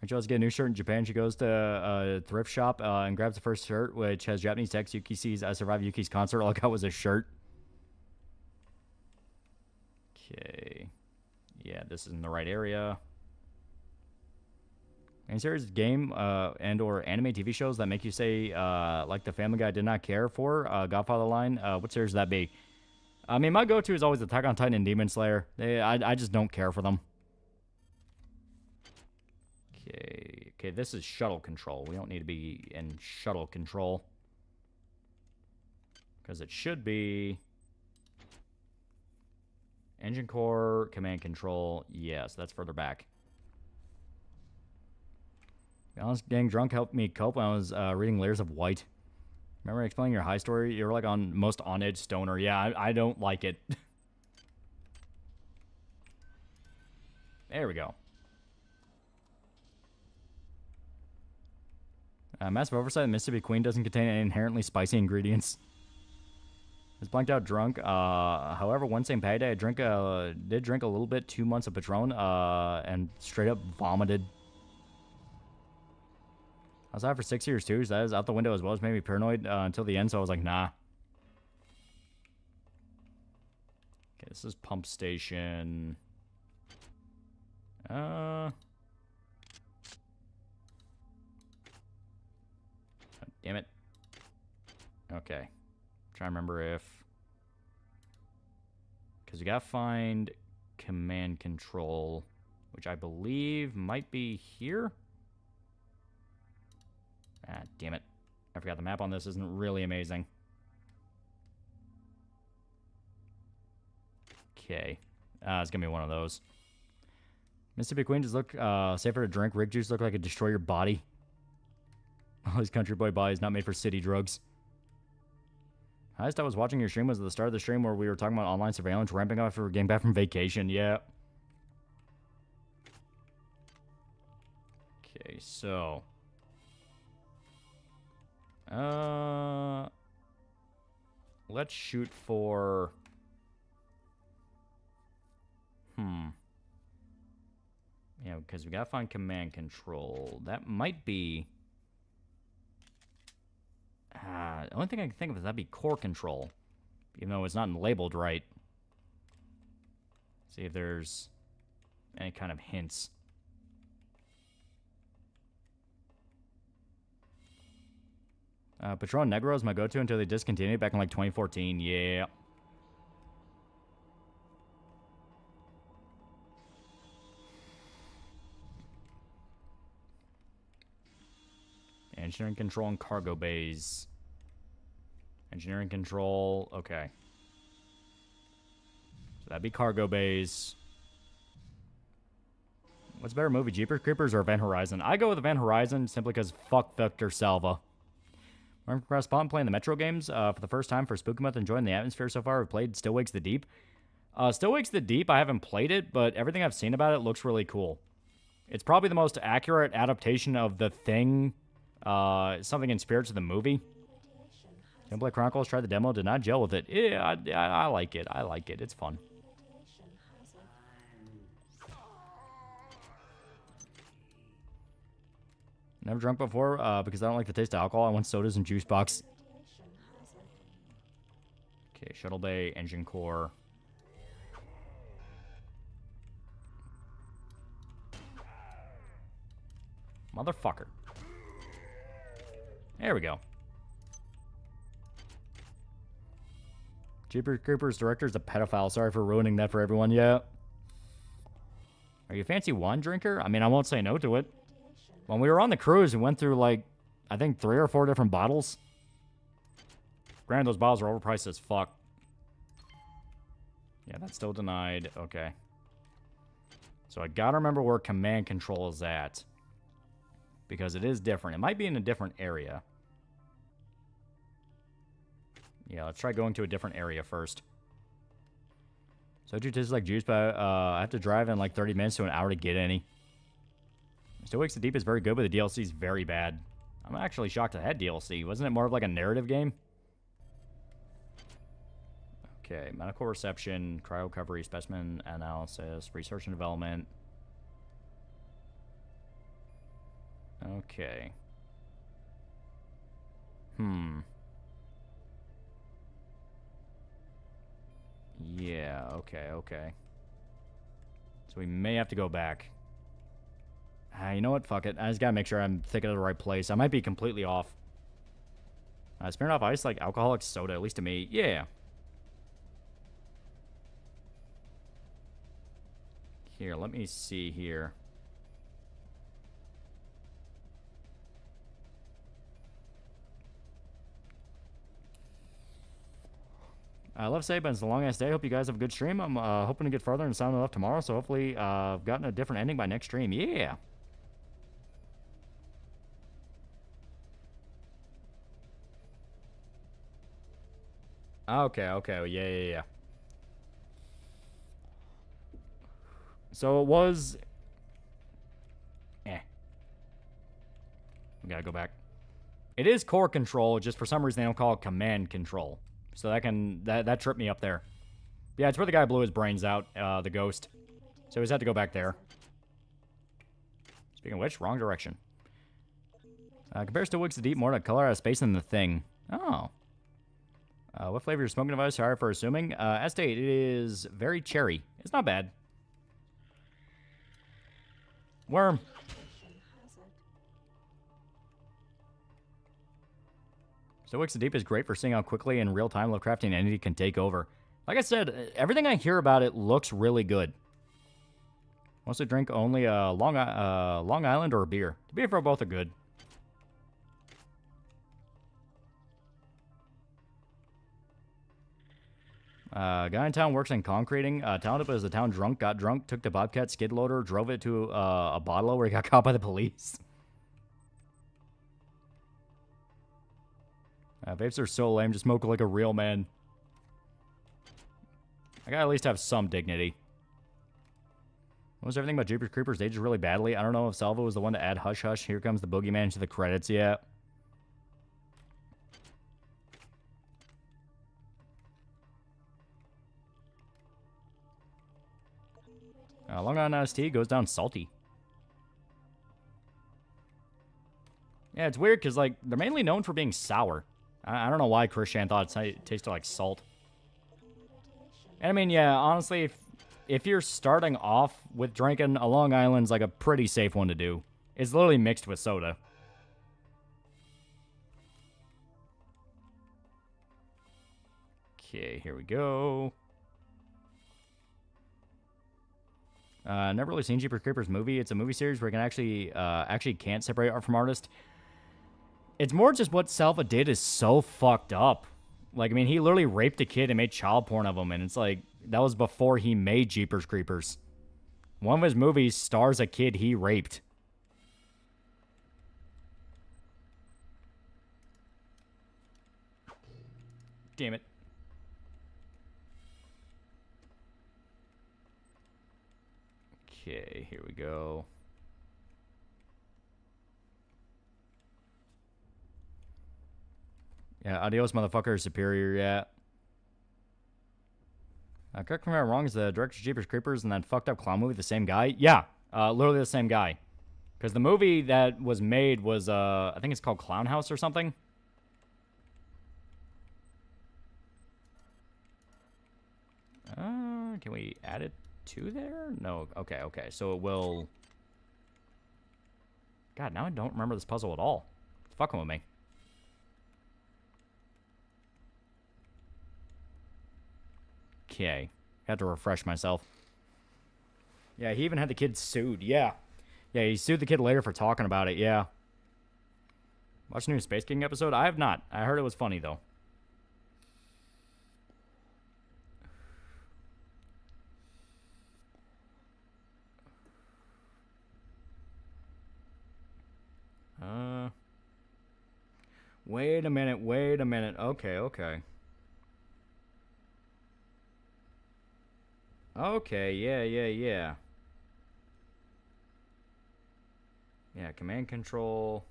Rachel has to get a new shirt in Japan. She goes to a thrift shop and grabs the first shirt, which has Japanese text. Yuki sees I survived Yuki's concert. All I got was a shirt. Okay. Yeah, this is in the right area. Any series, game, and or anime TV shows that make you say, like The Family Guy did not care for? Godfather line? What series would that be? I mean, my go-to is always Attack on Titan and Demon Slayer. I just don't care for them. Okay, this is shuttle control. We don't need to be in shuttle control. Because it should be... Engine core, command control. Yes, that's further back. To be honest, getting drunk helped me cope when I was reading Layers of White. Remember explaining your high story? You were like on most on-edge stoner. Yeah, I don't like it. There we go. Massive oversight. Mississippi Queen doesn't contain any inherently spicy ingredients. I was blanked out drunk. However, one St. Patty Day, I did drink a little bit, 2 months of Patron, and straight up vomited. I was out for 6 years too, so that was out the window as well. It made me paranoid until the end, so I was like, nah. Okay, this is pump station. Damn it. Okay. Trying to remember if... Because we gotta find command control, which I believe might be here. Ah, damn it. I forgot the map on this isn't really amazing. Okay. It's gonna be one of those. Mississippi Queen just look safer to drink. Rig juice look like it destroy your body. All these country boy bodies not made for city drugs. Highest I was watching your stream was at the start of the stream where we were talking about online surveillance ramping up after getting back from vacation. Yeah. Okay, so. Let's shoot for. Yeah, because we gotta find command control. That might be. The only thing I can think of is that'd be core control. Even though it's not labeled right. See if there's any kind of hints. Patron Negro is my go-to until they discontinued back in like 2014. Yeah. Engineering control and cargo bays. Engineering control. Okay. So that'd be cargo bays. What's a better movie, Jeepers Creepers or Event Horizon? I go with Event Horizon simply because fuck Victor Salva. I'm from Spot playing the Metro games for the first time for Spooky Month, enjoying the atmosphere so far. We've played Still Wakes the Deep. Still Wakes the Deep, I haven't played it, but everything I've seen about it looks really cool. It's probably the most accurate adaptation of The Thing. Something in spirits of the movie. Gameplay Chronicles, tried the demo, did not gel with it. Yeah, I like it. I like it. It's fun. Never drunk before because I don't like the taste of alcohol. I want sodas and juice box. Okay, shuttle bay, engine core. Motherfucker. There we go. Jeepers Creepers director's a pedophile. Sorry for ruining that for everyone. Yeah. Are you a fancy wine drinker? I mean, I won't say no to it. When we were on the cruise, we went through, like, I think 3 or 4 different bottles. Granted, those bottles are overpriced as fuck. Yeah, that's still denied. Okay. So I gotta remember where command control is at. Because it is different. It might be in a different area. Yeah, let's try going to a different area first. Soju tastes like juice, but I have to drive in like 30 minutes to an hour to get any. Still Wakes the Deep is very good, but the DLC is very bad. I'm actually shocked it had DLC. Wasn't it more of like a narrative game? Okay, medical reception, cryo recovery, specimen analysis, research and development. Okay. Yeah, okay. So we may have to go back. You know what? Fuck it. I just gotta make sure I'm thinking of the right place. I might be completely off. Smirnoff Ice, like alcoholic soda, at least to me. Yeah. Here, let me see here. I love say, but it's a long ass day. Hope you guys have a good stream. I'm hoping to get further and sound enough tomorrow, so hopefully I've gotten a different ending by next stream. Yeah. Okay. Yeah. So it was... We gotta go back. It is core control, just for some reason they don't call it command control. So that tripped me up there. Yeah, it's where the guy blew his brains out, the ghost. So we just had to go back there. Speaking of which, wrong direction. Compares to Wakes the Deep more to color out of space than the Thing. Oh. What flavor is your smoking device? Sorry for assuming. Estate, it is very cherry. It's not bad. Worm. So Wakes the Deep is great for seeing how quickly in real time Lovecraftian entity can take over. Like I said, everything I hear about it looks really good. Wants to drink only Long Island or a beer. The beer for both are good. Guy in town works in concreting. Talented but as the town drunk, got drunk, took the Bobcat skid loader, drove it to a bottle where he got caught by the police. Vapes are so lame. Just smoke like a real man. I gotta at least have some dignity. What was everything about Jeepers Creepers aged really badly? I don't know if Salvo was the one to add Hush Hush. Here comes the boogeyman to the credits yet. Long Island iced tea goes down salty. Yeah, it's weird because, like, they're mainly known for being sour. I don't know why Christian thought it tasted like salt. And I mean, yeah, honestly, if you're starting off with drinking, a Long Island's like a pretty safe one to do. It's literally mixed with soda. Okay, here we go. Never really seen Jeepers Creepers movie. It's a movie series where you can actually can't separate art from artist. It's more just what Salva did is so fucked up. Like, I mean, he literally raped a kid and made child porn of him, and it's like, that was before he made Jeepers Creepers. One of his movies stars a kid he raped. Damn it. Okay, here we go. Yeah, adios, motherfucker, superior, yeah. Correct me if I'm wrong, is the director of Jeepers Creepers and that fucked up clown movie the same guy? Yeah, literally the same guy. Because the movie that was made was, I think it's called Clown House or something. Can we add it to there? No, okay. So it will... God, now I don't remember this puzzle at all. It's fucking with me. Okay. Had to refresh myself. Yeah, he even had the kid sued. Yeah. Yeah, he sued the kid later for talking about it. Yeah. Watch the new Space King episode? I have not. I heard it was funny, though. Wait a minute. Okay. Okay, yeah. Yeah, command control.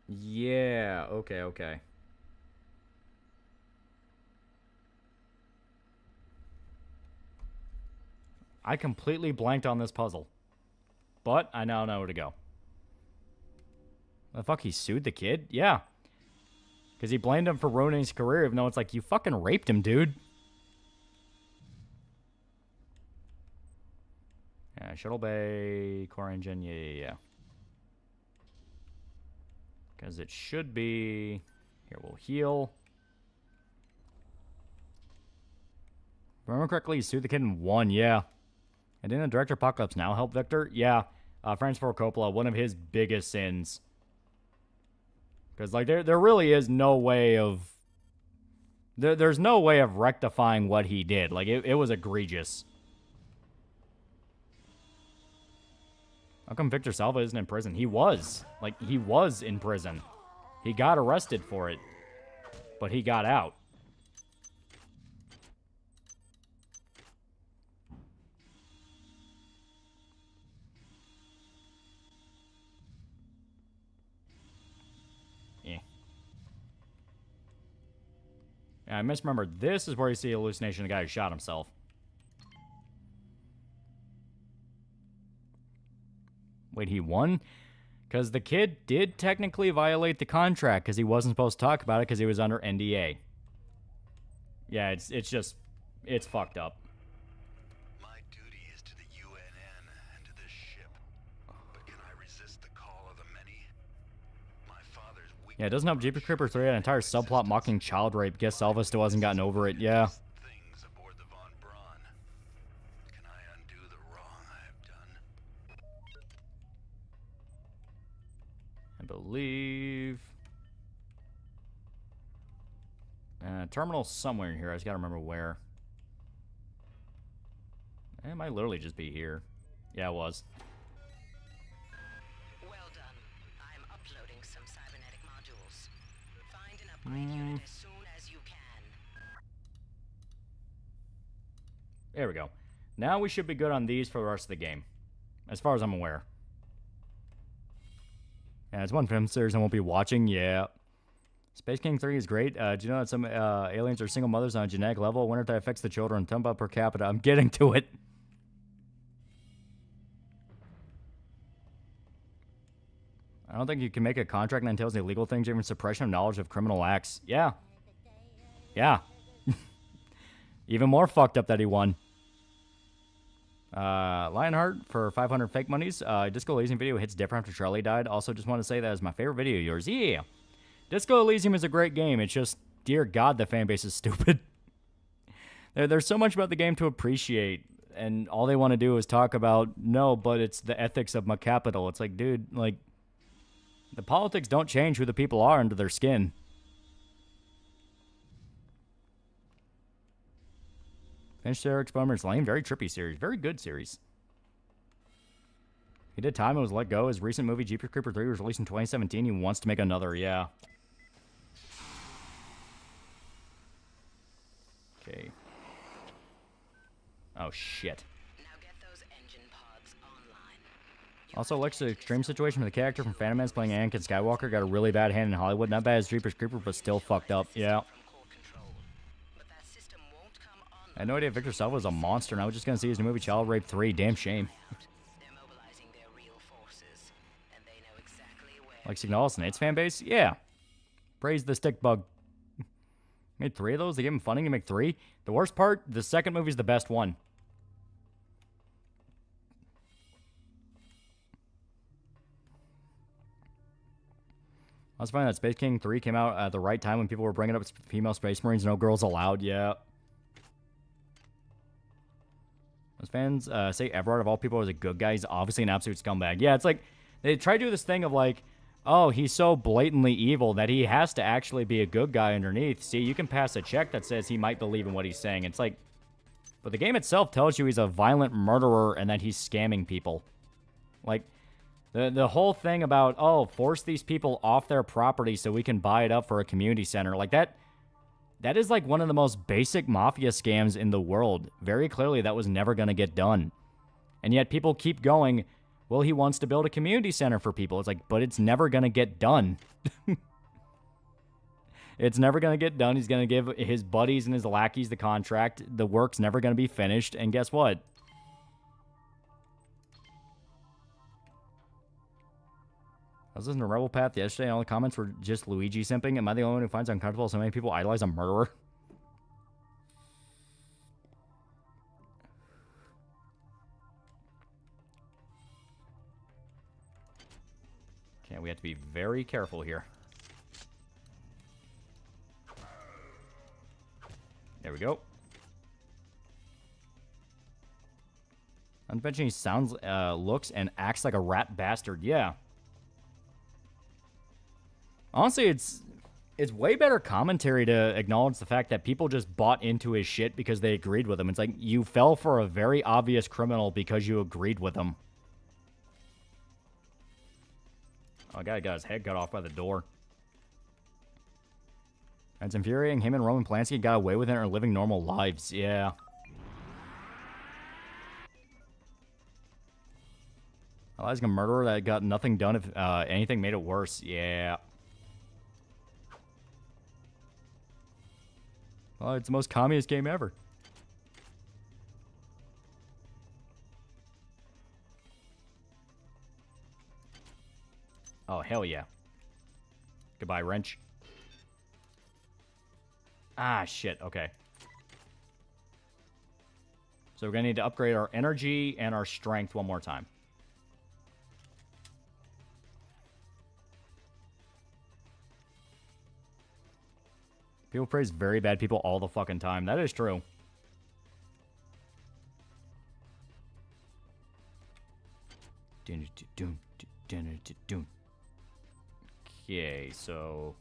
Yeah, okay. I completely blanked on this puzzle. But I now know where to go. The fuck, he sued the kid? Yeah. Because he blamed him for ruining his career, even though it's like, you fucking raped him, dude. Yeah, Shuttle Bay, core engine, yeah. Because it should be... Here, we'll heal. If I remember correctly, he sued the kid and won, yeah. And didn't Director Apocalypse Now help Victor? Yeah. Francis Ford Coppola, one of his biggest sins. Because, like, there really is no way of... There's no way of rectifying what he did. Like, it was egregious. How come Victor Salva isn't in prison? He was. Like, he was in prison. He got arrested for it. But he got out. I misremembered. This is where you see hallucination of the guy who shot himself. Wait, he won? Because the kid did technically violate the contract because he wasn't supposed to talk about it because he was under NDA. Yeah, it's just... It's fucked up. My duty is to the UNN and to this ship. But can I resist the call of the many? My father's weak. Yeah, it doesn't help Jeepers Creepers 3 had an entire subplot mocking child rape. Guess Salva still hasn't gotten over it. Yeah. Things aboard the Von Braun. Can I undo the wrong I have done? I believe... terminal somewhere in here. I just gotta remember where. It might literally just be here. Yeah, it was. Well done. I'm uploading some cybernetic modules. Find an upgrade unit as soon as you can. There we go. Now we should be good on these for the rest of the game. As far as I'm aware. Yeah, it's one film series I won't be watching. Yeah. Space King 3 is great. Do you know that some aliens are single mothers on a genetic level? I wonder if that affects the children. Tell about per capita. I'm getting to it. I don't think you can make a contract that entails illegal things, even suppression of knowledge of criminal acts. Yeah. Yeah. Even more fucked up that he won. Lionheart for 500 fake monies. Disco Elysium video hits different after Charlie died. Also, just want to say that is my favorite video of yours. Yeah. Disco Elysium is a great game. It's just, dear God, the fan base is stupid. There's so much about the game to appreciate, and all they want to do is talk about, no, but it's the ethics of my capital. It's like, dude, like, the politics don't change who the people are under their skin. Finished Eric Experiment's Lane. Very trippy series. Very good series. He did time and was let go. His recent movie, Jeepers Creeper 3, was released in 2017. He wants to make another, yeah. Okay. Oh, shit. Also, Alexa's extreme situation for the character from Phantom Menace playing Anakin Skywalker got a really bad hand in Hollywood. Not bad as Jeepers Creeper, but still fucked up. Yeah. I had no idea Victor Salva was a monster, and I was just going to see his new movie, Child Rape 3. Damn shame. Like Signalis and its fan base? Yeah. Praise the stick bug. Made 3 of those? They gave him funding to make 3? The worst part, the second movie's the best one. I was finding that Space King 3 came out at the right time when people were bringing up female Space Marines. No girls allowed. Yeah. Those fans say Everard, of all people, is a good guy. He's obviously an absolute scumbag. Yeah, it's like, they try to do this thing of like, oh, he's so blatantly evil that he has to actually be a good guy underneath. See, you can pass a check that says he might believe in what he's saying. It's like, but the game itself tells you he's a violent murderer and that he's scamming people. Like, the whole thing about, oh, force these people off their property so we can buy it up for a community center. Like, that is like one of the most basic mafia scams in the world. Very clearly, that was never going to get done. And yet people keep going, well, he wants to build a community center for people. It's like, but it's never going to get done. It's never going to get done. He's going to give his buddies and his lackeys the contract. The work's never going to be finished. And guess what? I was listening to Rebel Path yesterday, and all the comments were just Luigi simping. Am I the only one who finds it uncomfortable so many people idolize a murderer? Okay, we have to be very careful here. There we go. Unfortunately, he sounds, looks, and acts like a rat bastard. Yeah. Honestly, it's way better commentary to acknowledge the fact that people just bought into his shit because they agreed with him. It's like, you fell for a very obvious criminal because you agreed with him. Oh, guy got his head cut off by the door. It's infuriating. Him and Roman Polanski got away with it and are living normal lives. Yeah. Eliza's a murderer that got nothing done if anything made it worse. Yeah. Well, it's the most communist game ever. Oh, hell yeah. Goodbye, wrench. Ah, shit. Okay. So we're going to need to upgrade our energy and our strength one more time. People praise very bad people all the fucking time. That is true. Okay, so...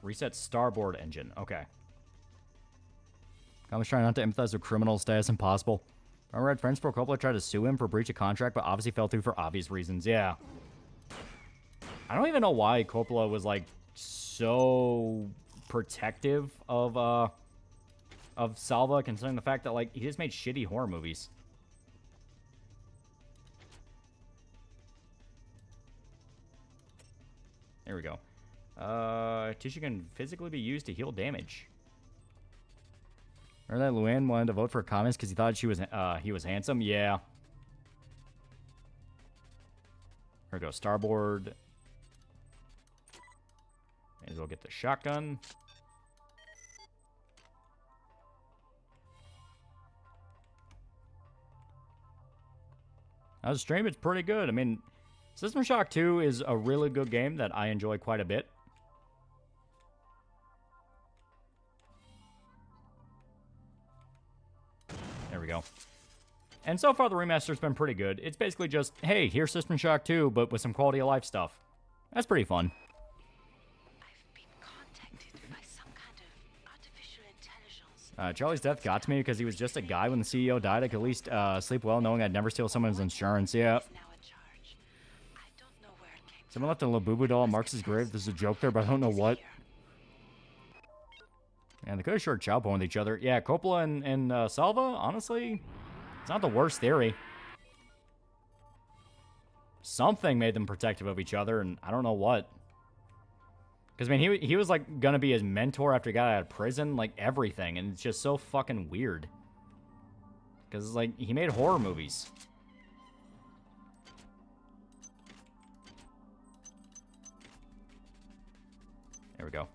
reset starboard engine. Okay. I was trying not to empathize with criminal status impossible. I read friends for Coppola tried to sue him for breach of contract, but obviously fell through for obvious reasons. Yeah. I don't even know why Coppola was like so protective of Salva, considering the fact that like he just made shitty horror movies. There we go. Tissue can physically be used to heal damage. Remember that Luann wanted to vote for comments because he thought he was handsome? Yeah. Here we go. Starboard. May as well get the shotgun. Now the stream, it's pretty good. I mean, System Shock 2 is a really good game that I enjoy quite a bit. There we go. And so far, the remaster's been pretty good. It's basically just, hey, here's System Shock 2, but with some quality of life stuff. That's pretty fun. Charlie's death got to me because he was just a guy when the CEO died. I could at least sleep well knowing I'd never steal someone's insurance. Yeah. Someone left a Labubu doll at Marx's grave. There's a joke there, but I don't know what. And they could have shared chow point with each other. Yeah, Coppola and Salva, honestly, it's not the worst theory. Something made them protective of each other, and I don't know what. Because, I mean, he was, like, gonna be his mentor after he got out of prison, like, everything, and it's just so fucking weird. Because, like, he made horror movies. There we go.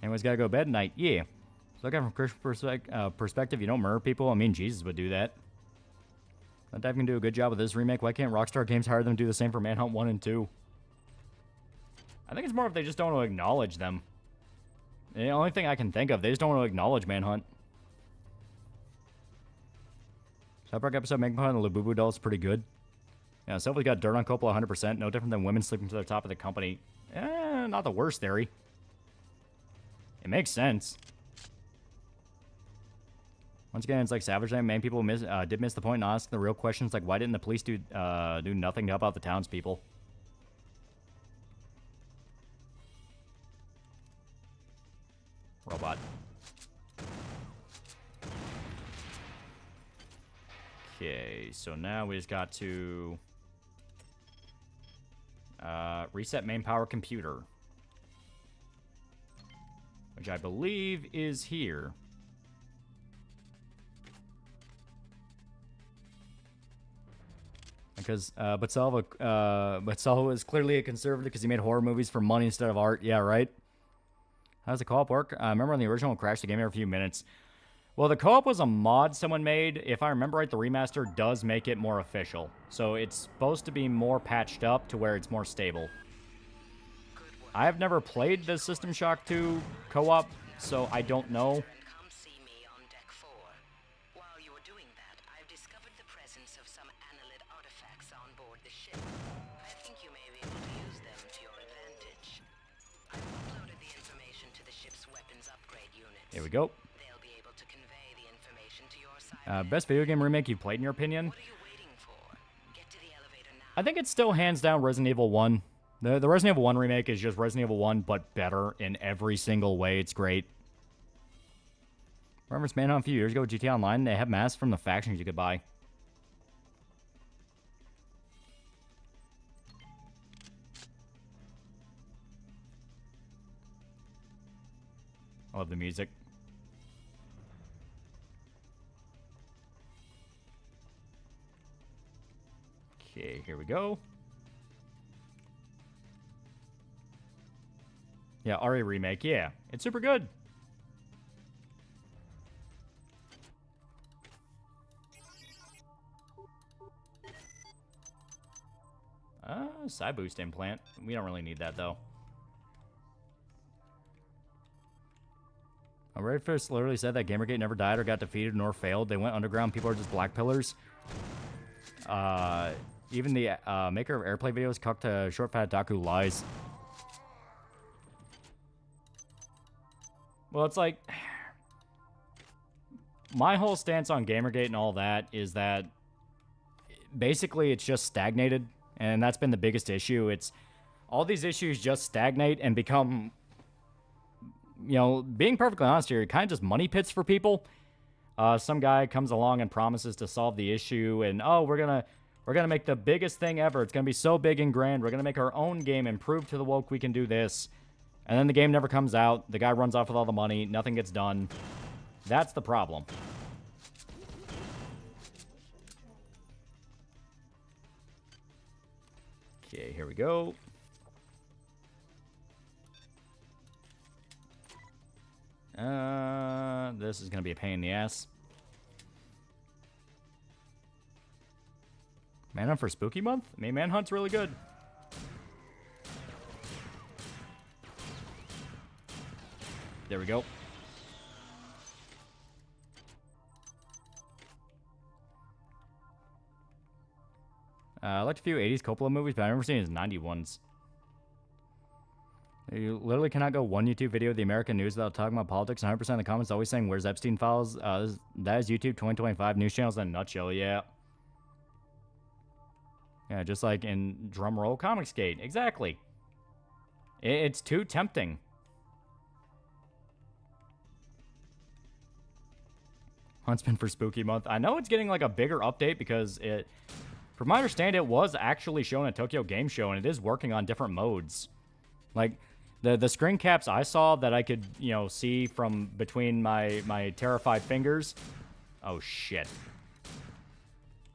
Anyone's gotta go to bed tonight? Yeah. So look at it from Christian perspective, you don't murder people. I mean, Jesus would do that. Not that can do a good job with this remake. Why can't Rockstar Games hire them to do the same for Manhunt 1 and 2? I think it's more if they just don't want to acknowledge them. The only thing I can think of, they just don't want to acknowledge Manhunt. South Park episode making fun of the Labubu doll is pretty good. Yeah, Sylvie's got dirt on Coppola 100%. No different than women sleeping to the top of the company. Not the worst theory. It makes sense. Once again, it's like Savage Land. Many people did miss the point and ask the real questions, like why didn't the police do nothing to help out the townspeople? Robot. Okay, so now we just got to reset main power computer, which I believe is here. Because, but Salva is clearly a conservative because he made horror movies for money instead of art. Yeah, right? How does the co-op work? I remember on the original Crash, the game every few minutes. Well, the co-op was a mod someone made. If I remember right, the remaster does make it more official. So it's supposed to be more patched up to where it's more stable. I have never played the System Shock 2 co-op, so I don't know. Here we go. Best video game remake you've played in your opinion? I think it's still hands down Resident Evil 1. The Resident Evil 1 remake is just Resident Evil 1, but better in every single way. It's great. Remember Manhunt a few years ago with GTA Online? They have masks from the factions you could buy. I love the music. Okay, here we go. Yeah, RE remake. Yeah, it's super good. Side boost implant. We don't really need that though. Redfist literally said that Gamergate never died or got defeated nor failed. They went underground. People are just black pillars. Even the maker of airplay videos, cucked to short fat Daku lies. Well, it's like my whole stance on Gamergate and all that is that basically it's just stagnated, and that's been the biggest issue. It's all these issues just stagnate and become, you know, being perfectly honest here, kind of just money pits for people. Some guy comes along and promises to solve the issue, and oh, we're gonna make the biggest thing ever. It's gonna be so big and grand. We're gonna make our own game and prove to the woke we can do this. And then the game never comes out. The guy runs off with all the money. Nothing gets done. That's the problem. Okay, here we go. This is going to be a pain in the ass. Manhunt for Spooky Month? I mean, Manhunt's really good. There we go. I liked a few 80s Coppola movies, but I've never seen his 91s. You literally cannot go one YouTube video of the American news without talking about politics. 100% of the comments always saying, where's Epstein files? That is YouTube 2025 news channels in a nutshell, yeah. Yeah, just like in Drumroll Comicsgate. Exactly. It's too tempting. Huntsman for Spooky Month. I know it's getting like a bigger update because it, from my understanding, it was actually shown at Tokyo Game Show, and it is working on different modes. Like, the screen caps I saw that I could, you know, see from between my terrified fingers. Oh, shit.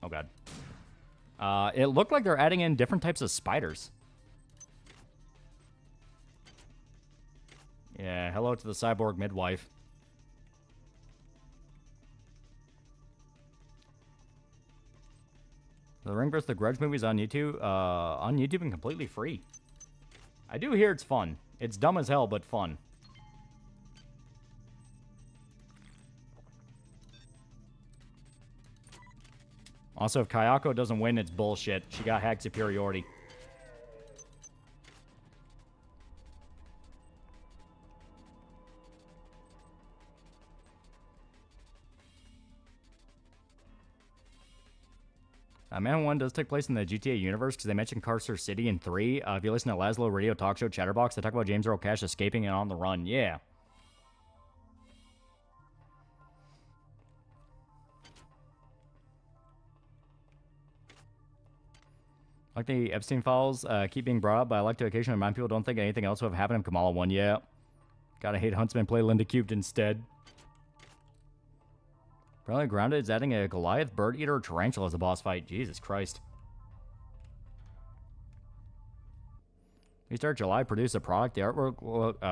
Oh, God. It looked like they're adding in different types of spiders. Yeah, hello to the cyborg midwife. The Ring vs. The Grudge movies on YouTube and completely free. I do hear it's fun. It's dumb as hell, but fun. Also, if Kayako doesn't win, it's bullshit. She got hag superiority. Man 1 does take place in the GTA universe because they mentioned Carcer City in 3. If you listen to Laszlo Radio Talk Show Chatterbox, they talk about James Earl Cash escaping and on the run. Yeah. Like the Epstein files keep being brought up, but I like to occasionally remind people don't think anything else would have happened if Kamala won. Yeah. Gotta hate Huntsman play Linda Cubed instead. Apparently Grounded is adding a Goliath, Bird Eater, or Tarantula as a boss fight. Jesus Christ. We start July, produce a product. The artwork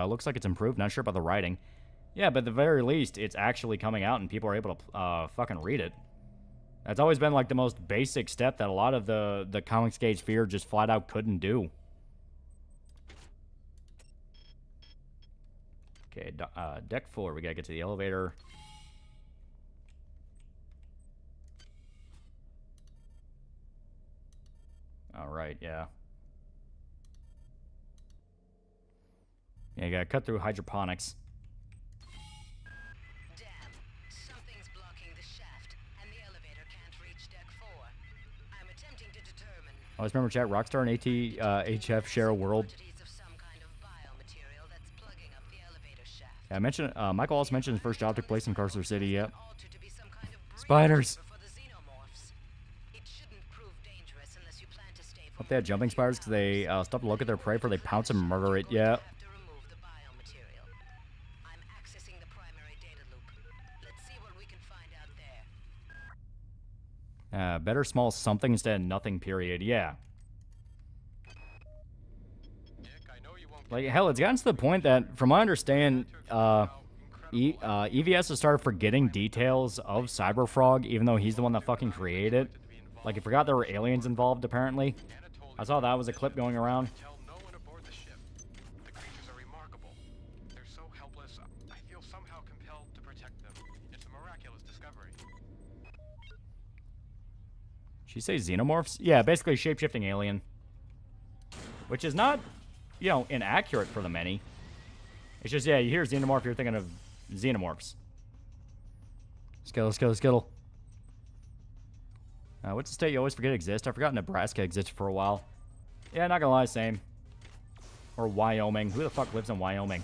looks like it's improved. Not sure about the writing. Yeah, but at the very least, it's actually coming out and people are able to fucking read it. That's always been like the most basic step that a lot of the Comicsgate sphere just flat out couldn't do. Okay, deck 4. We gotta get to the elevator. Alright, yeah. Yeah, you gotta cut through hydroponics. Damn, something's blocking the shaft, and the elevator can't reach deck 4. I'm attempting to determine. Always remember chat, Rockstar and HF share a world. Yeah, I mentioned, Michael also mentioned his first job took place in Carcer City, yep. Spiders! Hope they had jumping spiders because they stop to look at their prey before they pounce and murder it. Yeah. Better small something instead of nothing, period. Yeah. Like, hell, it's gotten to the point that, from what I understand, EVS has started forgetting details of Cyberfrog, even though he's the one that fucking created it. Like, he forgot there were aliens involved, apparently. I saw that was a clip going around. Did she say xenomorphs? Yeah, basically shape-shifting alien. Which is not, you know, inaccurate for the many. It's just, yeah, you hear xenomorph, you're thinking of xenomorphs. Skittle. What's the state you always forget exists? I forgot Nebraska existed for a while. Yeah, not gonna lie, same. Or Wyoming. Who the fuck lives in Wyoming?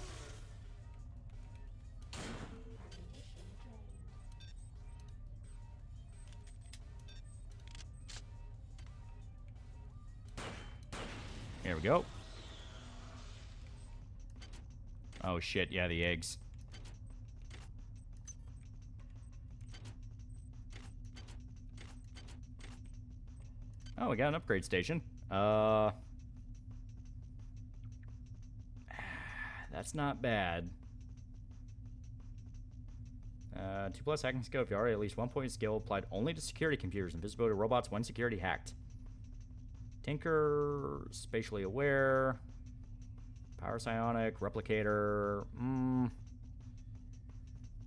Here we go. Oh shit, yeah, the eggs. Oh, we got an upgrade station. That's not bad. 2+ hacking skill if you already at least 1 point skill applied only to security computers. Invisibility to robots when security hacked. Tinker, spatially aware. Power psionic, replicator.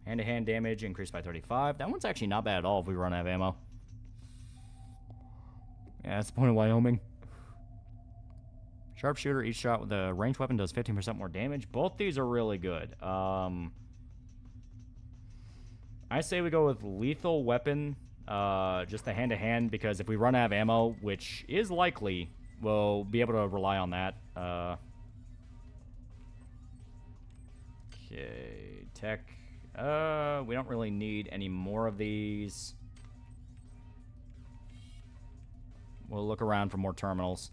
Hand-to-hand damage increased by 35. That one's actually not bad at all if we run out of ammo. Yeah, that's the point of Wyoming. Sharpshooter, each shot with a ranged weapon does 15% more damage. Both these are really good. I say we go with lethal weapon, just the hand-to-hand, because if we run out of ammo, which is likely, we'll be able to rely on that. Okay, tech. We don't really need any more of these. We'll look around for more terminals.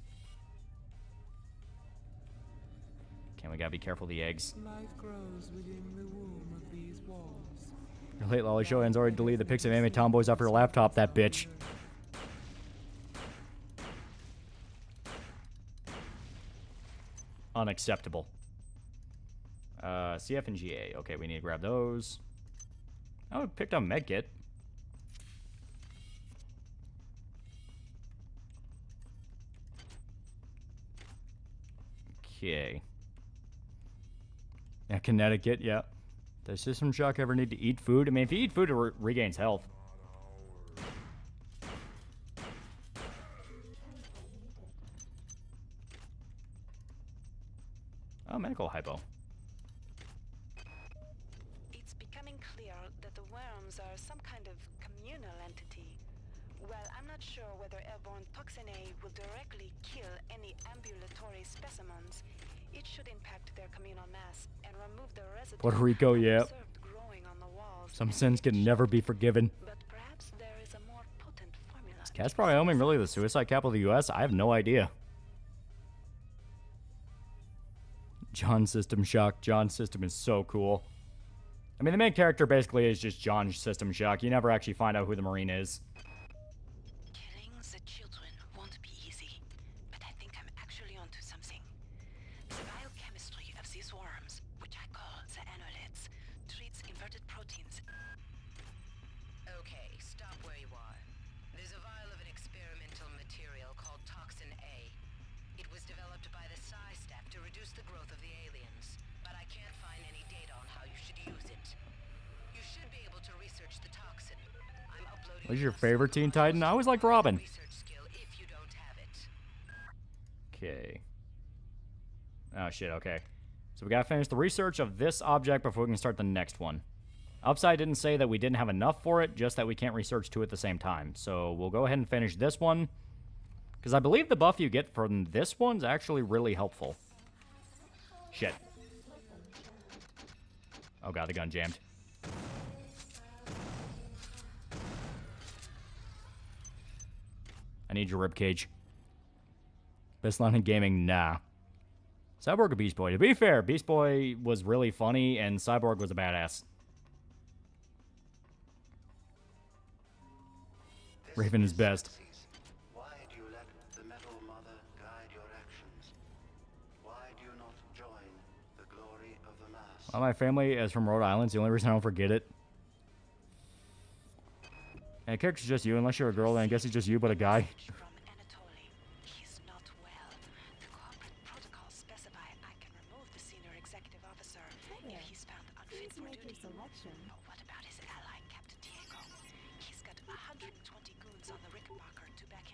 Okay, we gotta be careful of the eggs. Life grows within the womb of these walls. Your late Lolly Show has already deleted the pics of anime tomboys off her laptop, that bitch. Unacceptable. CF and GA. Okay, we need to grab those. Oh, we picked up medkit. Okay. Yeah, Connecticut, yeah. Does System Shock ever need to eat food? I mean, if you eat food, it regains health. Oh, medical hypo. It's becoming clear that the worms are some kind of communal entity. Well, I'm not sure whether airborne toxin A will directly kill any ambulatory specimens. It should impact their communal mass and remove the residue. Puerto Rico, yeah. Growing on the walls. Some sins can never be forgiven. But perhaps there is a more potent formula. Is Casper, Wyoming really the suicide capital of the U.S.? I have no idea. John System Shock. John System is so cool. I mean, the main character basically is just John System Shock. You never actually find out who the Marine is. Killing the children won't be easy, but I think I'm actually onto something. The biochemistry of these worms, which I call the annelids, treats inverted proteins. Okay, stop where you are. There's a vial of an experimental material called Toxin A. It was developed by the Psi Stack to reduce the growth of the aliens, but I can't find any data on how you should use it. You should be able to research the toxin. I'm uploading. What's your favorite Teen Titan? I always like Robin. Research skill if you don't have it. Okay. Oh, shit, okay. So we gotta finish the research of this object before we can start the next one. Upside didn't say that we didn't have enough for it, just that we can't research two at the same time. So we'll go ahead and finish this one, because I believe the buff you get from this one's actually really helpful. Shit. Oh god, the gun jammed. I need your ribcage. Best line in gaming? Nah. Cyborg or Beast Boy? To be fair, Beast Boy was really funny, and Cyborg was a badass. Raven is best. Why do you let the Metal Mother guide your actions? Why do you not join the glory of the mass? Well, my family is from Rhode Island. It's the only reason I don't forget it. And the character's just you, unless you're a girl, then I guess it's just you, but a guy. He's not well. The corporate protocols specify I can remove the senior executive officer if he's found unfit for duty. What about his ally, Captain Diego? He's got 120 goons on the Rickenbacker to back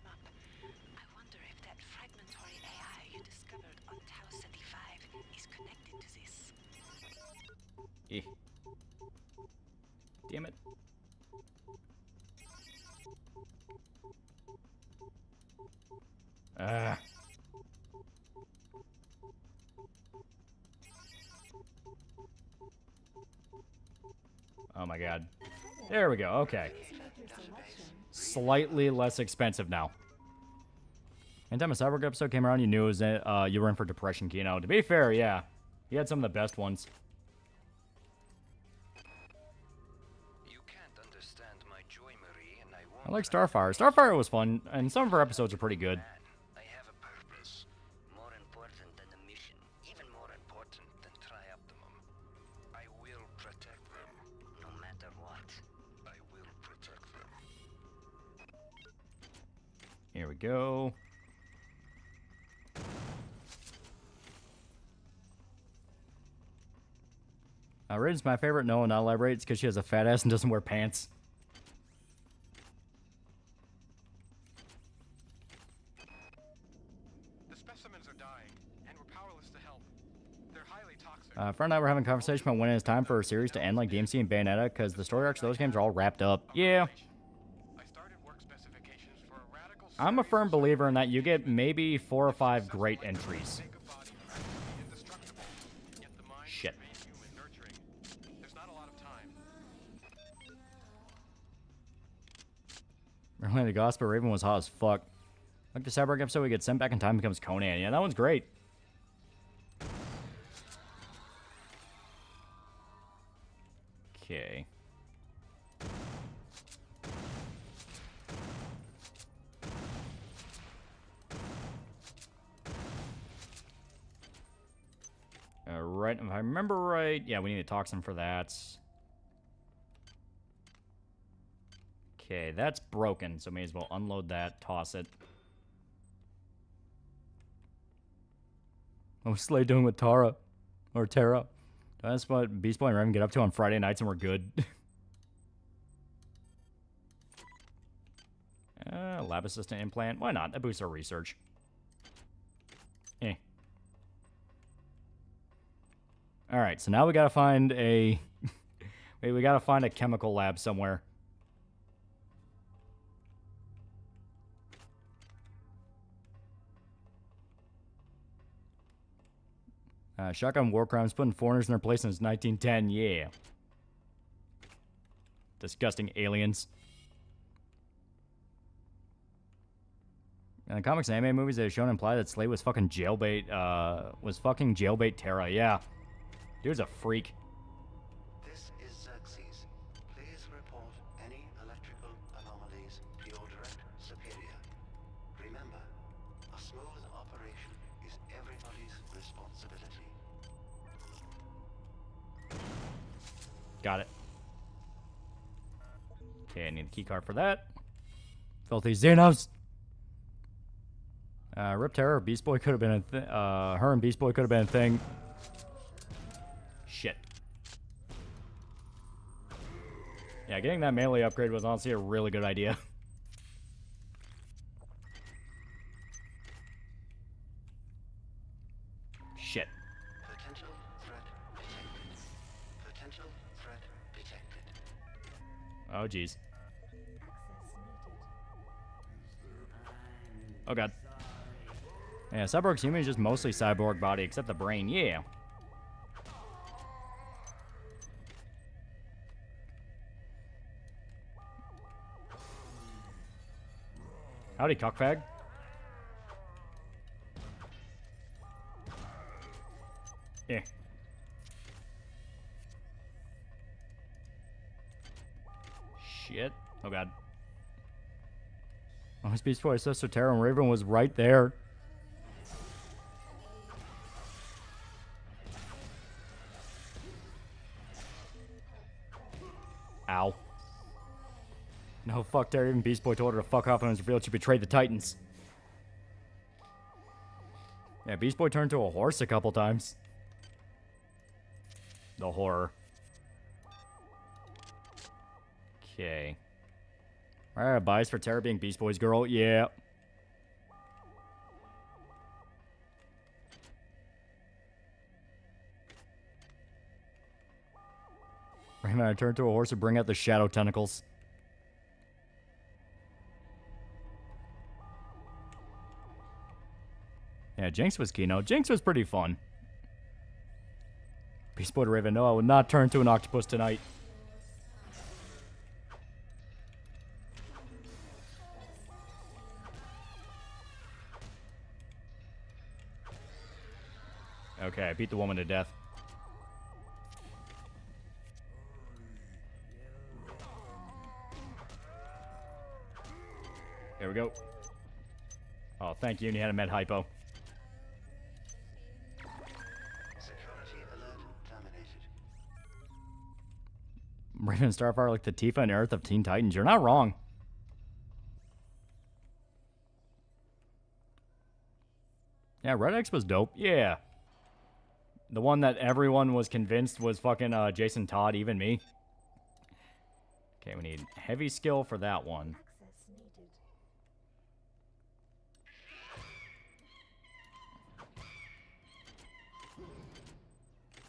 my god. There we go. Okay. Slightly less expensive now. Anytime a Cyborg episode came around, you knew it was, you were in for depression, Kino. To be fair, yeah. He had some of the best ones. You can't understand my joy, Marie, and I like Starfire. Starfire was fun, and some of her episodes are pretty good. I have a purpose. More important than the mission. Even more important than Trioptimum. I will protect them. No matter what. I will protect them. Here we go. Raiden's my favorite. No, not elaborate. It's because she has a fat ass and doesn't wear pants. The specimens are dying, and we're powerless to help. They're highly toxic. Friend and I were having a conversation about when it's time for a series to end like DMC and Bayonetta because the story arcs of those games are all wrapped up. Yeah. I'm a firm believer in that you get maybe 4 or 5 great entries. Shit. Really, the Gospel Raven was hot as fuck. Like the Cyborg episode, we get sent back in time becomes Conan. Yeah, that one's great. Okay. Alright, if I remember right, yeah, we need a toxin for that. Okay, that's broken, so may as well unload that, toss it. What's Slay doing with Tara? Or Terra? That's what Beast Boy and Raven get up to on Friday nights and we're good. Lab assistant implant. Why not? That boosts our research. Eh. Alright, so now we gotta find a... Wait, we gotta find a chemical lab somewhere. Shotgun war crimes putting foreigners in their place since 1910. Yeah. Disgusting aliens. In the comics and anime movies, they have shown imply that Slade was fucking jailbait, Terra. Yeah. Dude's a freak. This is Xerxes. Please report any electrical anomalies to your direct superior. Remember, a smooth operation is everybody's responsibility. Got it. Okay, I need a key card for that. Filthy Xenos. Rip Terror, Beast Boy could have been a thing. Her and Beast Boy could have been a thing. Shit. Yeah, getting that melee upgrade was honestly a really good idea. Shit. Potential threat detected. Potential threat detected. Oh, jeez. Oh, God. Yeah, Cyborg's human is just mostly cyborg body, except the brain. Yeah. Howdy, cockfag. Yeah. Shit. Oh, God. Oh, his Beast Boy, Sister Terra, and Raven was right there. Ow. No, fuck Terra. Even Beast Boy told her to fuck off and it was revealed she betrayed the Titans. Yeah, Beast Boy turned to a horse a couple times. The horror. Okay. Alright, bias for Terra being Beast Boy's girl. Yeah. Rayman, I turned to a horse to bring out the shadow tentacles. Yeah, Jinx was Kino. Jinx was pretty fun. Beast Boy to Raven, no, I would not turn to an octopus tonight. Okay, I beat the woman to death. There we go. Oh, thank you. And you had a med hypo. Security alert terminated. Raven and Starfire like the Tifa and Earth of Teen Titans. You're not wrong. Yeah, Red X was dope. Yeah. The one that everyone was convinced was fucking Jason Todd, even me. Okay, we need heavy skill for that one. Access needed.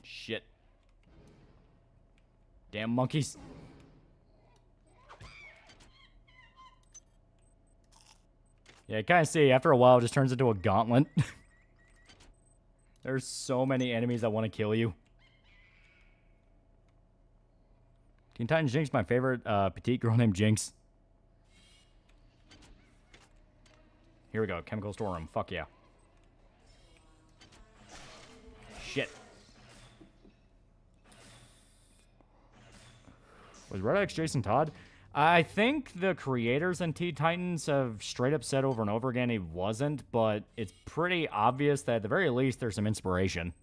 Shit. Damn monkeys. Yeah, you kind of see, after a while, it just turns into a gauntlet. There's so many enemies that want to kill you. Teen Titans Jinx, my favorite petite girl named Jinx. Here we go, chemical storeroom. Fuck yeah. Shit. Was Red X Jason Todd? I think the creators in Teen Titans have straight up said over and over again he wasn't, but it's pretty obvious that at the very least there's some inspiration.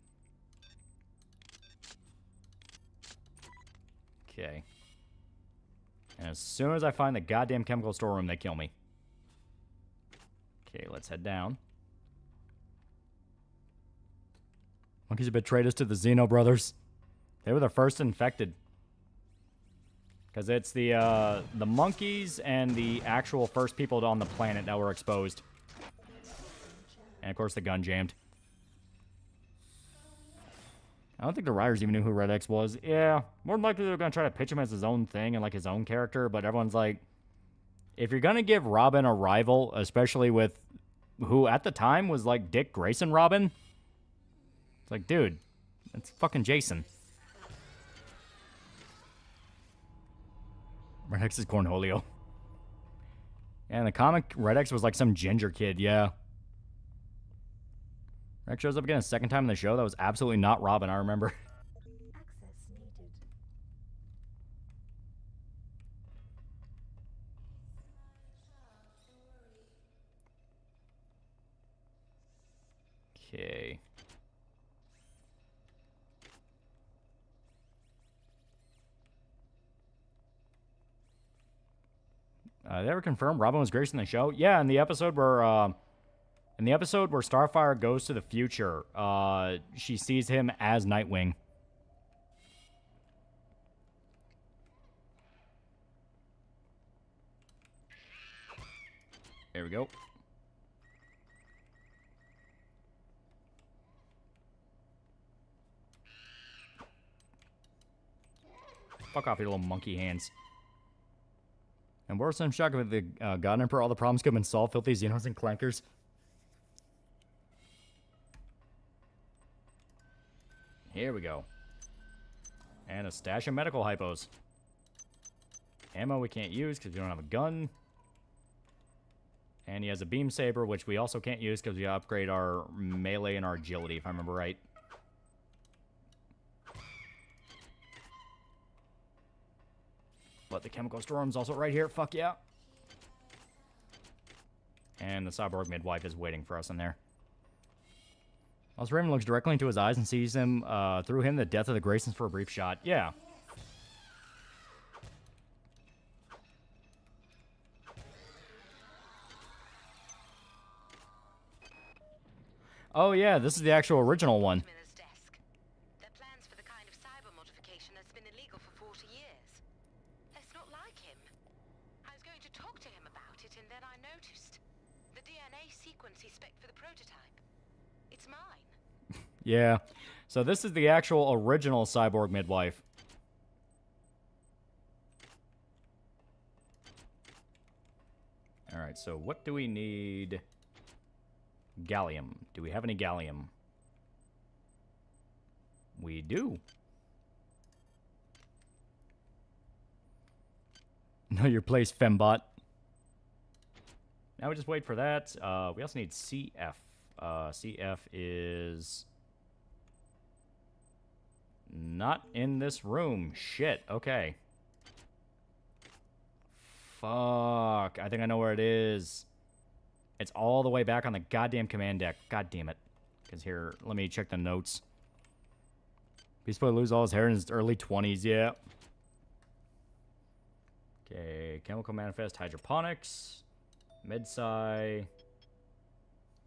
Okay. And as soon as I find the goddamn chemical storeroom, they kill me. Okay, let's head down. Monkeys have betrayed us to the Xeno brothers. They were the first infected. Because it's the monkeys and the actual first people on the planet that were exposed. And, of course, the gun jammed. I don't think the writers even knew who Red X was. Yeah, more than likely they're going to try to pitch him as his own thing and, like, his own character. But everyone's like, if you're going to give Robin a rival, especially with who at the time was, like, Dick Grayson Robin, it's like, dude, that's fucking Jason. Red X is Cornholio. Yeah, in the comic, Red X was like some ginger kid, yeah. Red X shows up again a second time in the show. That was absolutely not Robin, I remember. Access needed. Okay. They ever confirmed Robin was Grace in the show? Yeah, in the episode where Starfire goes to the future, she sees him as Nightwing. There we go. Fuck off, your little monkey hands. And worse than shock with the God Emperor, all the problems could have been solved, filthy Xenos and clankers. Here we go. And a stash of medical hypos. Ammo we can't use because we don't have a gun. And he has a beam saber, which we also can't use because we upgrade our melee and our agility, if I remember right. But the chemical storm's also right here. Fuck yeah. And the cyborg midwife is waiting for us in there. Also, Raven looks directly into his eyes and sees him, through him, the death of the Graysons for a brief shot. Yeah. Oh yeah, this is the actual original one. Yeah. So this is the actual original cyborg midwife. Alright, so what do we need? Gallium. Do we have any gallium? We do. Know your place, Fembot. Now we just wait for that. We also need CF. CF is Not in this room. Shit. Okay. Fuck. I think I know where it is. It's all the way back on the goddamn command deck. God damn it. Because here, let me check the notes. Beast Boy lose all his hair in his early 20s. Yeah. Okay. Chemical Manifest. Hydroponics. Medsci.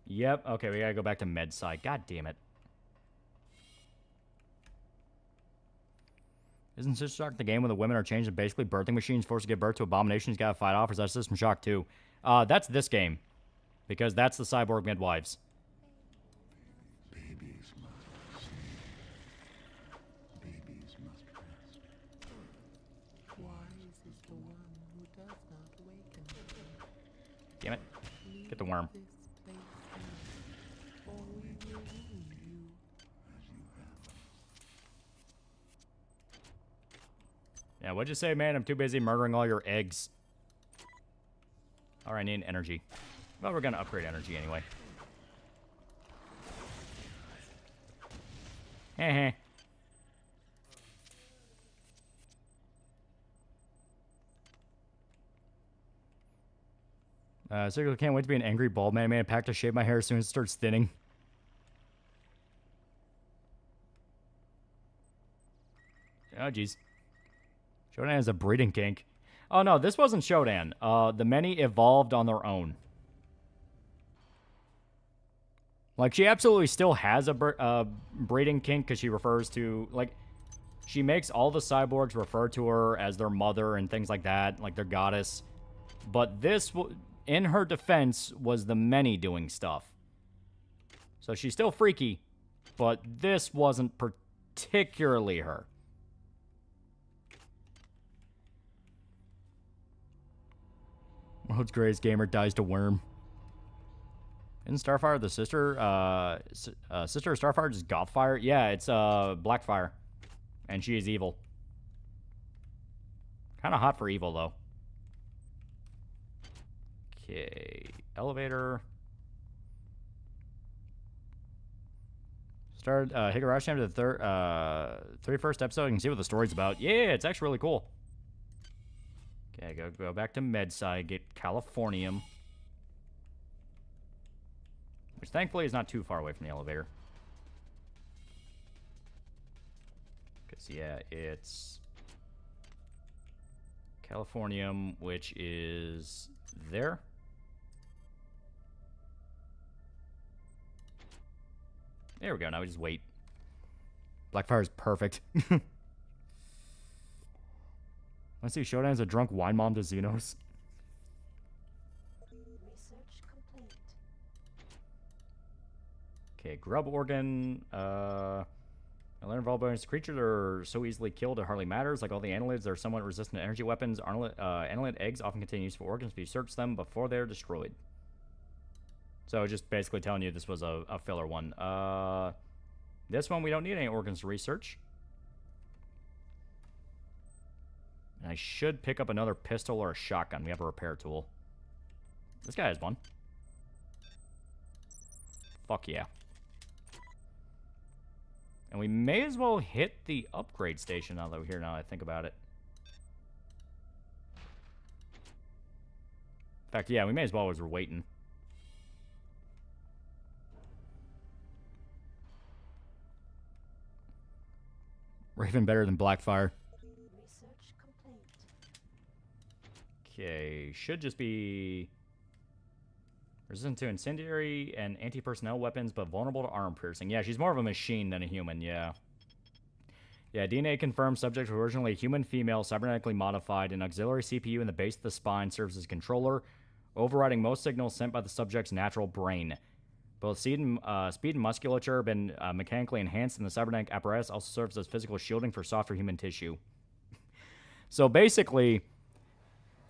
Yep. Okay, we gotta go back to Medsci. God damn it. Isn't System Shock the game where the women are changed and basically birthing machines forced to give birth to abominations gotta fight off? Or is that System Shock 2? That's this game. Because that's the cyborg midwives. Babies must sleep. Babies must rest. Wise is the one who does not waken. Damn it. Get the worm. This place now, or we will wound you. Yeah, what'd you say, man? I'm too busy murdering all your eggs. Alright, I need energy. Well, we're gonna upgrade energy anyway. Heh heh. Circle can't wait to be an angry bald man. Man, pack to shave my hair as soon as it starts thinning. Oh, jeez. Shodan has a breeding kink. Oh, no, this wasn't Shodan. The many evolved on their own. Like, she absolutely still has a breeding kink because she refers to, like, she makes all the cyborgs refer to her as their mother and things like that, like their goddess. But this, in her defense, was the many doing stuff. So she's still freaky, but this wasn't particularly her. World's greatest gamer dies to worm. Isn't Starfire the sister? Sister of Starfire just Gothfire? Yeah, it's Blackfire. And she is evil. Kind of hot for evil, though. Okay. Elevator. Start Higurashi after the 31st episode. You can see what the story's about. Yeah, it's actually really cool. Okay, go back to Medsci, get Californium. Which thankfully is not too far away from the elevator. Because, yeah, it's Californium, which is there. There we go, now we just wait. Blackfire's perfect. I see Shodan as a drunk wine mom to Xenos. Research complete. Okay, grub organ. I learned vulnerable creatures are so easily killed it hardly matters. Like all the annelids, they're somewhat resistant to energy weapons. Annelid eggs often contain useful organs if you search them before they're destroyed. So just basically telling you this was a filler one. This one we don't need any organs to research. And I should pick up another pistol or a shotgun. We have a repair tool. This guy has one. Fuck yeah. And we may as well hit the upgrade station now that we're here now I think about it. In fact, yeah, we may as well as we're waiting. Raven better than Blackfire. Research complete. Okay, should just be resistant to incendiary and anti-personnel weapons, but vulnerable to arm piercing. Yeah, she's more of a machine than a human, yeah. Yeah, DNA confirms subject was originally a human female, cybernetically modified. An auxiliary CPU in the base of the spine serves as a controller, overriding most signals sent by the subject's natural brain. Both speed and musculature have been mechanically enhanced, and the cybernetic apparatus also serves as physical shielding for softer human tissue. So basically,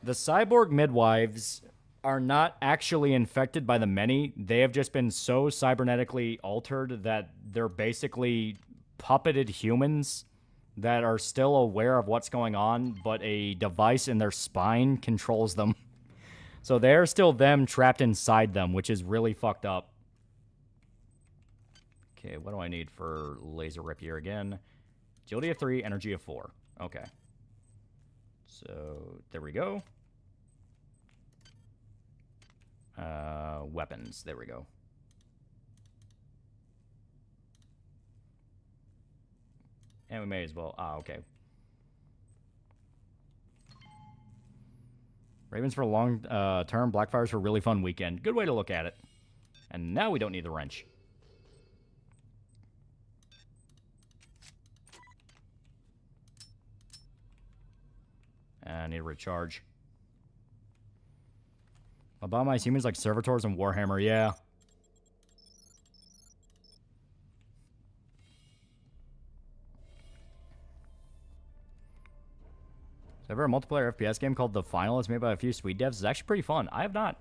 the cyborg midwives are not actually infected by the many. They have just been so cybernetically altered that they're basically puppeted humans that are still aware of what's going on, but a device in their spine controls them. So they're still them trapped inside them, which is really fucked up. Okay, what do I need for laser rapier again? Agility of 3, energy of 4. Okay. So, there we go. Weapons. There we go. And we may as well... Ah, okay. Ravens for a long term, Blackfires for a really fun weekend. Good way to look at it. And now we don't need the wrench. I need to recharge. Obama humans like servitors and Warhammer, yeah. Is there ever a multiplayer FPS game called The Final? It's made by a few Swede devs. It's actually pretty fun. I have not.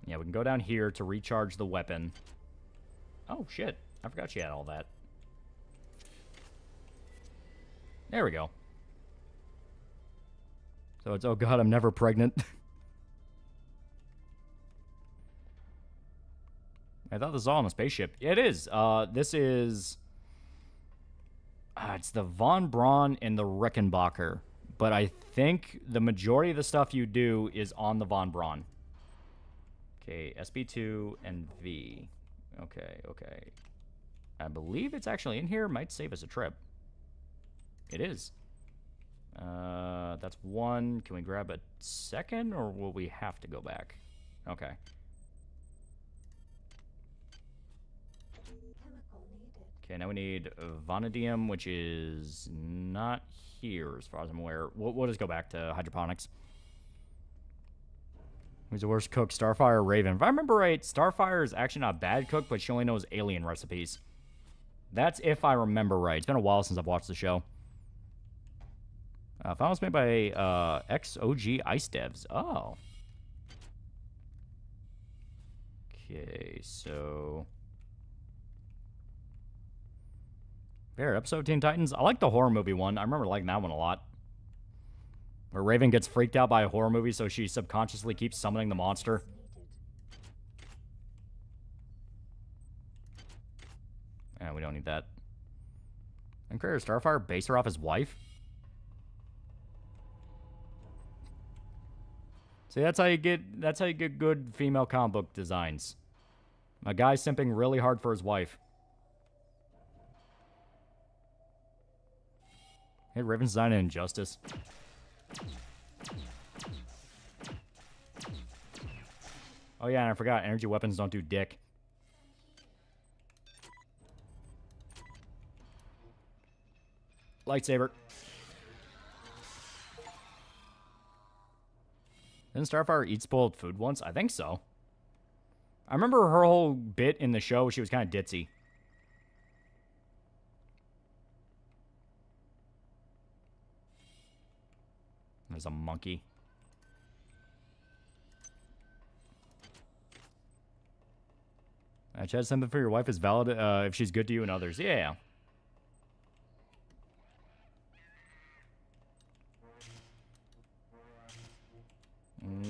Yeah, we can go down here to recharge the weapon. Oh, shit. I forgot she had all that. There we go. So it's, oh god, I'm never pregnant. I thought this was all on a spaceship. It is. This is... it's the Von Braun and the Rickenbacker. But I think the majority of the stuff you do is on the Von Braun. Okay, SB2 and V. Okay, okay. I believe it's actually in here. Might save us a trip. It is. That's one. Can we grab a second, or will we have to go back? Okay. Okay, now we need vanadium, which is not here as far as I'm aware. We'll just go back to hydroponics. Who's the worst cook, Starfire or Raven? If I remember right, Starfire is actually not a bad cook, but she only knows alien recipes. That's if I remember right. It's been a while since I've watched the show. Final was made by ex-OG Ice devs. Oh. Okay, so... There, episode Teen Titans. I like the horror movie one. I remember liking that one a lot. Where Raven gets freaked out by a horror movie, so she subconsciously keeps summoning the monster. Yeah, we don't need that. And creator Starfire base her off his wife? See, that's how you get good female comic book designs. A guy simping really hard for his wife. Hey, Raven's design and Injustice. Oh yeah, and I forgot, energy weapons don't do dick. Lightsaber. Didn't Starfire eat spoiled food once? I think so. I remember her whole bit in the show, she was kind of ditzy. There's a monkey. Chad, something for your wife is valid if she's good to you and others. Yeah.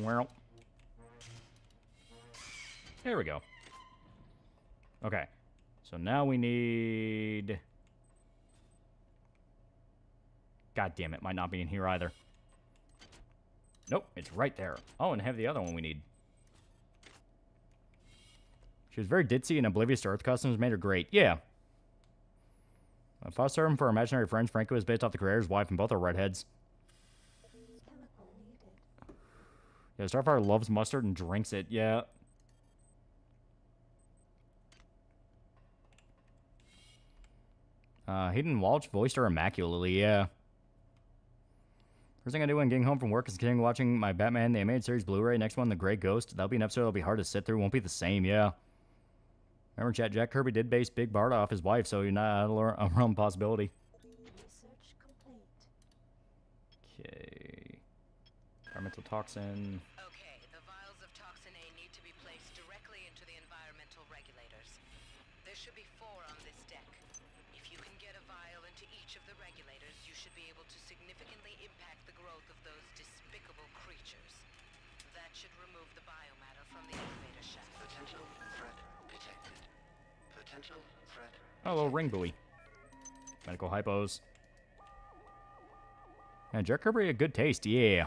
Well. There we go. Okay. So now we need... God damn it. Might not be in here either. Nope. It's right there. Oh, and have the other one we need. She was very ditzy and oblivious to Earth customs. Made her great. Yeah. Foster him for imaginary friends. Franco is based off the creator's wife, and both are redheads. Yeah, Starfire loves mustard and drinks it. Yeah. Hayden Walsh voiced her immaculately. Yeah. First thing I do when getting home from work is continue watching my Batman the Animated Series Blu-ray. Next one, The Grey Ghost. That'll be an episode that'll be hard to sit through. Won't be the same. Yeah. Remember, chat, Jack Kirby did base Big Barda off his wife, so you're not a realm possibility. Research complete. Okay. Environmental toxin. Okay, the vials of toxin A need to be placed directly into the environmental regulators. There should be 4 on this deck. If you can get a vial into each of the regulators, you should be able to significantly impact the growth of those despicable creatures. That should remove the biomatter from the elevator shaft. Potential threat detected. Potential threat Hello, ring buoy. Medical hypos. And Jerk Kirby, a good taste, yeah.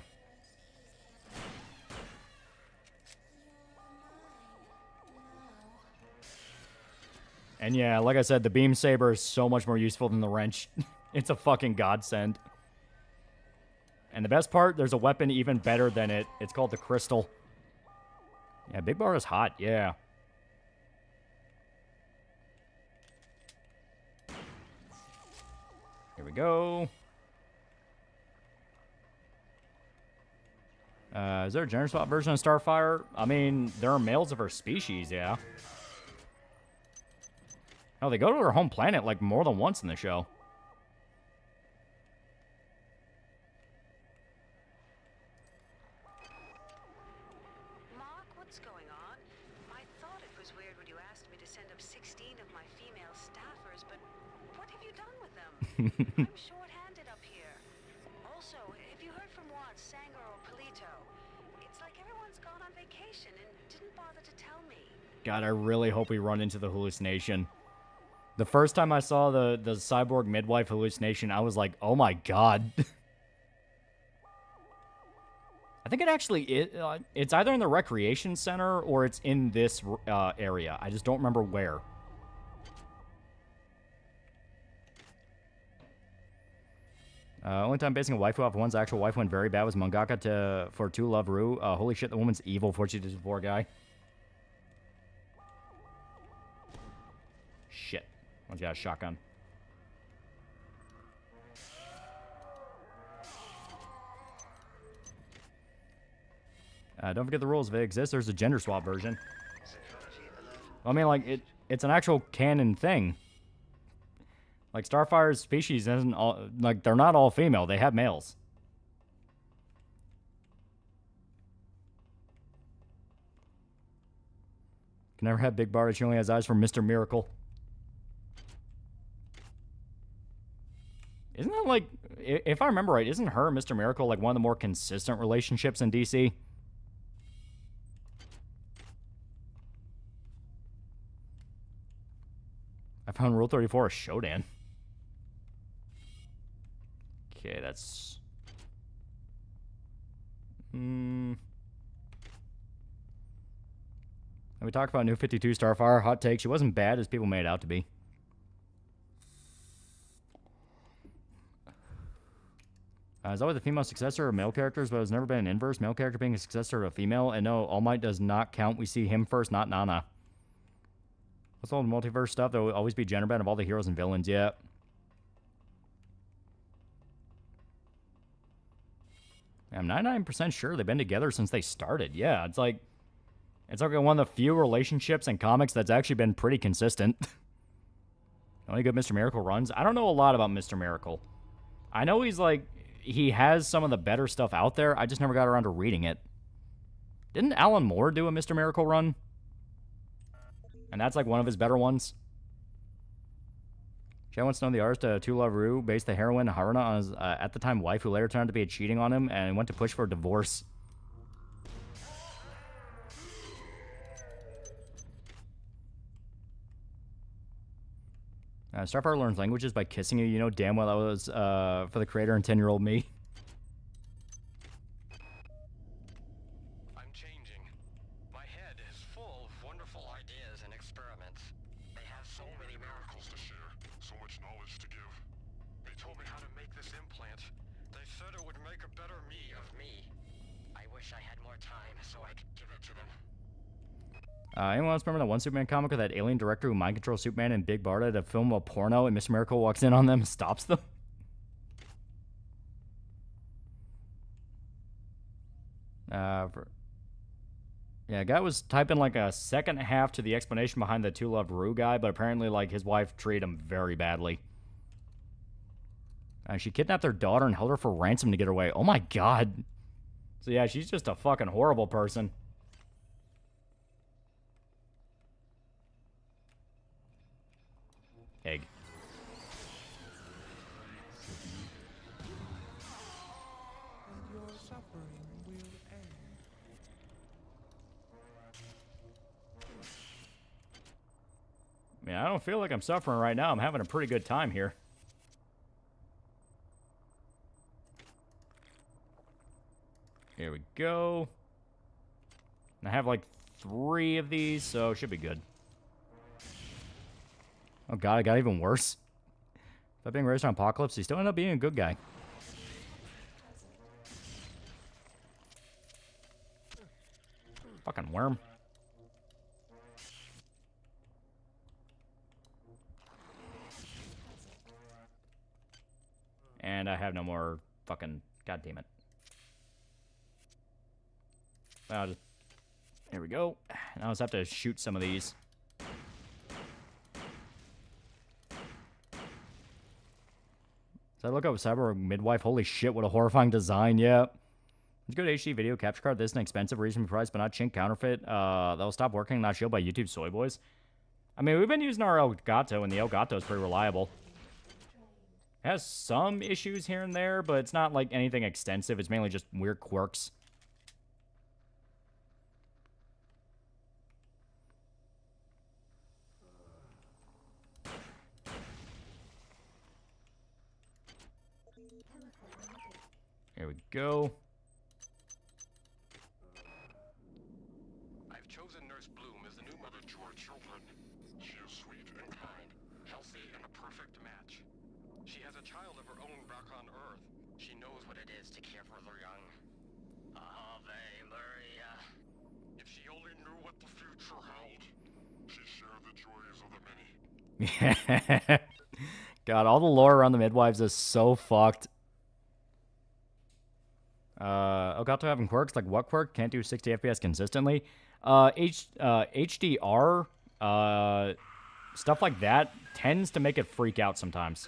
And yeah, like I said, the beam saber is so much more useful than the wrench. It's a fucking godsend. And the best part, there's a weapon even better than it. It's called the crystal. Yeah, Big Bar is hot, yeah. Here we go. Is there a gender swap version of Starfire? I mean, there are males of her species, yeah. Oh, they go to her home planet like more than once in the show. Mark, what's going on? I thought it was weird when you asked me to send up 16 of my female staffers, but what have you done with them? I'm short-handed up here. Also, if you heard from Juan, Sanger, or Polito, it's like everyone's gone on vacation and didn't bother to tell me. God, I really hope we run into the hallucination. The first time I saw the cyborg midwife hallucination, I was like, oh my god. I think it actually is. It's either in the recreation center or it's in this area. I just don't remember where. Only time basing a waifu off one's actual wife went very bad was mangaka for To Love Ru. Holy shit, the woman's evil for she did the poor guy. Shit. One's got a shotgun. Don't forget the rules. If it exists, there's a gender swap version. I mean, like, it's an actual canon thing. Like, Starfire's species isn't all... Like, they're not all female. They have males. Can never have Big Bar. She only has eyes for Mr. Miracle. Isn't that like... If I remember right, isn't her and Mr. Miracle, like, one of the more consistent relationships in DC? I found Rule 34 a Shodan. Okay, that's... And we talked about New 52 Starfire. Hot take. She wasn't bad as people made it out to be. Is always the female successor of male characters, but has never been an inverse. Male character being a successor of a female. And no, All Might does not count. We see him first, not Nana. What's all the multiverse stuff? There will always be gender band of all the heroes and villains. Yeah. I'm 99% sure they've been together since they started. Yeah, it's like one of the few relationships in comics that's actually been pretty consistent. Only good Mr. Miracle runs. I don't know a lot about Mr. Miracle. I know he has some of the better stuff out there. I just never got around to reading it. Didn't Alan Moore do a Mr. Miracle run? And that's like one of his better ones. Jay wants to know the artist To Love Ru based the heroine Haruna on his, at the time, wife, who later turned out to be cheating on him and went to push for a divorce. Starfire learns languages by kissing you. You know damn well that was for the creator and 10-year-old me. I'm changing. My head is full of wonderful ideas and experiments. They have so many miracles to share, so much knowledge to give. They told me how to make this implant. They said it would make a better me of me. I wish I had more time so I could give it to them. Anyone else remember that one Superman comic with that alien director who mind controls Superman and Big Barda to film a porno and Mr. Miracle walks in on them and stops them? Yeah, guy was typing like a second half to the explanation behind the To Love Ru guy, but apparently like his wife treated him very badly. She kidnapped their daughter and held her for ransom to get her away. Oh my god. So yeah, she's just a fucking horrible person. Egg. And your suffering will end. mean, I don't feel like I'm suffering right now. I'm having a pretty good time here. Here we go. I have like 3 of these, so it should be good. Oh god, it got even worse. By being raised on Apocalypse, he still ended up being a good guy. Fucking worm. And I have no more fucking... God damn it. I'll just... There we go. Now I just have to shoot some of these. So I look up Cyber Midwife. Holy shit, what a horrifying design. Yeah. It's a good HD video capture card. This is an expensive, reasonably priced, but not chink counterfeit. That'll stop working, not shield by YouTube soy boys. I mean, we've been using our Elgato, and the Elgato is pretty reliable. It has some issues here and there, but it's not like anything extensive. It's mainly just weird quirks. Here we go. I've chosen Nurse Bloom as the new mother to our children. She is sweet and kind, healthy, and a perfect match. She has a child of her own back on Earth. She knows what it is to care for the young. Ave Maria. If she only knew what the future held. She shared the joys of the many. God, all the lore around the midwives is so fucked. Elgato having quirks, like what quirk? Can't do 60 FPS consistently. HDR, stuff like that tends to make it freak out sometimes.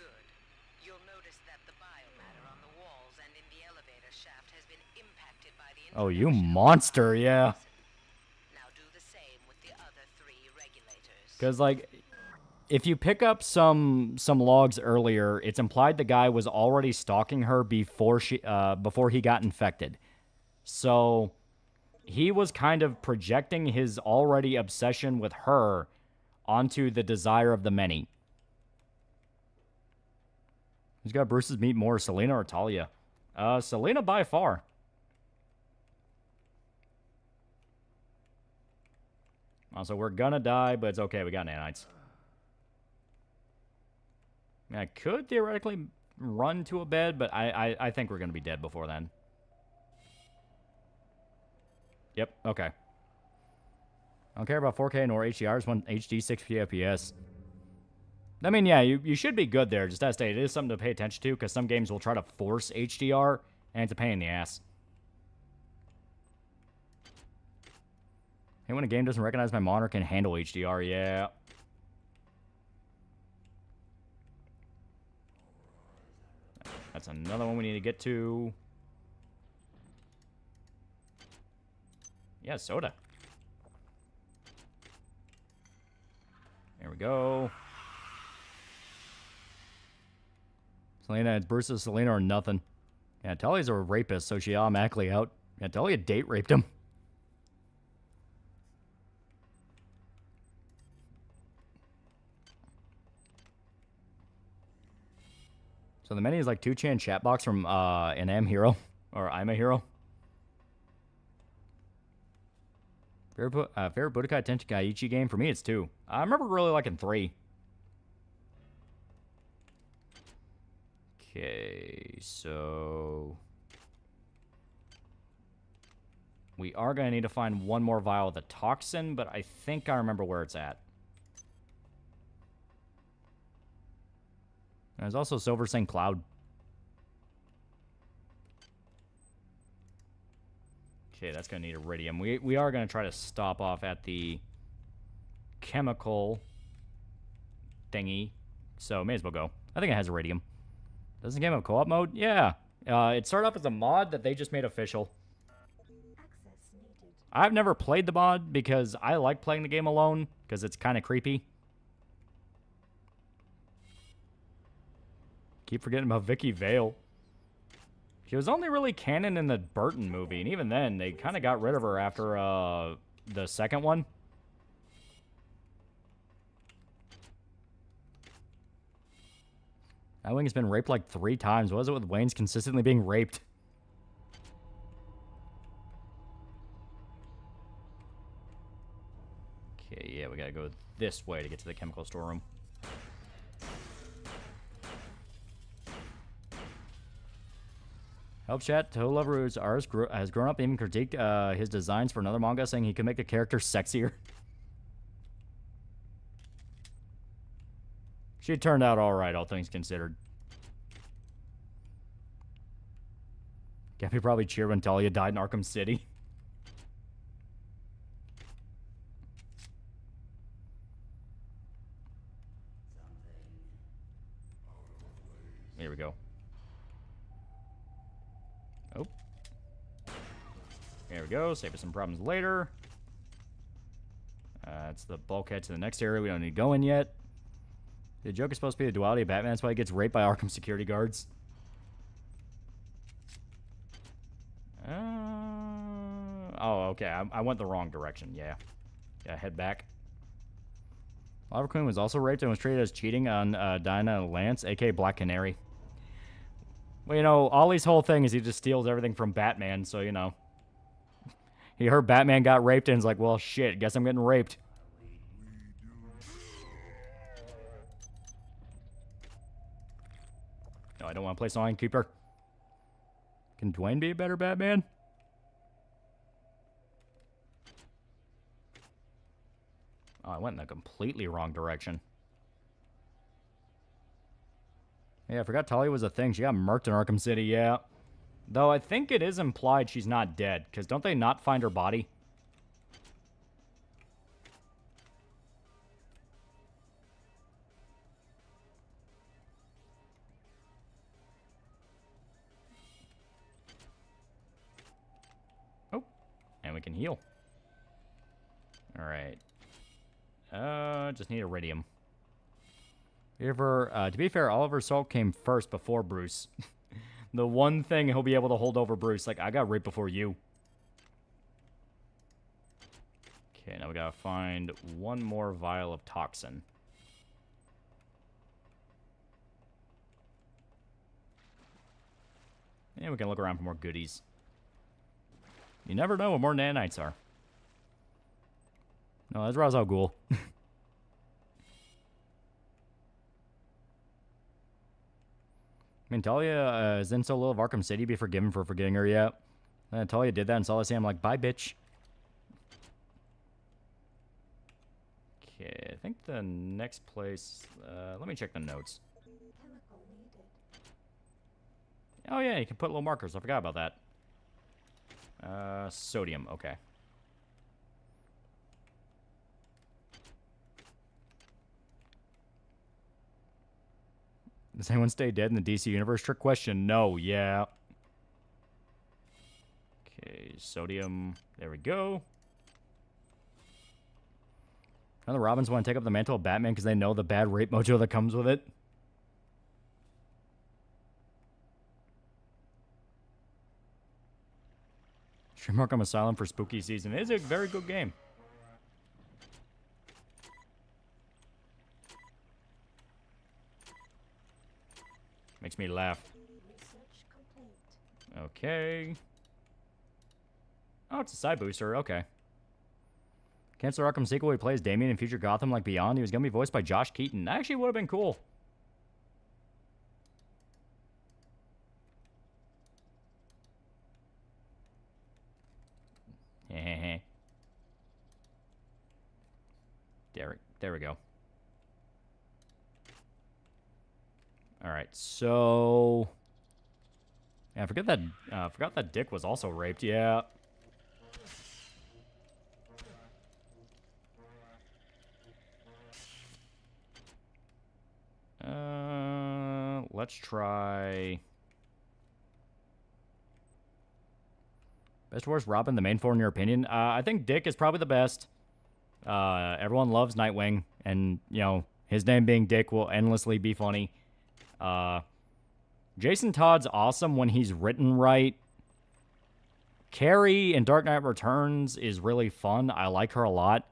You'll notice that the biomatter on the walls and in the elevator shaft has been impacted by the Oh, you monster, yeah. Now do the same with the other 3 regulators. Because, like, if you pick up some logs earlier, it's implied the guy was already stalking her before he got infected. So he was kind of projecting his already obsession with her onto the desire of the many. Who's got Bruce's meat more, Selena or Talia? Selena by far. Also, we're gonna die, but it's okay. We got nanites. I mean, I could theoretically run to a bed, but I think we're going to be dead before then. Yep, okay. I don't care about 4K nor HDR. I just want HD 60 FPS. I mean, yeah, you should be good there. Just as stated, it is something to pay attention to, because some games will try to force HDR, and it's a pain in the ass. Hey, when a game doesn't recognize my monitor, can handle HDR, yeah. That's another one we need to get to. Yeah, soda. There we go. Selena, it's Bruce's Selena or nothing. Yeah, Tully's a rapist, so she automatically out. Yeah, Tully had date raped him. So the menu is like 2chan chat box from an M hero or I'm a hero. Favorite Budokai Tenkaichi game for me, it's 2. I remember really liking 3. Okay, so we are gonna need to find one more vial of the toxin, but I think I remember where it's at. There's also Silver St. Cloud. Okay, that's going to need iridium. We are going to try to stop off at the chemical thingy. So, may as well go. I think it has iridium. Doesn't the game have co-op mode? Yeah. It started off as a mod that they just made official. I've never played the mod because I like playing the game alone because it's kind of creepy. Keep forgetting about Vicky Vale. She was only really canon in the Burton movie, and even then, they kind of got rid of her after the second one. Nightwing has been raped like 3 times. What is it with Wayne's consistently being raped? Okay, yeah, we gotta go this way to get to the chemical storeroom. Help chat. Toe Lover who's ours has grown up and even critiqued his designs for another manga, saying he could make the character sexier. She turned out alright, all things considered. Gabby probably cheered when Talia died in Arkham City. Here we go. Oh. There we go. Save us some problems later. It's the bulkhead to the next area. We don't need to go in yet. The joke is supposed to be the duality of Batman. That's why he gets raped by Arkham security guards. Oh, okay. I went the wrong direction. Yeah. Yeah, head back. Lava Queen was also raped and was treated as cheating on Dinah Lance, a.k.a. Black Canary. Well, you know, Ollie's whole thing is he just steals everything from Batman, so, you know. He heard Batman got raped and is like, well, shit, guess I'm getting raped. No, I don't want to play Song Keeper. Can Dwayne be a better Batman? Oh, I went in the completely wrong direction. Yeah, I forgot Talia was a thing. She got murked in Arkham City, yeah. Though I think it is implied she's not dead, because don't they not find her body? Oh, and we can heal. Alright. Just need iridium. To be fair, Oliver's Salt came first before Bruce. The one thing he'll be able to hold over Bruce. Like, I got raped before you. Okay, now we gotta find one more vial of toxin. And we can look around for more goodies. You never know what more nanites are. No, that's Ra's al Ghul. I mean, Talia is in so little of Arkham City, be forgiven for forgetting her yet. And Talia did that and saw this, I'm like, bye, bitch. Okay, I think the next place... let me check the notes. Oh, yeah, you can put little markers. I forgot about that. Sodium, okay. Does anyone stay dead in the DC universe? Trick question. No. Yeah. Okay. Sodium. There we go. Now the Robins want to take up the mantle of Batman because they know the bad rape mojo that comes with it. Stream Arkham Asylum for spooky season. It is a very good game. Makes me laugh. Okay. Oh, it's a side booster. Okay. Cancel Arkham sequel. He plays Damien in future Gotham like Beyond. He was going to be voiced by Josh Keaton. That actually would have been cool. There we go. Alright, so... Yeah, I forgot that Dick was also raped, yeah. Let's try... Best or worst Robin, the main four in your opinion? I think Dick is probably the best. Everyone loves Nightwing, and, you know, his name being Dick will endlessly be funny. Jason Todd's awesome when he's written right. Carrie in Dark Knight Returns is really fun. I like her a lot.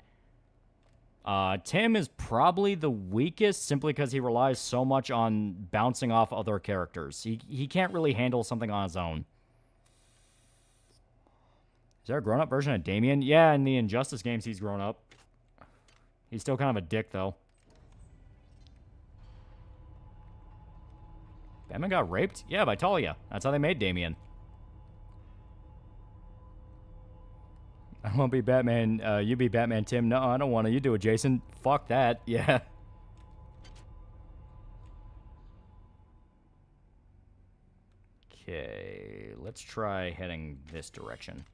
Tim is probably the weakest simply because he relies so much on bouncing off other characters. He can't really handle something on his own. Is there a grown-up version of Damien? Yeah, in the Injustice games, he's grown up. He's still kind of a dick, though. Batman got raped? Yeah, by Talia. That's how they made Damien. I won't be Batman. You be Batman, Tim. No, I don't want to. You do it, Jason. Fuck that. Yeah. Okay, let's try heading this direction.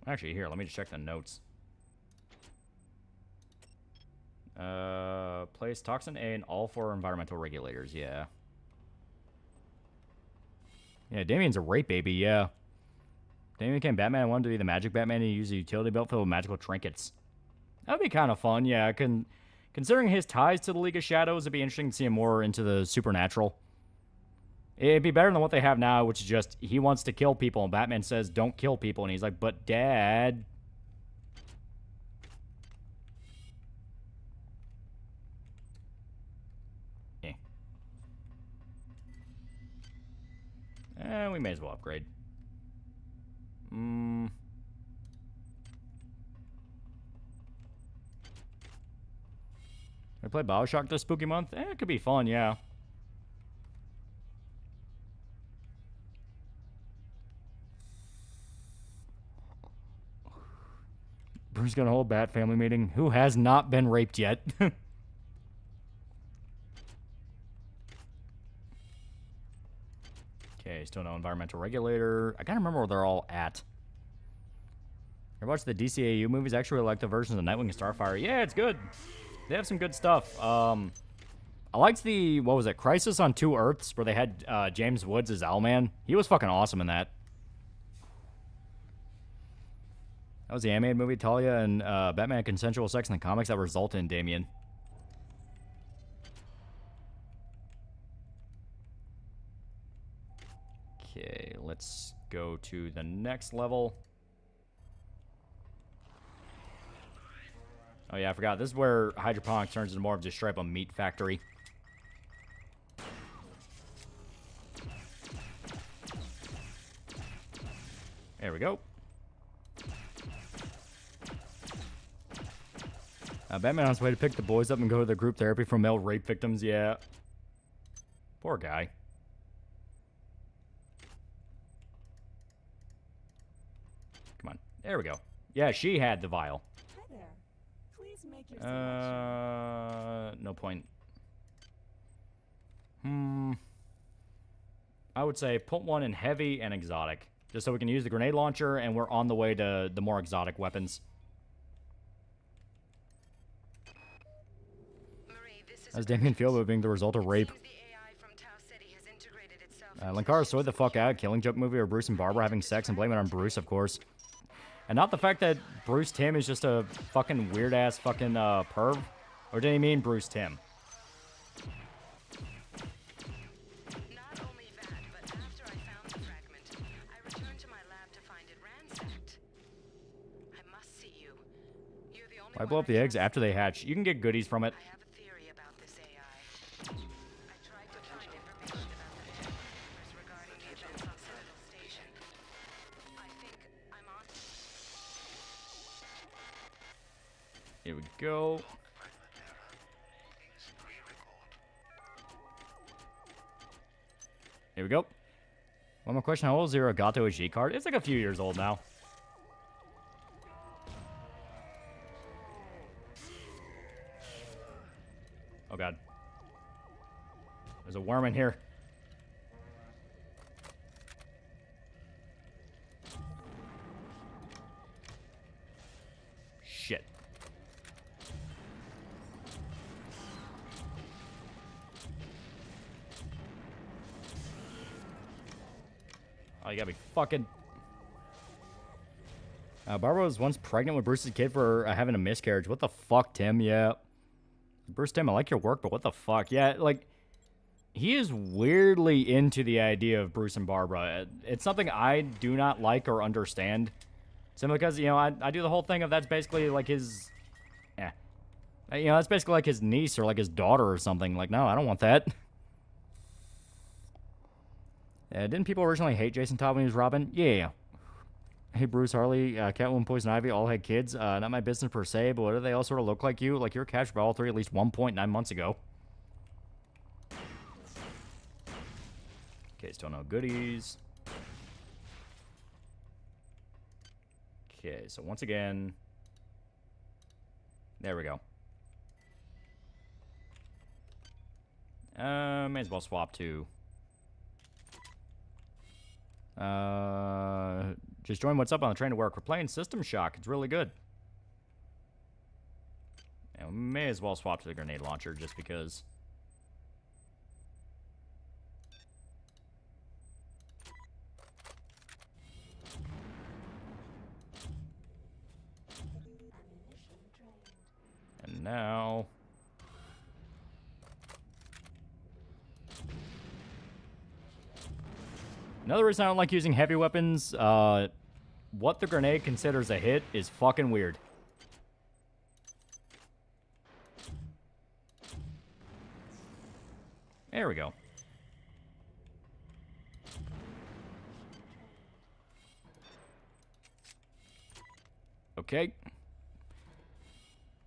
Actually, here, let me just check the notes. Place Toxin A in all 4 environmental regulators, yeah. Yeah, Damien's a rape baby, yeah. Damien became Batman. I wanted to be the magic Batman and use a utility belt filled with magical trinkets. That would be kind of fun, yeah. Considering his ties to the League of Shadows, it'd be interesting to see him more into the supernatural. It'd be better than what they have now, which is just, he wants to kill people, and Batman says, don't kill people, and he's like, but Dad... we may as well upgrade. I play Bioshock this spooky month? It could be fun, yeah. Bruce gonna hold Bat family meeting. Who has not been raped yet? Okay, still no environmental regulator. I gotta remember where they're all at. I watched the DCAU movies. I actually really like the versions of Nightwing and Starfire. Yeah, it's good. They have some good stuff. I liked the, what was it, Crisis on Two Earths, where they had James Woods as Owlman. He was fucking awesome in that. That was the animated movie, Talia and Batman had consensual sex in the comics that resulted in Damien. Okay, let's go to the next level. Oh yeah, I forgot. This is where hydroponics turns into more of just straight up a meat factory. There we go. Batman on his way to pick the boys up and go to the group therapy for male rape victims. Yeah. Poor guy. Come on. There we go. Yeah, she had the vial. Hi there. Please make your selection. No point. I would say put one in heavy and exotic. Just so we can use the grenade launcher and we're on the way to the more exotic weapons. How's Damien feel about being the result of rape? Linkara soy the fuck out. Killing Joke movie or Bruce and Barbara having sex and blame it on Bruce, of course. And not the fact that Bruce Timm is just a fucking weird-ass fucking perv. Or did he mean Bruce Timm? Not only that, but after I found the fragment, I returned to my lab to find it ransacked. I must see you. You're the only Why blow up the eggs after they hatch? You can get goodies from it. Here we go. Here we go. One more question. How old is your Agato HG card? It's like a few years old now. Oh, God. There's a worm in here. Shit. Oh, you gotta be fucking... Barbara was once pregnant with Bruce's kid for having a miscarriage. What the fuck, Tim? Yeah. Bruce, Tim, I like your work, but what the fuck? Yeah, like... He is weirdly into the idea of Bruce and Barbara. It's something I do not like or understand. Simply because, you know, I do the whole thing of that's basically like his... Yeah. You know, that's basically like his niece or like his daughter or something. Like, no, I don't want that. Didn't people originally hate Jason Todd when he was Robin? Yeah. Hey, Bruce, Harley, Catwoman, Poison Ivy all had kids. Not my business per se, but what do they all sort of look like you? Like, you're catch for all three at least 1.9 months ago. Okay, still no goodies. Okay, so once again... There we go. May as well swap to... Just join what's up on the train to work. We're playing System Shock. It's really good. And we may as well swap to the grenade launcher just because. And now... Another reason I don't like using heavy weapons, what the grenade considers a hit is fucking weird. There we go. Okay.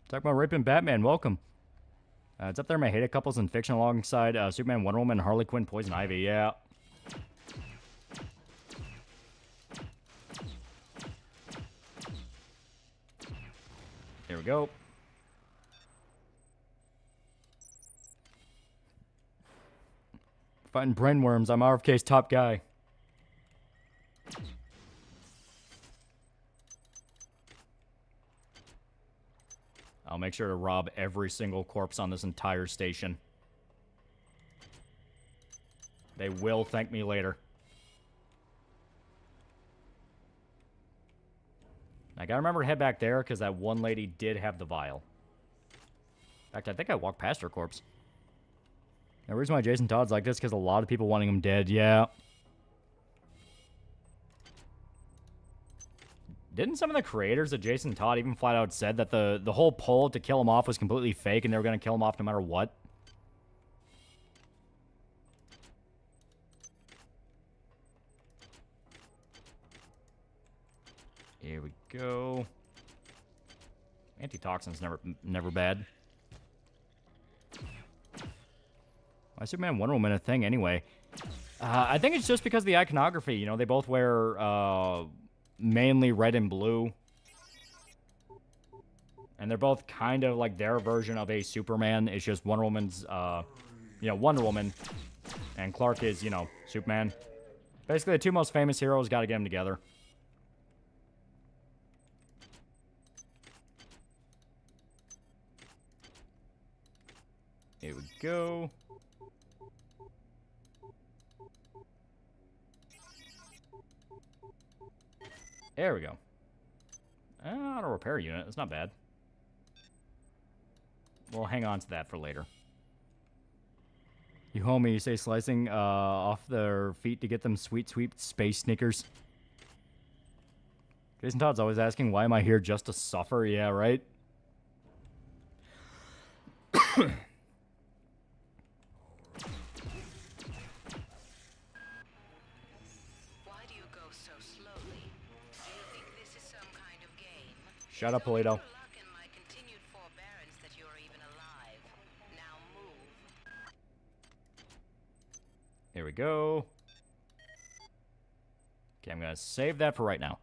Talk about raping Batman, welcome. It's up there, my hated couples in fiction alongside Superman, Wonder Woman, Harley Quinn, Poison Ivy, yeah. Here we go. Fighting brainworms. I'm RFK's top guy. I'll make sure to rob every single corpse on this entire station. They will thank me later. I gotta remember to head back there, because that one lady did have the vial. In fact, I think I walked past her corpse. The reason why Jason Todd's like this, because a lot of people wanting him dead, yeah. Didn't some of the creators of Jason Todd even flat out said that the whole poll to kill him off was completely fake, and they were going to kill him off no matter what? Here we go. Antitoxin's never bad. Why is Superman Wonder Woman a thing anyway? I think it's just because of the iconography. You know, they both wear mainly red and blue. And they're both kind of like their version of a Superman. It's just Wonder Woman's, you know, Wonder Woman. And Clark is, you know, Superman. Basically, the two most famous heroes, got to get them together. Here we go. There we go. Auto repair unit. That's not bad. We'll hang on to that for later. You homie, you say slicing off their feet to get them sweet, sweet space sneakers. Jason Todd's always asking, why am I here just to suffer? Yeah, right? Shut up, Polito. Here we go. Okay, I'm gonna save that for right now.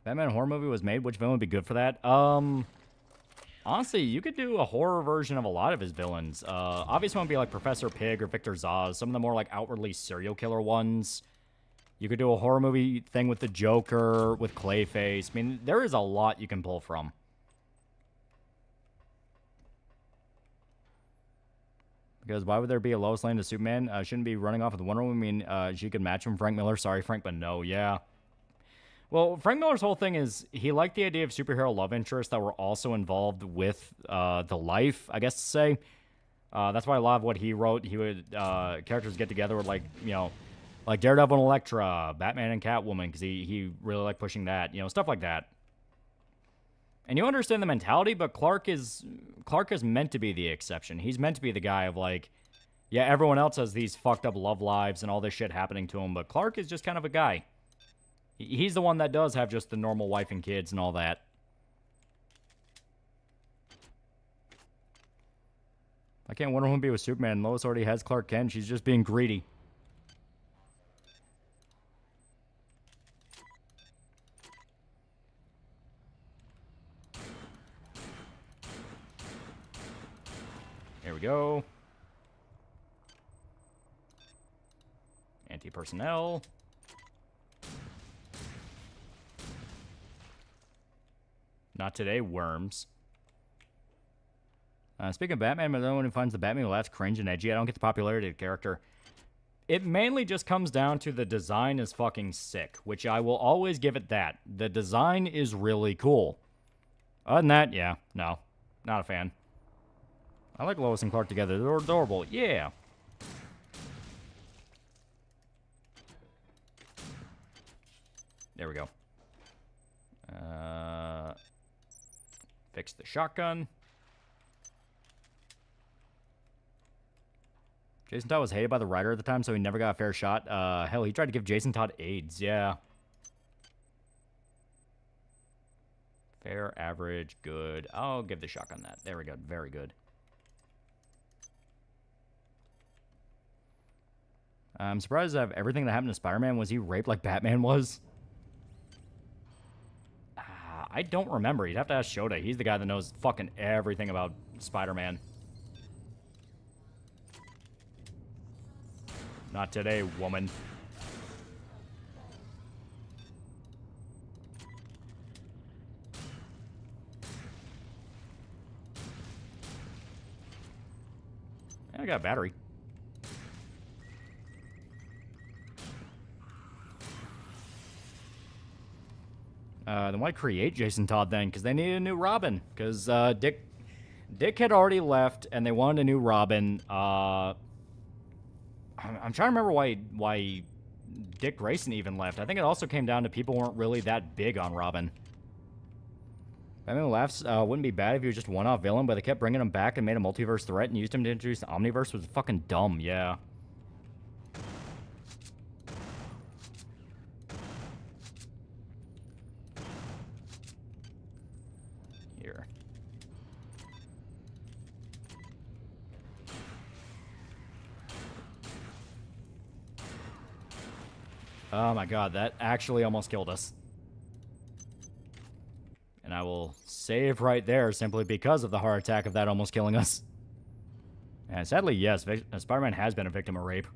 Batman horror movie was made. Which villain would be good for that? Honestly, you could do a horror version of a lot of his villains. Obviously, one would be like Professor Pig or Victor Zsasz. Some of the more like outwardly serial killer ones. You could do a horror movie thing with the Joker, with Clayface. I mean, there is a lot you can pull from. Because why would there be a Lois Lane to Superman? Shouldn't be running off with Wonder Woman. I mean, she could match him, Frank Miller. Sorry, Frank, but no, yeah. Well, Frank Miller's whole thing is he liked the idea of superhero love interests that were also involved with the life, I guess to say. That's why a lot of what he wrote, he would characters get together with, like, you know, Like Daredevil and Elektra, Batman and Catwoman, because he really liked pushing that. You know, stuff like that. And you understand the mentality, but Clark is meant to be the exception. He's meant to be the guy of like, yeah, everyone else has these fucked up love lives and all this shit happening to him, but Clark is just kind of a guy. He's the one that does have just the normal wife and kids and all that. I can't Wonder Woman be with Superman. Lois already has Clark Kent. She's just being greedy. Here we go. Anti-personnel. Not today, worms. Speaking of Batman, I'm the one who finds the Batman laughs cringe and edgy. I don't get the popularity of the character. It mainly just comes down to the design is fucking sick, which I will always give it that. The design is really cool. Other than that, yeah, no, not a fan. I like Lois and Clark together. They're adorable. Yeah. There we go. Fix the shotgun. Jason Todd was hated by the writer at the time, so he never got a fair shot. Hell, he tried to give Jason Todd AIDS. Yeah. Fair, average, good. I'll give the shotgun that. There we go. Very good. I'm surprised that everything that happened to Spider-Man, was he raped like Batman was? I don't remember. You'd have to ask Shota. He's the guy that knows fucking everything about Spider-Man. Not today, woman. I got a battery. Then why create Jason Todd then? Because they needed a new Robin. Because Dick had already left, and they wanted a new Robin. I'm trying to remember why Dick Grayson even left. I think it also came down to people weren't really that big on Robin. Batman Laughs wouldn't be bad if he was just a one-off villain, but they kept bringing him back and made a multiverse threat and used him to introduce the Omniverse. Was fucking dumb, yeah. Here. Oh my god, that actually almost killed us. And I will save right there simply because of the heart attack of that almost killing us. And sadly, yes, Spider-Man has been a victim of rape.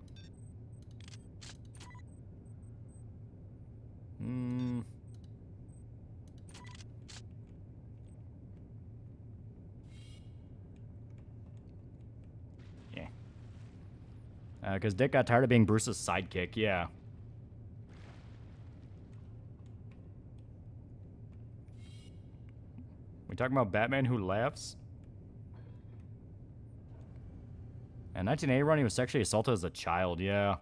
Yeah. Because Dick got tired of being Bruce's sidekick, yeah. We talking about Batman who laughs? In 1980 he was sexually assaulted as a child, yeah.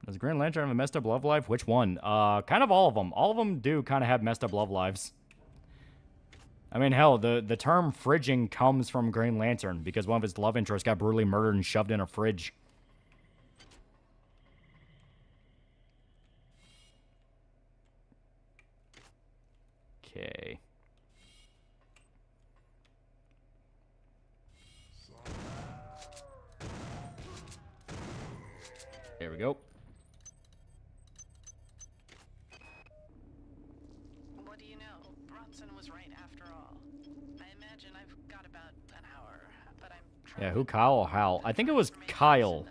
Does Green Lantern have a messed up love life? Which one? Kind of all of them. All of them do kind of have messed up love lives. I mean, hell, the term fridging comes from Green Lantern because one of his love interests got brutally murdered and shoved in a fridge. Okay. There we go. What do you know? Bronson was right after all. I imagine I've got about an hour, but I'm trying. Yeah, who, Kyle or Hal? I think it was Kyle.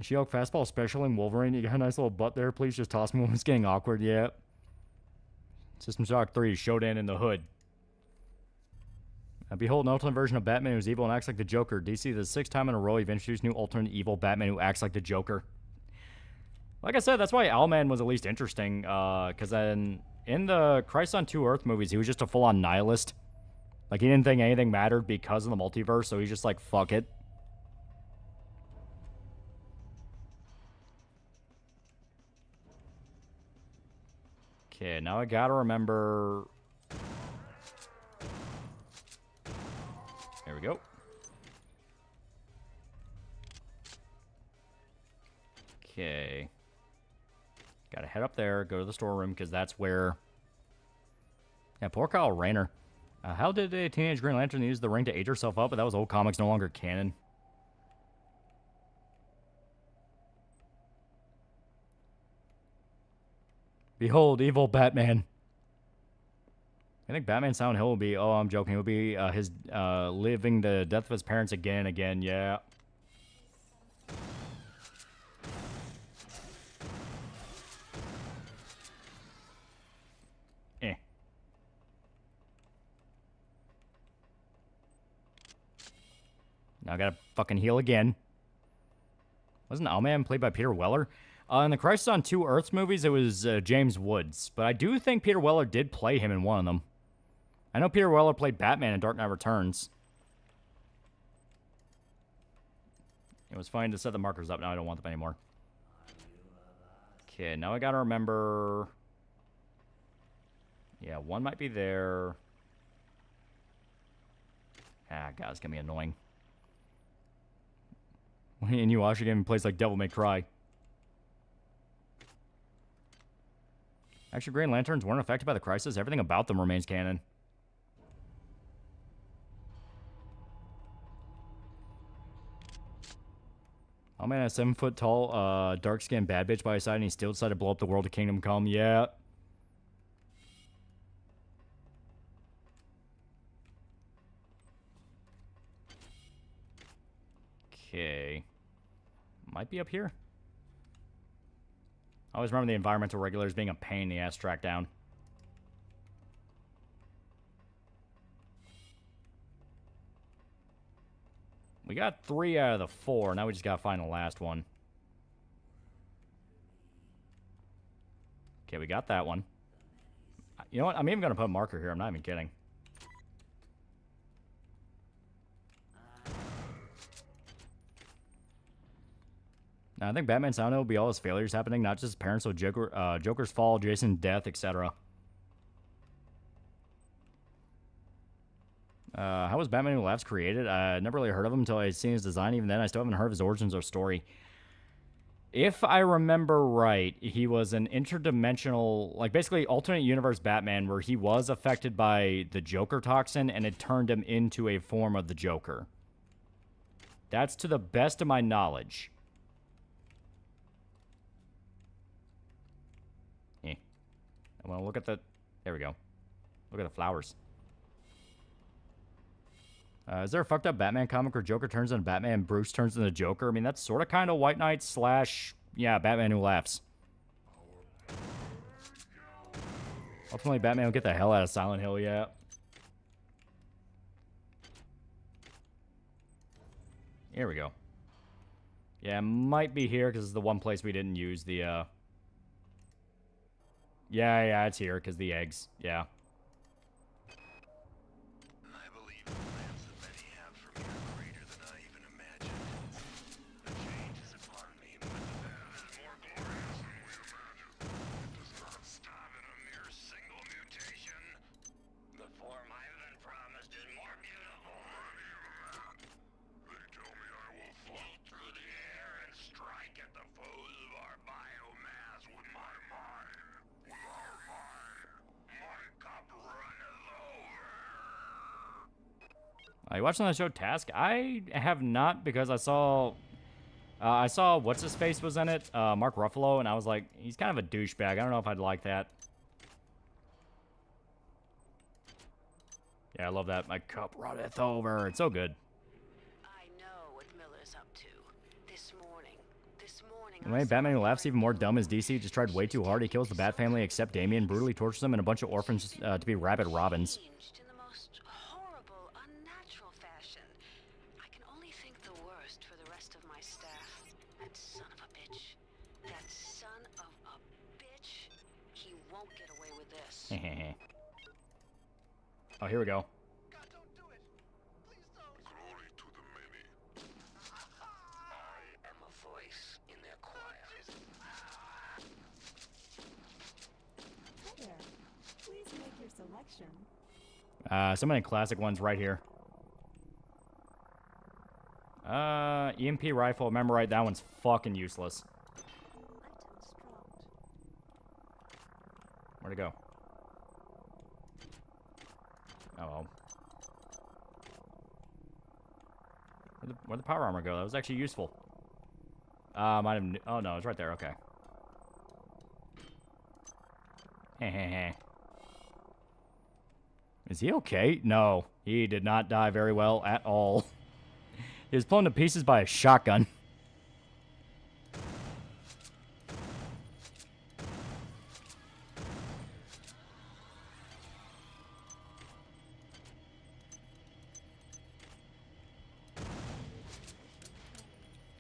She-Hulk fastball specialing Wolverine. You got a nice little butt there. Please just toss me when it's getting awkward. Yeah. System Shock 3, Shodan in the hood. Behold an alternate version of Batman who's evil and acts like the Joker. DC, the 6th time in a row you've introduced new alternate evil Batman who acts like the Joker. Like I said, that's why Owlman was at least interesting. Because in the Christ on 2 Earth movies, he was just a full-on nihilist. Like, he didn't think anything mattered because of the multiverse, so he's just like, fuck it. Okay, now I gotta remember... There we go. Okay. Gotta head up there, go to the storeroom, because that's where... Yeah, poor Kyle Rayner. How did a teenage Green Lantern use the ring to age herself up? But that was old comics, no longer canon. Behold, evil Batman. I think Batman Silent Hill will be... Oh, I'm joking. It will be his living the death of his parents again and again. Yeah. Now I gotta fucking heal again. Wasn't Owlman played by Peter Weller? In the Crisis on 2 Earths movies, it was James Woods. But I do think Peter Weller did play him in one of them. I know Peter Weller played Batman in Dark Knight Returns. It was fine to set the markers up. Now I don't want them anymore. Okay, now I gotta remember... Yeah, one might be there. Ah, God, it's gonna be annoying. And you watch a game in place like Devil May Cry. Actually, Green Lanterns weren't affected by the crisis. Everything about them remains canon. Oh man, a 7-foot-tall, dark-skinned bad bitch by his side, and he still decided to blow up the world of Kingdom Come. Yeah. Okay. Might be up here. I always remember the environmental regulators being a pain in the ass to track down. We got 3 out of the 4. Now we just gotta find the last one. Okay, we got that one. You know what? I'm even gonna put a marker here. I'm not even kidding. Now, I think Batman Silent Hill will be all his failures happening, not just his parents, so Joker's fall, Jason's death, etc. How was Batman Who Laughs created? I never really heard of him until I had seen his design. Even then, I still haven't heard of his origins or story. If I remember right, he was an interdimensional, like basically alternate universe Batman, where he was affected by the Joker toxin, and it turned him into a form of the Joker. That's to the best of my knowledge. I want to look at the... There we go. Look at the flowers. Is there a fucked up Batman comic where Joker turns into Batman and Bruce turns into Joker? I mean, that's sort of kind of White Knight slash... Yeah, Batman Who Laughs. Ultimately, Batman will get the hell out of Silent Hill, yeah. Here we go. Yeah, it might be here because it's the one place we didn't use the... Yeah, it's here, because the eggs. Yeah. I believe the plans that many have for me are greater than I even imagined. The change is upon me, but the path is more glorious than we imagined. It does not stop at a mere single mutation. The form I've been promised is more beautiful. They tell me I will float through the air and strike at the foes of our biomass with my mind. Are you watching that show Task? I have not, because I saw what's his face was in it, Mark Ruffalo, and I was like, he's kind of a douchebag. I don't know if I'd like that. Yeah, I love that. My cup runneth over. It's so good. I know what Miller's up to. This Anyway, Batman who laughs even more dumb as DC just tried way too hard. He kills the Bat family except Damian, brutally tortures them, and a bunch of orphans to be rabid Robins. In the most horrible, unnatural fashion. I can only think the worst for the rest of my staff. That son of a bitch. That son of a bitch. He won't get away with this. Oh, here we go. So many classic ones right here. EMP rifle. Remember, right? That one's fucking useless. Where'd it go? Oh well. Where'd the power armor go? That was actually useful. Might have. Oh no, it's right there. Okay. Is he okay? No, he did not die very well at all. He was blown to pieces by a shotgun.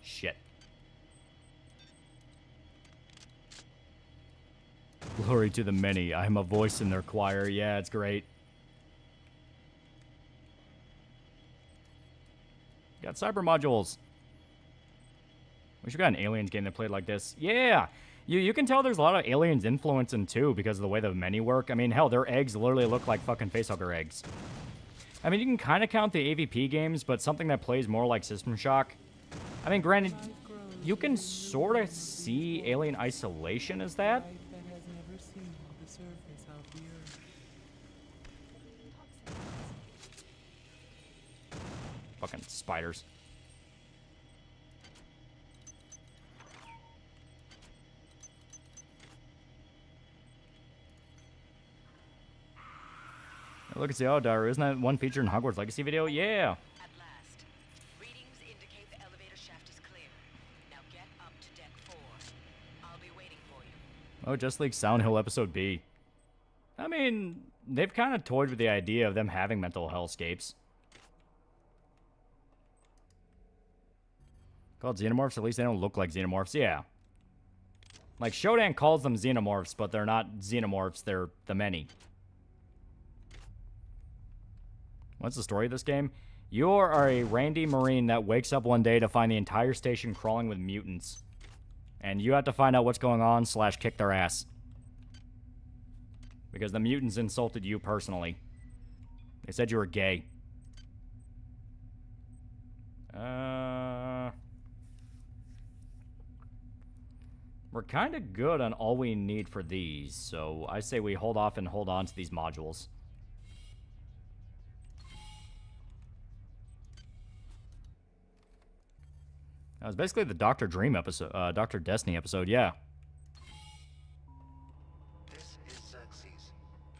Shit. Glory to the many. I am a voice in their choir. Yeah, it's great. Got cyber modules. We should got an Aliens game that played like this. Yeah! You can tell there's a lot of Aliens influence in too because of the way the many work. I mean, hell, their eggs literally look like fucking facehugger eggs. I mean, you can kind of count the AVP games, but something that plays more like System Shock. I mean, granted, you can sort of see Alien Isolation as that. Fucking spiders. Look at the Diary. Isn't that one featured in Hogwarts Legacy video? Yeah. At last. Readings indicate the elevator shaft is clear. Now get up to deck 4. I'll be waiting for you. Oh, Just League Sound Hill Episode B. I mean, they've kind of toyed with the idea of them having mental hellscapes. Called xenomorphs? At least they don't look like xenomorphs. Yeah. Like, Shodan calls them xenomorphs, but they're not xenomorphs. They're the many. What's the story of this game? You are a Randy Marine that wakes up one day to find the entire station crawling with mutants. And you have to find out what's going on / kick their ass. Because the mutants insulted you personally. They said you were gay. We're kind of good on all we need for these, so I say we hold off and hold on to these modules. That was basically the Dr. Dream episode, Dr. Destiny episode, yeah. This is Xerxes.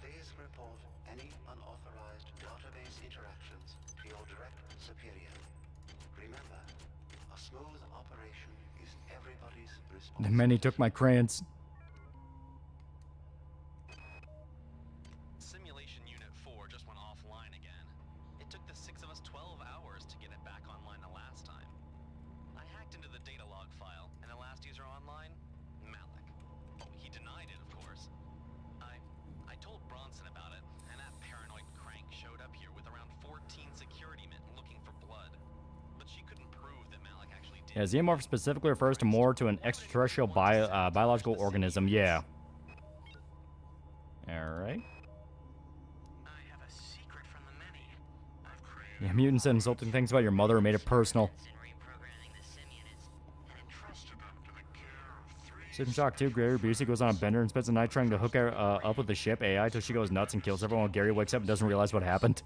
Please report any unauthorized database interactions to your direct superior. Remember, a smooth operation is everybody's responsibility. The many took my crayons. Simulation Unit 4 just went offline again. It took the 6 of us 12 hours to get it back online the last time. I hacked into the data log file, and the last user online, Malik. Oh, he denied it, of course. I told Bronson about it, and that paranoid crank showed up here with around 14 security men looking for blood. But she couldn't prove that Malik actually did. Yeah, xenomorph specifically refers to more to an extraterrestrial biological organism, yeah. Alright. Yeah, mutants said insulting things about your mother and made it personal. System Shock 2, Gary Busey goes on a bender and spends the night trying to hook her up with the ship AI till she goes nuts and kills everyone while Gary wakes up and doesn't realize what happened.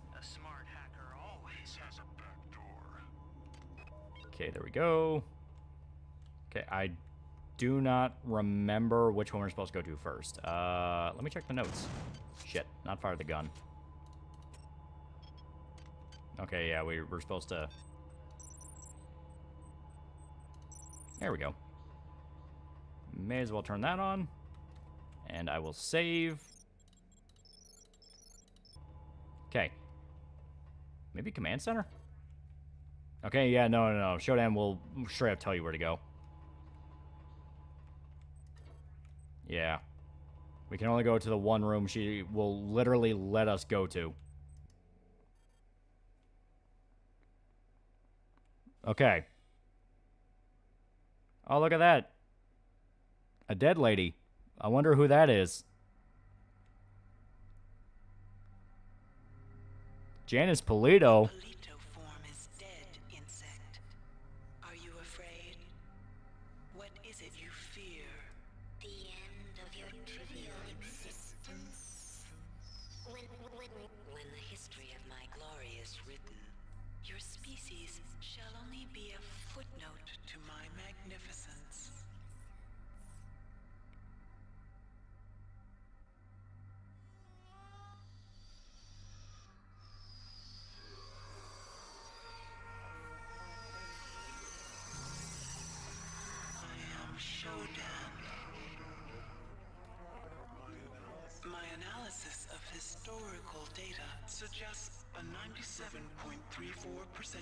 Okay, there we go. Okay, I do not remember which one we're supposed to go to first. Let me check the notes. Shit, not fire the gun. Okay, yeah, we're supposed to... There we go. May as well turn that on. And I will save. Okay. Maybe command center? Okay, yeah, no. Shodan will straight up tell you where to go. Yeah. We can only go to the one room she will literally let us go to. Okay. Oh, look at that. A dead lady. I wonder who that is. Janice Polito. Polito form is dead, insect. Are you afraid? What is it you fear? The end of your trivial existence. When the history of my glory is written, Your species shall only be a footnote to my magnificence. I am Shodan. My analysis of historical data suggests a 97.34%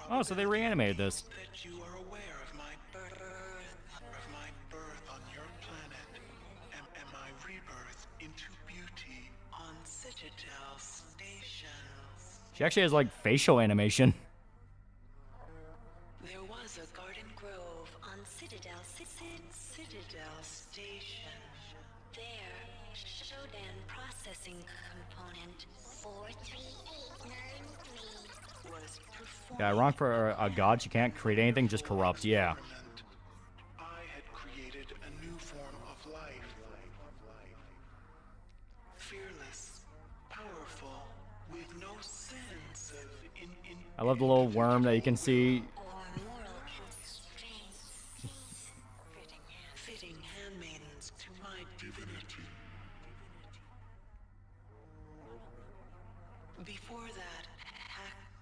Oh, so they reanimated this. that you are aware of my birth on your planet and my rebirth into beauty on Citadel Station. She actually has like facial animation. There was a garden grove on Citadel Station. There, Shodan processing component 43893 was performed. Yeah, wrong for a god. She can't create anything, just corrupt. Yeah. I had created a new form of life. Fearless, powerful, with no sense of I love the little worm that you can see. fitting handmaidens to my divinity. Before that,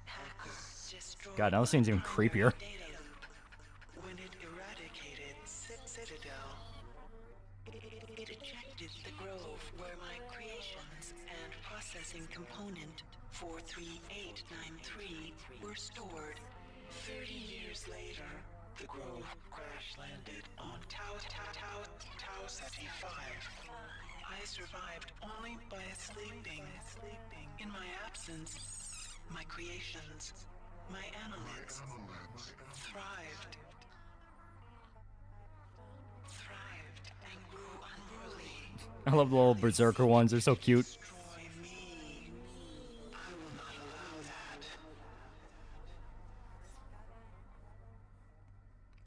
hackers destroyed God, now this seems even creepier. data loop. When it eradicated Citadel, it ejected the grove where my creations and processing component 43893 were stored. 30 years later, the grove crash landed on Tau Ceti 5. I survived only by sleeping. In my absence, my creations, my annelids, thrived and grew unruly. I love the little berserker ones. They're so cute.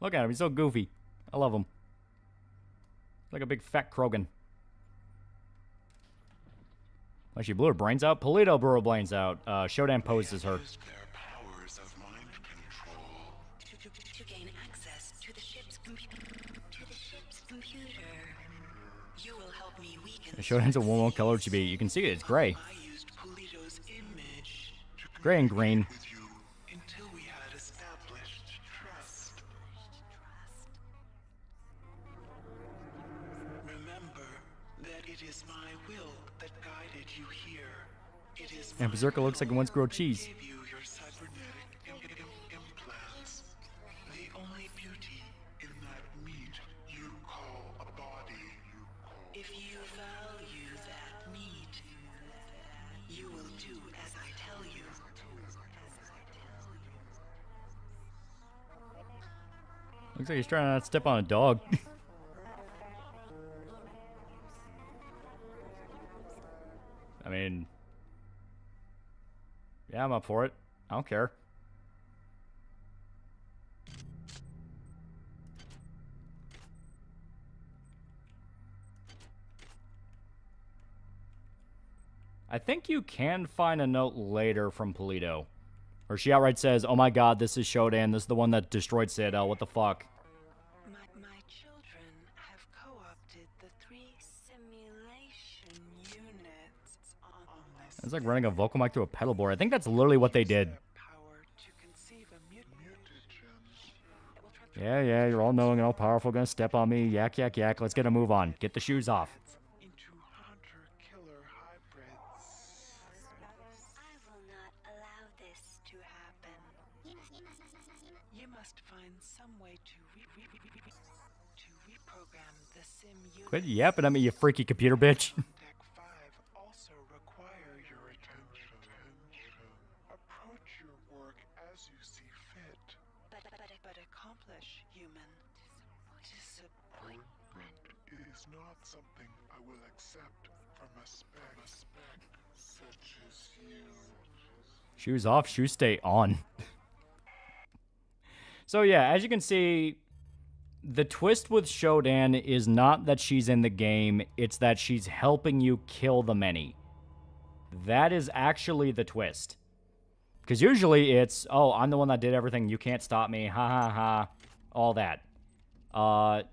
Look at him. He's so goofy. I love him. Like a big fat Krogan. Like she blew her brains out. Polito blew her brains out. Shodan poses her. Powers of mind control. To gain access to the ship's computer. You will help me weaken. Shodan's a one color to be. You can see it. It's gray. I used Polito's image Gray and green. with you until we had established trust. Remember that it is my will that guided you here. It is And Berserker looks like it once grilled cheese. gave you your cybernetic implants. The only beauty in that meat you call a body. If you value that meat, you will do as I tell you. Looks like he's trying not to step on a dog. I mean, yeah, I'm up for it. I don't care. I think you can find a note later from Polito. Or she outright says, oh my god, this is Shodan. This is the one that destroyed Citadel. What the fuck? My children have co-opted the 3 simulation units on this. It's like running a vocal mic through a pedal board. I think that's literally what they did. Power to conceive a mutagen. Yeah, yeah, you're all knowing and all powerful, gonna step on me. Yak, yak, yak. Let's get a move on. Get the shoes off. Into hunter-killer hybrids. I will not allow this to happen. You must find some way to reprogram the sim unit. Quit yapping at me, you freaky computer bitch. Deck 5 also require your attention. Approach your work as you see fit. But accomplish, human. Disappointment is not something I will accept from a spec such as you. Shoes off, shoes stay on. So yeah, as you can see, the twist with Shodan is not that she's in the game, it's that she's helping you kill the many. That is actually the twist. Because usually it's, oh, I'm the one that did everything, you can't stop me, ha ha ha, all that.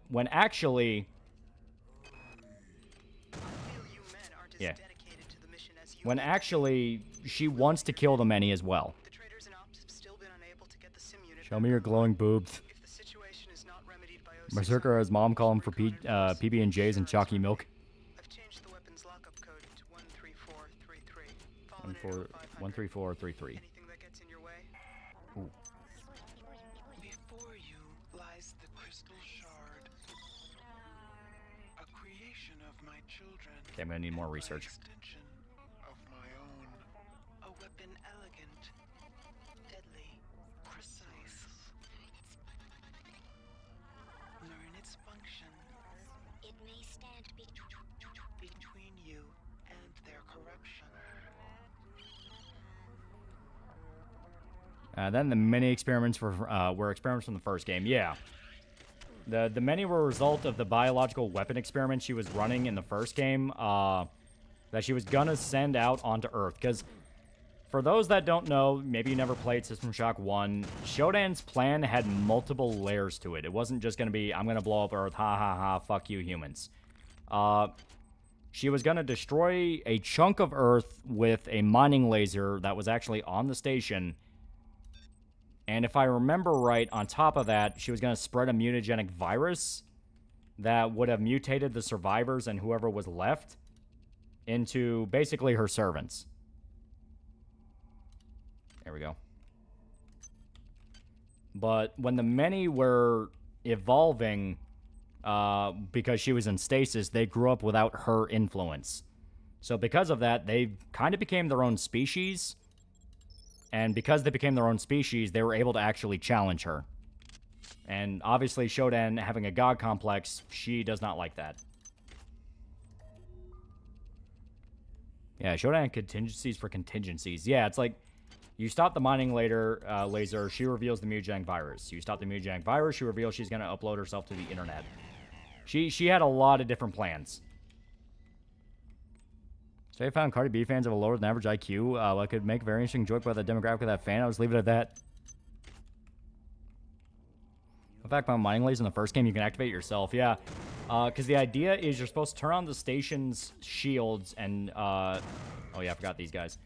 When actually... Yeah. When actually, she wants to kill the many as well. Show me your glowing boobs. Berserker has mom call him for PB&Js and chalky milk. I've changed the weapon's lockup code to 13433. 13433. Anything that gets in your way? Ooh. Before you lies the crystal shard, a creation of my children. Okay, I'm gonna need more research. Extension of my own. a weapon elegant, deadly, precise. Learn its function. It may stand between you and their corruption. Then the many experiments were experiments from the first game. Yeah. The many were a result of the biological weapon experiment she was running in the first game that she was gonna send out onto Earth. Because for those that don't know, maybe you never played System Shock 1, Shodan's plan had multiple layers to it. It wasn't just gonna be, I'm gonna blow up Earth, ha ha ha, fuck you humans. She was gonna destroy a chunk of Earth with a mining laser that was actually on the station. And if I remember right, on top of that, she was going to spread a mutagenic virus that would have mutated the survivors and whoever was left into basically her servants. There we go. But when the many were evolving, because she was in stasis, they grew up without her influence. So because of that, they kind of became their own species. And because they became their own species, they were able to actually challenge her. And obviously, Shodan, having a god complex, she does not like that. Yeah, Shodan had contingencies for contingencies. Yeah, it's like, you stop the mining laser, she reveals the mutagenic virus. You stop the mutagenic virus, she reveals she's going to upload herself to the internet. She had a lot of different plans. So I found Cardi B fans have a lower than average IQ. I could make a very interesting joke about the demographic of that fan. I'll just leave it at that. In fact, my mining laser in the first game, you can activate yourself. Yeah, because the idea is you're supposed to turn on the station's shields and... oh yeah, I forgot these guys.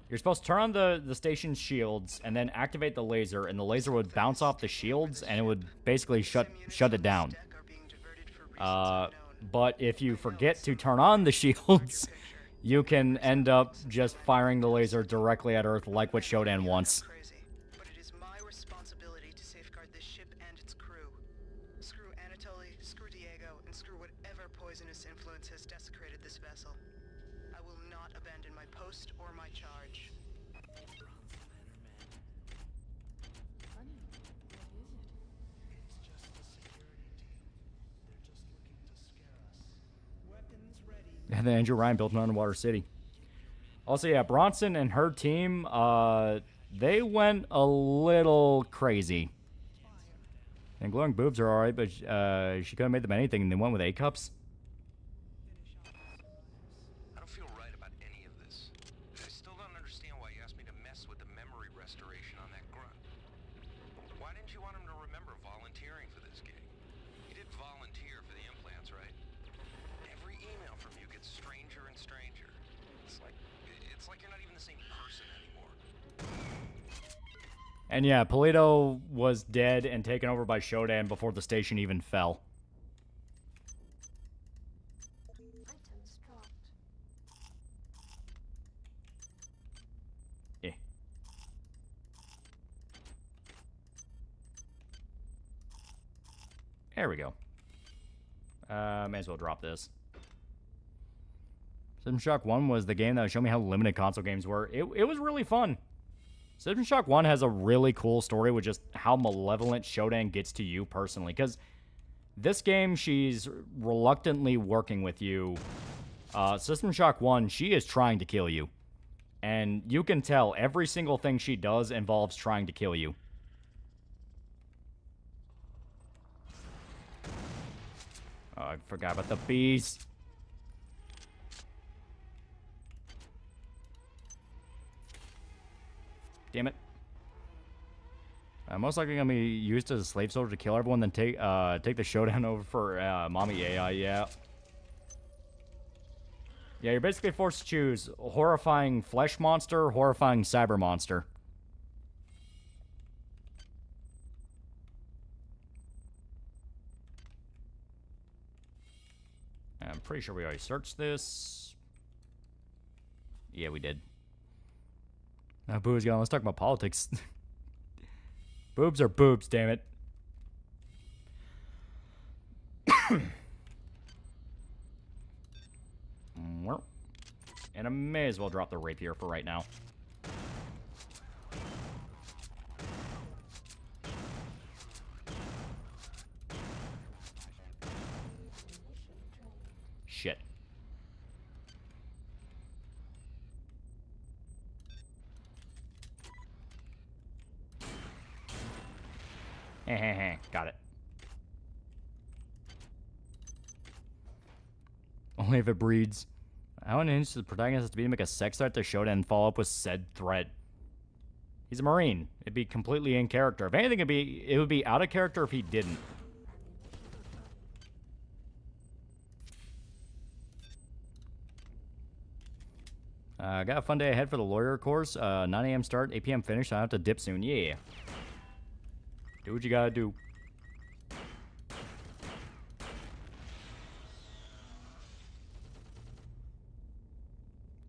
You're supposed to turn on the station's shields and then activate the laser, and the laser would bounce off the shields, and it would basically shut it down. But if you forget to turn on the shields... You can end up just firing the laser directly at Earth like what Shodan wants. But it is my responsibility to safeguard this ship and its crew. Screw Anatoly, screw Diego, and screw whatever poisonous influence has desecrated this vessel. I will not abandon my post or my charge. And then Andrew Ryan built an underwater city. Also, yeah, Bronson and her team, they went a little crazy. And glowing boobs are alright, but she could have made them anything, and they went with A-cups. I don't feel right about any of this. I still don't understand why you asked me to mess with the memory restoration on that grunt. Why didn't you want him to remember volunteering for this gig? You did volunteer for the implants, right? Every email from you gets stranger and stranger. It's like you're not even the same person anymore. And yeah, Polito was dead and taken over by Shodan before the station even fell. Eh. There we go. May as well drop this. System Shock 1 was the game that showed me how limited console games were. It was really fun. System Shock 1 has a really cool story with just how malevolent Shodan gets to you personally. Because this game, she's reluctantly working with you. System Shock 1, she is trying to kill you. And you can tell every single thing she does involves trying to kill you. Oh, I forgot about the bees. Damn it. I'm most likely going to be used as a slave soldier to kill everyone, then take the showdown over for Mommy AI, yeah. Yeah, you're basically forced to choose horrifying flesh monster, horrifying cyber monster. I'm pretty sure we already searched this. Yeah, we did. Now, Boo's gone. Let's talk about politics. Boobs are boobs, damn it. And I may as well drop the rapier for right now. Shit. Got it. Only if it breeds. How unhinged the protagonist has to be to make a sex threat to Shodan and follow up with said threat? He's a Marine. It'd be completely in character. If anything, it would be out of character if he didn't. Got a fun day ahead for the lawyer course. 9 a.m. start, 8 p.m. finish. I have to dip soon. Yeah. Do what you gotta do.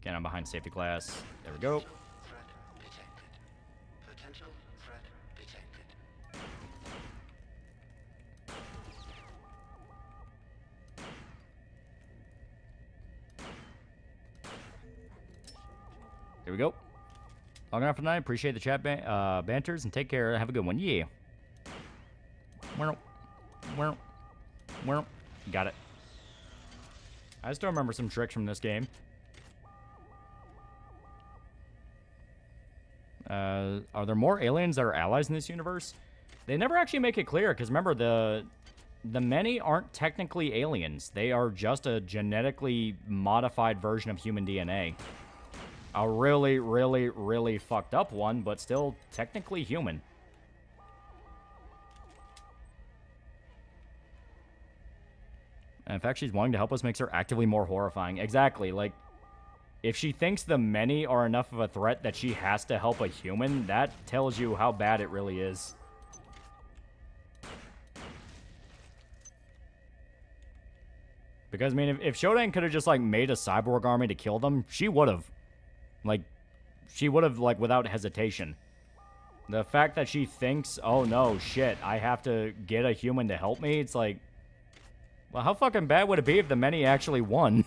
Again, I'm behind safety glass. There we go. Threat detected. Potential threat detected. Here we go. Long enough for tonight. Appreciate the chat banters and take care. Have a good one. Yeah. Got it. I still remember some tricks from this game. Are there more aliens that are allies in this universe? They never actually make it clear, because remember, the many aren't technically aliens. They are just a genetically modified version of human DNA. A really, really, really fucked up one, but still technically human. And in fact, she's wanting to help us makes her actively more horrifying. Exactly, like, if she thinks the many are enough of a threat that she has to help a human, that tells you how bad it really is. Because, I mean, if Shodan could have just, like, made a cyborg army to kill them, she would have. Like, she would have, like, without hesitation. The fact that she thinks, oh no, shit, I have to get a human to help me, it's like, well, how fucking bad would it be if the many actually won?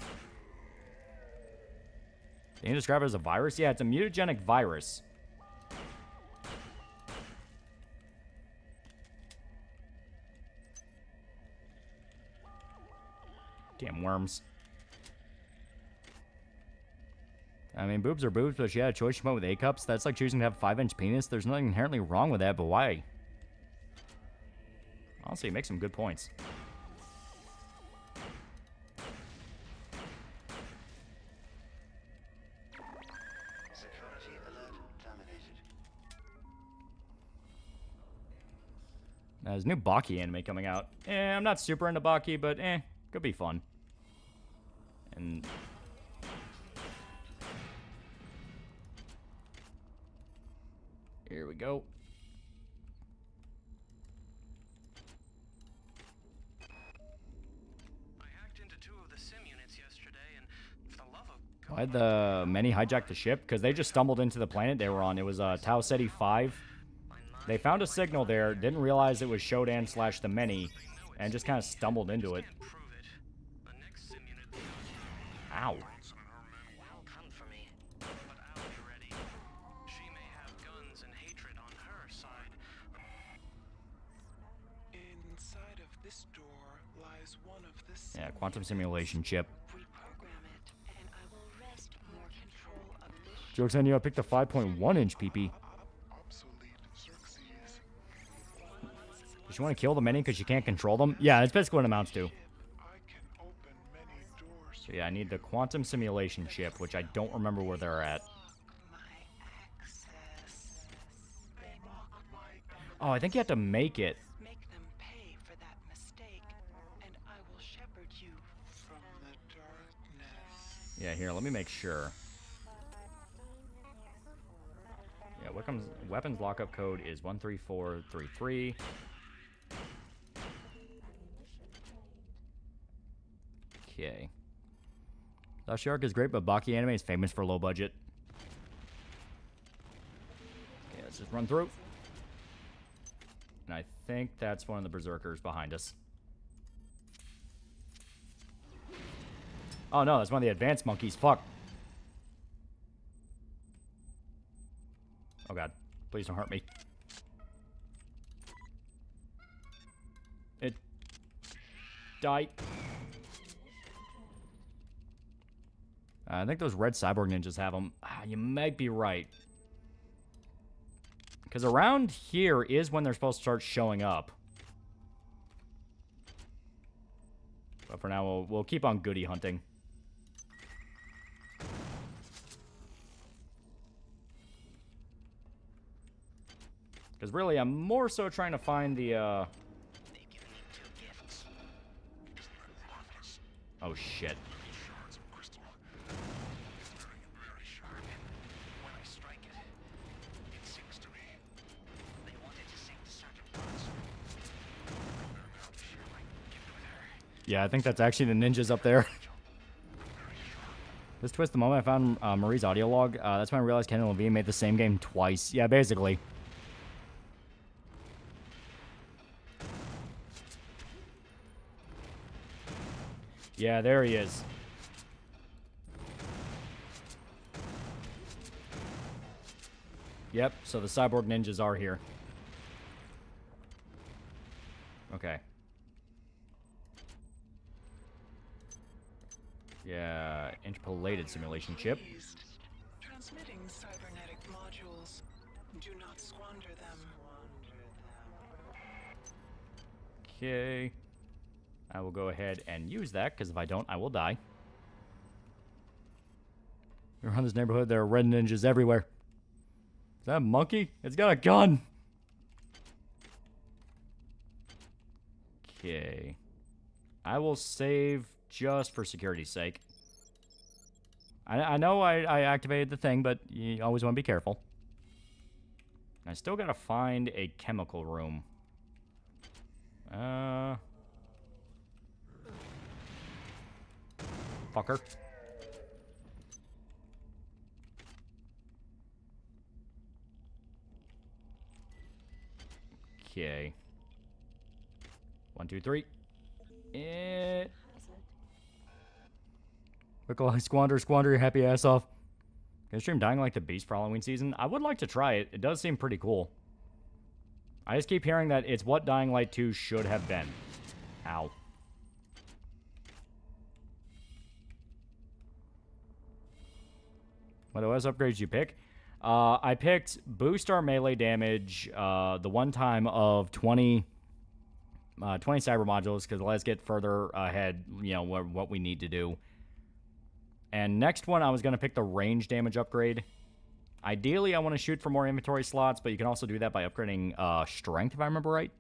Can you describe it as a virus? Yeah, it's a mutagenic virus. Damn worms. I mean, boobs are boobs, but she had a choice. She went with A-cups. That's like choosing to have a 5-inch penis. There's nothing inherently wrong with that, but why? Honestly, it makes some good points. Security alert terminated. There's a new Baki anime coming out. I'm not super into Baki, but could be fun. And here we go. Why had the many hijacked the ship? Because they just stumbled into the planet they were on. It was Tau Ceti 5. They found a signal there, didn't realize it was Shodan / the many, and just kind of stumbled into it. Ow. Inside of this door lies one of the Yeah, quantum simulation chip. Joke's on you, I picked the 5.1-inch PP. Does she want to kill the many because she can't control them? Yeah, that's basically what it amounts to. So yeah, I need the quantum simulation chip, which I don't remember where they're at. Oh, I think you have to make it. Make them pay for that mistake, and I will shepherd you from the darkness. Yeah, here, let me make sure. Yeah, weapons lockup code is 13433. Okay. Shark is great, but Baki anime is famous for low budget. Okay, let's just run through. And I think that's one of the berserkers behind us. Oh no, that's one of the advanced monkeys. Fuck. Oh god, please don't hurt me. It died. I think those red cyborg ninjas have them. You might be right. Because around here is when they're supposed to start showing up. But for now, we'll keep on goodie hunting. Because really, I'm more so trying to find the, Oh, shit. Yeah, I think that's actually the ninjas up there. This twist, the moment I found Marie's audio log, that's when I realized Ken and Levine made the same game twice. Yeah, basically. Yeah, there he is. Yep, so the cyborg ninjas are here. Okay. Yeah, interpolated simulation chip. Transmitting cybernetic modules. Do not squander them. Okay. I will go ahead and use that, because if I don't, I will die. Around this neighborhood, there are red ninjas everywhere. Is that a monkey? It's got a gun! Okay. I will save just for security's sake. I know I activated the thing, but you always want to be careful. I still gotta find a chemical room. Fucker. Okay. 1, 2, 3. Squander your happy ass off. Can I stream Dying Like the Beast for Halloween season? I would like to try it. It does seem pretty cool. I just keep hearing that it's what Dying Light 2 should have been. Ow. What OS upgrades you pick? I picked boost our melee damage, the one time of 20 cyber modules, because let's get further ahead, you know, what we need to do. And next one, I was going to pick the range damage upgrade. Ideally, I want to shoot for more inventory slots, but you can also do that by upgrading strength, if I remember right.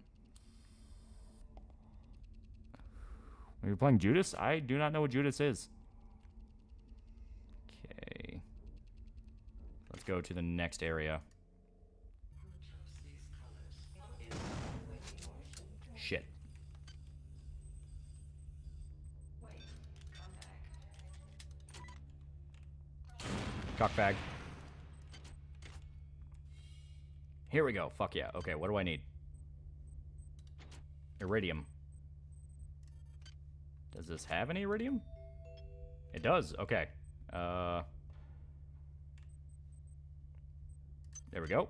Are you playing Judas? I do not know what Judas is. Okay. Let's go to the next area. Shit. Cockbag. Here we go. Fuck yeah. Okay, what do I need? Iridium. Does this have any iridium? It does. Okay. There we go.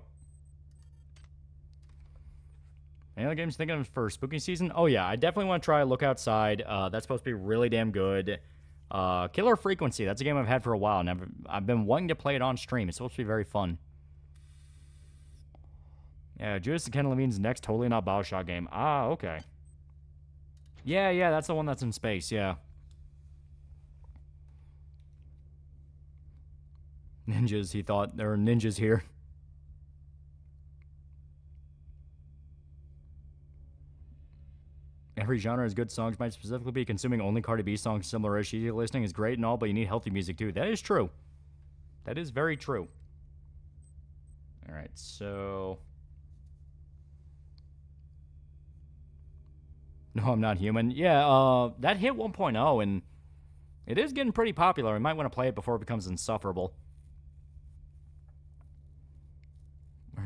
Any other games thinking of for spooky season? Oh yeah, I definitely want to try Look Outside. That's supposed to be really damn good. Killer Frequency. That's a game I've had for a while. And I've been wanting to play it on stream. It's supposed to be very fun. Yeah, Judas and Ken Levine's next totally not Bioshock game. Ah, okay. Yeah, that's the one that's in space, yeah. Ninjas, he thought there were ninjas here. Every genre has good songs. Might specifically be consuming only Cardi B songs similar-ish. Easy listening is great and all, but you need healthy music too. That is true. That is very true. Alright, so... No, I'm Not Human. Yeah, that hit 1.0, and it is getting pretty popular. We might want to play it before it becomes insufferable.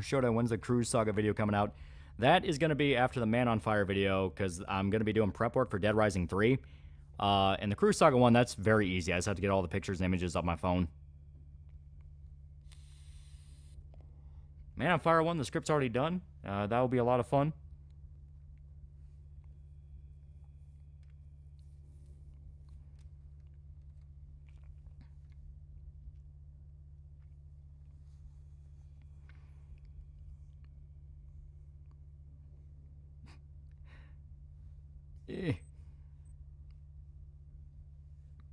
Showdown, when's the Cruise Saga video coming out? That is going to be after the Man on Fire video, because I'm going to be doing prep work for Dead Rising 3. And the Cruise Saga one, that's very easy. I just have to get all the pictures and images off my phone. Man on Fire 1, the script's already done. That will be a lot of fun.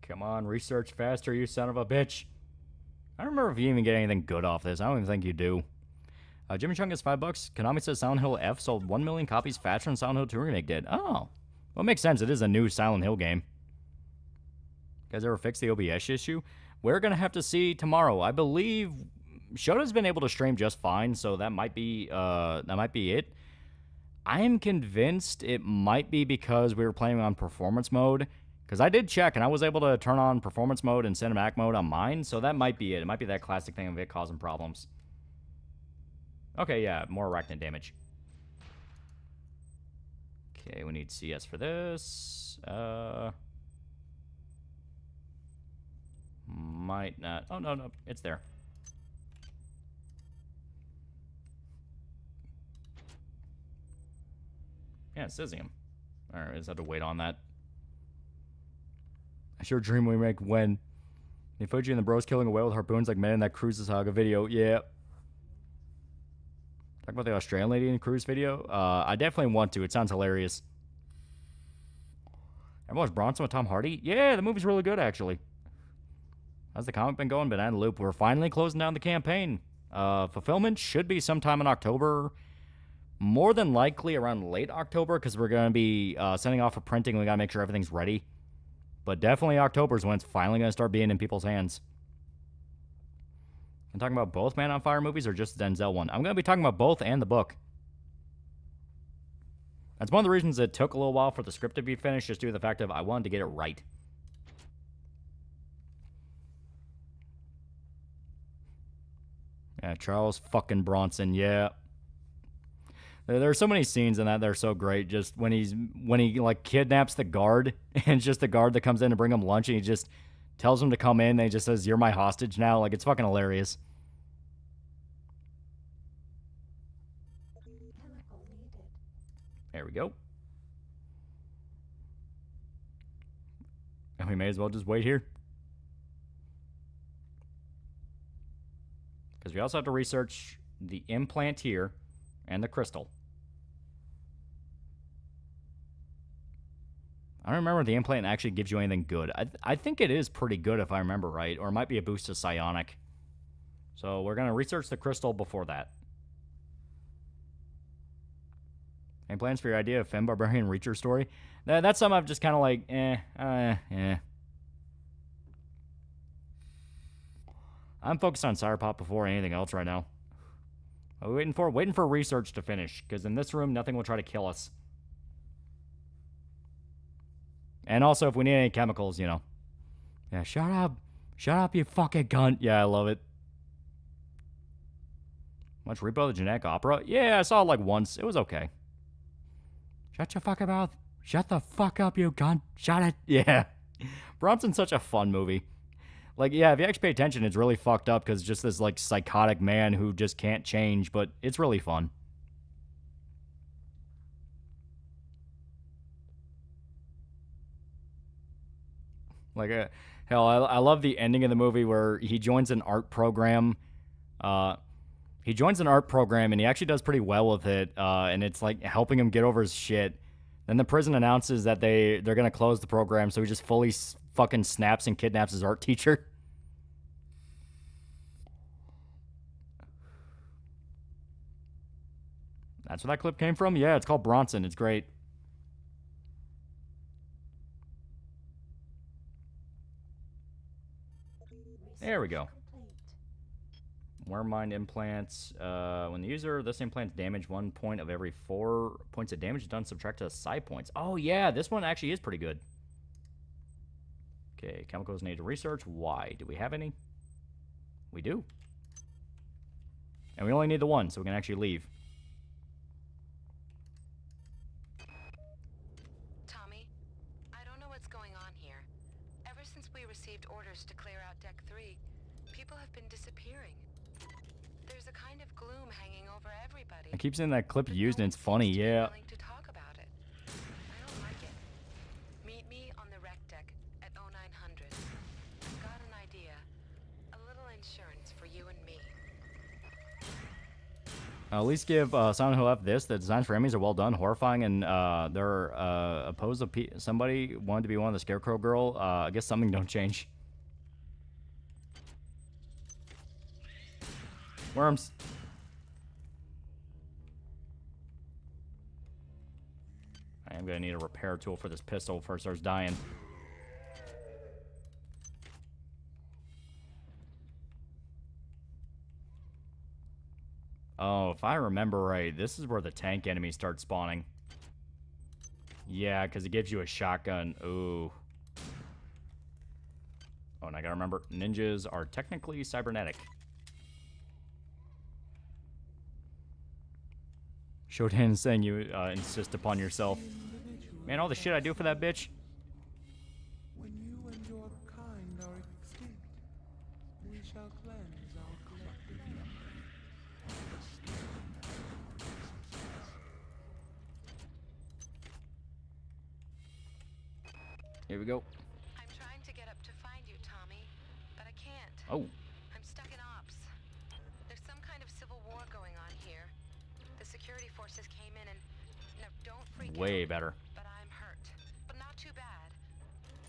Come on, research faster, you son of a bitch. I don't remember if you even get anything good off this. I don't even think you do. Jimmy Chung gets $5. Konami says Silent Hill F sold 1 million copies faster than Silent Hill 2 Remake did. Oh. Well, it makes sense. It is a new Silent Hill game. You guys ever fix the OBS issue? We're going to have to see tomorrow. I believe Shota's been able to stream just fine, so that might be it. I am convinced it might be because we were playing on performance mode. Because I did check, and I was able to turn on performance mode and cinematic mode on mine, so that might be it. It might be that classic thing of it causing problems. Okay, yeah, more arachnid damage. Okay, we need CS for this. Might not. Oh, no, it's there. Yeah, it's Cesium. Alright, I just have to wait on that. I sure dream we make when Fuji and the bros killing a whale with harpoons like men in that Cruise Saga video. Yeah. Talk about the Australian lady in Cruise video. I definitely want to. It sounds hilarious. Ever watched Bronson with Tom Hardy? Yeah, the movie's really good, actually. How's the comic been going? Banana Loop. We're finally closing down the campaign. Fulfillment should be sometime in October. More than likely around late October, because we're going to be sending off for printing. We got to make sure everything's ready. But definitely October is when it's finally going to start being in people's hands. I'm talking about both Man on Fire movies or just Denzel one? I'm going to be talking about both and the book. That's one of the reasons it took a little while for the script to be finished, just due to the fact of I wanted to get it right. Yeah, Charles fucking Bronson, yeah. There's so many scenes in that that are so great. Just when he like kidnaps the guard, and it's just the guard that comes in to bring him lunch, and he just tells him to come in, and he just says, "You're my hostage now." Like, it's fucking hilarious. There we go. And we may as well just wait here. Because we also have to research the implant here and the crystal. I don't remember if the implant actually gives you anything good. I think it is pretty good if I remember right, or it might be a boost to psionic. So we're going to research the crystal before that. Any plans for your idea of Femme Barbarian Reacher story? That's something I've just kind of like, I'm focused on Cyberpop before anything else right now. I'm waiting for research to finish, because in this room, nothing will try to kill us. And also, if we need any chemicals, you know. Yeah, shut up. Shut up, you fucking cunt. Yeah, I love it. Much Repo the Genetic Opera? Yeah, I saw it like once. It was okay. Shut your fucking mouth. Shut the fuck up, you cunt. Shut it. Yeah. Bronson's such a fun movie. Like, yeah, if you actually pay attention, it's really fucked up because just this, like, psychotic man who just can't change, but it's really fun. Like, hell, I love the ending of the movie where he joins an art program. He joins an art program, and he actually does pretty well with it, and it's, like, helping him get over his shit. Then the prison announces that they're going to close the program, so he just fully fucking snaps and kidnaps his art teacher. That's where that clip came from? Yeah, it's called Bronson. It's great. There we go. Worm mind implants. When the user, this implants damage 1 point of every 4 points of damage done, subtract to side points. Oh, yeah, this one actually is pretty good. Okay, chemicals need to research. Why? Do we have any? We do. And we only need the one, so we can actually leave. Tommy, I don't know what's going on here. Ever since we received orders to clear out Deck 3, people have been disappearing. There's a kind of gloom hanging over everybody. I keep seeing that clip used, and it's funny, yeah. To talk about it. I don't like it. Meet me on the rec deck at 0900. Got an idea. A little insurance for you and me. At least give Silent Hill F this. The designs for enemies are well done, horrifying, and they're opposed to somebody wanted to be one of the Scarecrow girl. I guess something don't change. Worms. I am going to need a repair tool for this pistol before it starts dying. Oh, if I remember right, this is where the tank enemies start spawning. Yeah, because it gives you a shotgun. Ooh. Oh, and I gotta remember, ninjas are technically cybernetic. Shodan saying you insist upon yourself. Man, all the shit I do for that bitch. When you and your kind are extinct, we shall cleanse our collective memory. Here we go. I'm trying to get up to find you, Tommy, but I can't. Oh. I'm stuck in ops. There's some kind of civil war going on here. The security forces came in and... No, don't freak out. Way better. But I'm hurt. But not too bad.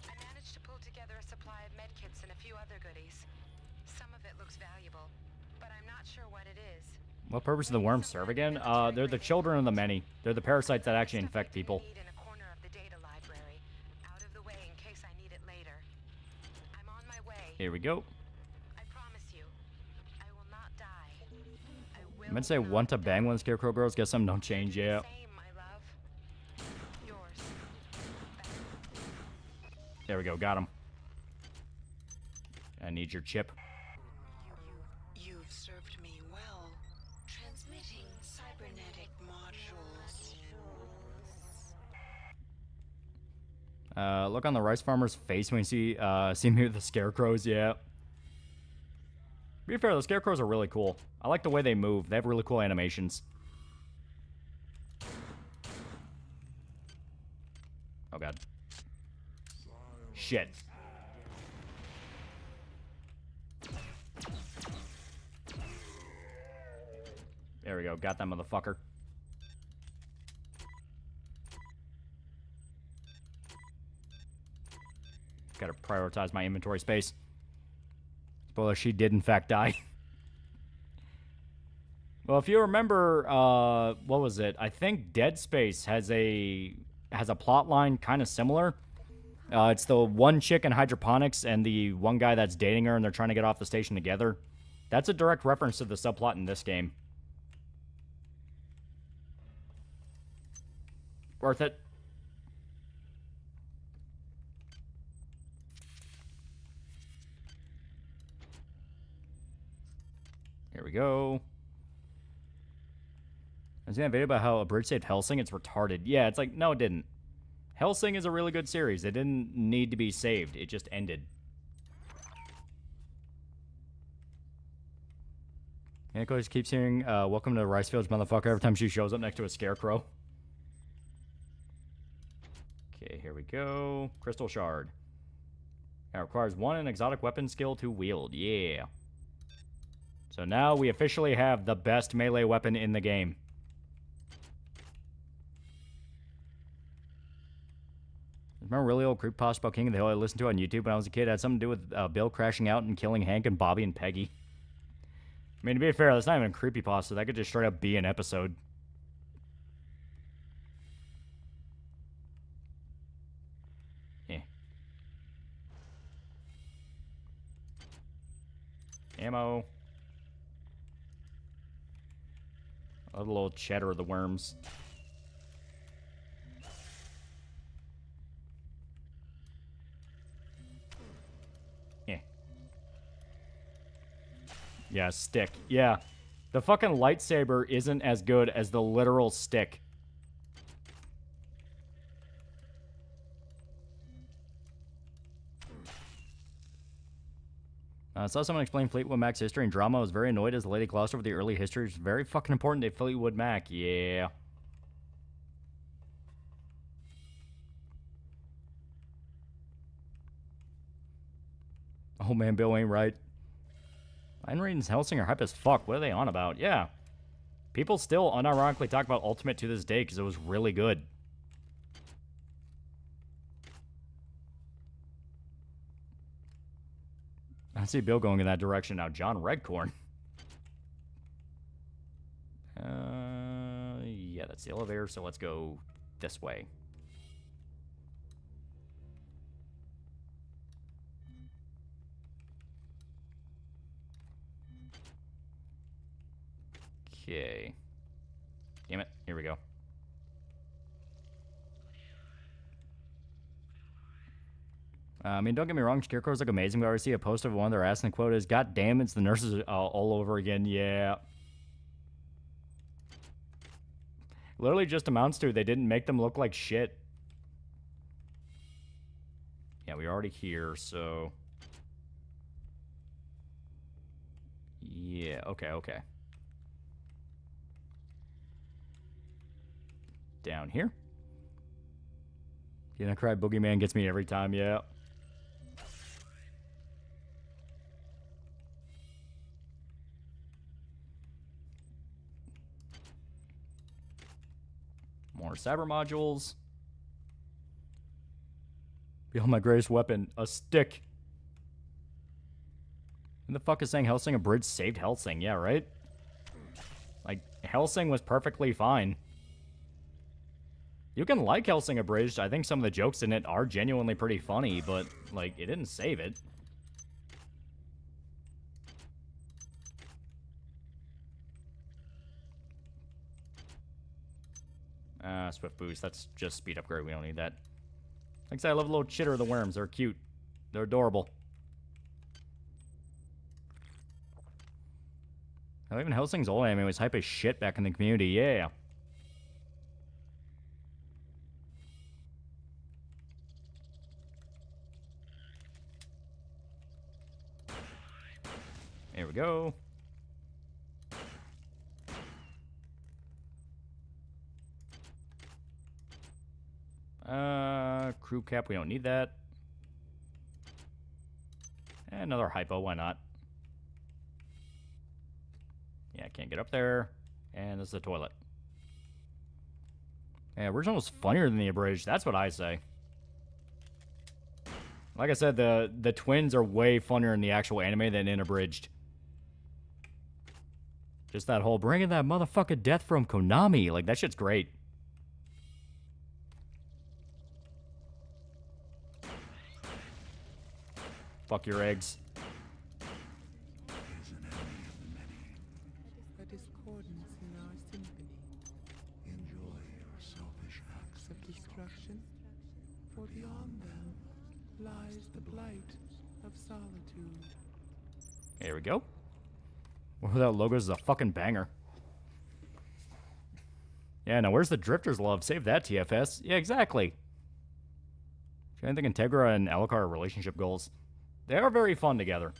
I managed to pull together a supply of medkits and a few other goodies. Some of it looks valuable, but I'm not sure what it is. What purpose do the worms serve again? They're the children of the many. They're the parasites that actually infect people. Here we go. I promise you, I will not die. I meant to say want to bang one of the Scarecrow girls. Guess some don't change, yeah. There we go, got him. I need your chip. You've served me well. Transmitting cybernetic modules. Look on the rice farmer's face when you see me with the scarecrows, yeah. To be fair, the scarecrows are really cool. I like the way they move. They have really cool animations. Oh god. Shit. There we go. Got that motherfucker. Gotta prioritize my inventory space. Spoiler, she did in fact die. Well, if you remember, what was it? I think Dead Space has a plot line kind of similar. It's the one chick in hydroponics and the one guy that's dating her, and they're trying to get off the station together. That's a direct reference to the subplot in this game. Worth it. go. I was seeing a video about how a bridge saved Helsing. It's retarded. Yeah, it's like, no, it didn't. Helsing is a really good series. It didn't need to be saved. It just ended. And Coach keeps hearing, welcome to Rice Fields, motherfucker, every time she shows up next to a scarecrow. Okay, here we go. Crystal Shard. It requires an exotic weapon skill to wield. Yeah. So now we officially have the best melee weapon in the game. Remember really old creepypasta about King of the Hill I listened to on YouTube when I was a kid? It had something to do with Bill crashing out and killing Hank and Bobby and Peggy. I mean, to be fair, that's not even a creepypasta. That could just straight up be an episode. Yeah. Ammo. A little cheddar of the worms. Yeah, stick. Yeah. The fucking lightsaber isn't as good as the literal stick. I saw someone explain Fleetwood Mac's history and drama. I was very annoyed as the lady glossed over the early history. It's very fucking important to Fleetwood Mac. Yeah. Oh man, Bill ain't right. Ayn Rand's Helsing are hype as fuck. What are they on about? Yeah. People still unironically talk about Ultimate to this day because it was really good. I see Bill going in that direction now. John Redcorn. Yeah, that's the elevator, so let's go this way. Okay. Damn it. Here we go. I mean, don't get me wrong, Scarecrow's look amazing, but I already see a post of one they're asking, the quote is, God damn, it's the nurses all over again. Yeah. Literally just amounts to they didn't make them look like shit. Yeah, we're already here, so... Yeah, okay. Down here. Getting a cry boogeyman gets me every time, yeah. More cyber modules. Behold my greatest weapon, a stick. Who the fuck is saying Helsing Abridged saved Helsing? Yeah, right? Like, Helsing was perfectly fine. You can like Helsing Abridged. I think some of the jokes in it are genuinely pretty funny, but, like, it didn't save it. Swift boost. That's just speed upgrade. We don't need that. Like I said, I love the little chitter of the worms. They're cute. They're adorable. Now, even Helsing's old anime was hype as shit back in the community. Yeah. There we go. Crew cap, we don't need that. And another hypo, why not? Yeah, can't get up there. And this is the toilet. Yeah, original was funnier than the abridged. That's what I say. Like I said, the twins are way funnier in the actual anime than in abridged. Just that whole bringing that motherfucking death from Konami. Like, that shit's great. Fuck your eggs. A discordance in our symphony. Enjoy your selfish acts of destruction, for beyond them lies the blight of solitude. There we go. That logo is a fucking banger. Yeah, now where's the Drifters love? Save that, TFS. Yeah, exactly. I think Integra and Alucard are relationship goals. They are very fun together.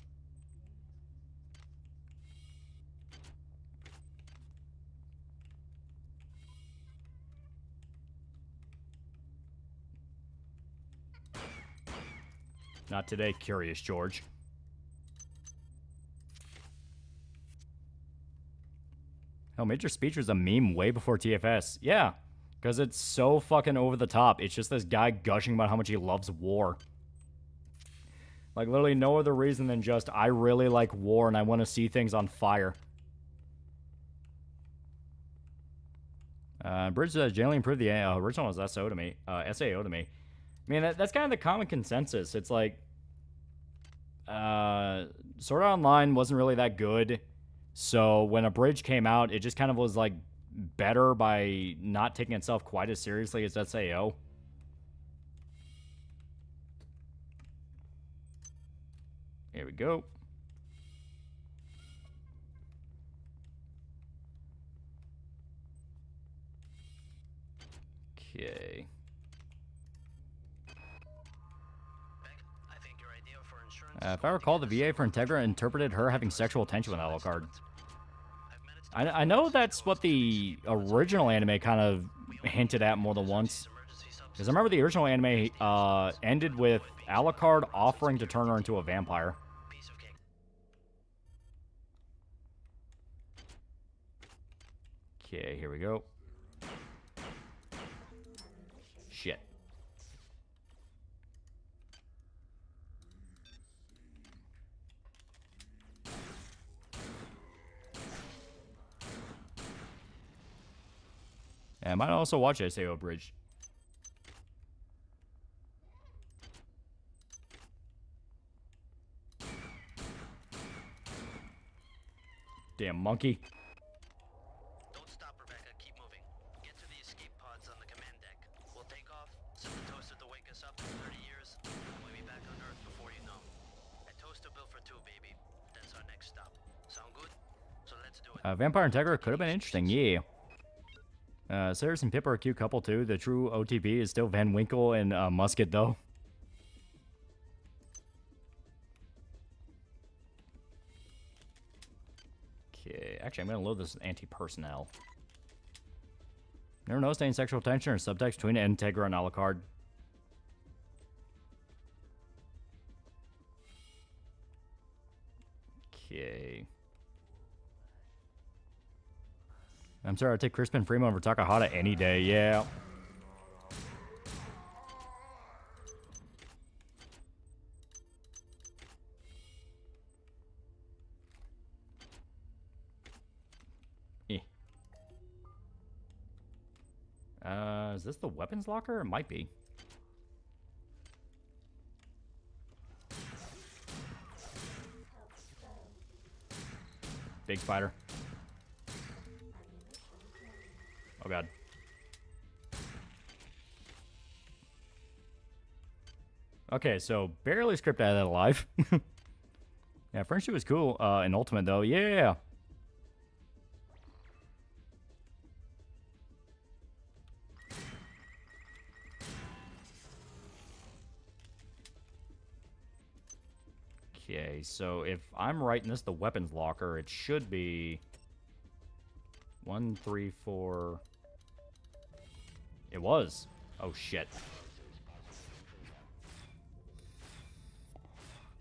Not today, Curious George. Hell, Major Speech was a meme way before TFS. Yeah, because it's so fucking over the top. It's just this guy gushing about how much he loves war. Like, literally no other reason than just, I really like war and I want to see things on fire. Bridge says, generally improve the original was SAO to me. SAO to me. I mean, that's kind of the common consensus. It's like, Sword Art Online wasn't really that good. So when a bridge came out, it just kind of was like better by not taking itself quite as seriously as SAO. Here we go. Okay. If I recall, the VA for Integra interpreted her having sexual tension with Alucard. I know that's what the original anime kind of hinted at more than once. Because I remember the original anime ended with Alucard offering to turn her into a vampire. Okay, here we go. Shit. And I might also watch SAO Bridge. Damn monkey. Don't stop, Rebecca. Keep moving. Get to the escape pods on the command deck. We'll take off, send the toaster to wake us up in 30 years, and we'll be back on Earth before you know. A toaster built for two, baby. That's our next stop. Sound good? So let's do it. Vampire Integra could have been interesting, yeah. Cyrus and Pip are a cute couple too. The true OTP is still Van Winkle and Musket though. Okay, actually I'm gonna load this anti-personnel. Never noticed any sexual tension or subtext between Integra and Alucard. Okay. I'm sorry, I'd take Crispin Freeman over Takahata any day, yeah. Is this the weapons locker? It might be. Big spider. Oh god. Okay, so barely script out of that alive. Yeah, friendship was cool in Ultimate though. Yeah. Okay, so if I'm right in this, the weapons locker, it should be 1, 3, 4. It was. Oh shit.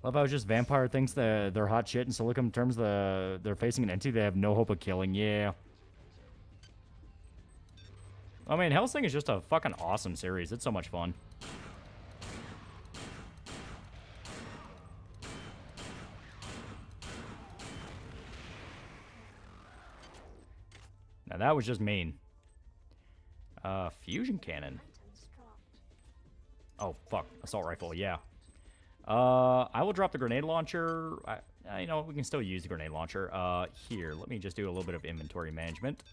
Love how it's just vampire thinks that they're hot shit, and so look in terms of they're facing an entity they have no hope of killing. Yeah. I mean, Hellsing is just a fucking awesome series. It's so much fun. Now that was just mean. Fusion cannon. Oh, fuck. Assault rifle, yeah. I will drop the grenade launcher. You know, we can still use the grenade launcher. Here, let me just do a little bit of inventory management.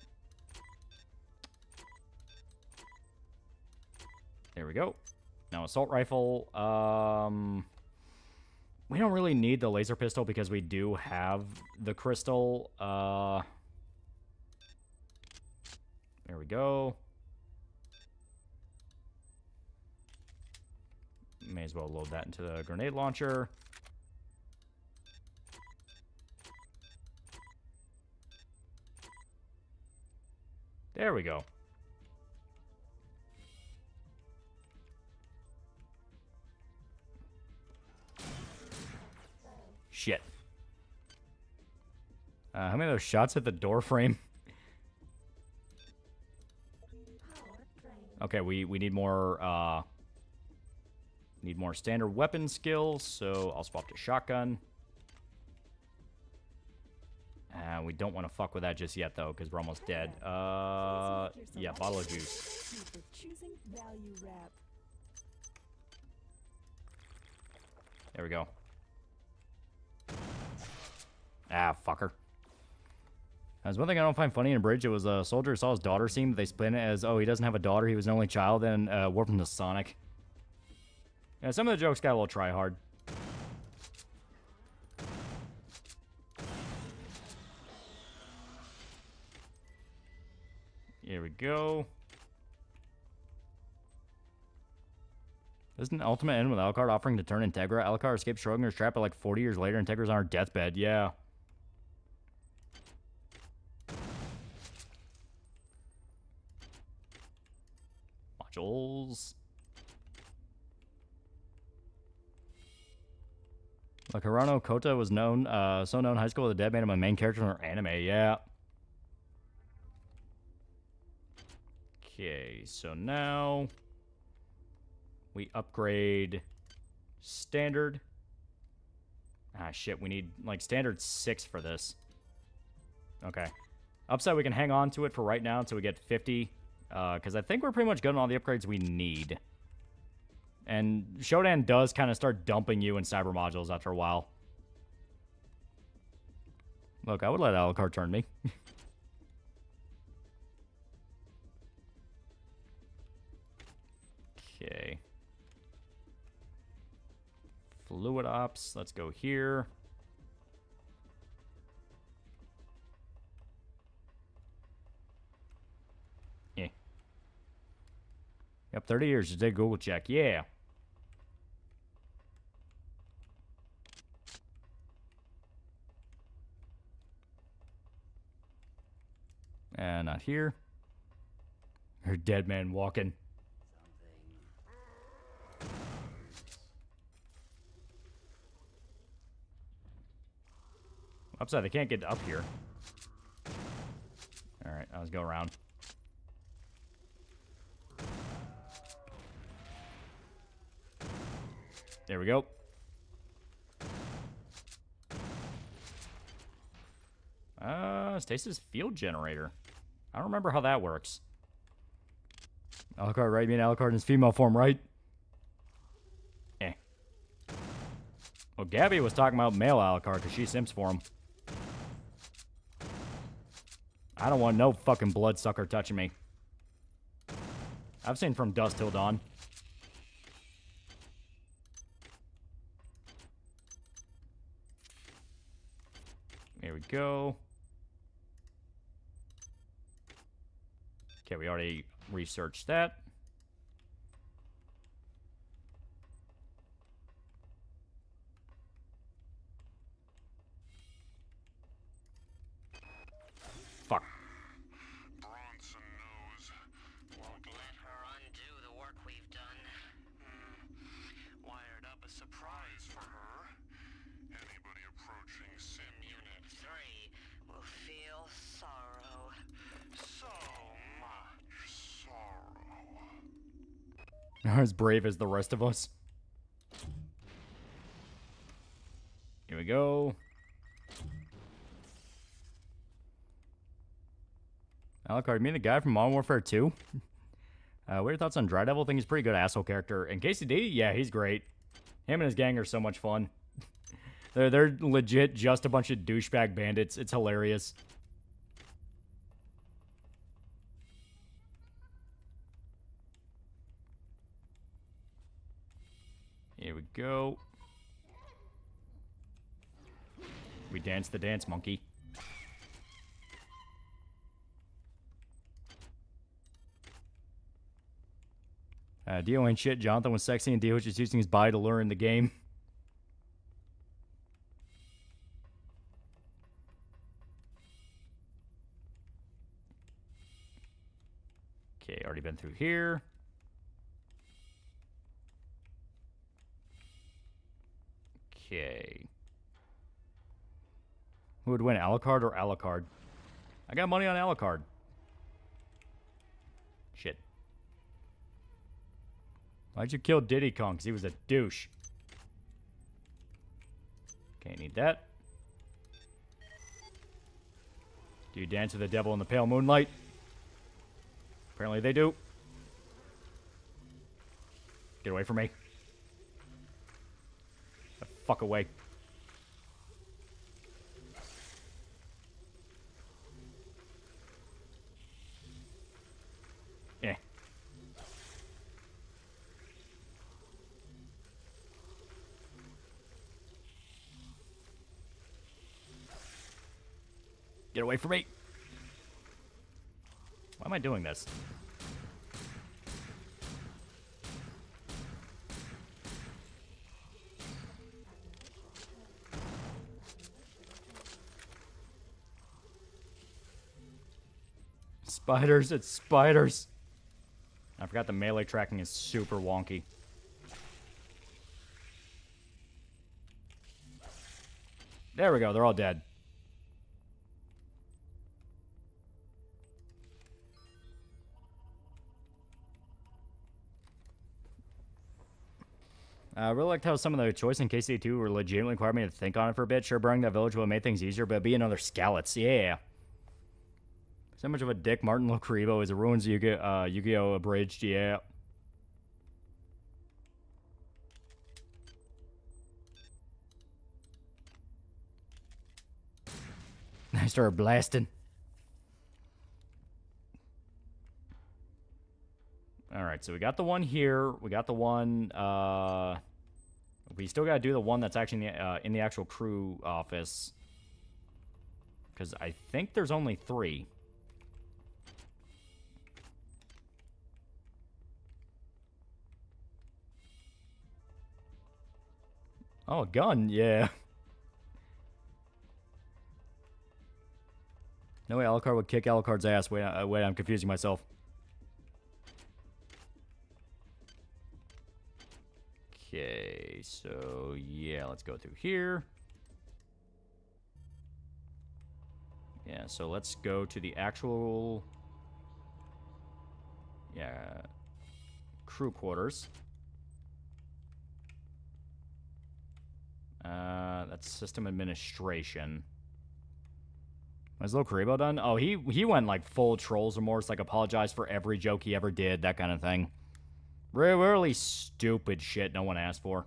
There we go. Now, assault rifle. We don't really need the laser pistol because we do have the crystal. There we go. May as well load that into the grenade launcher. There we go. Shit. How many of those shots hit the door frame? Okay, we need more standard weapon skills, so I'll swap to shotgun. We don't want to fuck with that just yet, though, because we're almost dead. Yeah, bottle of juice. There we go. Ah, fucker. There's one thing I don't find funny in a bridge. It was a soldier who saw his daughter scene, but they spin it as, oh, he doesn't have a daughter, he was an only child, and warped him to Sonic. Yeah, some of the jokes got a little try-hard. Here we go. Doesn't Ultimate end with Alucard offering to turn Integra? Alucard escapes Schrodinger's trap, but like 40 years later, Integra's on her deathbed. Yeah. Modules. Like Hirano Kota was known, so known in high school, the dead made him a main character in her anime. Yeah. Okay, so now we upgrade standard. Ah, shit, we need, like, standard 6 for this. Okay. Upside, we can hang on to it for right now until we get 50, because I think we're pretty much good on all the upgrades we need. And Shodan does kind of start dumping you in cyber modules after a while. Look, I would let Alucard turn me. Okay. Fluid ops. Let's go here. Yeah. Yep, 30 years. Just did a Google check. Yeah. And not here. Her dead man walking. Upside, they can't get up here. Alright, let's go around. There we go. Stasis field generator. I don't remember how that works. Alucard, right? You mean Alucard in his female form, right? Eh. Well, Gabby was talking about male Alucard because she simps for him. I don't want no fucking bloodsucker touching me. I've seen From Dusk Till Dawn. There we go. Okay, we already researched that. Fuck. Bronson knows. Won't let her undo the work we've done. Wired up a surprise for her. Anybody approaching Sim Unit 3 will feel sorrow. So much sorrow. Not as brave as the rest of us. Here we go. Alucard, you mean the guy from Modern Warfare 2? What are your thoughts on Dry Devil? I think he's a pretty good asshole character. And KCD, yeah, he's great. Him and his gang are so much fun. They're legit just a bunch of douchebag bandits. It's hilarious. Here we go. We dance the dance, monkey. Dio ain't shit. Jonathan was sexy, and Dio was just using his body to lure in the game. Okay, already been through here. Okay. Who would win, Alucard or Alucard? I got money on Alucard. Shit. Why'd you kill Diddy Kong? Because he was a douche. Can't need that. Do you dance with the devil in the pale moonlight? Apparently they do. Get away from me. The fuck away. Eh. Get away from me. Why am I doing this? Spiders, it's spiders. I forgot the melee tracking is super wonky. There we go, they're all dead. I really liked how some of the choice in KC2 were legitimately required me to think on it for a bit. Sure, burning that village would have made things easier, but be another Scallots. Yeah. So much of a dick. Martin Locaribo is a ruins Yu-Gi-Oh! Abridged. Yeah. I started blasting. Alright, so we got the one here. We got the one, we still gotta do the one that's actually in the actual crew office. Because I think there's only 3. Oh, a gun, yeah. No way Alucard would kick Alucard's ass. Wait, I'm confusing myself. Okay, so yeah, let's go through here. Yeah, so let's go to the actual, yeah, crew quarters. That's system administration. Was Locaribo done? Oh, he went like full trolls remorse, like apologized for every joke he ever did, that kind of thing. Really stupid shit no one asked for.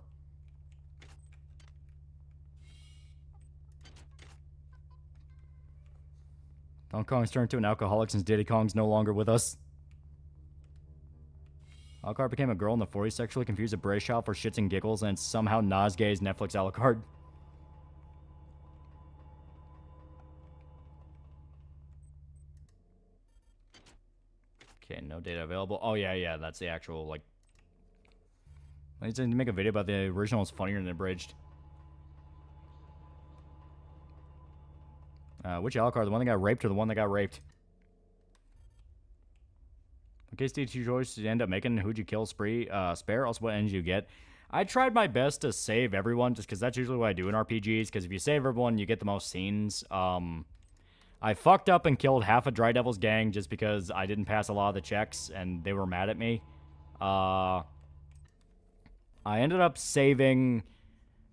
Donkey Kong's turned to an alcoholic since Diddy Kong's no longer with us. Alucard became a girl in the 40s, sexually confused a British child for shits and giggles, and somehow Nazgay's Netflix Alucard. Okay, no data available. Oh, yeah, that's the actual, like... I need to make a video about the original is funnier than the abridged. Which Alucard? The one that got raped or the one that got raped? In case did you choice to end up making, who'd you kill? Spare? Also, what ends you get? I tried my best to save everyone, just because that's usually what I do in RPGs, because if you save everyone, you get the most scenes. I fucked up and killed half of Dry Devil's gang just because I didn't pass a lot of the checks, and they were mad at me. I ended up saving...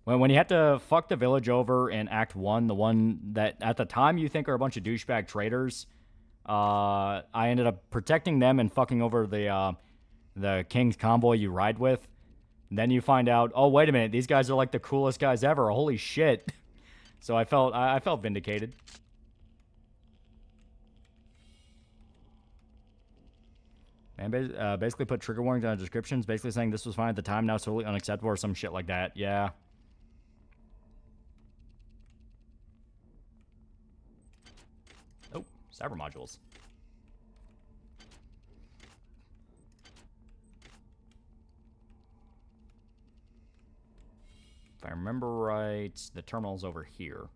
When you have to fuck the village over in Act 1, the one that at the time you think are a bunch of douchebag traitors, I ended up protecting them and fucking over the king's convoy you ride with. And then you find out, oh, wait a minute, these guys are like the coolest guys ever. Holy shit. So I felt vindicated. And basically put trigger warnings on descriptions, basically saying this was fine at the time, now it's totally unacceptable or some shit like that. Yeah. Cyber modules. If I remember right, the terminal's over here.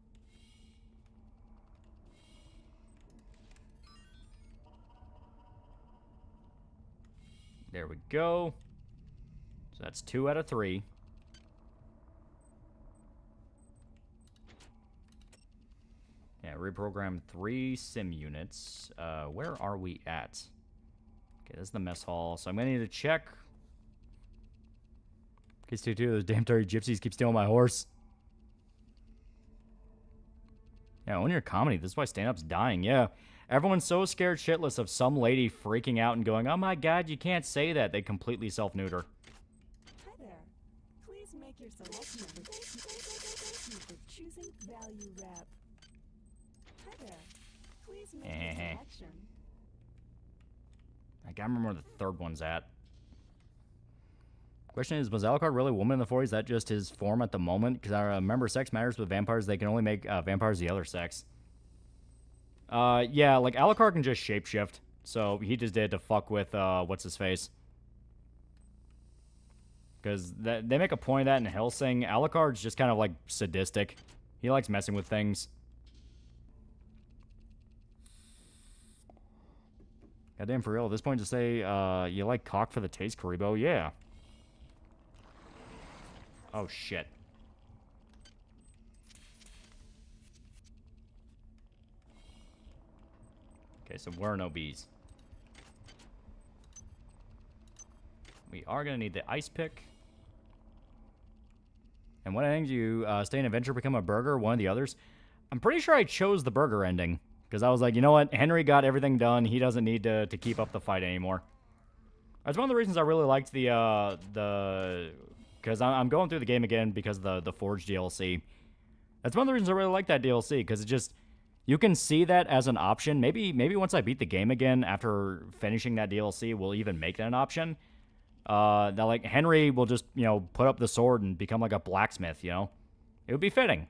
There we go. So that's 2 out of 3. Yeah, reprogram 3 sim units. Where are we at? Okay, this is the mess hall. So I'm gonna need to check. Case 2, those damn dirty gypsies keep stealing my horse. Yeah, own your comedy. This is why stand-up's dying. Yeah. Everyone's so scared shitless of some lady freaking out and going, oh my god, you can't say that. They completely self-neuter. Hi there. Please make your selection of the thank you for choosing value wrap. Hi there. Please make your selection. I gotta remember where the third one's at. Question is, was Alucard really a woman in the 40s? Is that just his form at the moment? Because I remember sex matters with vampires. They can only make vampires the other sex. Yeah, like Alucard can just shapeshift. So he just did to fuck with, what's-his-face. Because they make a point of that in Hellsing. Alucard's just kind of, like, sadistic. He likes messing with things. Goddamn, for real. At this point, to say, you like cock for the taste, Karibo? Yeah. Oh, shit. Okay, so we're no bees. We are going to need the ice pick. And what ending do you stay in adventure, become a burger, one of the others? I'm pretty sure I chose the burger ending. Because I was like, you know what? Henry got everything done. He doesn't need to keep up the fight anymore. That's one of the reasons I really liked the because I'm going through the game again because of the Forge DLC. That's one of the reasons I really like that DLC, because it just, you can see that as an option. Maybe once I beat the game again after finishing that DLC, we'll even make that an option. That, like, Henry will just, you know, put up the sword and become like a blacksmith, you know? It would be fitting.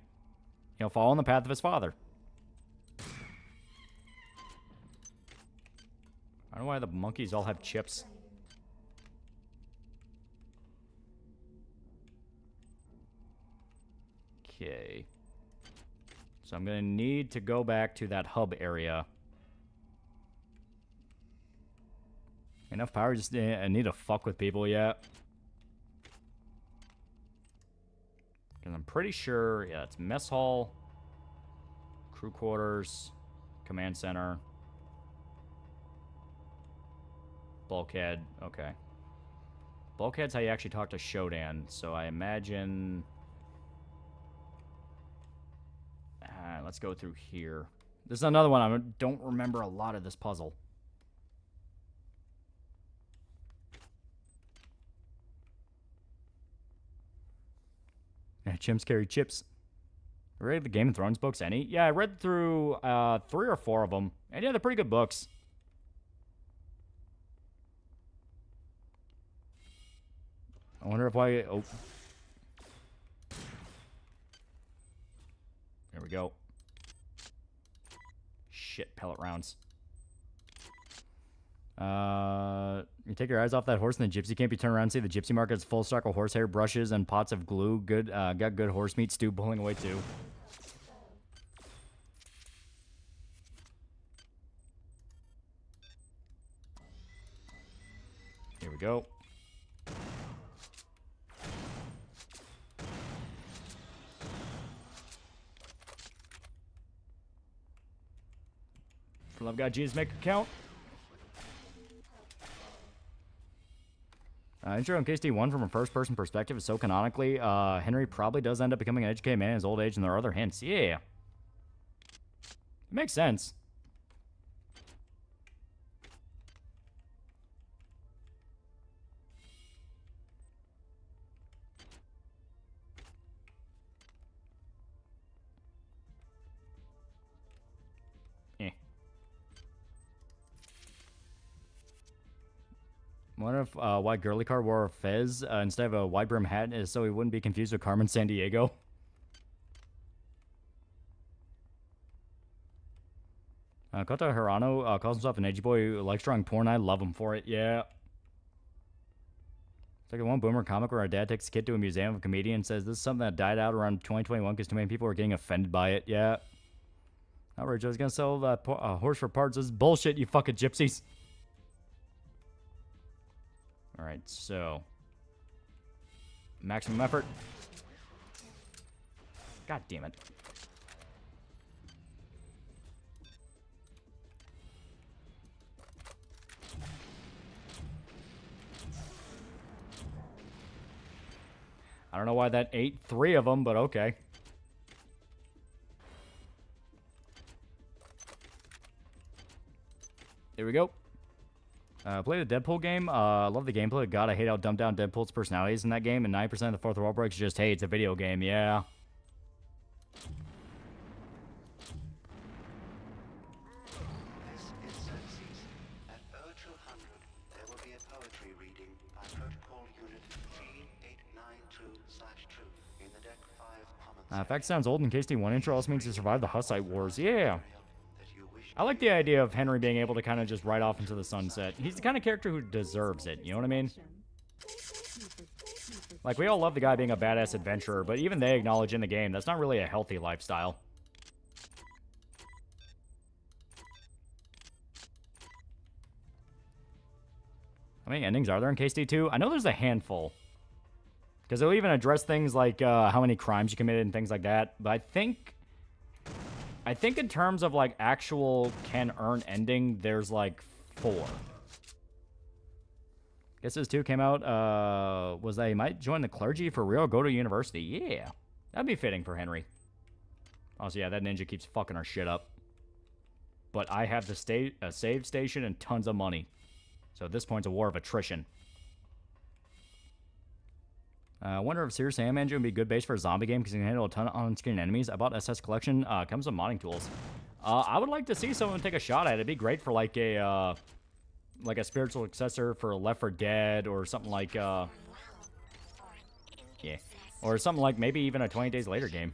You know, follow in the path of his father. I don't know why the monkeys all have chips. Okay. So I'm going to need to go back to that hub area. Enough power, just I need to fuck with people yet. Because I'm pretty sure, yeah, it's mess hall, crew quarters, command center, bulkhead. Okay. Bulkhead's how you actually talk to Shodan, so I imagine... let's go through here. This is another one. I don't remember a lot of this puzzle. Yeah, chimps carry chips. Read the Game of Thrones books, any? Yeah, I read through 3 or 4 of them. And yeah, they're pretty good books. I wonder if I... Oh. There we go. Shit, pellet rounds. You take your eyes off that horse and the gypsy can't be turned around and see the gypsy market's full stock of horsehair brushes and pots of glue. Good, got good horse meat stew pulling away too. Here we go. For love God, Jesus, make a count. Intro in KSD1 from a first-person perspective is so canonically, Henry probably does end up becoming an educated man in his old age, and there are other hints. Yeah. It makes sense. Wonder if why Girly Car wore a fez instead of a wide brim hat is so he wouldn't be confused with Carmen Sandiego. Kota Hirano calls himself an edgy boy who likes drawing porn. I love him for it. Yeah. It's like a one boomer comic where our dad takes a kid to a museum of a comedian and says this is something that died out around 2021 because too many people were getting offended by it. Yeah. Outrage, I was going to sell that horse for parts. This is bullshit, you fucking gypsies. Alright, so. Maximum effort. God damn it. I don't know why that ate 3 of them, but okay. Here we go. Play the Deadpool game. Love the gameplay. God, I hate how dumbed down Deadpool's personality is in that game. And 9% of the fourth wall breaks just, hey, it's a video game. Yeah. This is Xerxes. At Virtual 100, there will be a poetry reading by Protocol Unit G892/2 in the Deck 5 Commons. Fact sounds old in case the one intro also means to survive the Hussite Wars. Yeah. I like the idea of Henry being able to kind of just ride off into the sunset. He's the kind of character who deserves it, you know what I mean? Like, we all love the guy being a badass adventurer, but even they acknowledge in the game that's not really a healthy lifestyle. How many endings are there in KSD2? I know there's a handful. Because they'll even address things like how many crimes you committed and things like that. But I think in terms of, like, actual can-earn ending, there's, like, 4. Guess this 2 came out, was that he might join the clergy for real, go to university. Yeah. That'd be fitting for Henry. Also, yeah, that ninja keeps fucking our shit up. But I have the save station and tons of money. So at this point, it's a war of attrition. I wonder if Serious Sam Engine would be a good base for a zombie game because you can handle a ton of on-screen enemies. I bought SS Collection. Comes with modding tools. I would like to see someone take a shot at it. It'd be great for like a spiritual successor for Left 4 Dead or something like yeah, or something like maybe even a 20 Days Later game.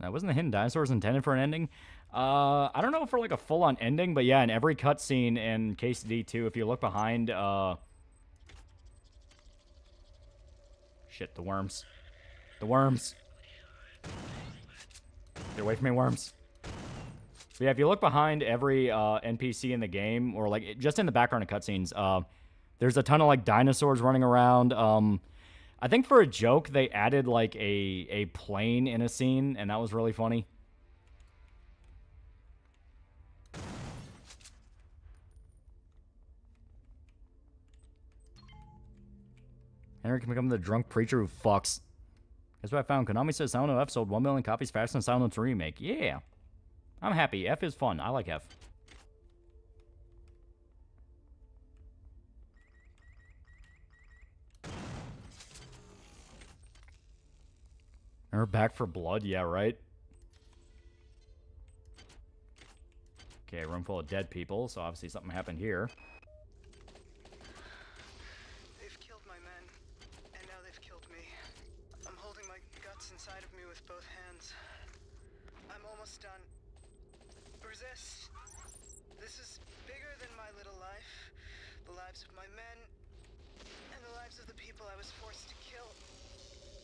Wasn't the Hidden Dinosaurs intended for an ending? I don't know for like a full-on ending, but yeah, in every cutscene in KSD2, if you look behind, shit, the worms. The worms. Get away from me, worms. But yeah, if you look behind every NPC in the game, or like just in the background of cutscenes, there's a ton of like dinosaurs running around. I think for a joke, they added, like, a plane in a scene, and that was really funny. Henry can become the drunk preacher who fucks. That's what I found. Konami says Silent Hill F sold 1 million copies faster than Silent Hill Remake. Yeah. I'm happy. F is fun. I like F. And we're back for blood? Yeah, right? Okay, a room full of dead people, so obviously something happened here. They've killed my men, and now they've killed me. I'm holding my guts inside of me with both hands. I'm almost done. Resist. This is bigger than my little life. The lives of my men, and the lives of the people I was forced to kill.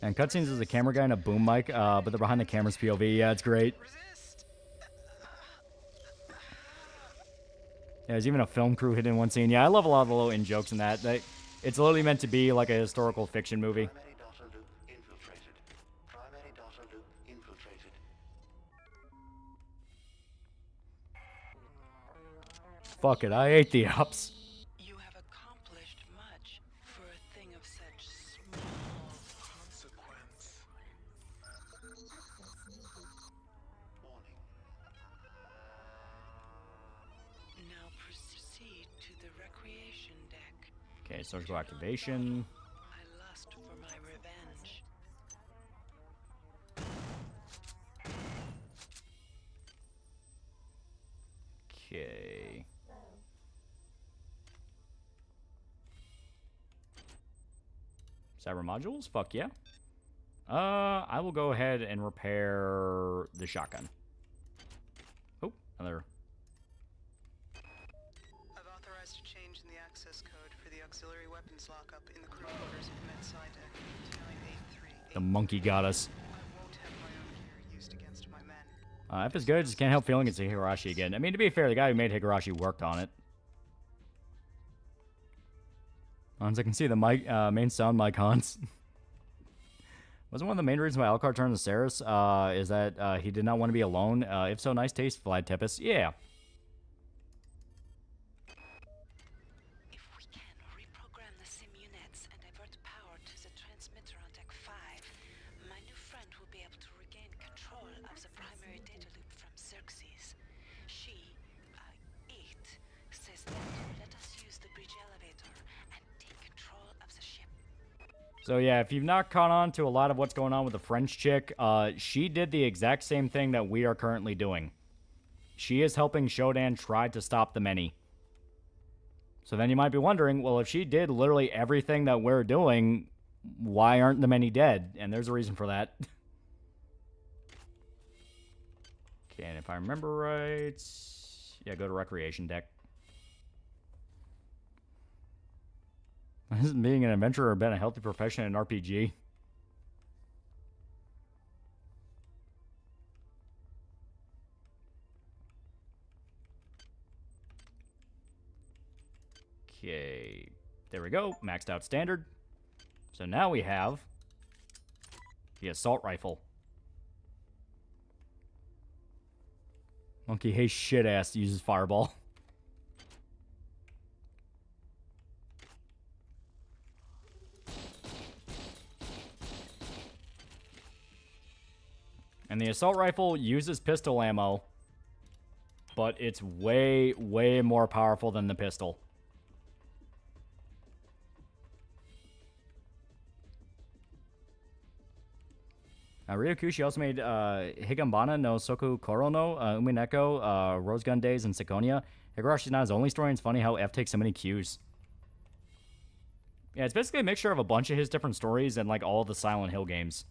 And cutscenes is a camera guy and a boom mic, but they're behind the camera's POV. Yeah, it's great. Yeah, there's even a film crew hidden in one scene. Yeah, I love a lot of the little in-jokes in that. It's literally meant to be like a historical fiction movie. Fuck it, I ate the ups. You have accomplished much for a thing of such small consequence. Now proceed to the recreation deck. Okay, surgical activation. I lust for my revenge. Okay. Cyber modules? Fuck yeah. I will go ahead and repair the shotgun. Oh, another. I've authorized a change in the access code for the auxiliary weapons lockup in the crew quarters of Med Sci Deck 983. The monkey got us. I won't have my own gear used against my men. If it's good, just can't help feeling it's a Higurashi again. I mean, to be fair, the guy who made Higurashi worked on it. As I can see, the mic, main sound mic Hans. Wasn't one of the main reasons why Alucard turned to Ceres, is that he did not want to be alone? If so, nice taste, Vlad Tepes. Yeah. If we can reprogram the sim units and divert power to the transmitter on Deck 5, my new friend will be able to regain control of the primary data loop from Xerxes. She, it, says that will let us use the bridge elevator and take control of the ship. So yeah, if you've not caught on to a lot of what's going on with the French chick, she did the exact same thing that we are currently doing. She is helping Shodan try to stop the many. So then you might be wondering, well, if she did literally everything that we're doing, why aren't the many dead? And there's a reason for that. Okay, and if I remember right, yeah, go to Recreation Deck. Hasn't being an adventurer been a healthy profession in RPG? Okay, there we go. Maxed out standard. So now we have the assault rifle. Monkey hates shit ass uses fireball. And the assault rifle uses pistol ammo, but it's way, way more powerful than the pistol. Ryokushi also made Higambana no Soku Koro no Umineko, Rose Gun Days, and Sekonia. Higurashi's not his only story, and it's funny how F takes so many cues. Yeah, it's basically a mixture of a bunch of his different stories and like all the Silent Hill games.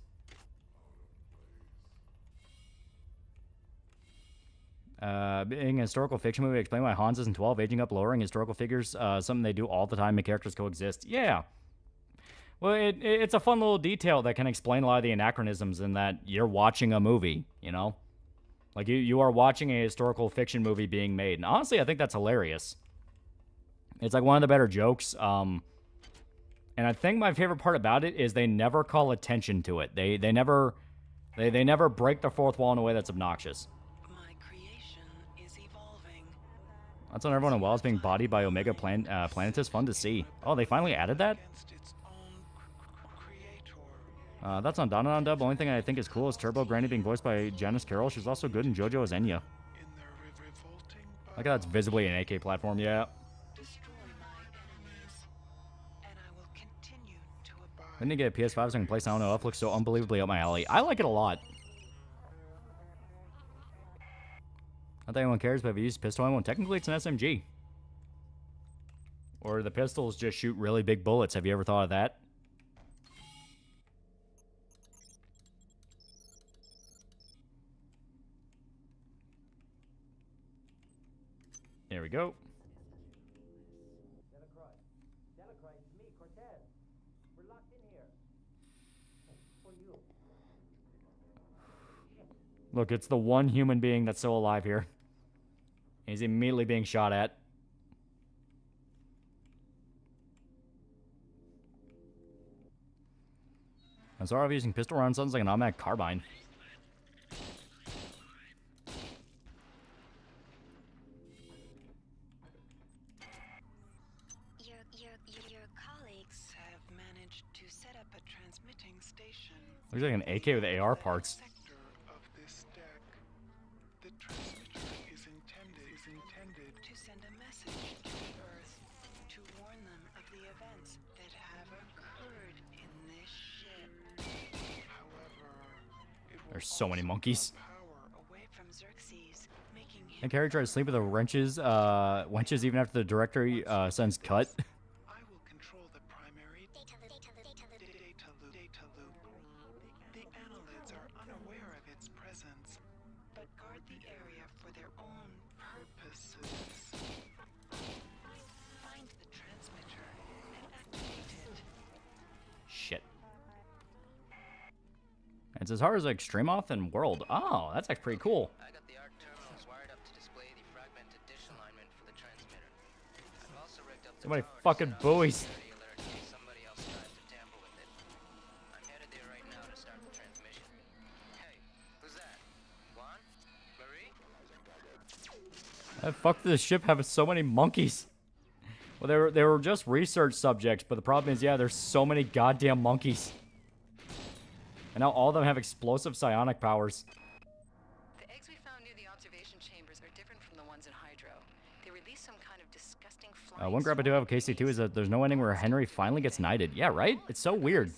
Being a historical fiction movie, explain why Hans isn't 12, aging up, lowering historical figures, something they do all the time, make characters coexist. Yeah. Well, it's a fun little detail that can explain a lot of the anachronisms in that you're watching a movie, you know? Like, you are watching a historical fiction movie being made. And honestly, I think that's hilarious. It's like one of the better jokes. And I think my favorite part about it is they never call attention to it. They never break the fourth wall in a way that's obnoxious. That's on everyone in WoW is being bodied by Omega Planetus. Fun to see. Oh, they finally added that? That's on Donanon Dub. Only thing I think is cool is Turbo Granny being voiced by Janice Carroll. She's also good in JoJo as Enya. Like that's visibly an AK platform, yeah. I didn't get a PS5 so I can play Silent Hill. It looks so unbelievably up my alley. I like it a lot. Not that anyone cares, but if you use pistol ammo, technically it's an SMG. Or the pistols just shoot really big bullets. Have you ever thought of that? There we go. Look, it's the one human being that's still alive here. He's immediately being shot at. I'm sorry if using pistol rounds sounds like an automatic carbine. Your colleagues have managed to set up a transmitting station. Looks like an AK with AR parts. The transmitter is intended to send a message to the Earth to warn them of the events that have occurred in this ship. However, There's so many monkeys. away from Xerxes, making him And Carrie tried to sleep with the wrenches even after the directory sends cut. data loop. The annelids are unaware of its presence, but guard the area for their own purposes. Find the transmitter and activate it. Shit. It's as hard as Extremoth and World. Oh, that's actually pretty cool. I got the ARC terminals wired up to display the fragmented dish alignment for the transmitter. I've also rigged up the So many tower fucking buoys. security alert in case somebody else tries to tamper with it. I'm headed there right now to start the transmission. Hey, who's that? Juan? Marie? Fuck this ship having so many monkeys. Well, they were just research subjects, but the problem is, yeah, there's so many goddamn monkeys. And now all of them have explosive psionic powers. The eggs we found near the observation chambers are different from the ones in Hydro. They release some kind of disgusting flying One grab I do have with KC2 is that there's no ending where Henry finally gets knighted. Yeah, right? It's so weird.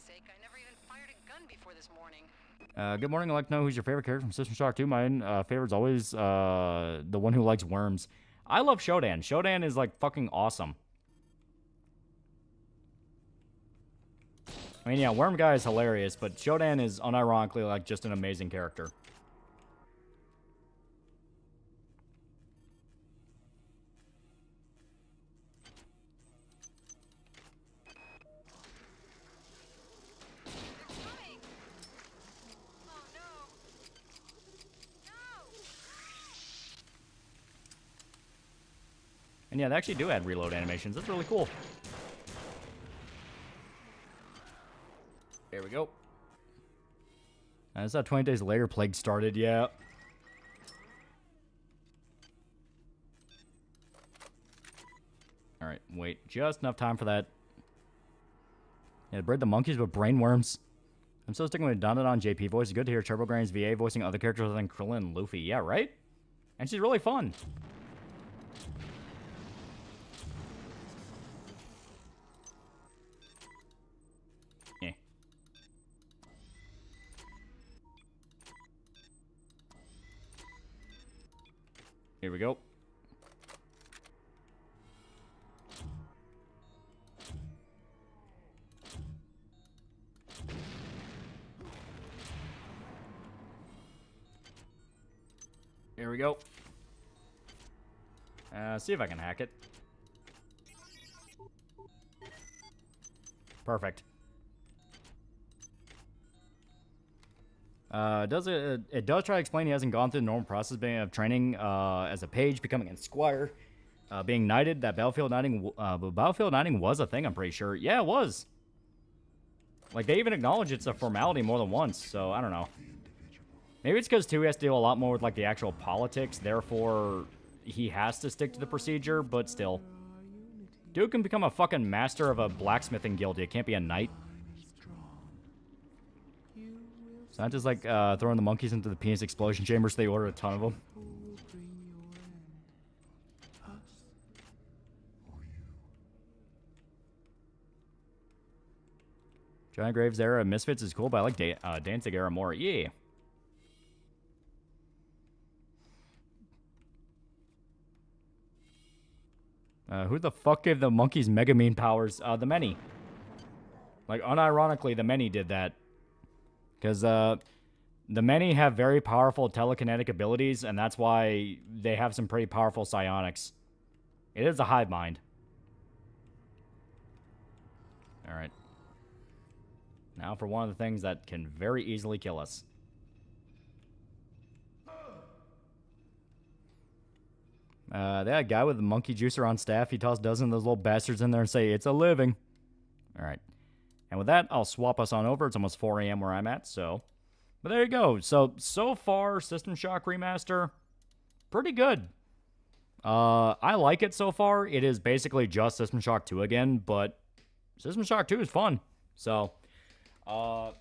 Good morning. I'd like to know who's your favorite character from System Shock 2. Mine favorite's always the one who likes worms. I love Shodan. Shodan is like fucking awesome. I mean, yeah, Worm Guy is hilarious, but Shodan is unironically like just an amazing character. And yeah, they actually do add reload animations. That's really cool. There we go. That's how 20 days later Plague started, yeah. Alright, wait. Just enough time for that. Yeah, bred the monkeys with brainworms. I'm still sticking with Don JP voice. It's good to hear Turbo Granny's VA voicing other characters other than Krillin and Luffy. Yeah, right? And she's really fun. Yeah. Here we go. Here we go. See if I can hack it. Perfect. It does try to explain he hasn't gone through the normal process of training as a page, becoming an squire, being knighted. That battlefield knighting was a thing, I'm pretty sure. Yeah, it was. Like, they even acknowledge it's a formality more than once, so I don't know. Maybe it's because, too, he has to deal a lot more with, like, the actual politics, therefore he has to stick to the procedure, but still. Dude can become a fucking master of a blacksmithing guild. It can't be a knight. It's not just like throwing the monkeys into the penis explosion chamber so they order a ton of them. Giant Graves era Misfits is cool, but I like Danzig era more. Yeah. Who the fuck gave the monkeys Megamine powers? The many. Like, unironically, the many did that. Because the many have very powerful telekinetic abilities, and that's why they have some pretty powerful psionics. It is a hive mind. Alright. Now for one of the things that can very easily kill us. That guy with the monkey juicer on staff, he tossed a dozen of those little bastards in there and say, it's a living. Alright. And with that, I'll swap us on over. It's almost 4 a.m. where I'm at, so. But there you go. So far, System Shock Remaster, pretty good. I like it so far. It is basically just System Shock 2 again, but System Shock 2 is fun. So, now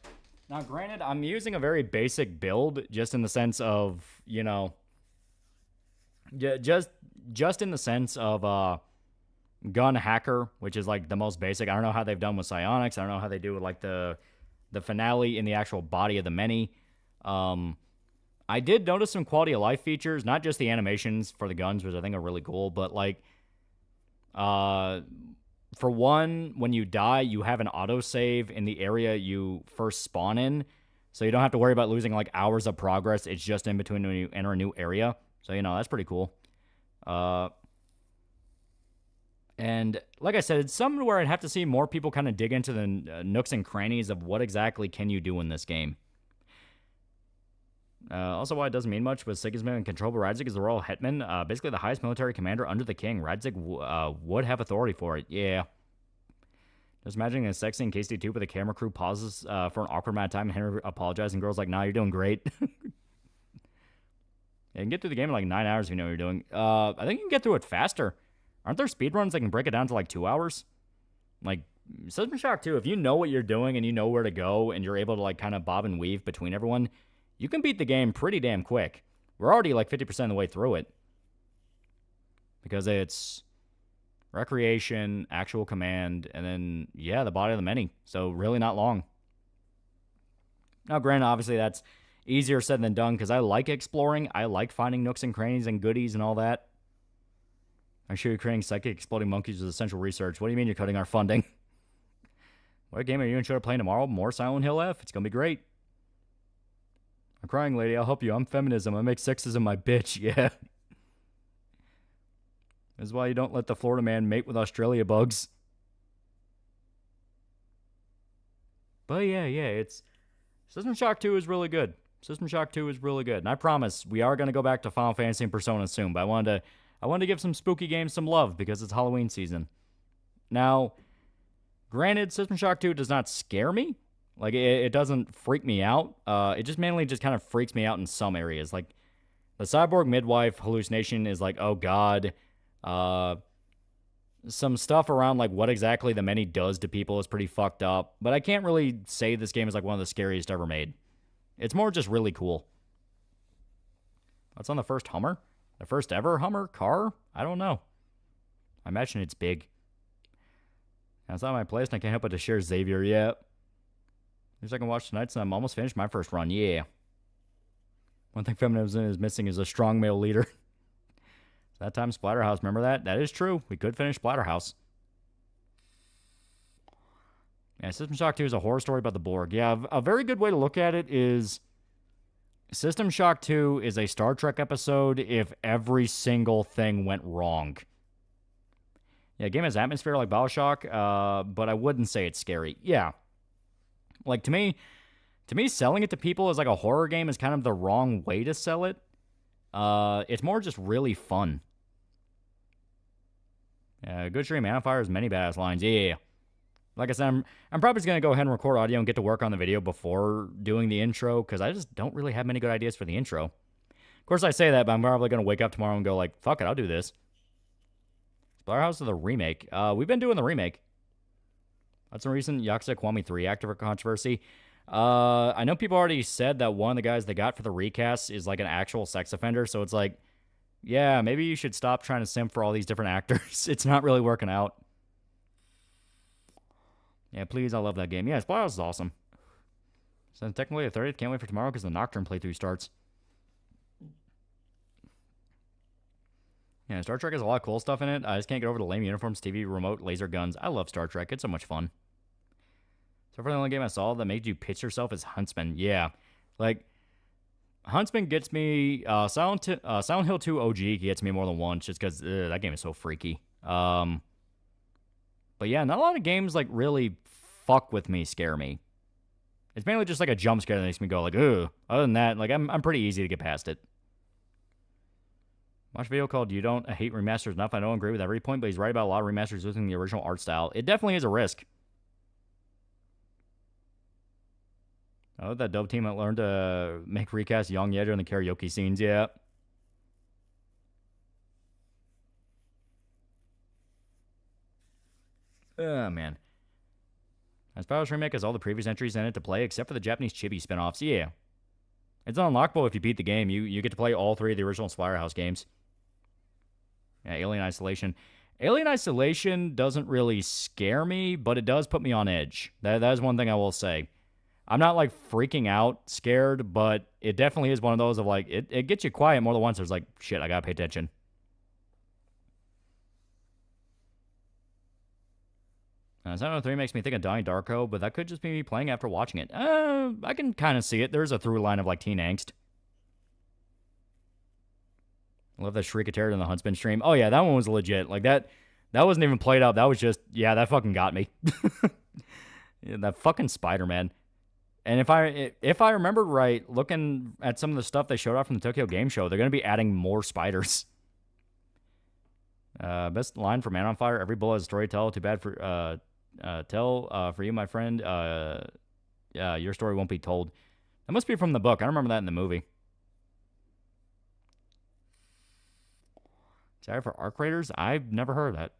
granted, I'm using a very basic build, just in the sense of, you know, just in the sense of, gun hacker, which is like the most basic. I don't know how they've done with psionics. I don't know how they do with like the finale in the actual body of the many. I did notice some quality of life features, not just the animations for the guns, which I think are really cool, but like for one, when you die, you have an autosave in the area you first spawn in. So you don't have to worry about losing like hours of progress. It's just in between when you enter a new area. So, you know, that's pretty cool. And like I said, it's something where I'd have to see more people kind of dig into the nooks and crannies of what exactly can you do in this game. Also, why it doesn't mean much with Sigismund in control, but Radzig is the royal hetman, basically the highest military commander under the king. Radzig would have authority for it. Yeah. Just imagining a sex scene in KCD2, but the camera crew pauses for an awkward amount of time, and Henry apologizes, and girl's like, nah, you're doing great. You can get through the game in like 9 hours if you know what you're doing. I think you can get through it faster. Aren't there speedruns that can break it down to like 2 hours? Like, System Shock 2, if you know what you're doing and you know where to go and you're able to like kind of bob and weave between everyone, you can beat the game pretty damn quick. We're already like 50% of the way through it. Because it's recreation, actual command, and then, yeah, the body of the many. So really not long. Now, granted, obviously that's easier said than done because I like exploring. I like finding nooks and crannies and goodies and all that. I'm sure you're creating psychic exploding monkeys with essential research. What do you mean you're cutting our funding? What game are you and Shoda playing tomorrow? More Silent Hill F? It's going to be great. I'm crying, lady. I'll help you. I'm feminism. I make sexism my bitch. Yeah. This is why you don't let the Florida man mate with Australia bugs. But yeah, it's... System Shock 2 is really good. System Shock 2 is really good. And I promise, we are going to go back to Final Fantasy and Persona soon. But I wanted to give some spooky games some love because it's Halloween season. Now, granted, System Shock 2 does not scare me. Like, it doesn't freak me out. It just mainly just kind of freaks me out in some areas. Like, the cyborg midwife hallucination is like, oh god. Some stuff around, like, what exactly the many does to people is pretty fucked up. But I can't really say this game is, like, one of the scariest ever made. It's more just really cool. What's on the first Hummer? The first ever Hummer car? I don't know. I imagine it's big. Now, it's not my place, and I can't help but to share Xavier yet. Here's I can watch tonight, so I'm almost finished my first run. Yeah. One thing feminism is missing is a strong male leader. That time Splatterhouse, remember that? That is true. We could finish Splatterhouse. Yeah, System Shock 2 is a horror story about the Borg. Yeah, a very good way to look at it is System Shock 2 is a Star Trek episode if every single thing went wrong. Yeah, game has atmosphere like BioShock, but I wouldn't say it's scary. Yeah. Like, to me, selling it to people as like a horror game is kind of the wrong way to sell it. It's more just really fun. Good stream amplifiers, many badass lines. Yeah. Like I said, I'm probably just going to go ahead and record audio and get to work on the video before doing the intro, because I just don't really have many good ideas for the intro. Of course, I say that, but I'm probably going to wake up tomorrow and go like, fuck it, I'll do this. Splatterhouse of the remake. We've been doing the remake. That's a recent Yakuza Kiwami 3 active controversy. I know people already said that one of the guys they got for the recast is like an actual sex offender, so it's like, yeah, maybe you should stop trying to simp for all these different actors. It's not really working out. Yeah, please, I love that game. Yeah, Splatterhouse is awesome. So technically the 30th, can't wait for tomorrow because the Nocturne playthrough starts. Yeah, Star Trek has a lot of cool stuff in it. I just can't get over the lame uniforms, TV, remote, laser guns. I love Star Trek. It's so much fun. So far, the only game I saw that made you pitch yourself is Huntsman. Yeah. Like, Huntsman gets me... Silent Hill 2 OG gets me more than once just because that game is so freaky. But yeah, not a lot of games, like, really fuck with me, scare me. It's mainly just, like, a jump scare that makes me go, like, ugh. Other than that, like, I'm pretty easy to get past it. Watch a video called You Don't Hate Remasters Enough. I don't agree with every point, but he's right about a lot of remasters losing the original art style. It definitely is a risk. I love that dope team that learned to make recast Young Yedder in the karaoke scenes, yeah. Oh, man. Splatterhouse Remake has all the previous entries in it to play, except for the Japanese chibi spinoffs, yeah. It's unlockable if you beat the game. You get to play all three of the original Splatterhouse games. Yeah, Alien Isolation. Alien Isolation doesn't really scare me, but it does put me on edge. That is one thing I will say. I'm not, like, freaking out scared, but it definitely is one of those of, like, it gets you quiet more than once. There's like, shit, I gotta pay attention. Silent Hill 3 makes me think of Donnie Darko, but that could just be me playing after watching it. I can kind of see it. There's a through line of like teen angst. I love that Shrieketeer in the Huntsman stream. Oh yeah, that one was legit. Like that wasn't even played up. That was just, yeah, that fucking got me. Yeah, that fucking Spider-Man. And if I remember right, looking at some of the stuff they showed off from the Tokyo Game Show, they're going to be adding more spiders. Best line for Man on Fire: every bullet is a story to tell. Too bad for for you, my friend. Your story won't be told. That must be from the book. I don't remember that in the movie. Sorry for Arc Raiders? I've never heard of that.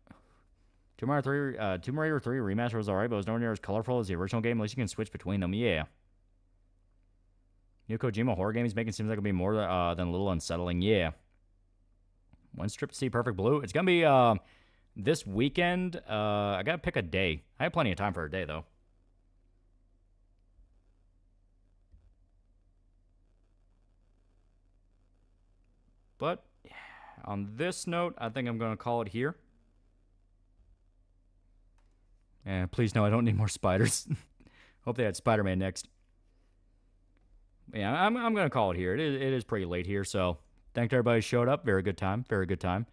Tomb Raider 3 Remaster was alright, but it was nowhere near as colorful as the original game. At least you can switch between them. Yeah. New Kojima horror game he's making seems like it'll be more than a little unsettling. Yeah. One strip to see Perfect Blue. It's going to be this weekend. I got to pick a day. I have plenty of time for a day, though. But on this note, I think I'm going to call it here. And please no, I don't need more spiders. Hope they had Spider-Man next. Yeah, I'm going to call it here. It is pretty late here, so thanks to everybody who showed up. Very good time. Very good time.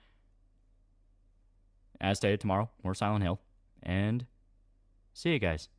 As stated, tomorrow, more Silent Hill. And see you guys.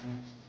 Mm-hmm.